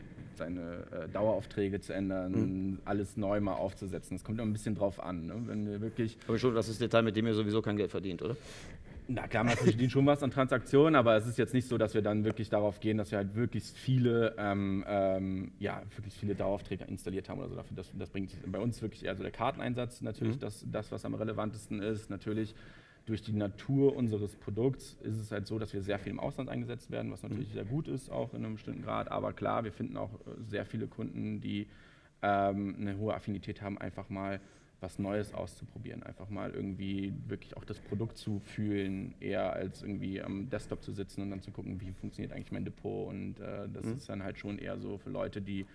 Daueraufträge zu ändern, alles neu mal aufzusetzen. Das kommt immer ein bisschen drauf an. Ne? Wenn wir wirklich aber schon, das ist der Teil, mit dem ihr sowieso kein Geld verdient, oder? Na klar, man verdient schon was an Transaktionen, aber es ist jetzt nicht so, dass wir dann wirklich darauf gehen, dass wir halt wirklich viele Daueraufträge installiert haben oder so. Das bringt bei uns wirklich eher so der Karteneinsatz natürlich, das, was am relevantesten ist. Natürlich durch die Natur unseres Produkts ist es halt so, dass wir sehr viel im Ausland eingesetzt werden, was natürlich sehr gut ist, auch in einem bestimmten Grad. Aber klar, wir finden auch sehr viele Kunden, die eine hohe Affinität haben, einfach mal was Neues auszuprobieren, einfach mal irgendwie wirklich auch das Produkt zu fühlen, eher als irgendwie am Desktop zu sitzen und dann zu gucken, wie funktioniert eigentlich mein Depot. Und das ist dann halt schon eher so für Leute, die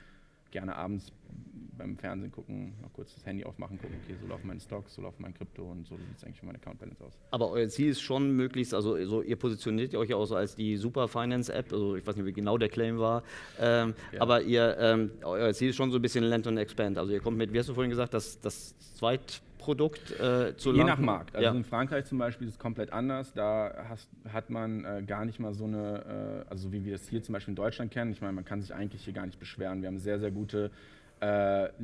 gerne abends beim Fernsehen gucken, noch kurz das Handy aufmachen, gucken, okay, so laufen meine Stocks, so laufen mein Krypto und so sieht es eigentlich für meine Account Balance aus. Aber euer Ziel ist schon möglichst, also so, ihr positioniert euch ja auch so als die Super Finance App, also ich weiß nicht, wie genau der Claim war, aber euer Ziel ist schon so ein bisschen Land and Expand, also ihr kommt mit, wie hast du vorhin gesagt, das Zweitprodukt zu Je nach Markt. Also in Frankreich zum Beispiel ist es komplett anders. Da hat man gar nicht mal so eine, also wie wir es hier zum Beispiel in Deutschland kennen. Ich meine, man kann sich eigentlich hier gar nicht beschweren. Wir haben sehr, sehr gute, also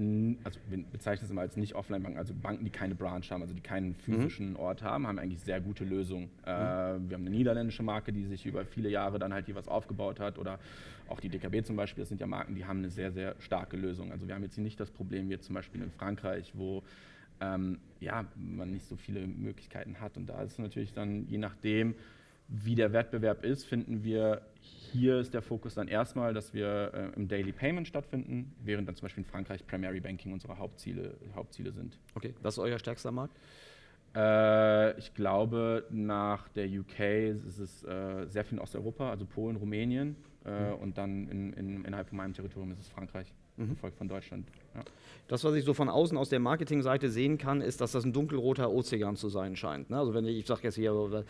wir bezeichnen es immer als Nicht-Offline-Banken, also Banken, die keine Branch haben, also die keinen physischen Ort haben eigentlich sehr gute Lösungen. Wir haben eine niederländische Marke, die sich über viele Jahre dann halt hier was aufgebaut hat, oder auch die DKB zum Beispiel, das sind ja Marken, die haben eine sehr, sehr starke Lösung. Also wir haben jetzt hier nicht das Problem wie zum Beispiel in Frankreich, wo man nicht so viele Möglichkeiten hat. Und da ist es natürlich dann, je nachdem, wie der Wettbewerb ist, finden wir, hier ist der Fokus dann erstmal, dass wir im Daily Payment stattfinden, während dann zum Beispiel in Frankreich Primary Banking unsere Hauptziele sind. Okay, was ist euer stärkster Markt? Ich glaube, nach der UK ist es sehr viel in Osteuropa, also Polen, Rumänien, und dann innerhalb von meinem Territorium ist es Frankreich. Gefolgt von Deutschland. Ja. Das, was ich so von außen aus der Marketingseite sehen kann, ist, dass das ein dunkelroter Ozean zu sein scheint. Ne? Also wenn ich sage jetzt hier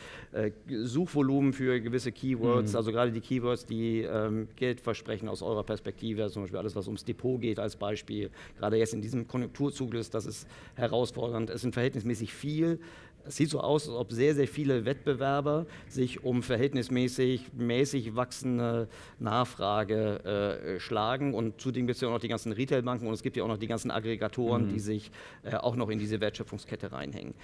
Suchvolumen für gewisse Keywords, also gerade die Keywords, die Geld versprechen aus eurer Perspektive, zum Beispiel alles, was ums Depot geht als Beispiel, gerade jetzt in diesem Konjunkturzyklus, das ist herausfordernd. Es sind verhältnismäßig viel. Es sieht so aus, als ob sehr, sehr viele Wettbewerber sich um verhältnismäßig mäßig wachsende Nachfrage schlagen. Und zudem gibt es ja auch noch die ganzen Retailbanken und es gibt ja auch noch die ganzen Aggregatoren, die sich auch noch in diese Wertschöpfungskette reinhängen.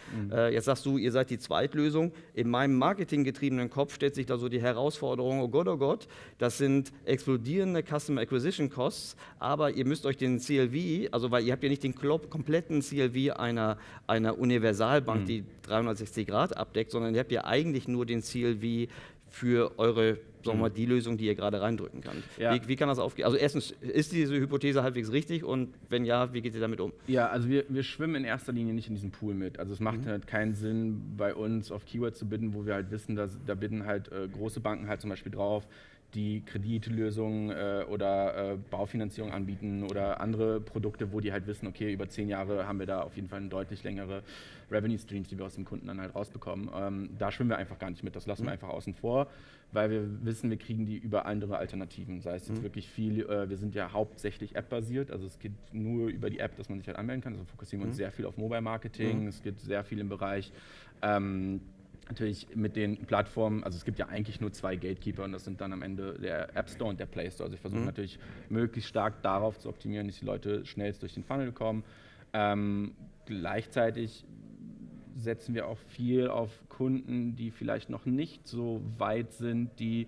Jetzt sagst du, ihr seid die Zweitlösung. In meinem marketinggetriebenen Kopf stellt sich da so die Herausforderung, oh Gott, das sind explodierende Customer Acquisition Costs, aber ihr müsst euch den CLV, also weil ihr habt ja nicht den kompletten CLV einer Universalbank, die 360 Grad abdeckt, sondern ihr habt ja eigentlich nur den CLV für eure, sagen wir mal, die Lösung, die ihr gerade reindrücken könnt. Ja. Wie kann das aufgehen? Also erstens, ist diese Hypothese halbwegs richtig und wenn ja, wie geht ihr damit um? Ja, also wir schwimmen in erster Linie nicht in diesem Pool mit. Also es macht halt keinen Sinn, bei uns auf Keywords zu bidden, wo wir halt wissen, dass da bidden halt große Banken halt zum Beispiel drauf, die Kreditlösungen oder Baufinanzierung anbieten oder andere Produkte, wo die halt wissen, okay, über 10 Jahre haben wir da auf jeden Fall eine deutlich längere Revenue Streams, die wir aus dem Kunden dann halt rausbekommen. Da schwimmen wir einfach gar nicht mit, das lassen wir einfach außen vor, weil wir wissen, wir kriegen die über andere Alternativen, sei es jetzt wirklich viel, wir sind ja hauptsächlich App-basiert, also es geht nur über die App, dass man sich halt anmelden kann, also fokussieren wir uns sehr viel auf Mobile-Marketing, es geht sehr viel im Bereich natürlich mit den Plattformen, also es gibt ja eigentlich nur 2 Gatekeeper und das sind dann am Ende der App Store und der Play Store. Also ich versuche natürlich möglichst stark darauf zu optimieren, dass die Leute schnellst durch den Funnel kommen. Gleichzeitig setzen wir auch viel auf Kunden, die vielleicht noch nicht so weit sind, die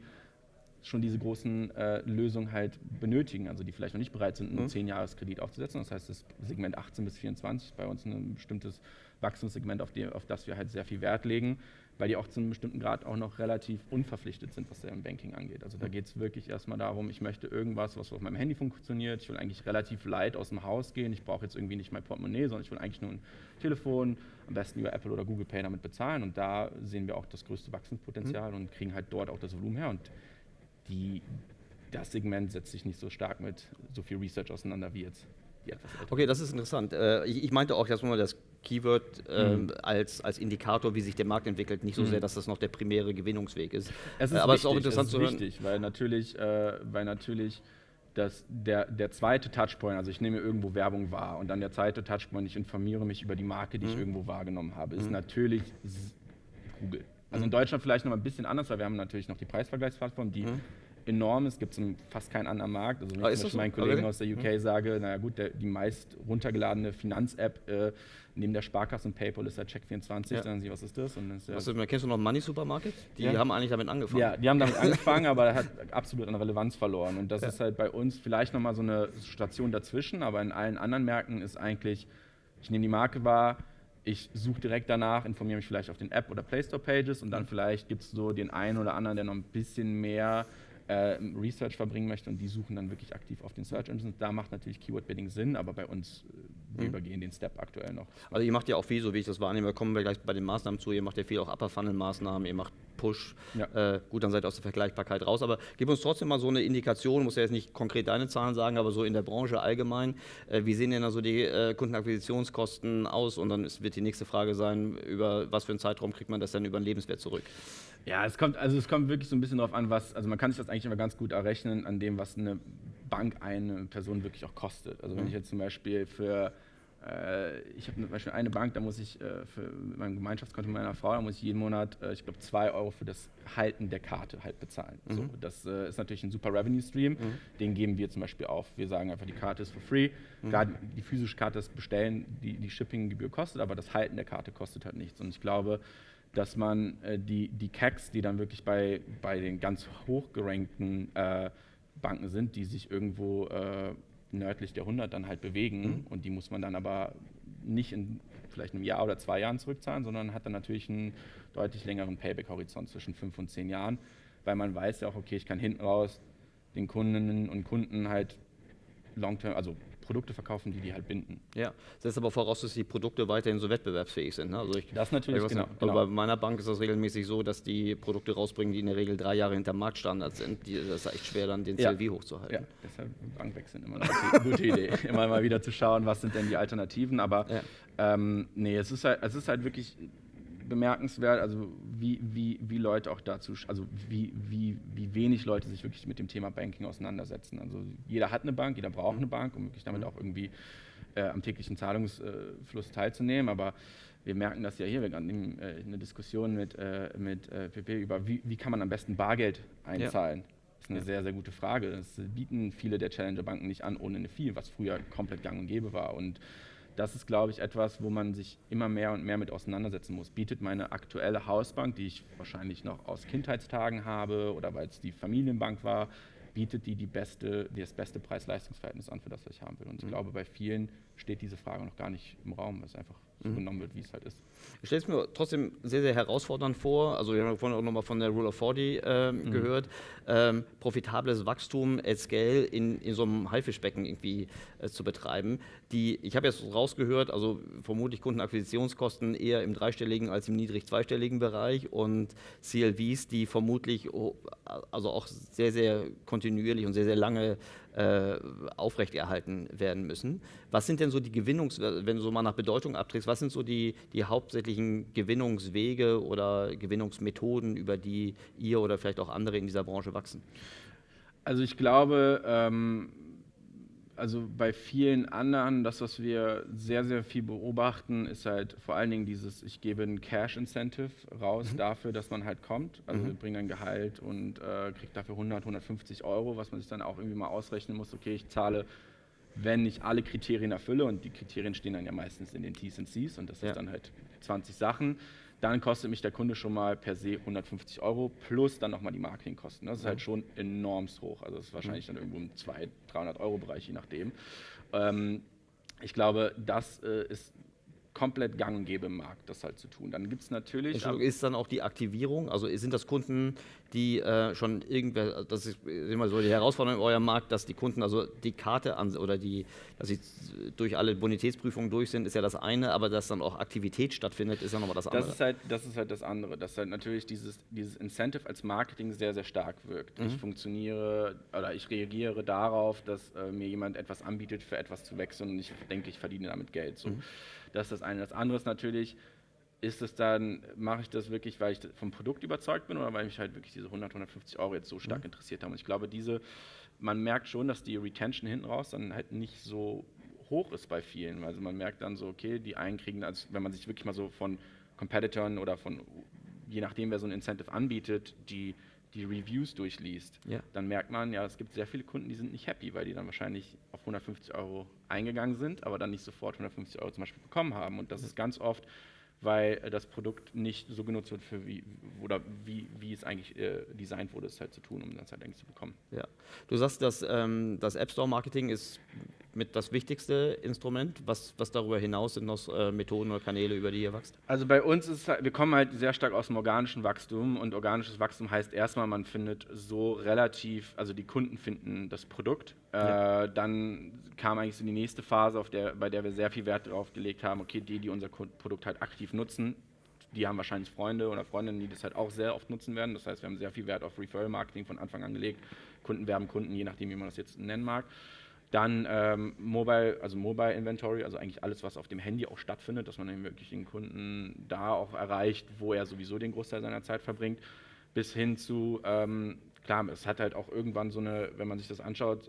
schon diese großen Lösungen halt benötigen, also die vielleicht noch nicht bereit sind, einen 10-Jahres-Kredit aufzusetzen. Das heißt, das Segment 18 bis 24 ist bei uns ein bestimmtes Wachstumssegment, auf das wir halt sehr viel Wert legen, weil die auch zu einem bestimmten Grad auch noch relativ unverpflichtet sind, was deren Banking angeht. Also da geht es wirklich erstmal darum, ich möchte irgendwas, was auf meinem Handy funktioniert. Ich will eigentlich relativ light aus dem Haus gehen. Ich brauche jetzt irgendwie nicht mein Portemonnaie, sondern ich will eigentlich nur ein Telefon, am besten über Apple oder Google Pay damit bezahlen. Und da sehen wir auch das größte Wachstumspotenzial und kriegen halt dort auch das Volumen her. Und das Segment setzt sich nicht so stark mit so viel Research auseinander wie jetzt die etwas älteren. Okay, das ist interessant. Ich meinte auch erstmal das Keyword als Indikator, wie sich der Markt entwickelt, nicht so sehr, dass das noch der primäre Gewinnungsweg ist. Aber es ist auch interessant zu hören. Wichtig, weil natürlich der zweite Touchpoint, also ich nehme irgendwo Werbung wahr und dann der zweite Touchpoint, ich informiere mich über die Marke, die ich irgendwo wahrgenommen habe, ist natürlich Google. Also in Deutschland vielleicht noch mal ein bisschen anders, weil wir haben natürlich noch die Preisvergleichsplattform, die enorm ist, gibt es in fast keinen anderen Markt. Also wenn ich zum Beispiel meinen Kollegen aus der UK sage, naja gut, die meist runtergeladene Finanz-App neben der Sparkasse und PayPal ist der Check24, dann sagen sie, was ist das? Und kennst du noch Money Supermarket? Die haben eigentlich damit angefangen. Ja, die haben damit angefangen, aber hat absolut an Relevanz verloren. Und das ist halt bei uns vielleicht noch mal so eine Station dazwischen, aber in allen anderen Märkten ist eigentlich, ich nehme die Marke wahr, ich suche direkt danach, informiere mich vielleicht auf den App- oder Play Store-Pages und dann vielleicht gibt es so den einen oder anderen, der noch ein bisschen mehr Research verbringen möchte und die suchen dann wirklich aktiv auf den Search Engines. Da macht natürlich Keyword-Bidding Sinn, aber bei uns, wir übergehen den Step aktuell noch. Also ihr macht ja auch viel, so wie ich das wahrnehme, kommen wir gleich bei den Maßnahmen zu, ihr macht ja viel auch Upper-Funnel-Maßnahmen, ihr macht Push, gut, dann seid ihr aus der Vergleichbarkeit raus, aber gib uns trotzdem mal so eine Indikation, muss ja jetzt nicht konkret deine Zahlen sagen, aber so in der Branche allgemein, wie sehen denn also die Kundenakquisitionskosten aus und dann wird die nächste Frage sein, über was für einen Zeitraum kriegt man das dann über einen Lebenswert zurück? Ja, es kommt wirklich so ein bisschen darauf an, also man kann sich das eigentlich immer ganz gut errechnen an dem, was eine Bank eine Person wirklich auch kostet. Also wenn ich jetzt zum Beispiel ich habe zum Beispiel eine Bank, da muss ich für mein Gemeinschaftskonto meiner Frau, da muss ich jeden Monat, ich glaube 2 Euro für das Halten der Karte halt bezahlen. So, das ist natürlich ein super Revenue Stream, den geben wir zum Beispiel auf. Wir sagen einfach, die Karte ist for free. Gerade die physische Karte, das Bestellen, die Shippinggebühr kostet, aber das Halten der Karte kostet halt nichts. Und ich glaube, dass man die CACs, die dann wirklich bei den ganz hochgerankten Banken sind, die sich irgendwo nördlich der 100 dann halt bewegen und die muss man dann aber nicht in vielleicht einem Jahr oder 2 Jahren zurückzahlen, sondern hat dann natürlich einen deutlich längeren Payback-Horizont zwischen 5 und 10 Jahren, weil man weiß ja auch, okay, ich kann hinten raus den Kundinnen und Kunden halt long-term, also Produkte verkaufen, die halt binden. Ja, das setzt aber voraus, dass die Produkte weiterhin so wettbewerbsfähig sind. Ne? Also das natürlich, genau. Bei meiner Bank ist das regelmäßig so, dass die Produkte rausbringen, die in der Regel 3 Jahre hinter Marktstandard sind. Das ist echt schwer, dann den CLV hochzuhalten. Ja, deshalb Bankwechseln immer eine gute Idee. Immer mal wieder zu schauen, was sind denn die Alternativen. Aber nee, es ist halt wirklich bemerkenswert, also wie Leute auch dazu, also wie wenig Leute sich wirklich mit dem Thema Banking auseinandersetzen. Also jeder hat eine Bank, jeder braucht eine Bank, um wirklich damit auch irgendwie am täglichen Zahlungsfluss teilzunehmen. Aber wir merken das ja hier, wir hatten eine Diskussion mit PP über, wie kann man am besten Bargeld einzahlen. Das ist eine sehr, sehr gute Frage. Das bieten viele der Challenger-Banken nicht an, ohne eine Fee, was früher komplett gang und gäbe war. Und das ist, glaube ich, etwas, wo man sich immer mehr und mehr mit auseinandersetzen muss. Bietet meine aktuelle Hausbank, die ich wahrscheinlich noch aus Kindheitstagen habe oder weil es die Familienbank war, bietet das beste Preis-Leistungs-Verhältnis an, für das was ich haben will. Und ich glaube, bei vielen steht diese Frage noch gar nicht im Raum, weil es einfach so genommen wird, wie es halt ist. Ich stelle es mir trotzdem sehr, sehr herausfordernd vor. Also wir haben vorhin auch nochmal von der Rule of 40 gehört. Profitables Wachstum at Scale in so einem Haifischbecken irgendwie zu betreiben. Ich habe jetzt rausgehört, also vermutlich Kundenakquisitionskosten eher im dreistelligen als im niedrig zweistelligen Bereich und CLVs, die vermutlich also auch sehr, sehr kontinuierlich und sehr, sehr lange aufrechterhalten werden müssen. Was sind denn so die wenn du so mal nach Bedeutung abträgst, was sind so die hauptsächlichen Gewinnungswege oder Gewinnungsmethoden, über die ihr oder vielleicht auch andere in dieser Branche wachsen? Also ich glaube, also bei vielen anderen, das, was wir sehr, sehr viel beobachten, ist halt vor allen Dingen dieses, ich gebe ein Cash-Incentive raus dafür, dass man halt kommt. Also wir bringen ein Gehalt und kriegt dafür 100, 150 Euro, was man sich dann auch irgendwie mal ausrechnen muss. Okay, ich zahle wenn ich alle Kriterien erfülle, und die Kriterien stehen dann ja meistens in den T's und C's, und das ist dann halt 20 Sachen, dann kostet mich der Kunde schon mal per se 150 € plus dann nochmal die Marketingkosten. Das ist halt schon enormst hoch. Also das ist wahrscheinlich dann irgendwo im 200-300 € Bereich, je nachdem. Ich glaube, das ist komplett gang und gäbe im Markt, das halt zu tun. Dann gibt es natürlich... Ist dann auch die Aktivierung, also sind das Kunden, die schon irgendwer, das ist immer so die Herausforderung in eurem Markt, dass die Kunden also die Karte dass sie durch alle Bonitätsprüfungen durch sind, ist ja das eine, aber dass dann auch Aktivität stattfindet, ist ja nochmal das andere. Das ist halt das andere, dass halt natürlich dieses Incentive als Marketing sehr, sehr stark wirkt. Ich reagiere darauf, dass mir jemand etwas anbietet, für etwas zu wechseln, und ich denke, ich verdiene damit Geld. So. Das ist das eine. Das andere ist natürlich, mache ich das wirklich, weil ich vom Produkt überzeugt bin oder weil mich halt wirklich diese 150 € jetzt so stark interessiert haben. Und ich glaube, man merkt schon, dass die Retention hinten raus dann halt nicht so hoch ist bei vielen. Also man merkt dann so, okay, die einen kriegen, also wenn man sich wirklich mal so von Competitoren oder je nachdem, wer so ein Incentive anbietet, die Reviews durchliest, dann merkt man, ja, es gibt sehr viele Kunden, die sind nicht happy, weil die dann wahrscheinlich auf 150 € eingegangen sind, aber dann nicht sofort 150 € zum Beispiel bekommen haben. Und das ist ganz oft, weil das Produkt nicht so genutzt wird, wie es eigentlich designt wurde, es halt zu tun, um das halt eigentlich zu bekommen. Ja. Du sagst, dass das App Store Marketing ist mit das wichtigste Instrument. Was darüber hinaus sind noch Methoden oder Kanäle, über die ihr wächst? Also bei uns ist wir kommen halt sehr stark aus dem organischen Wachstum, und organisches Wachstum heißt erstmal, man findet also die Kunden finden das Produkt. Dann kam eigentlich so die nächste Phase, bei der wir sehr viel Wert darauf gelegt haben, okay, die unser Produkt halt aktiv nutzen, die haben wahrscheinlich Freunde oder Freundinnen, die das halt auch sehr oft nutzen werden. Das heißt, wir haben sehr viel Wert auf Referral-Marketing von Anfang an gelegt. Kunden werben Kunden, je nachdem, wie man das jetzt nennen mag. Dann Mobile Inventory, also eigentlich alles, was auf dem Handy auch stattfindet, dass man dann wirklich den Kunden da auch erreicht, wo er sowieso den Großteil seiner Zeit verbringt, bis hin zu, klar, es hat halt auch irgendwann wenn man sich das anschaut,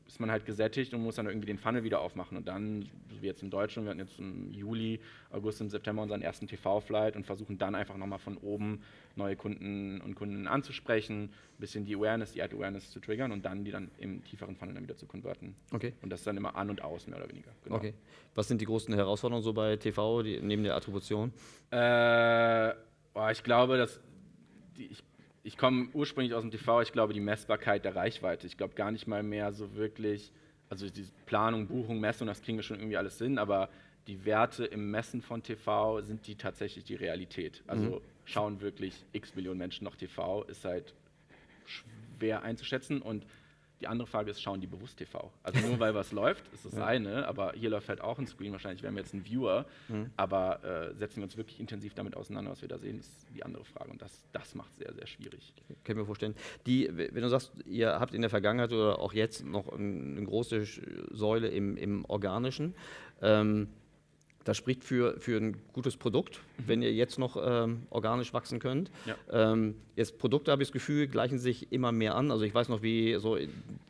ist man halt gesättigt und muss dann irgendwie den Funnel wieder aufmachen, und dann, so wie jetzt in Deutschland, wir hatten jetzt im Juli, August und September unseren ersten TV-Flight und versuchen dann einfach nochmal von oben neue Kunden und Kunden anzusprechen, ein bisschen die Ad-Awareness zu triggern und dann die dann im tieferen Funnel dann wieder zu konverten. Okay. Und das ist dann immer an und aus, mehr oder weniger. Genau. Okay. Was sind die größten Herausforderungen so bei TV, neben der Attribution? Ich glaube, dass ich komme ursprünglich aus dem TV, ich glaube, die Messbarkeit der Reichweite. Ich glaube gar nicht mal mehr so wirklich, also die Planung, Buchung, Messung, das kriegen wir schon irgendwie alles hin, aber die Werte im Messen von TV, sind die tatsächlich die Realität? Also schauen wirklich x Millionen Menschen noch TV, ist halt schwer einzuschätzen, und die andere Frage ist, schauen die bewusst TV? Also nur weil was läuft, ist das eine, aber hier läuft halt auch ein Screen, wahrscheinlich wären wir jetzt ein Viewer, aber setzen wir uns wirklich intensiv damit auseinander, was wir da sehen, ist die andere Frage, und das macht es sehr, sehr schwierig. Können wir vorstellen. Wenn du sagst, ihr habt in der Vergangenheit oder auch jetzt noch eine große Säule im Organischen, das spricht für ein gutes Produkt, wenn ihr jetzt noch organisch wachsen könnt. Ja. Jetzt Produkte, habe ich das Gefühl, gleichen sich immer mehr an. Also ich weiß noch, wie so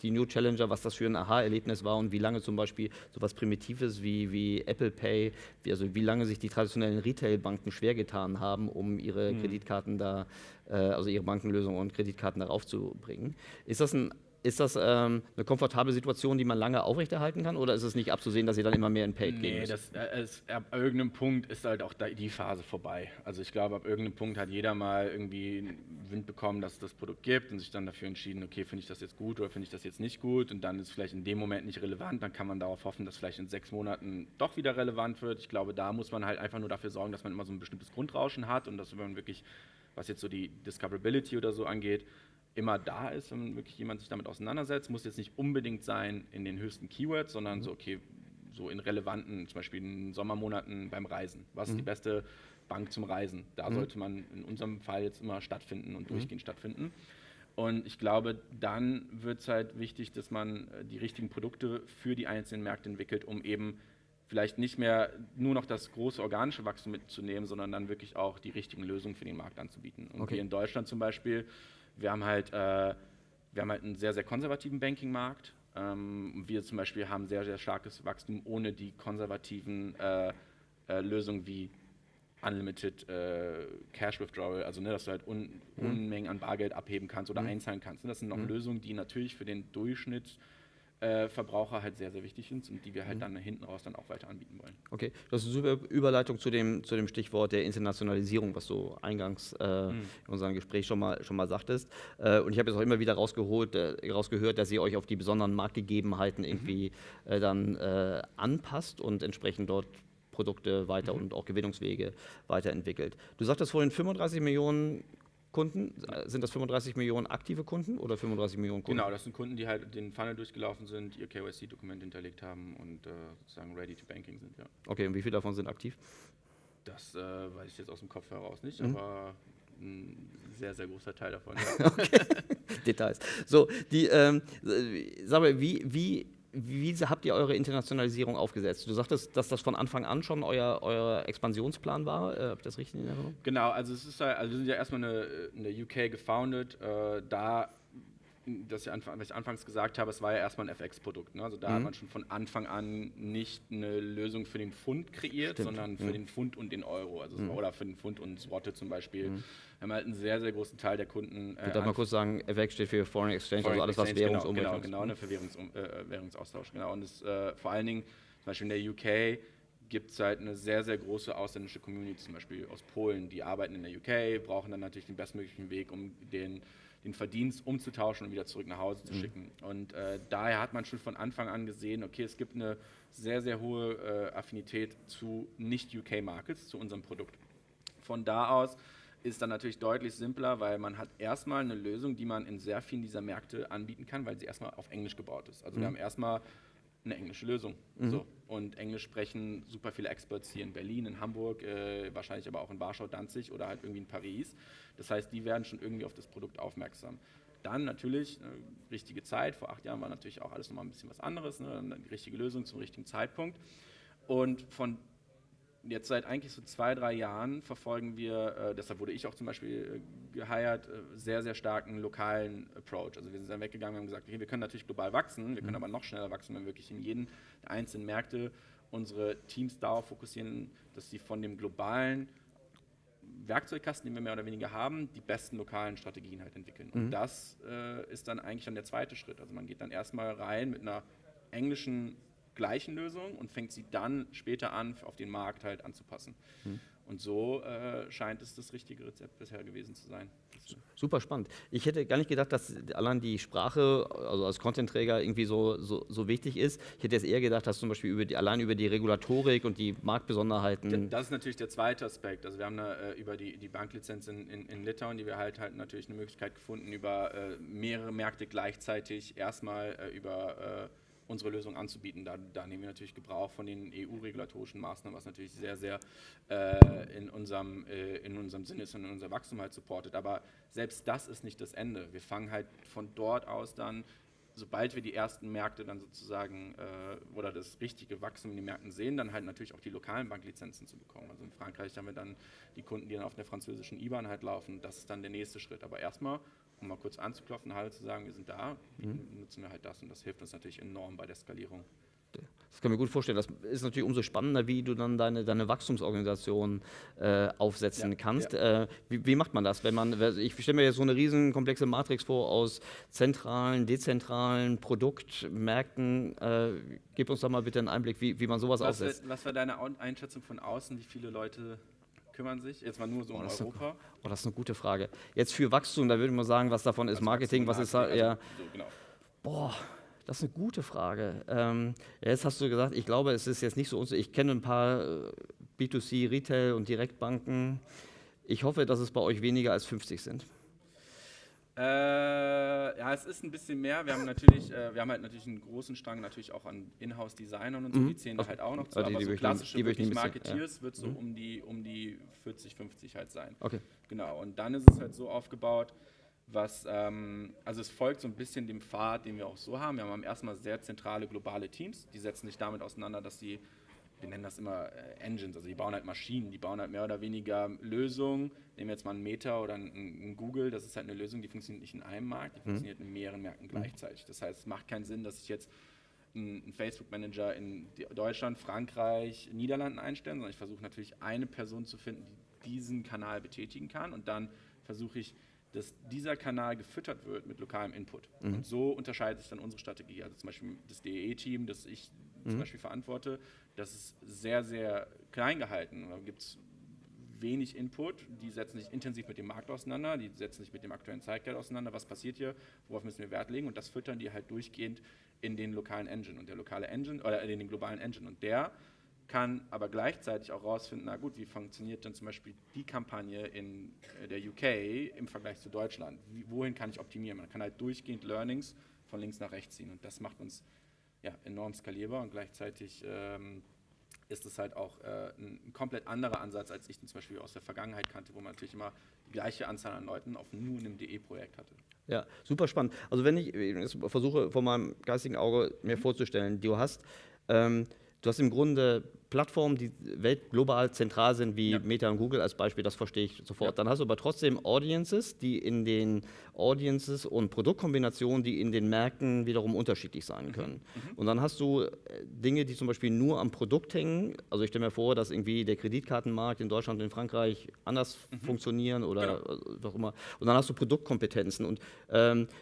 die New Challenger, was das für ein Aha-Erlebnis war und wie lange zum Beispiel so was Primitives wie Apple Pay, wie lange sich die traditionellen Retail-Banken schwer getan haben, um ihre Kreditkarten also ihre Bankenlösungen und Kreditkarten darauf zu bringen. Ist das eine komfortable Situation, die man lange aufrechterhalten kann, oder ist es nicht abzusehen, dass ihr dann immer mehr in Paid gehen müsst? Ab irgendeinem Punkt ist halt auch die Phase vorbei. Also ich glaube, ab irgendeinem Punkt hat jeder mal irgendwie einen Wind bekommen, dass es das Produkt gibt, und sich dann dafür entschieden, okay, finde ich das jetzt gut oder finde ich das jetzt nicht gut, und dann ist es vielleicht in dem Moment nicht relevant, dann kann man darauf hoffen, dass vielleicht in 6 Monaten doch wieder relevant wird. Ich glaube, da muss man halt einfach nur dafür sorgen, dass man immer so ein bestimmtes Grundrauschen hat und dass man wirklich, was jetzt so die Discoverability oder so angeht, immer da ist, wenn wirklich jemand sich damit auseinandersetzt. Muss jetzt nicht unbedingt sein in den höchsten Keywords, sondern so in relevanten, zum Beispiel in Sommermonaten beim Reisen. Was ist die beste Bank zum Reisen? Da sollte man in unserem Fall jetzt immer stattfinden und durchgehend stattfinden. Und ich glaube, dann wird es halt wichtig, dass man die richtigen Produkte für die einzelnen Märkte entwickelt, um eben vielleicht nicht mehr nur noch das große organische Wachstum mitzunehmen, sondern dann wirklich auch die richtigen Lösungen für den Markt anzubieten. Und wir in Deutschland zum Beispiel, wir haben halt einen sehr, sehr konservativen Banking-Markt. Wir zum Beispiel haben sehr, sehr starkes Wachstum ohne die konservativen Lösungen wie Unlimited Cash Withdrawal, also dass du halt Unmengen an Bargeld abheben kannst oder einzahlen kannst. Das sind noch Lösungen, die natürlich für den Verbraucher halt sehr, sehr wichtig sind und die wir halt dann hinten raus dann auch weiter anbieten wollen. Okay, das ist eine super Überleitung zu dem Stichwort der Internationalisierung, was du eingangs in unserem Gespräch schon mal sagtest. Und ich habe jetzt auch immer wieder rausgehört, dass ihr euch auf die besonderen Marktgegebenheiten irgendwie dann anpasst und entsprechend dort Produkte weiter und auch Gewinnungswege weiterentwickelt. Du sagtest vorhin 35 Millionen Kunden. Sind das 35 Millionen aktive Kunden oder 35 Millionen Kunden? Genau, das sind Kunden, die halt den Funnel durchgelaufen sind, ihr KYC-Dokument hinterlegt haben und sozusagen ready to banking sind, ja. Okay, und wie viele davon sind aktiv? Das weiß ich jetzt aus dem Kopf heraus nicht, aber ein sehr, sehr großer Teil davon. Ja. Okay. Details. So, sag mal, wie habt ihr eure Internationalisierung aufgesetzt? Du sagtest, dass das von Anfang an schon euer Expansionsplan war. Habe ich das richtig in Erinnerung? Genau, also es ist halt, wir sind ja erstmal eine UK gefounded, was ich anfangs gesagt habe, es war ja erstmal ein FX-Produkt. Ne? Also da hat man schon von Anfang an nicht eine Lösung für den Pfund kreiert, sondern für den Pfund und den Euro. Also oder für den Pfund und Zloty zum Beispiel. Wir haben halt einen sehr, sehr großen Teil der Kunden. Ich darf mal kurz sagen, FX steht für Foreign Exchange, also alles, was Währungsumrechnung ist. Genau, für Währungsaustausch. Genau. Und vor allen Dingen, zum Beispiel in der UK, gibt es halt eine sehr, sehr große ausländische Community, zum Beispiel aus Polen, die arbeiten in der UK, brauchen dann natürlich den bestmöglichen Weg, um den Verdienst umzutauschen und wieder zurück nach Hause zu schicken. Und daher hat man schon von Anfang an gesehen, okay, es gibt eine sehr, sehr hohe Affinität zu Nicht-UK-Markets, zu unserem Produkt. Von da aus ist dann natürlich deutlich simpler, weil man hat erstmal eine Lösung, die man in sehr vielen dieser Märkte anbieten kann, weil sie erstmal auf Englisch gebaut ist. Also wir haben erstmal eine englische Lösung. So. Und Englisch sprechen super viele Experts hier in Berlin, in Hamburg, wahrscheinlich aber auch in Warschau, Danzig oder halt irgendwie in Paris. Das heißt, die werden schon irgendwie auf das Produkt aufmerksam. Dann natürlich richtige Zeit. Vor 8 Jahren war natürlich auch alles nochmal ein bisschen was anderes. Ne? Die richtige Lösung zum richtigen Zeitpunkt. Und von jetzt seit eigentlich so 2-3 Jahren verfolgen wir, deshalb wurde ich auch zum Beispiel geheiert, sehr, sehr starken lokalen Approach. Also wir sind dann weggegangen und haben gesagt, okay, wir können natürlich global wachsen, wir können aber noch schneller wachsen, wenn wir wirklich in jeden der einzelnen Märkte unsere Teams darauf fokussieren, dass sie von dem globalen Werkzeugkasten, den wir mehr oder weniger haben, die besten lokalen Strategien halt entwickeln. Und das ist dann eigentlich dann der zweite Schritt. Also man geht dann erstmal rein mit einer englischen gleichen Lösung und fängt sie dann später an, auf den Markt halt anzupassen. Und so scheint es das richtige Rezept bisher gewesen zu sein. Super spannend. Ich hätte gar nicht gedacht, dass allein die Sprache, also als Content-Träger, irgendwie so wichtig ist. Ich hätte jetzt eher gedacht, dass zum Beispiel allein über die Regulatorik und die Marktbesonderheiten. Das ist natürlich der zweite Aspekt. Also wir haben über die Banklizenz in Litauen, die wir halt natürlich eine Möglichkeit gefunden, über mehrere Märkte gleichzeitig erstmal über unsere Lösung anzubieten. Da nehmen wir natürlich Gebrauch von den EU-regulatorischen Maßnahmen, was natürlich sehr, sehr in unserem Sinne ist und in unser Wachstum halt supportet. Aber selbst das ist nicht das Ende. Wir fangen halt von dort aus dann, sobald wir die ersten Märkte dann sozusagen oder das richtige Wachstum in den Märkten sehen, dann halt natürlich auch die lokalen Banklizenzen zu bekommen. Also in Frankreich haben wir dann die Kunden, die dann auf der französischen IBAN halt laufen. Das ist dann der nächste Schritt. Aber erstmal, um mal kurz anzuklopfen, halt zu sagen, wir sind da, nutzen wir halt das und das hilft uns natürlich enorm bei der Skalierung. Das kann ich mir gut vorstellen. Das ist natürlich umso spannender, wie du dann deine Wachstumsorganisation aufsetzen kannst. Ja. Wie macht man das? Ich stelle mir jetzt so eine riesen komplexe Matrix vor aus zentralen, dezentralen Produktmärkten. Gib uns da mal bitte einen Einblick, wie man sowas aufsetzt. Was war deine Einschätzung von außen? Wie viele Leute kümmern sich? Jetzt mal nur so um Europa. Das ist eine gute Frage. Jetzt für Wachstum, da würde ich mal sagen, was davon ist Marketing, was ist eher... Boah, das ist eine gute Frage. Jetzt hast du gesagt, ich glaube, es ist jetzt nicht so... Ich kenne ein paar B2C, Retail und Direktbanken. Ich hoffe, dass es bei euch weniger als 50 sind. Ja, es ist ein bisschen mehr. Wir haben halt natürlich einen großen Strang natürlich auch an Inhouse-Designern und so, die zählen da halt auch noch zu, aber so klassische wirklich Marketeers wird so um die 40, 50 halt sein. Okay. Genau, und dann ist es halt so aufgebaut, also es folgt so ein bisschen dem Pfad, den wir auch so haben. Wir haben erstmal sehr zentrale globale Teams, die setzen sich damit auseinander, dass wir nennen das immer Engines, also die bauen halt Maschinen, die bauen halt mehr oder weniger Lösungen. Nehmen wir jetzt mal einen Meta oder einen Google, das ist halt eine Lösung, die funktioniert nicht in einem Markt, die funktioniert in mehreren Märkten gleichzeitig. Das heißt, es macht keinen Sinn, dass ich jetzt einen Facebook-Manager in Deutschland, Frankreich, Niederlanden einstelle, sondern ich versuche natürlich eine Person zu finden, die diesen Kanal betätigen kann und dann versuche ich dass dieser Kanal gefüttert wird mit lokalem Input. Und so unterscheidet sich dann unsere Strategie. Also zum Beispiel das DEE-Team, das ich zum Beispiel verantworte, das ist sehr, sehr klein gehalten. Da gibt es wenig Input, die setzen sich intensiv mit dem Markt auseinander, die setzen sich mit dem aktuellen Zeitgeist auseinander, was passiert hier, worauf müssen wir Wert legen, und das füttern die halt durchgehend in den lokalen Engine und der lokale Engine oder in den globalen Engine, und der kann aber gleichzeitig auch rausfinden, na gut, wie funktioniert denn zum Beispiel die Kampagne in der UK im Vergleich zu Deutschland, wohin kann ich optimieren, man kann halt durchgehend Learnings von links nach rechts ziehen, und das macht uns enorm skalierbar, und gleichzeitig ist es halt auch ein komplett anderer Ansatz, als ich den zum Beispiel aus der Vergangenheit kannte, wo man natürlich immer die gleiche Anzahl an Leuten auf nur einem DE-Projekt hatte. Ja, super spannend. Also wenn ich jetzt versuche, von meinem geistigen Auge mir vorzustellen, du hast im Grunde Plattformen, die weltglobal zentral sind, wie Meta und Google als Beispiel, das verstehe ich sofort. Ja. Dann hast du aber trotzdem Audiences, die in den Audiences und Produktkombinationen, die in den Märkten wiederum unterschiedlich sein können. Und dann hast du Dinge, die zum Beispiel nur am Produkt hängen. Also ich stelle mir vor, dass irgendwie der Kreditkartenmarkt in Deutschland und in Frankreich anders funktionieren oder was auch immer. Und dann hast du Produktkompetenzen. Und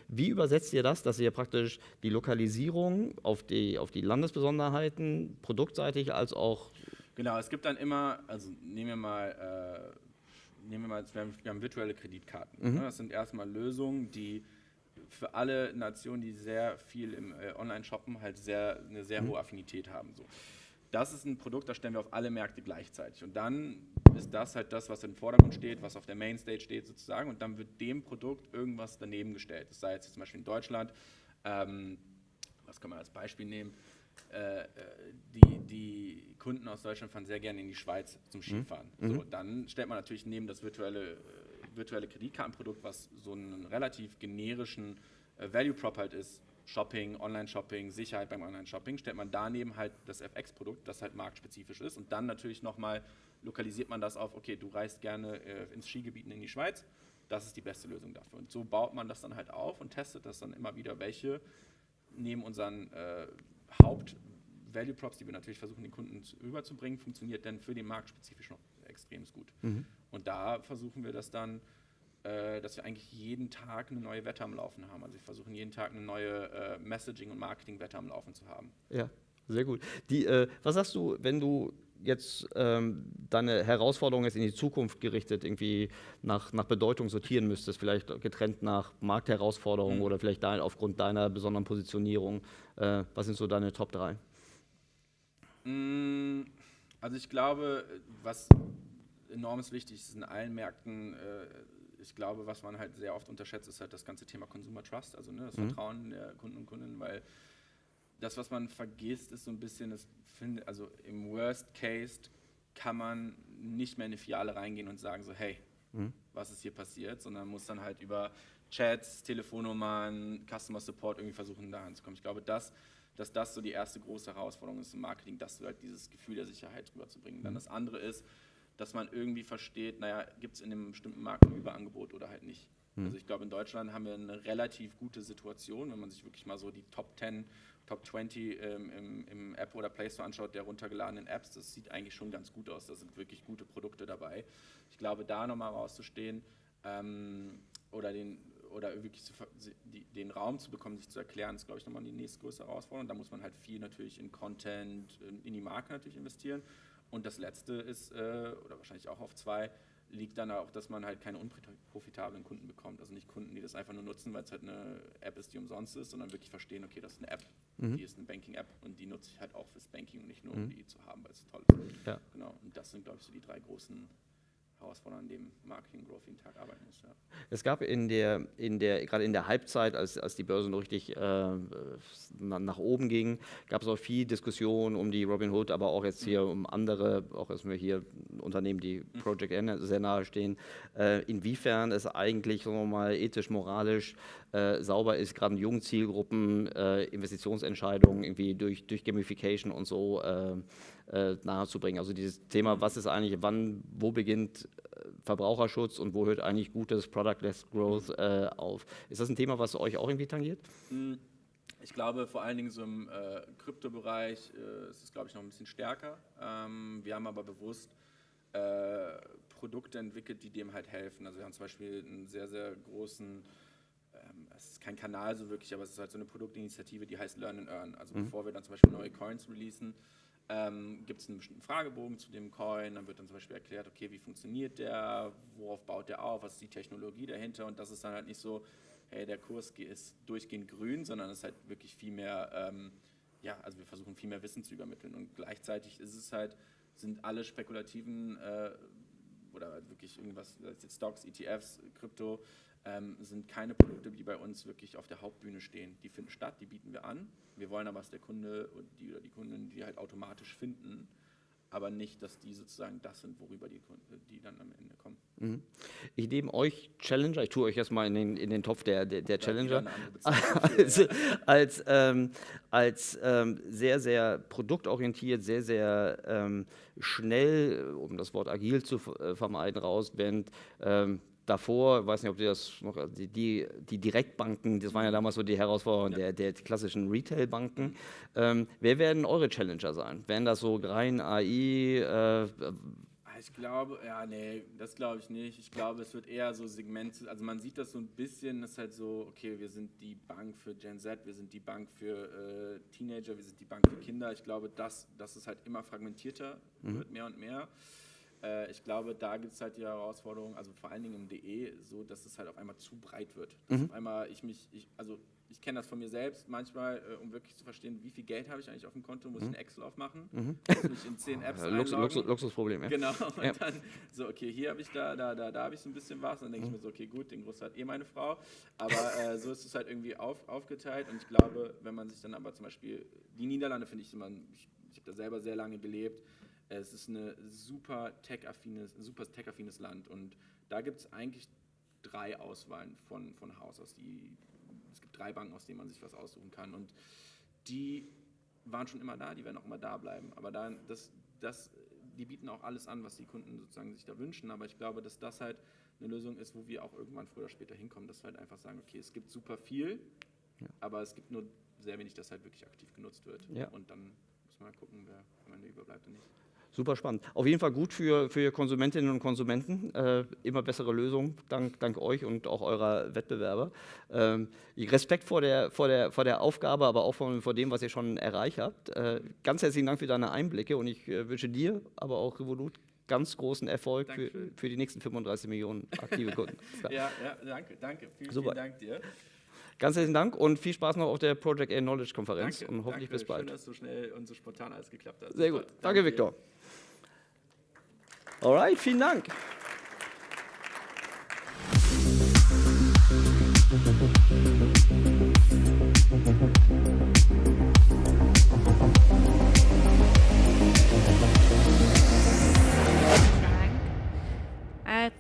wie übersetzt ihr das, dass ihr praktisch die Lokalisierung auf die Landesbesonderheiten produktseitig als auch... Genau, es gibt dann immer, also nehmen wir mal, wir haben virtuelle Kreditkarten. Ne? Das sind erstmal Lösungen, die für alle Nationen, die sehr viel im Online-Shoppen halt eine sehr hohe Affinität haben. So. Das ist ein Produkt, das stellen wir auf alle Märkte gleichzeitig. Und dann ist das halt das, was im Vordergrund steht, was auf der Mainstage steht sozusagen. Und dann wird dem Produkt irgendwas daneben gestellt. Das sei jetzt zum Beispiel in Deutschland, was kann man als Beispiel nehmen? Die Kunden aus Deutschland fahren sehr gerne in die Schweiz zum Skifahren. So, dann stellt man natürlich neben das virtuelle Kreditkartenprodukt, was so einen relativ generischen Value Prop halt ist, Shopping, Online-Shopping, Sicherheit beim Online-Shopping, stellt man daneben halt das FX-Produkt, das halt marktspezifisch ist, und dann natürlich nochmal lokalisiert man das auf, okay, du reist gerne ins Skigebiet in die Schweiz, das ist die beste Lösung dafür. Und so baut man das dann halt auf und testet das dann immer wieder, welche neben unseren Haupt-Value-Props, die wir natürlich versuchen, den Kunden rüberzubringen, funktioniert denn für den Markt spezifisch noch extrem gut. Und da versuchen wir das dann, dass wir eigentlich jeden Tag eine neue Wette am Laufen haben. Also wir versuchen jeden Tag eine neue Messaging- und Marketing-Wette am Laufen zu haben. Ja, sehr gut. Was sagst du, wenn du jetzt deine Herausforderungen jetzt in die Zukunft gerichtet irgendwie nach Bedeutung sortieren müsstest, vielleicht getrennt nach Marktherausforderungen oder vielleicht aufgrund deiner besonderen Positionierung, was sind so deine Top 3? Also ich glaube, was enorm wichtig ist in allen Märkten, ich glaube, was man halt sehr oft unterschätzt, ist halt das ganze Thema Consumer Trust, also das Vertrauen der Kunden und Kundinnen, weil das, was man vergisst, ist so ein bisschen, also im Worst Case kann man nicht mehr in eine Filiale reingehen und sagen so, hey, was ist hier passiert, sondern muss dann halt über Chats, Telefonnummern, Customer Support irgendwie versuchen, da ranzukommen. Ich glaube, dass das so die erste große Herausforderung ist im Marketing, dass du halt dieses Gefühl der Sicherheit rüberzubringen. Dann das andere ist, dass man irgendwie versteht, naja, gibt es in einem bestimmten Markt ein Überangebot oder halt nicht. Also ich glaube, in Deutschland haben wir eine relativ gute Situation, wenn man sich wirklich mal so die Top 10, Top 20 im App oder Play Store anschaut, der runtergeladenen Apps, das sieht eigentlich schon ganz gut aus, da sind wirklich gute Produkte dabei. Ich glaube, da nochmal rauszustehen oder wirklich den Raum zu bekommen, sich zu erklären, ist, glaube ich, nochmal die nächstgrößere Herausforderung. Da muss man halt viel natürlich in Content, in die Marke natürlich investieren. Und das Letzte ist, oder wahrscheinlich auch auf 2, liegt dann auch, dass man halt keine unprofitablen Kunden bekommt. Also nicht Kunden, die das einfach nur nutzen, weil es halt eine App ist, die umsonst ist, sondern wirklich verstehen, okay, das ist eine App, die ist eine Banking-App und die nutze ich halt auch fürs Banking und nicht nur, um die zu haben, weil es toll ist. Ja. Genau. Und das sind, glaube ich, so die 3 großen Herausforderungen, an dem Marketing Growth jeden Tag arbeiten muss. Ja. Es gab gerade in der Halbzeit, als die Börse noch richtig nach oben ging, gab es auch viel Diskussion um die Robinhood, aber auch jetzt hier um andere, auch erstmal hier Unternehmen, die Project N sehr nahe stehen. Inwiefern es eigentlich, sagen wir mal, ethisch, moralisch sauber ist, gerade in jungen Zielgruppen Investitionsentscheidungen irgendwie durch Gamification und so nahezubringen. Also dieses Thema, was ist eigentlich, wo beginnt Verbraucherschutz und wo hört eigentlich gutes Product-led Growth auf? Ist das ein Thema, was euch auch irgendwie tangiert? Ich glaube, vor allen Dingen so im Kryptobereich ist es, glaube ich, noch ein bisschen stärker. Wir haben aber bewusst Produkte entwickelt, die dem halt helfen. Also wir haben zum Beispiel einen sehr, sehr großen, es ist kein Kanal so wirklich, aber es ist halt so eine Produktinitiative, die heißt Learn and Earn. Also bevor wir dann zum Beispiel neue Coins releasen, gibt es einen bestimmten Fragebogen zu dem Coin, dann wird dann zum Beispiel erklärt, okay, wie funktioniert der, worauf baut der auf, was ist die Technologie dahinter, und das ist dann halt nicht so, hey, der Kurs ist durchgehend grün, sondern es ist halt wirklich viel mehr, also wir versuchen viel mehr Wissen zu übermitteln, und gleichzeitig ist es halt, sind alle spekulativen oder wirklich irgendwas, jetzt Stocks, ETFs, Krypto, sind keine Produkte, die bei uns wirklich auf der Hauptbühne stehen. Die finden statt, die bieten wir an. Wir wollen aber, dass der Kunde oder die Kundin die halt automatisch finden, aber nicht, dass die sozusagen das sind, worüber die dann am Ende kommen. Ich nehme euch Challenger, ich tue euch erstmal in den Topf der Challenger, als sehr, sehr produktorientiert, sehr, sehr schnell, um das Wort agil zu vermeiden, rauswendet. Davor, ich weiß nicht, ob ihr das noch, die Direktbanken, das waren ja damals so die Herausforderungen der klassischen Retailbanken. Wer werden eure Challenger sein? Werden das so rein AI? Ich glaube, das glaube ich nicht. Ich glaube, es wird eher so Segmente, also man sieht das so ein bisschen, das ist halt so, okay, wir sind die Bank für Gen Z, wir sind die Bank für Teenager, wir sind die Bank für Kinder. Ich glaube, dass es halt immer fragmentierter wird, mehr und mehr. Ich glaube, da gibt es halt die Herausforderung, also vor allen Dingen im DE, so, dass es halt auf einmal zu breit wird. Dass auf einmal ich kenne das von mir selbst, manchmal, um wirklich zu verstehen, wie viel Geld habe ich eigentlich auf dem Konto, muss ich eine Excel aufmachen, muss mich in 10 Apps einloggen. Luxusproblem, ja. Genau, und dann so, okay, hier habe ich da habe ich so ein bisschen was, und dann denke ich mir so, okay, gut, den Großteil hat meine Frau, aber so ist es halt irgendwie aufgeteilt, und ich glaube, wenn man sich dann aber zum Beispiel, die Niederlande finde ich immer, ich habe da selber sehr lange gelebt, es ist ein super tech-affines Land, und da gibt es eigentlich 3 Auswahlen von Haus aus. Es gibt 3 Banken, aus denen man sich was aussuchen kann, und die waren schon immer da, die werden auch immer da bleiben. Aber die bieten auch alles an, was die Kunden sozusagen sich da wünschen, aber ich glaube, dass das halt eine Lösung ist, wo wir auch irgendwann früher oder später hinkommen, dass wir halt einfach sagen, okay, es gibt super viel, aber es gibt nur sehr wenig, das halt wirklich aktiv genutzt wird. Ja. Und dann muss man halt gucken, wer am Ende überbleibt und nicht. Super spannend. Auf jeden Fall gut für Konsumentinnen und Konsumenten. Immer bessere Lösungen, dank euch und auch eurer Wettbewerber. Respekt vor der Aufgabe, aber auch vor dem, was ihr schon erreicht habt. Ganz herzlichen Dank für deine Einblicke, und ich wünsche dir, aber auch Revolut, ganz großen Erfolg für die nächsten 35 Millionen aktive Kunden. Ja, danke. Vielen Dank dir. Ganz herzlichen Dank und viel Spaß noch auf der Project A Knowledge Konferenz, und hoffentlich bis bald. Schön, dass so schnell und so spontan alles geklappt hat. Sehr gut. Danke, Viktor. Alright, vielen Dank.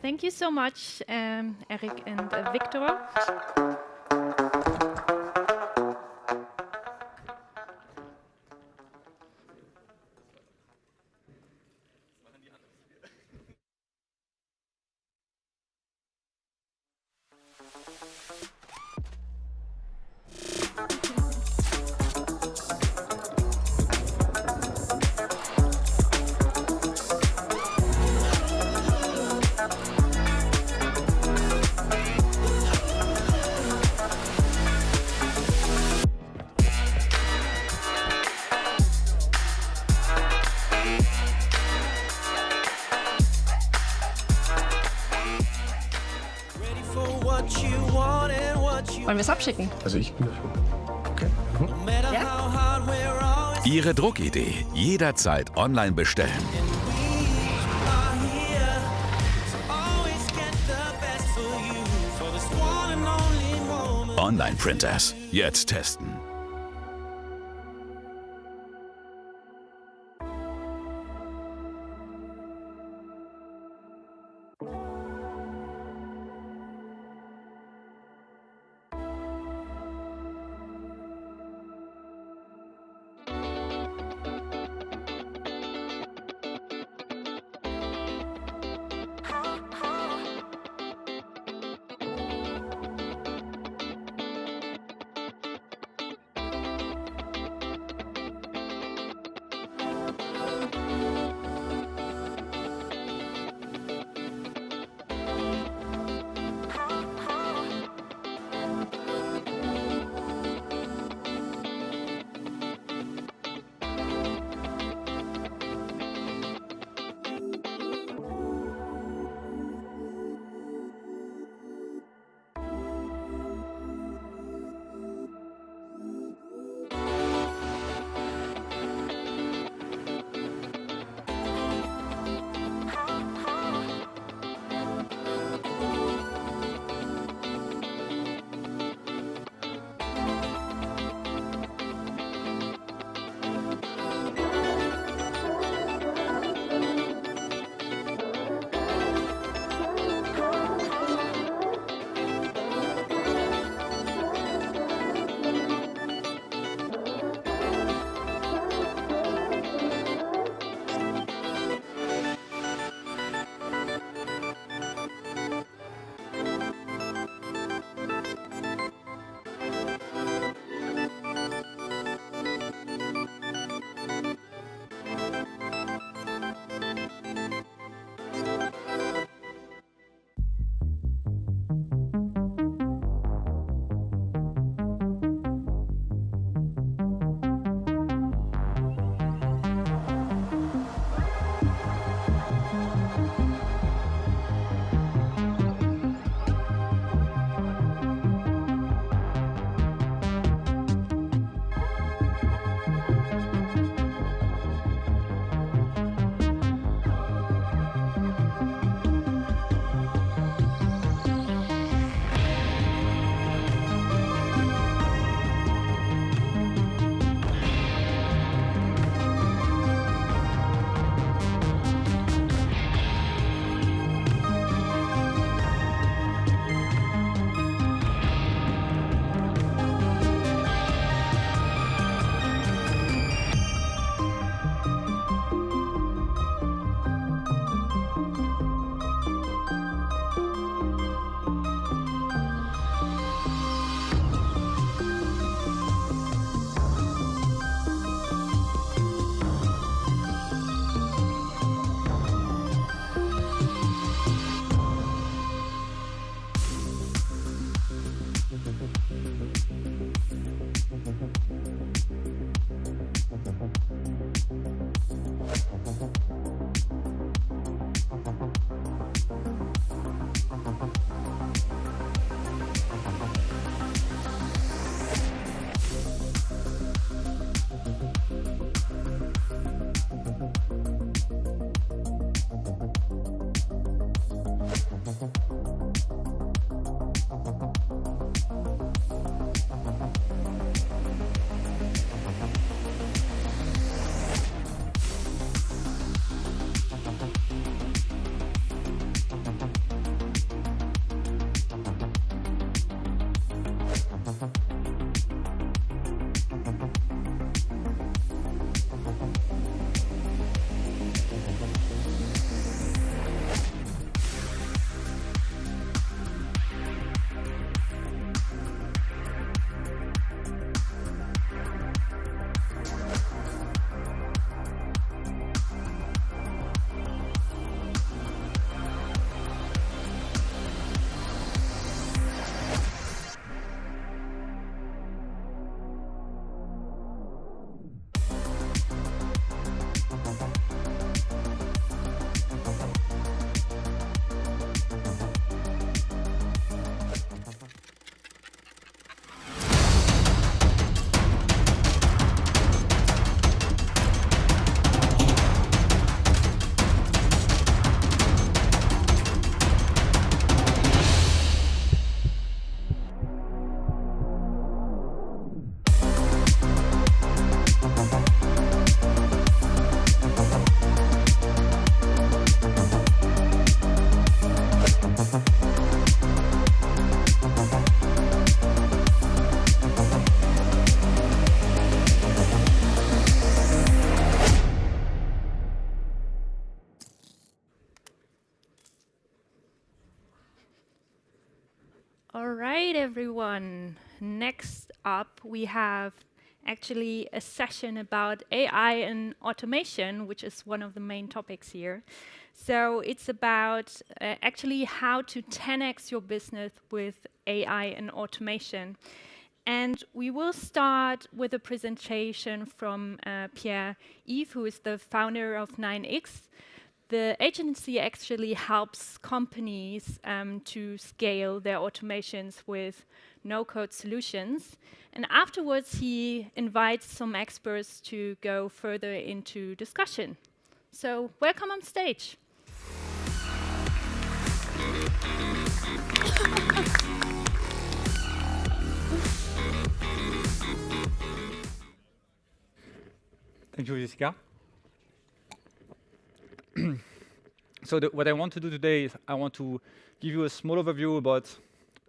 Thank you so much, Eric and Victor. Wollen wir es abschicken? Also ich bin dafür. Okay. Ja? Ihre Druckidee jederzeit online bestellen. Online-Printers. Jetzt testen. right, everyone. Next up, we have actually a session about AI and automation, which is one of the main topics here. So it's about actually how to 10x your business with AI and automation. And we will start with a presentation from Pierre-Yves, who is the founder of 9X. The agency actually helps companies to scale their automations with no-code solutions. And afterwards, he invites some experts to go further into discussion. So welcome on stage. Thank you, Jessica. So what I want to do today is I want to give you a small overview about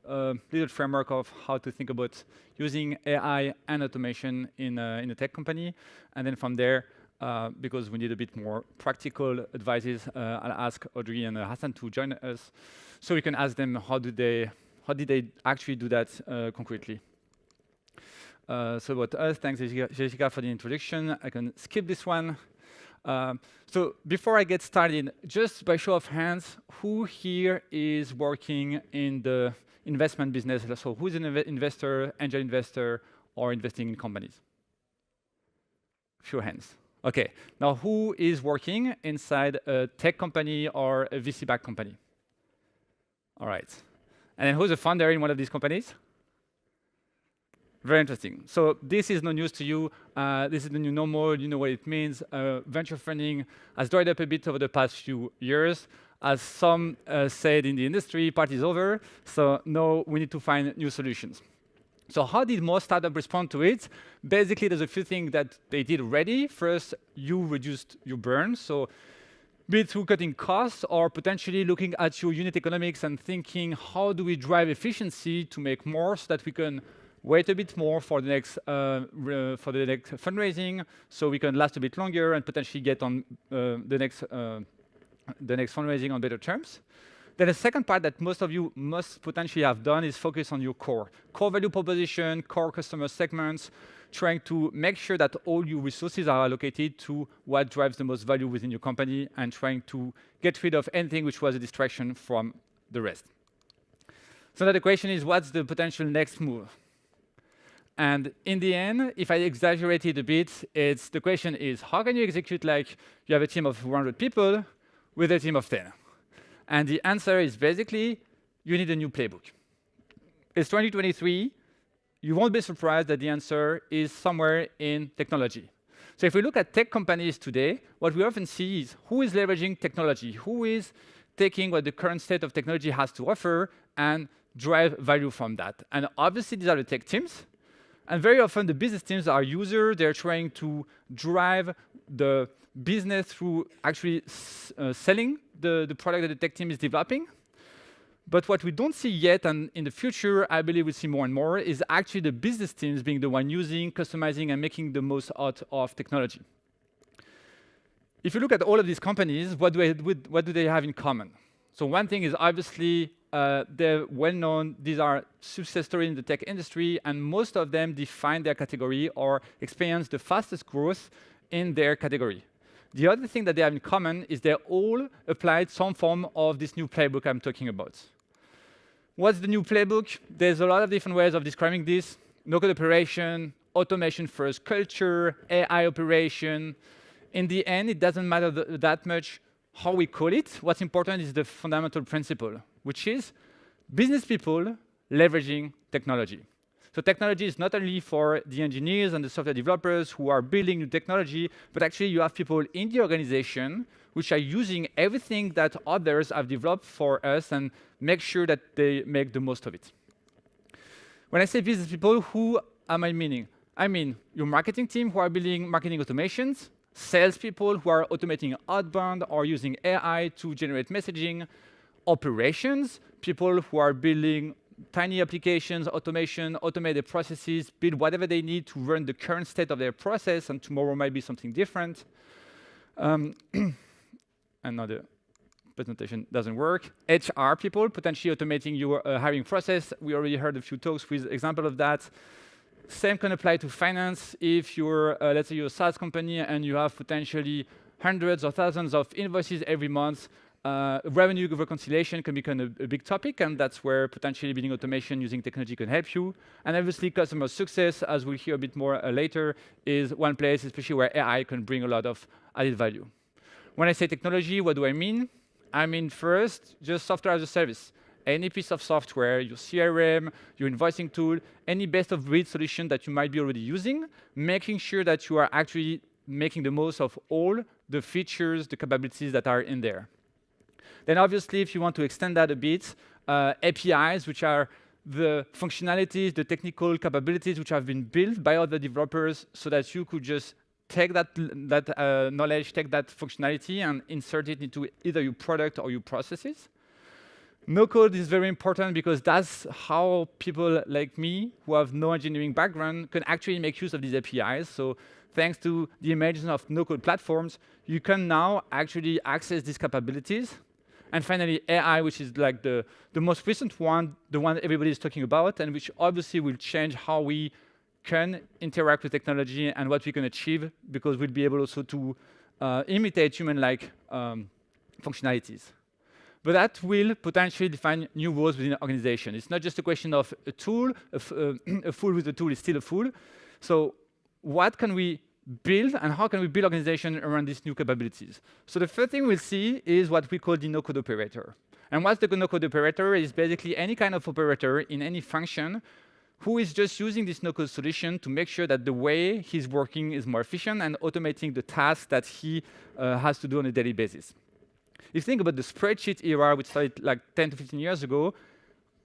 a little framework of how to think about using AI and automation in a tech company. And then from there, because we need a bit more practical advices, I'll ask Audrey and Hassan to join us so we can ask them how did they actually do that concretely. So about us, thanks Jessica for the introduction. I can skip this one. So before I get started, just by show of hands, who here is working in the investment business? So who's an investor, angel investor, or investing in companies? Few hands. Okay. Now, who is working inside a tech company or a VC-backed company? All right. And then who's a founder in one of these companies? Very interesting. So this is no news to you. This is the new normal. You know what it means. Venture funding has dried up a bit over the past few years. As some said in the industry, party's over. So now we need to find new solutions. So how did most startups respond to it? Basically, there's a few things that they did already. First, you reduced your burn. So be it through cutting costs or potentially looking at your unit economics and thinking, how do we drive efficiency to make more so that we can wait a bit more for the next fundraising, so we can last a bit longer and potentially get on the next fundraising on better terms. Then the second part that most of you must potentially have done is focus on your core value proposition, core customer segments, trying to make sure that all your resources are allocated to what drives the most value within your company and trying to get rid of anything which was a distraction from the rest. So now the question is, what's the potential next move? And in the end, if I exaggerate it a bit, the question is, how can you execute like you have a team of 100 people with a team of 10? And the answer is basically, you need a new playbook. It's 2023. You won't be surprised that the answer is somewhere in technology. So if we look at tech companies today, what we often see is who is leveraging technology, who is taking what the current state of technology has to offer and drive value from that. And obviously, these are the tech teams. And very often, the business teams are users. They're trying to drive the business through actually selling the product that the tech team is developing. But what we don't see yet, and in the future, I believe we'll see more and more, is actually the business teams being the one using, customizing, and making the most out of technology. If you look at all of these companies, what do they have in common? So one thing is obviously they're well-known. These are success stories in the tech industry, and most of them define their category or experience the fastest growth in their category. The other thing that they have in common is they all applied some form of this new playbook I'm talking about. What's the new playbook? There's a lot of different ways of describing this. No-code operation, automation-first culture, AI operation. In the end, it doesn't matter that much how we call it. What's important is the fundamental principle, which is business people leveraging technology. So technology is not only for the engineers and the software developers who are building new technology, but actually you have people in the organization which are using everything that others have developed for us and make sure that they make the most of it. When I say business people, who am I meaning? I mean your marketing team who are building marketing automations, salespeople who are automating outbound or using AI to generate messaging, operations, people who are building tiny applications, automation, automate their processes, build whatever they need to run the current state of their process, and tomorrow might be something different. Another presentation doesn't work. HR people, potentially automating your hiring process. We already heard a few talks with example of that. Same can apply to finance. If you're, let's say you're a SaaS company and you have potentially hundreds or thousands of invoices every month, revenue reconciliation can become a big topic, and that's where potentially building automation using technology can help you. And obviously customer success, as we'll hear a bit more later, is one place, especially where AI can bring a lot of added value. When I say technology, what do I mean? I mean first, just software as a service. Any piece of software, your CRM, your invoicing tool, any best-of-breed solution that you might be already using, making sure that you are actually making the most of all the features, the capabilities that are in there. Then obviously, if you want to extend that a bit, APIs, which are the functionalities, the technical capabilities which have been built by other developers so that you could just take that knowledge, take that functionality and insert it into either your product or your processes. No code is very important because that's how people like me who have no engineering background can actually make use of these APIs. So thanks to the emergence of no-code platforms, you can now actually access these capabilities. And finally, AI, which is like the most recent one, the one everybody is talking about, and which obviously will change how we can interact with technology and what we can achieve, because we'll be able also to imitate human-like functionalities. But that will potentially define new roles within an organization. It's not just a question of a tool. A fool with a tool is still a fool. So what can we build, and how can we build organization around these new capabilities? So the first thing we'll see is what we call the no-code operator. And what's the no-code operator? Is basically any kind of operator in any function who is just using this no-code solution to make sure that the way he's working is more efficient and automating the tasks that he has to do on a daily basis. If you think about the spreadsheet era, which started like 10 to 15 years ago,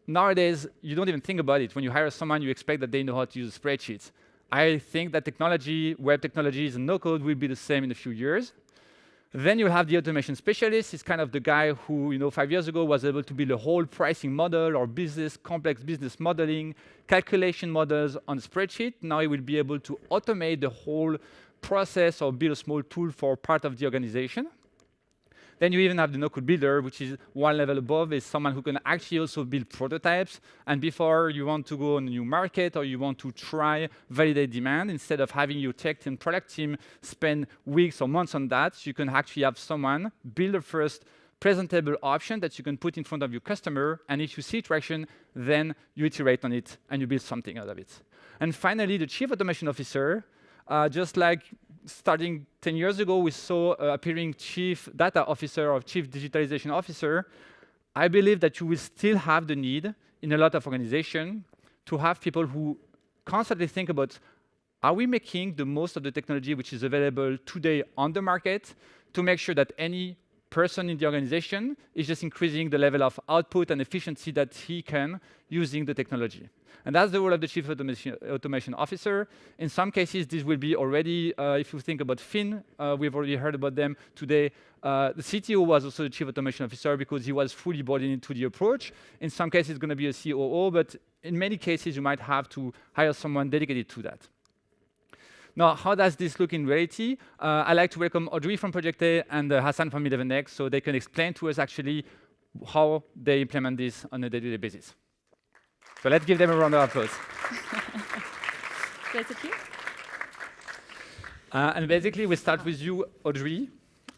nowadays, you don't even think about it. When you hire someone, you expect that they know how to use spreadsheets. I think that technology, web technologies, and no-code will be the same in a few years. Then you have the automation specialist. He's kind of the guy who, 5 years ago was able to build a whole pricing model or complex business modeling, calculation models on a spreadsheet. Now he will be able to automate the whole process or build a small tool for part of the organization. Then you even have the no-code builder, which is one level above, is someone who can actually also build prototypes. And before you want to go on a new market or you want to try validate demand, instead of having your tech and product team spend weeks or months on that, you can actually have someone build a first presentable option that you can put in front of your customer. And if you see traction, then you iterate on it and you build something out of it. And finally, the chief automation officer, just like starting 10 years ago, we saw appearing chief data officer or chief digitalization officer. I believe that you will still have the need in a lot of organizations to have people who constantly think about, are we making the most of the technology which is available today on the market to make sure that any person in the organization is just increasing the level of output and efficiency that he can using the technology. And that's the role of the Chief Automation Officer. In some cases, this will be already, if you think about Finn, we've already heard about them today. The CTO was also the Chief Automation Officer because he was fully bought into the approach. In some cases, it's going to be a COO, but in many cases, you might have to hire someone dedicated to that. Now, how does this look in reality? I'd like to welcome Audrey from Project A and Hassan from 11x so they can explain to us actually how they implement this on a day-to-day basis. So let's give them a round of applause. And basically, we start with you, Audrey.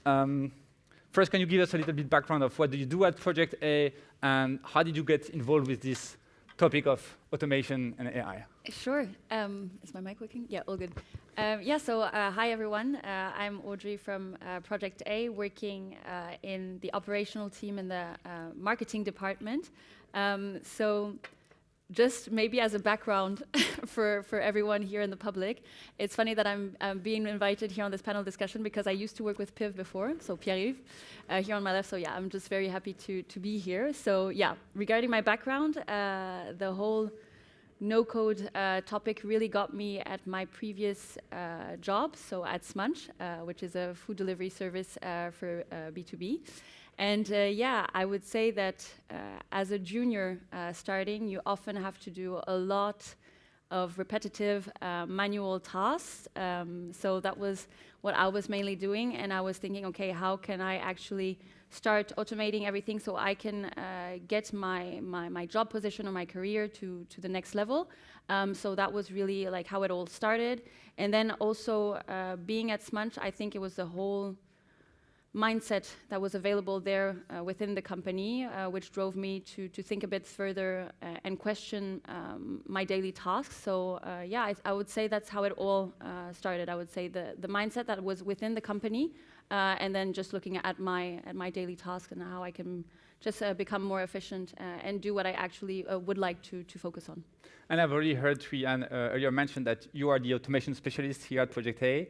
First, can you give us a little bit background of what do you do at Project A and how did you get involved with this topic of automation and AI? Sure. Is my mic working? Yeah, all good. Hi, everyone. I'm Audrey from Project A, working in the operational team in the marketing department. Just maybe as a background for everyone here in the public, it's funny that I'm being invited here on this panel discussion because I used to work with Piv before, so Pierre-Yves, here on my left. So yeah, I'm just very happy to be here. So yeah, regarding my background, the whole no-code topic really got me at my previous job, so at Smunch, which is a food delivery service for B2B. And I would say that as a junior starting, you often have to do a lot of repetitive manual tasks. So that was what I was mainly doing. And I was thinking, okay, how can I actually start automating everything so I can get my job position or my career to the next level. So that was really like how it all started. And then also being at Smunch, I think it was the whole mindset that was available there within the company, which drove me to think a bit further and question my daily tasks. So yeah, I would say that's how it all started. I would say the mindset that was within the company, and then just looking at my daily tasks and how I can just become more efficient and do what I actually would like to focus on. And I've already heard Trian earlier mention that you are the automation specialist here at Project A.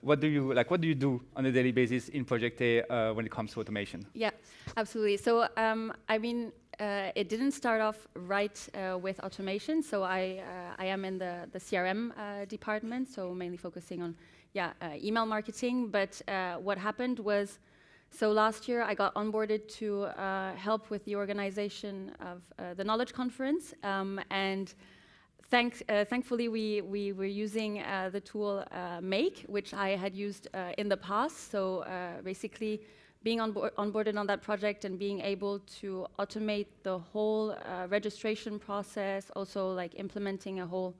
What do you do on a daily basis in Project A when it comes to automation? Yeah, absolutely. So I mean, it didn't start off right with automation. So I am in the CRM department, so mainly focusing on email marketing. But what happened was, so last year I got onboarded to help with the organization of the Knowledge Conference, and thankfully we were using the tool Make, which I had used in the past. So basically being onboarded on that project and being able to automate the whole registration process, also like implementing a whole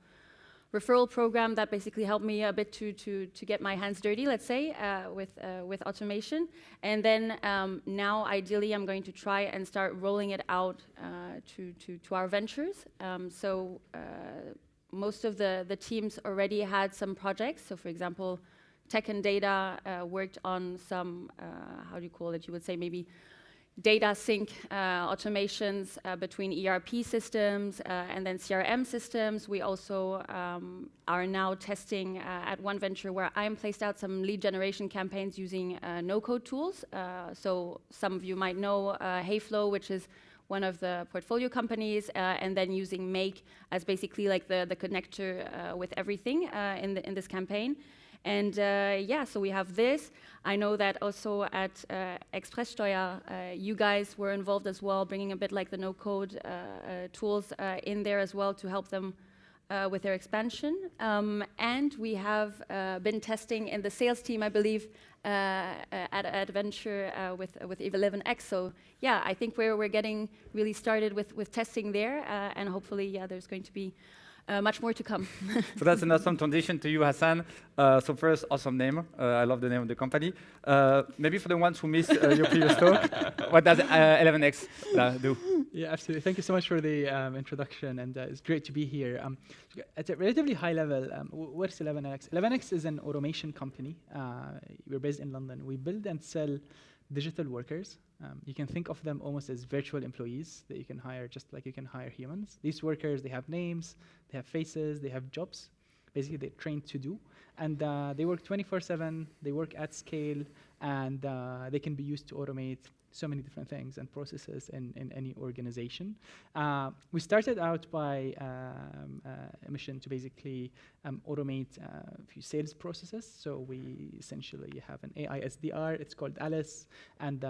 referral program that basically helped me a bit to get my hands dirty, let's say, with automation. And then now, ideally, I'm going to try and start rolling it out to our ventures. So most of the teams already had some projects. So for example, tech and data worked on some, how do you call it? You would say maybe data sync automations between ERP systems and then CRM systems. We also are now testing at one venture where I'm placed out some lead generation campaigns using no-code tools. So some of you might know Hayflow, which is one of the portfolio companies, and then using Make as basically like the connector with everything in this campaign. And yeah, so we have this. I know that also at Expresssteuer, you guys were involved as well, bringing a bit like the no-code tools in there as well to help them with their expansion. And we have been testing in the sales team, I believe, at Venture with 11X. So yeah, I think we're getting really started with testing there, and hopefully, yeah, there's going to be much more to come. So that's an awesome transition to you, Hassan. So first, awesome name. I love the name of the company. Maybe for the ones who missed your previous talk, what does 11X do? Yeah, absolutely. Thank you so much for the introduction, and it's great to be here. At a relatively high level, what's 11X? 11X is an automation company. We're based in London. We build and sell digital workers. You can think of them almost as virtual employees that you can hire just like you can hire humans. These workers, they have names, they have faces, they have jobs. Basically, they're trained to do. And they work 24/7, they work at scale, and they can be used to automate so many different things and processes in any organization. We started out by a mission to basically automate a few sales processes. So we essentially have an AI SDR, it's called Alice, and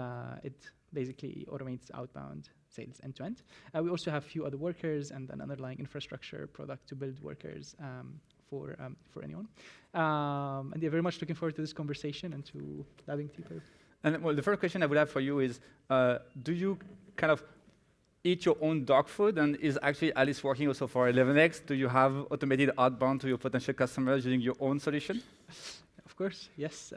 it basically automates outbound sales end-to-end. We also have a few other workers and an underlying infrastructure product to build workers for anyone. And they're very much looking forward to this conversation and to diving deeper. And well, the first question I would have for you is, do you kind of eat your own dog food? And is actually Alice working also for 11X? Do you have automated outbound to your potential customers using your own solution? Of course, yes.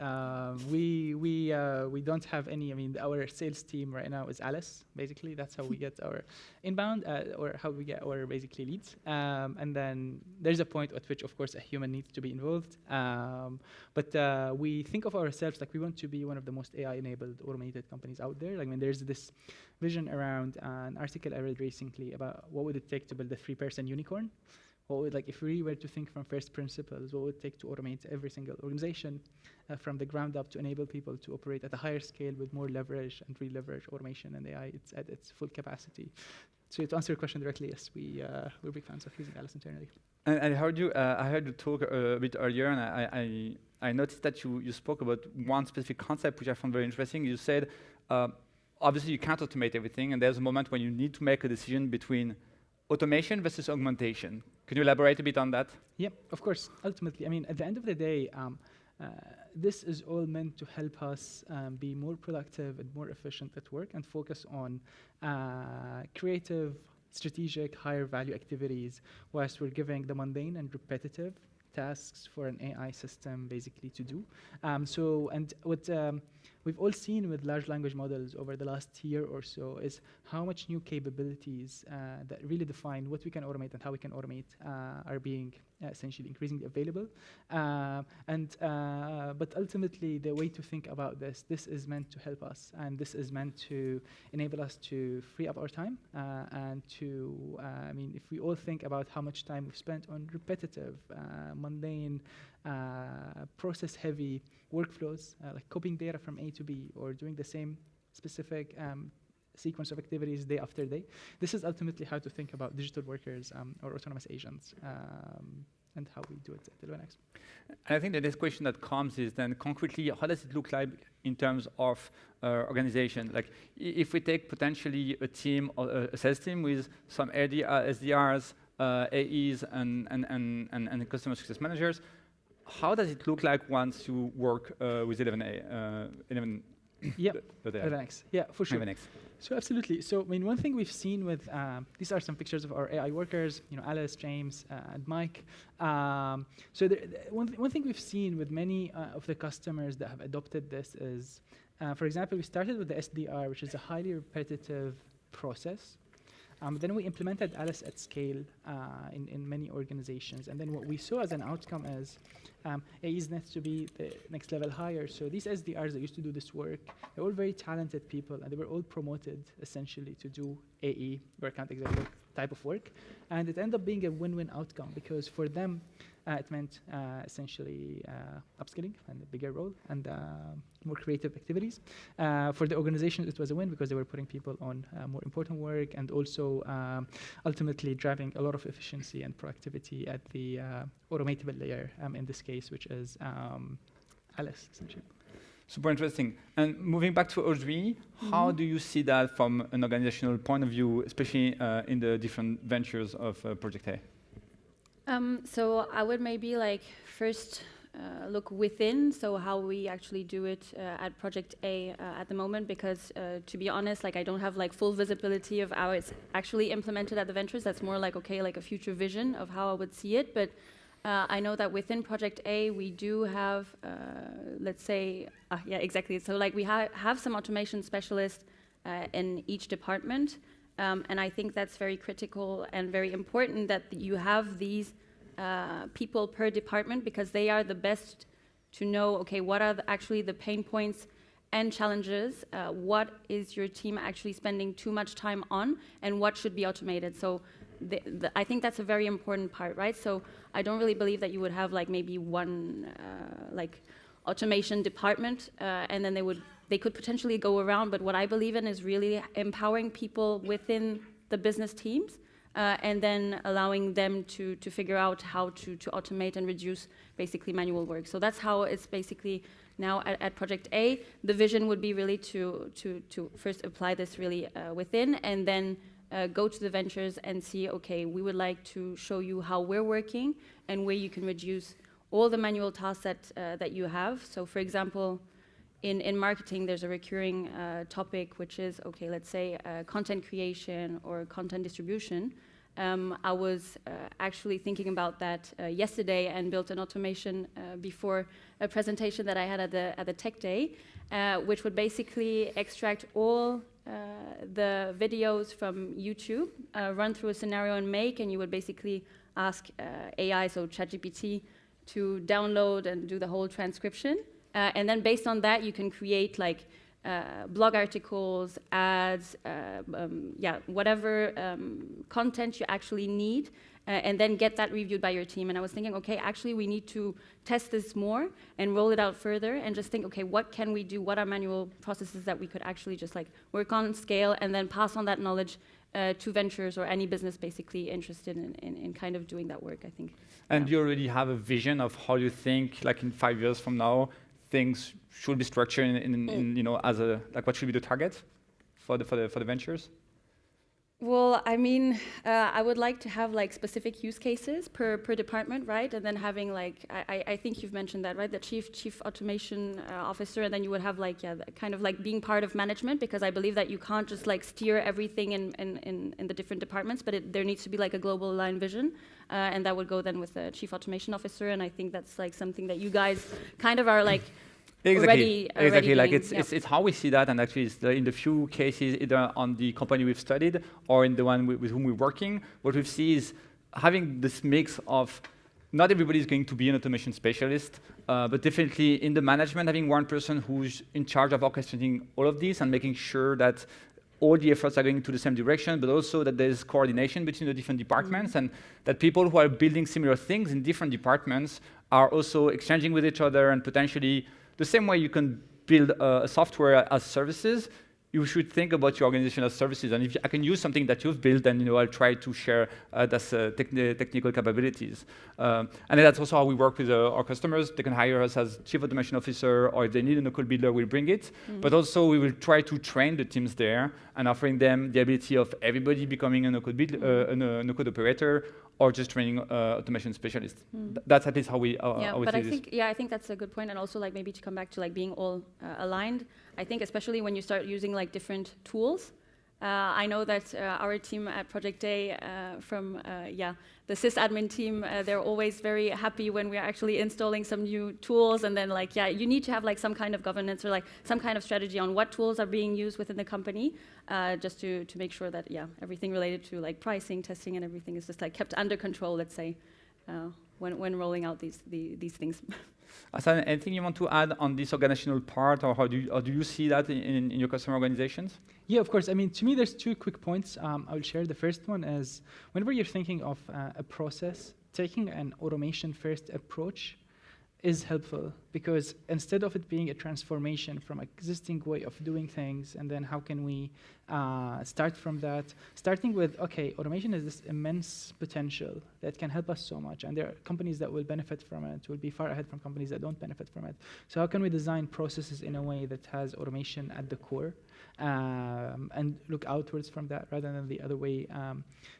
We don't have any. I mean, our sales team right now is Alice. Basically, that's how we get our inbound, or how we get our basically leads. And then there's a point at which, of course, a human needs to be involved. But we think of ourselves like we want to be one of the most AI-enabled automated companies out there. Like, I mean, there's this vision around an article I read recently about what would it take to build a 3-person unicorn. What would, like, if we were to think from first principles, what would it take to automate every single organization from the ground up to enable people to operate at a higher scale with more leverage and re-leverage automation and AI it's at its full capacity. So to answer your question directly, yes, we're big fans of using Alice internally. And I heard you talk a bit earlier, and I noticed that you spoke about one specific concept which I found very interesting. You said, obviously you can't automate everything, and there's a moment when you need to make a decision between automation versus augmentation. Can you elaborate a bit on that? Yeah, of course. Ultimately, I mean, at the end of the day, This is all meant to help us be more productive and more efficient at work and focus on creative, strategic, higher value activities, whilst we're giving the mundane and repetitive tasks for an AI system basically to do. And what we've all seen with large language models over the last year or so is how much new capabilities that really define what we can automate and how we can automate are being essentially increasingly available. But ultimately, the way to think about this is meant to help us, and this is meant to enable us to free up our time and to, I mean, if we all think about how much time we've spent on repetitive, mundane, process-heavy workflows, like copying data from A to B or doing the same specific sequence of activities day after day. This is ultimately how to think about digital workers or autonomous agents and how we do it at 11x. I think the next question that comes is then concretely, how does it look like in terms of organization? Like if we take potentially a team, or a sales team with some SDRs, AEs, and customer success managers, how does it look like once you work with 11x? Yeah, for sure. 11x. So absolutely. So I mean, one thing we've seen with these are some pictures of our AI workers. You know, Alice, James, and Mike. So one thing we've seen with many of the customers that have adopted this is, for example, we started with the SDR, which is a highly repetitive process. Then we implemented Alice at scale in many organizations. And then what we saw as an outcome is AEs needs to be the next level higher. So these SDRs that used to do this work, they're all very talented people, and they were all promoted essentially to do AE, or account executive type of work. And it ended up being a win-win outcome because for them, it meant essentially upskilling and a bigger role and more creative activities. For the organization, it was a win because they were putting people on more important work and also ultimately driving a lot of efficiency and productivity at the automatable layer in this case, which is Alice, essentially. Super interesting. And moving back to Audrey, how do you see that from an organizational point of view, especially in the different ventures of Project A? So I would maybe like first look within, so how we actually do it at Project A at the moment, because to be honest, like I don't have like full visibility of how it's actually implemented at the ventures. That's more like, okay, like a future vision of how I would see it. But I know that within Project A, we do have, let's say, yeah, exactly. So like we have some automation specialists in each department. And I think that's very critical and very important that you have these people per department, because they are the best to know, okay, what are actually the pain points and challenges, what is your team actually spending too much time on, and what should be automated. So I think that's a very important part, right? So I don't really believe that you would have like maybe one like automation department, and then they could potentially go around. But what I believe in is really empowering people within the business teams, and then allowing them to figure out how to automate and reduce basically manual work. So that's how it's basically now at Project A. The vision would be really to first apply this really within, and then go to the ventures and see, okay, we would like to show you how we're working and where you can reduce all the manual tasks that you have. So for example, in marketing, there's a recurring topic, which is, okay, let's say content creation or content distribution. I was actually thinking about that yesterday and built an automation before a presentation that I had at the Tech Day, which would basically extract all the videos from YouTube, run through a scenario and make, and you would basically ask AI, so ChatGPT, to download and do the whole transcription. And then based on that, you can create like blog articles, ads, whatever content you actually need, and then get that reviewed by your team. And I was thinking, okay, actually we need to test this more and roll it out further and just think, okay, what can we do? What are manual processes that we could actually just like work on, scale, and then pass on that knowledge to ventures or any business basically interested in kind of doing that work, I think. And you already have a vision of how you think, like in 5 years from now, things should be structured in you know, as a, like what should be the target for the ventures? Well, I mean, I would like to have like specific use cases per department, right? And then having like, I think you've mentioned that, right? The chief automation officer, and then you would have like, yeah, kind of like being part of management, because I believe that you can't just like steer everything in the different departments, but there needs to be like a global aligned vision, and that would go then with the chief automation officer. And I think that's like something that you guys kind of are like. Exactly. Like doing, it's how we see that, and actually, it's in the few cases, either on the company we've studied or in the one with whom we're working, what we see is having this mix of not everybody is going to be an automation specialist, but definitely in the management, having one person who's in charge of orchestrating all of this and making sure that all the efforts are going to the same direction, but also that there's coordination between the different departments, and that people who are building similar things in different departments are also exchanging with each other, and potentially the same way you can build a software as services, you should think about your organization as services. And if I can use something that you've built, then I'll try to share those technical capabilities. And that's also how we work with our customers. They can hire us as chief automation officer, or if they need a no-code builder, we'll bring it. But also we will try to train the teams there and offering them the ability of everybody becoming a no-code operator, or just training automation specialists. That's at least how we I think that's a good point. And also like maybe to come back to like being all aligned, I think especially when you start using like different tools. I know that our team at Project A from the sysadmin team, they're always very happy when we're actually installing some new tools, and then like you need to have like some kind of governance or like some kind of strategy on what tools are being used within the company, just to make sure that everything related to like pricing, testing, and everything is just like kept under control. Let's say when rolling out these things. Hassan, anything you want to add on this organizational part, or how do you see that in your customer organizations? Yeah, of course. I mean, to me, there's 2 quick points I will share. The first one is whenever you're thinking of a process, taking an automation-first approach is helpful, because instead of it being a transformation from existing way of doing things, and then how can we start from that, starting with, okay, automation is this immense potential that can help us so much, and there are companies that will benefit from it, will be far ahead from companies that don't benefit from it. So how can we design processes in a way that has automation at the core, and look outwards from that rather than the other way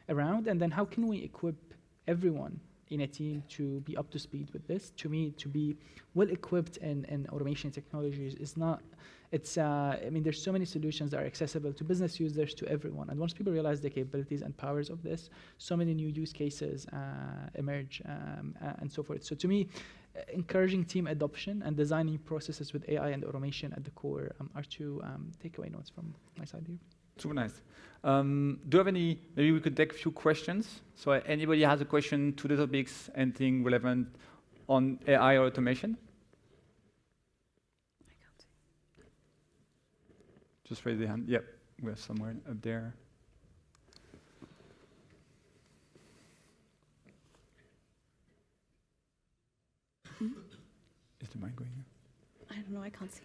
around? And then how can we equip everyone in a team to be up to speed with this? To me, to be well equipped in automation technologies is not, I mean, there's so many solutions that are accessible to business users, to everyone. And once people realize the capabilities and powers of this, so many new use cases emerge and so forth. So to me, encouraging team adoption and designing processes with AI and automation at the core are 2 takeaway notes from my side here. Super nice. Do you have any, maybe we could take a few questions. So anybody has a question to the topics, anything relevant on AI or automation? I can't see. Just raise the hand. Yep, we have somewhere up there. Is the mic going here? I don't know, I can't see.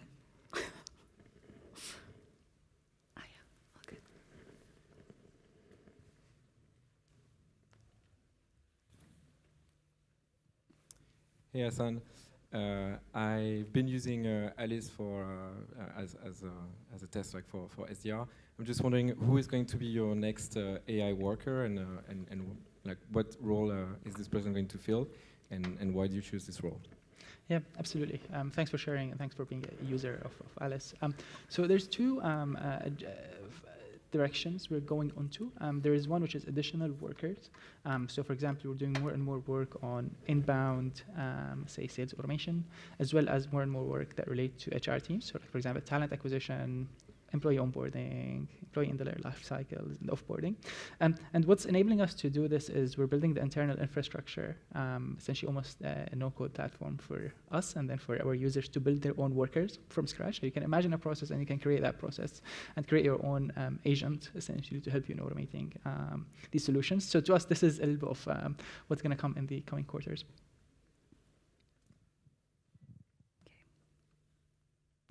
Hey Hassan, I've been using Alice for as a test like for SDR. I'm just wondering who is going to be your next AI worker, and like what role is this person going to fill, and why do you choose this role? Yeah, absolutely. Thanks for sharing, and thanks for being a user of Alice. So there's 2 directions we're going onto. There is one which is additional workers. So for example, we're doing more and more work on inbound, say sales automation, as well as more and more work that relate to HR teams. So like, for example, talent acquisition, employee onboarding, employee in the life cycles, and offboarding. And what's enabling us to do this is we're building the internal infrastructure, essentially almost a no-code platform for us and then for our users to build their own workers from scratch. So you can imagine a process and you can create that process and create your own agent, essentially, to help you in automating these solutions. So to us, this is a little bit of what's going to come in the coming quarters.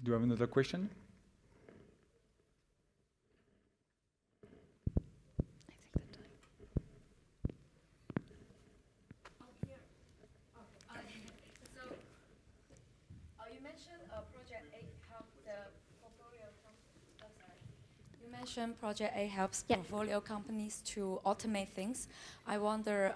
Do you have another question? mentioned Project A helps portfolio companies to automate things. I wonder,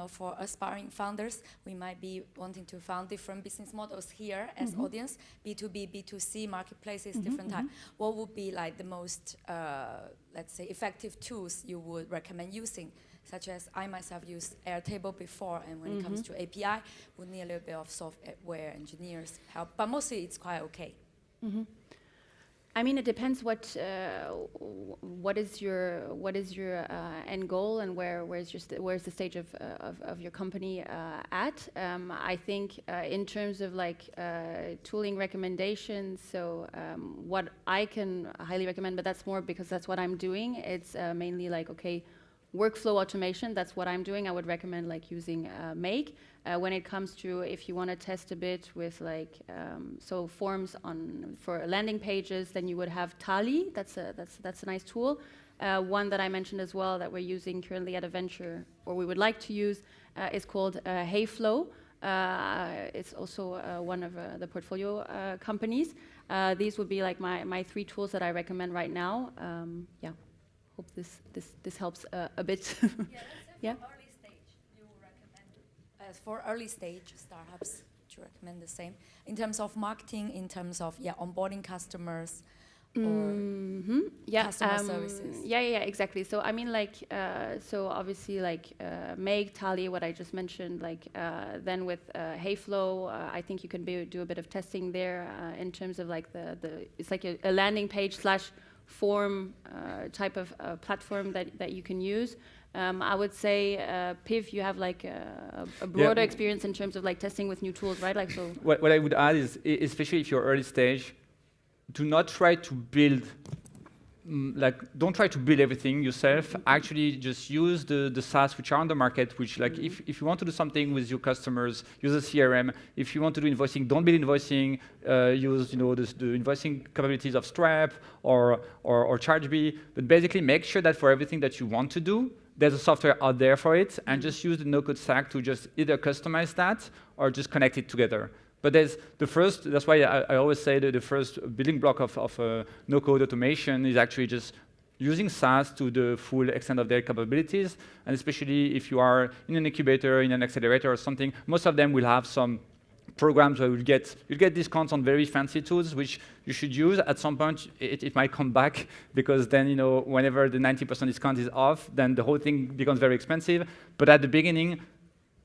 for aspiring founders, we might be wanting to found different business models here as audience, B2B, B2C, marketplaces, different type. What would be like the most, let's say, effective tools you would recommend using? Such as I myself used Airtable before, and when it comes to API, would need a little bit of software engineers help, but mostly it's quite okay. I mean, it depends what is your end goal and where's the stage of your company at. I think in terms of like tooling recommendations, so what I can highly recommend, but that's more because that's what I'm doing. It's mainly like workflow automation. That's what I'm doing. I would recommend like using Make. When it comes to if you want to test a bit with like forms for landing pages, then you would have Tally. That's a nice tool. One that I mentioned as well that we're using currently at a venture, or we would like to use, is called Heyflow. It's also one of the portfolio companies. These would be like my 3 tools that I recommend right now. Hope this helps a bit. Yeah. Early stage, you recommend as for early stage startups, do you recommend the same in terms of marketing, in terms of onboarding customers, or customer services? Yeah, exactly. So I mean, like, so obviously, like, Make, Tally, what I just mentioned, like, then with Heyflow, I think you can do a bit of testing there in terms of like it's like a landing page / form type of platform that you can use. I would say, Piv, you have like a broader experience in terms of like testing with new tools, right? Like, so. What I would add is, especially if you're early stage, do not try to build, don't try to build everything yourself. Actually, just use the SaaS which are on the market, which like if you want to do something with your customers, use a CRM. If you want to do invoicing, don't build invoicing, use the invoicing capabilities of Stripe or ChargeBee. But basically make sure that for everything that you want to do, there's a software out there for it, and just use the no-code stack to just either customize that or just connect it together. But that's why I always say that the first building block of no-code automation is actually just using SaaS to the full extent of their capabilities, and especially if you are in an incubator, in an accelerator or something, most of them will have some programs where you'll get discounts on very fancy tools, which you should use. At some point, it might come back, because then, whenever the 90% discount is off, then the whole thing becomes very expensive. But at the beginning,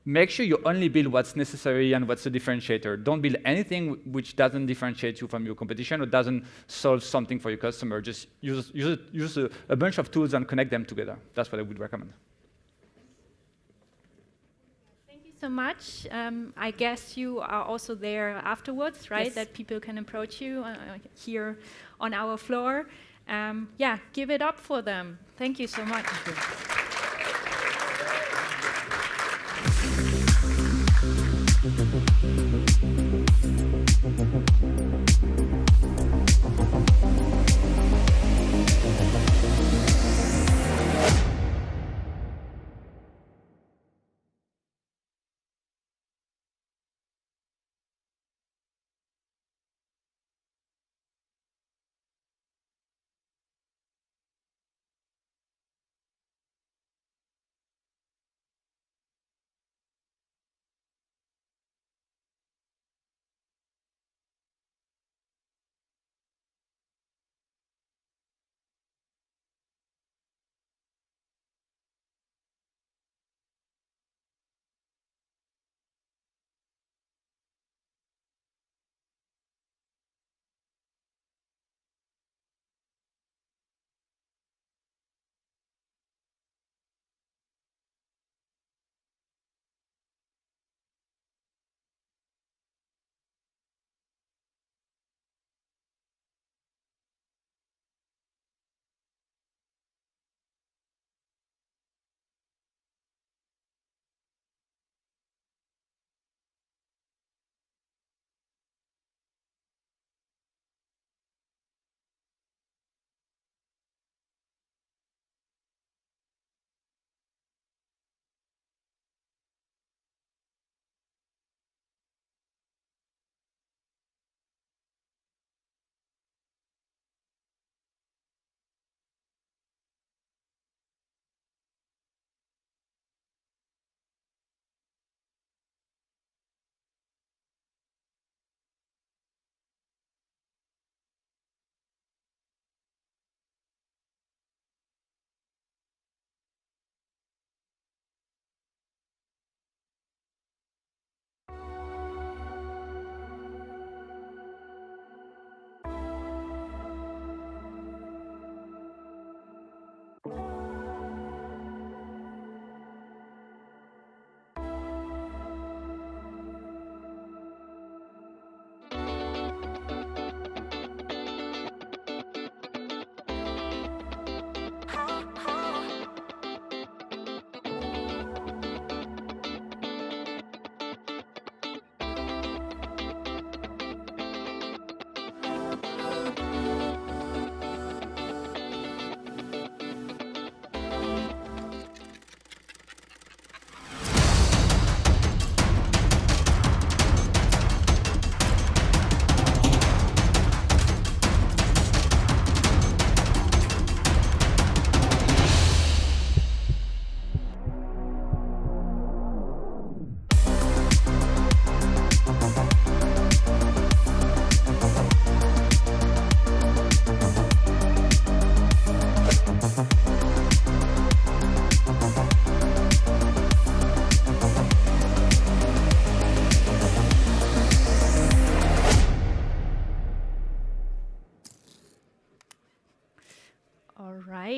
make sure you only build what's necessary and what's the differentiator. Don't build anything which doesn't differentiate you from your competition or doesn't solve something for your customer. Just use a bunch of tools and connect them together. That's what I would recommend. Thank you so much. I guess you are also there afterwards, right? Yes. That people can approach you here on our floor. Give it up for them. Thank you so much.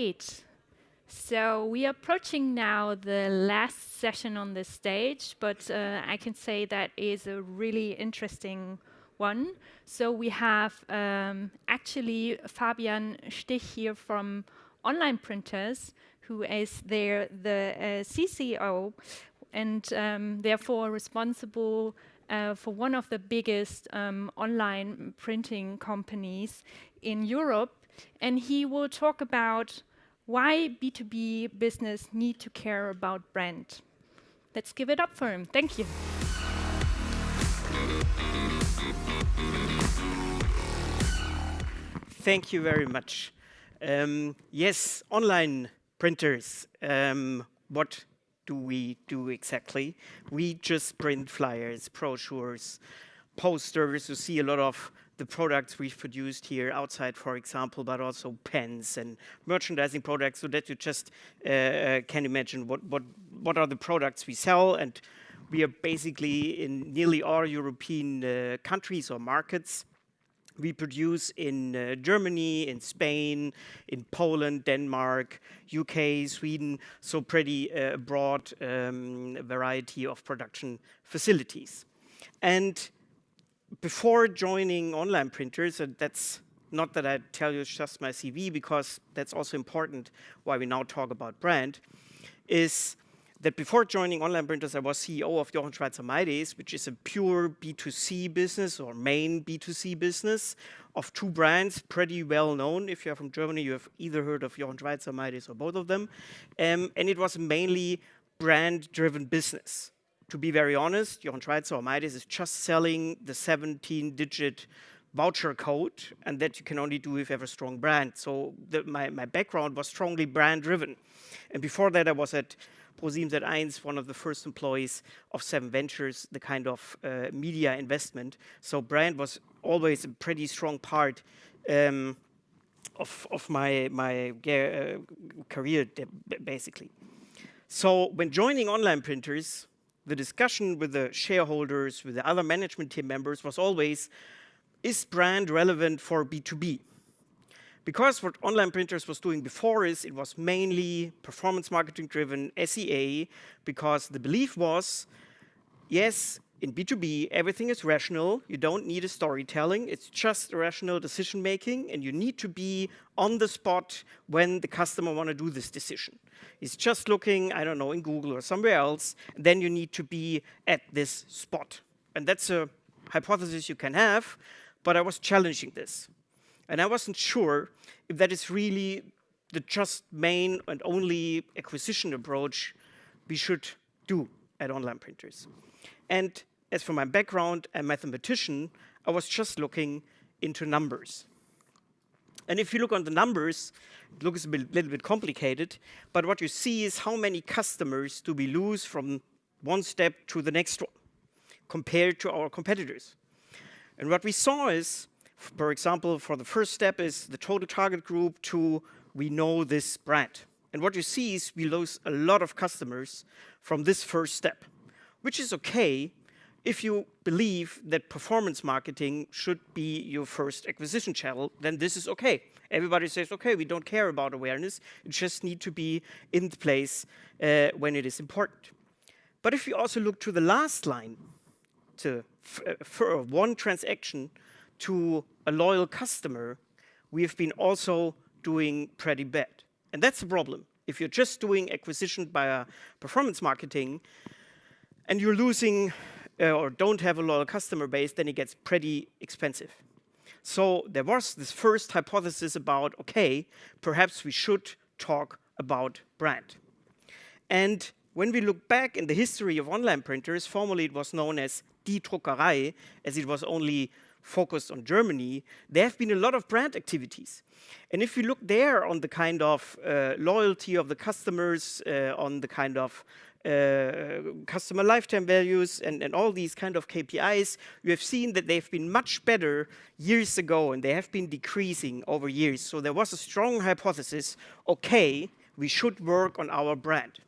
Great. So we are approaching now the last session on this stage, but I can say that is a really interesting one. So we have actually Fabian Stich here from Online Printers, who is the CCO and therefore responsible for one of the biggest online printing companies in Europe. And he will talk about why B2B business need to care about brand. Let's give it up for him. Thank you. Thank you very much. Yes, online printers. What do we do exactly? We just print flyers, brochures, posters. You see a lot of the products we've produced here outside, for example, but also pens and merchandising products, so that you just can imagine what are the products we sell. And we are basically in nearly all European countries or markets. We produce in Germany, in Spain, in Poland, Denmark, UK, Sweden, so pretty broad variety of production facilities. And before joining Online Printers, and that's not that I tell you just my CV, because that's also important why we now talk about brand, is that before joining Online Printers, I was CEO of Jochen Schweizer Maides, which is a pure B2C business or main B2C business of two brands, pretty well known. If you're from Germany, you have either heard of Jochen Schweizer Maides or both of them. And it was mainly brand-driven business. To be very honest, Jochen Schweizer or Maides is just selling the 17-digit voucher code, and that you can only do if you have a strong brand. So my background was strongly brand-driven. And before that, I was at ProSiebenSat.1, one of the first employees of Seven Ventures, the kind of media investment. So brand was always a pretty strong part of my career, basically. So when joining Online Printers, the discussion with the shareholders, with the other management team members was always, is brand relevant for B2B? Because what Online Printers was doing before is it was mainly performance marketing driven, SEA, because the belief was, yes, in B2B, everything is rational. You don't need a storytelling. It's just a rational decision making, and you need to be on the spot when the customer want to do this decision. It's just looking, I don't know, in Google or somewhere else, then you need to be at this spot. And that's a hypothesis you can have, but I was challenging this. And I wasn't sure if that is really the just main and only acquisition approach we should do at Online Printers. And as for my background, I'm a mathematician, I was just looking into numbers. And if you look on the numbers, it looks a little bit complicated, but what you see is how many customers do we lose from one step to the next one compared to our competitors. And what we saw is, for example, for the first step is the total target group to we know this brand. And what you see is we lose a lot of customers from this first step, which is okay if you believe that performance marketing should be your first acquisition channel, then this is okay. Everybody says, okay, we don't care about awareness. It just need to be in place when it is important. But if you also look to the last line, for one transaction to a loyal customer, we have been also doing pretty bad. And that's the problem. If you're just doing acquisition by performance marketing and you're losing or don't have a loyal customer base, then it gets pretty expensive. So there was this first hypothesis about, okay, perhaps we should talk about brand. And when we look back in the history of Online Printers, formerly it was known as Die Druckerei, as it was only focused on Germany, there have been a lot of brand activities. And if you look there on the kind of loyalty of the customers, on the kind of customer lifetime values and all these kind of KPIs, you have seen that they've been much better years ago and they have been decreasing over years. So there was a strong hypothesis, okay, we should work on our brand.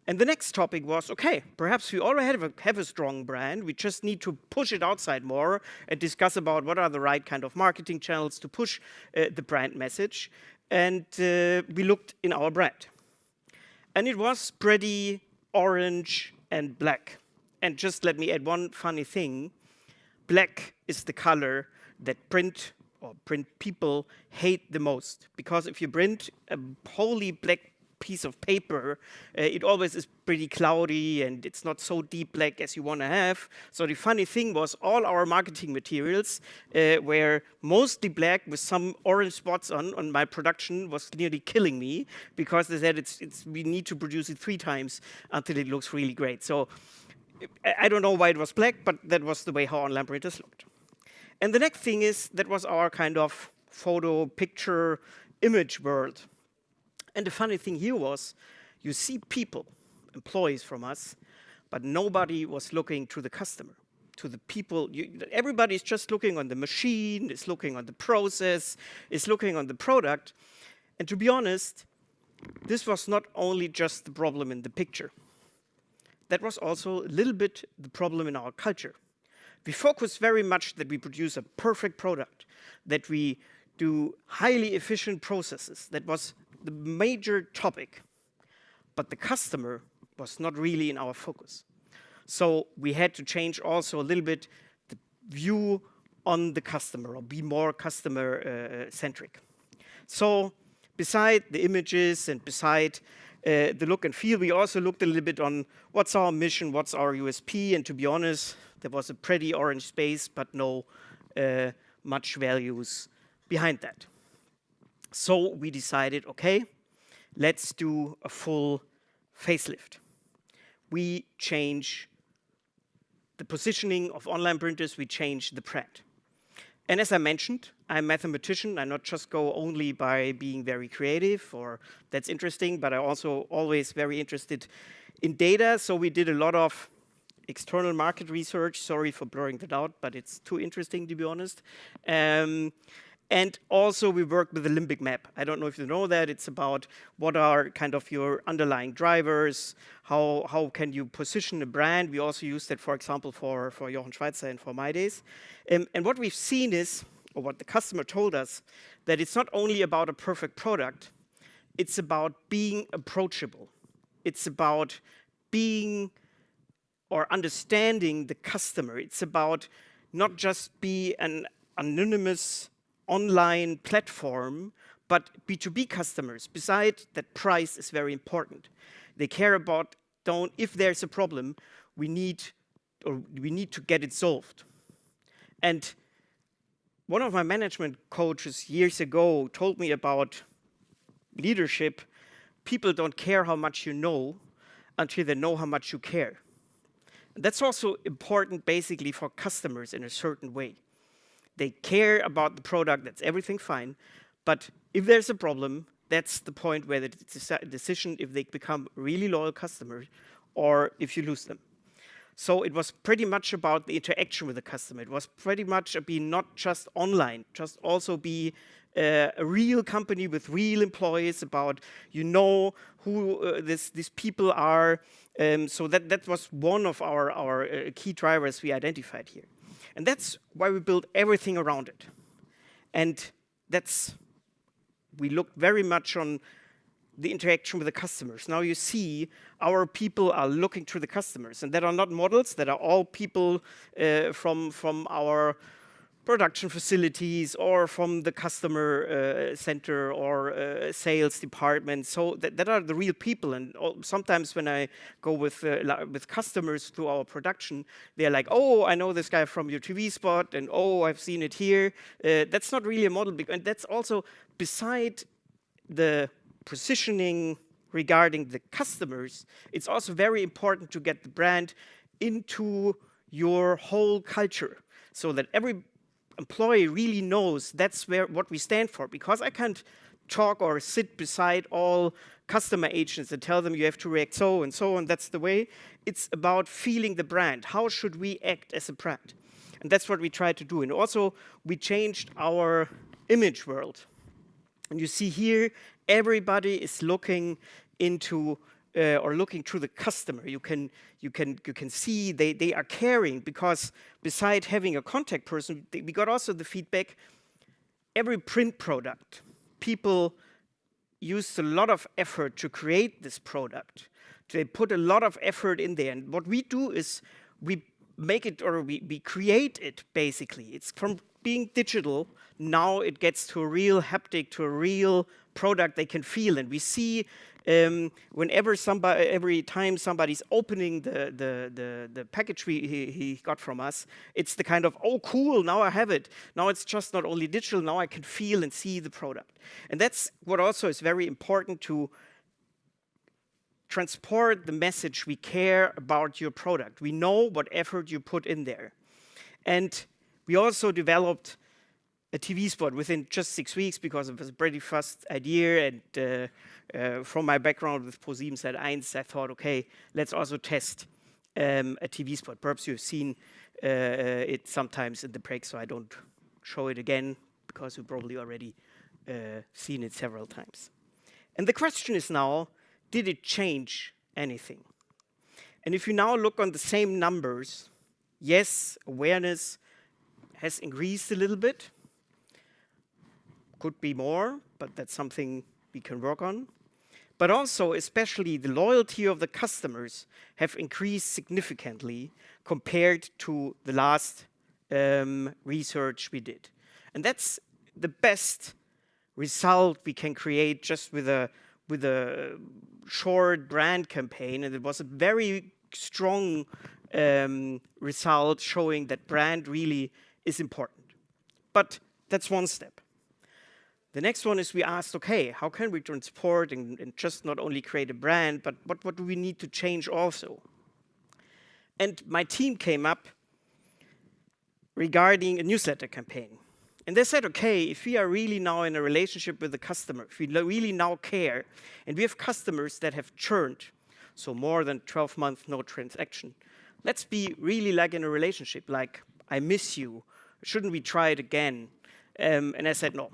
And the next topic was, okay, perhaps we already have a strong brand, we just need to push it outside more and discuss about what are the right kind of marketing channels to push the brand message. and we looked in our brand. And it was pretty orange and black. And just let me add one funny thing. Black is the color that print people hate the most. Because if you print a wholly black piece of paper, it always is pretty cloudy and it's not so deep black as you want to have. So the funny thing was all our marketing materials were mostly black with some orange spots on my production was nearly killing me because they said we need to produce it 3 times until it looks really great. So I don't know why it was black, but that was the way how online printers looked. And the next thing is that was our kind of photo, picture, image world. And the funny thing here was, you see people, employees from us, but nobody was looking to the customer, to the people. Everybody's just looking on the machine, is looking on the process, is looking on the product. And to be honest, this was not only just the problem in the picture. That was also a little bit the problem in our culture. We focus very much that we produce a perfect product, that we do highly efficient processes. That was the major topic, but the customer was not really in our focus. So we had to change also a little bit the view on the customer or be more customer-centric. So beside the images and beside the look and feel, we also looked a little bit on what's our mission, what's our USP, and to be honest, there was a pretty orange space, but no much values behind that. So we decided, okay, let's do a full facelift. We change the positioning of online printers, we change the brand. And as I mentioned, I'm a mathematician. I not just go only by being very creative, or that's interesting, but I'm also always very interested in data. So we did a lot of external market research. Sorry for blurring that out, but it's too interesting, to be honest. And also we worked with the limbic map. I don't know if you know that. It's about what are kind of your underlying drivers, how can you position a brand. We also use that, for example, for Jochen Schweizer and for My Days. And what we've seen is, or what the customer told us, that it's not only about a perfect product, it's about being approachable. It's about being or understanding the customer. It's about not just be an anonymous online platform, but B2B customers. Besides that, price is very important. They care about, if there's a problem, we need to get it solved. And one of my management coaches years ago told me about leadership. People don't care how much you know until they know how much you care. And that's also important basically for customers in a certain way. They care about the product, that's everything fine, but if there's a problem, that's the point where the decision if they become really loyal customers or if you lose them. So it was pretty much about the interaction with the customer. It was pretty much being not just online, just also be a real company with real employees, about who these people are. So that was one of our key drivers we identified here. And that's why we built everything around it. And we looked very much on the interaction with the customers. Now you see our people are looking to the customers, and that are not models, that are all people from our production facilities or from the customer center or sales department. So that are the real people. And sometimes when I go with customers through our production, they're like, oh, I know this guy from your TV spot, and oh, I've seen it here. That's not really a model. And that's also beside the positioning regarding the customers, it's also very important to get the brand into your whole culture so that every employee really knows that's what we stand for. Because I can't talk or sit beside all customer agents and tell them you have to react so and so, and that's the way. It's about feeling the brand. How should we act as a brand? And that's what we try to do. And also, we changed our image world. And you see here, everybody is looking into or looking to the customer. You can see they are caring, because beside having a contact person, we got also the feedback. Every print product, people used a lot of effort to create this product. They put a lot of effort in there. And what we do is we make it, or we create it, basically. It's from being digital, now it gets to a real haptic, to a real product they can feel. And we see whenever every time somebody's opening the package he got from us, it's the kind of, oh, cool, now I have it. Now it's just not only digital, now I can feel and see the product. And that's what also is very important, to transport the message, we care about your product. We know what effort you put in there. And we also developed a TV spot within just 6 weeks, because it was a pretty fast idea. And from my background with ProSieben Sat.1, I thought, okay, let's also test a TV spot. Perhaps you've seen it sometimes in the break, so I don't show it again, because you've probably already seen it several times. And the question is now, did it change anything? And if you now look on the same numbers, yes, awareness has increased a little bit. Could be more, but that's something we can work on. But also, especially the loyalty of the customers have increased significantly compared to the last research we did. And that's the best result we can create just with a short brand campaign. And it was a very strong result showing that brand really is important. But that's one step. The next one is we asked, okay, how can we transport and just not only create a brand, but what do we need to change also? And my team came up regarding a newsletter campaign. And they said, okay, if we are really now in a relationship with the customer, if we really now care, and we have customers that have churned, so more than 12 months, no transaction, let's be really like in a relationship, like, I miss you, shouldn't we try it again? And I said, no,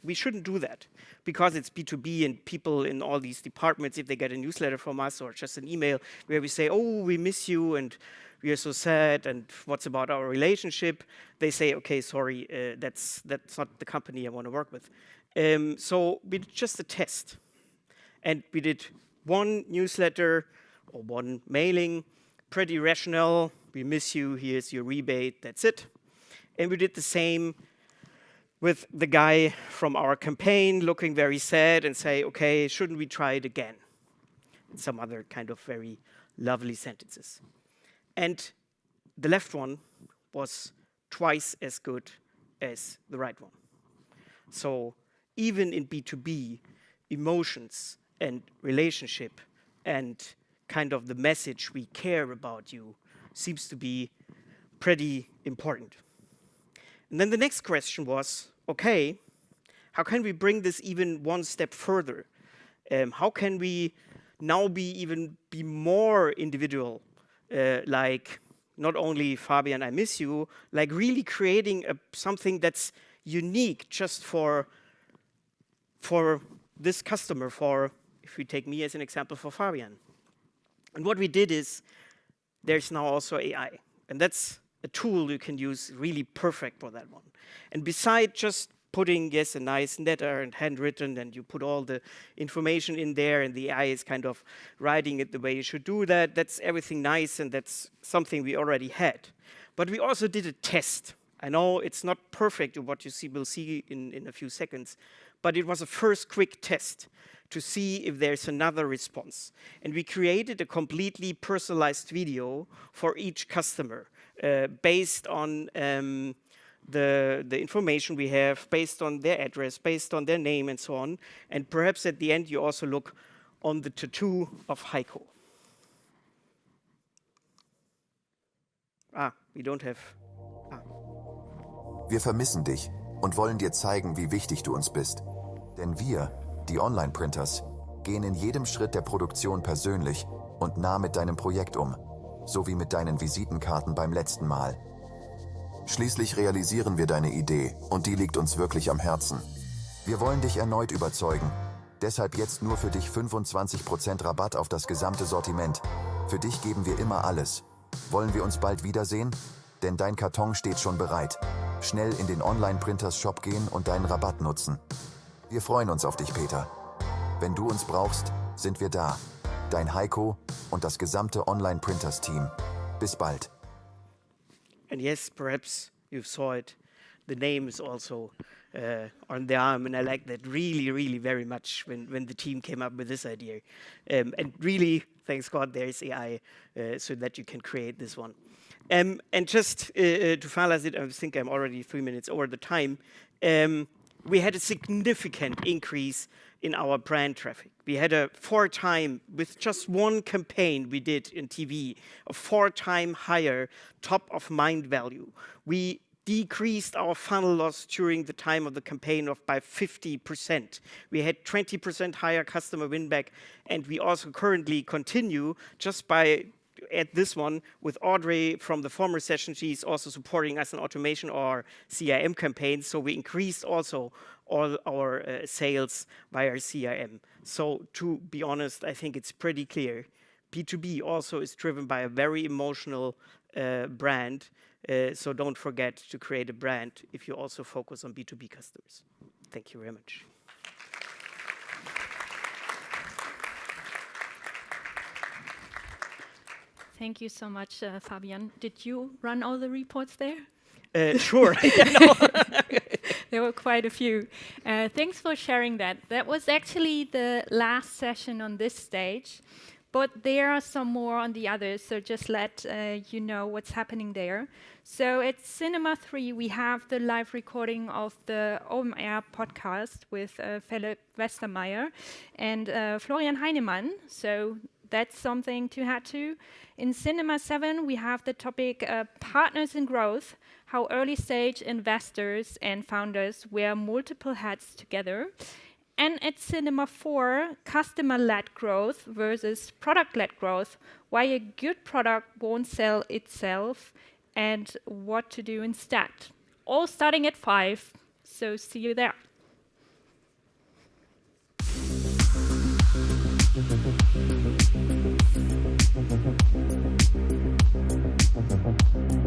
we shouldn't do that, because it's B2B, and people in all these departments, if they get a newsletter from us or just an email where we say, oh, we miss you, and we are so sad, and what's about our relationship? They say, okay, sorry, that's not the company I want to work with. So we did just a test. And we did one newsletter or one mailing, pretty rational. We miss you, here's your rebate, that's it. And we did the same with the guy from our campaign looking very sad and say, okay, shouldn't we try it again? And some other kind of very lovely sentences. And the left one was twice as good as the right one. So even in B2B, emotions and relationship and kind of the message we care about you seems to be pretty important. And then the next question was, okay, how can we bring this even one step further? How can we now be more individual? Like not only Fabian, I miss you, like really creating something that's unique just for this customer, if we take me as an example, for Fabian. And what we did is, there's now also AI. And that's a tool you can use really perfect for that one. And beside just putting, yes, a nice letter and handwritten, and you put all the information in there, and the AI is kind of writing it the way you should do that. That's everything nice, and that's something we already had. But we also did a test. I know it's not perfect, what you will see in a few seconds, but it was a first quick test to see if there's another response. And we created a completely personalized video for each customer based on the information we have, based on their address, based on their name, and so on. And perhaps at the end, you also look on the tattoo of Heiko. We don't have... Wir vermissen dich und wollen dir zeigen, wie wichtig du uns bist. Denn wir, die Online-Printers, gehen in jedem Schritt der Produktion persönlich und nah mit deinem Projekt um, so wie mit deinen Visitenkarten beim letzten Mal. Schließlich realisieren wir deine Idee und die liegt uns wirklich am Herzen. Wir wollen dich erneut überzeugen. Deshalb jetzt nur für dich 25% Rabatt auf das gesamte Sortiment. Für dich geben wir immer alles. Wollen wir uns bald wiedersehen? Denn dein Karton steht schon bereit. Schnell in den Online-Printers-Shop gehen und deinen Rabatt nutzen. Wir freuen uns auf dich, Peter. Wenn du uns brauchst, sind wir da. Dein Heiko und das gesamte Online-Printers-Team. Bis bald. And yes, perhaps you saw it. The name is also on the arm, and I like that really, really very much when the team came up with this idea. And really, thanks God, there's AI so that you can create this one. And just to finalize it, I think I'm already 3 minutes over the time. We had a significant increase in our brand traffic. We had a 4-time, with just one campaign we did in TV, a 4-time higher top of mind value. We decreased our funnel loss during the time of the campaign by 50%. We had 20% higher customer win back, and we also currently continue just by at this one with Audrey from the former session. She's also supporting us in automation or CRM campaigns. So we increased also all our sales via CRM. So to be honest, I think it's pretty clear. B2B also is driven by a very emotional brand. So don't forget to create a brand if you also focus on B2B customers. Thank you very much. Thank you so much, Fabian. Did you run all the reports there? Sure. There were quite a few. Thanks for sharing that. That was actually the last session on this stage, but there are some more on the others, so just let you know what's happening there. So at Cinema 3, we have the live recording of the OMR podcast with Philipp Westermeier and Florian Heinemann. So that's something to add to. In Cinema 7, we have the topic Partners in Growth, how early stage investors and founders wear multiple hats together. And at Cinema 4, customer-led growth versus product-led growth, why a good product won't sell itself and what to do instead. All starting at 5, so see you there. Thank you.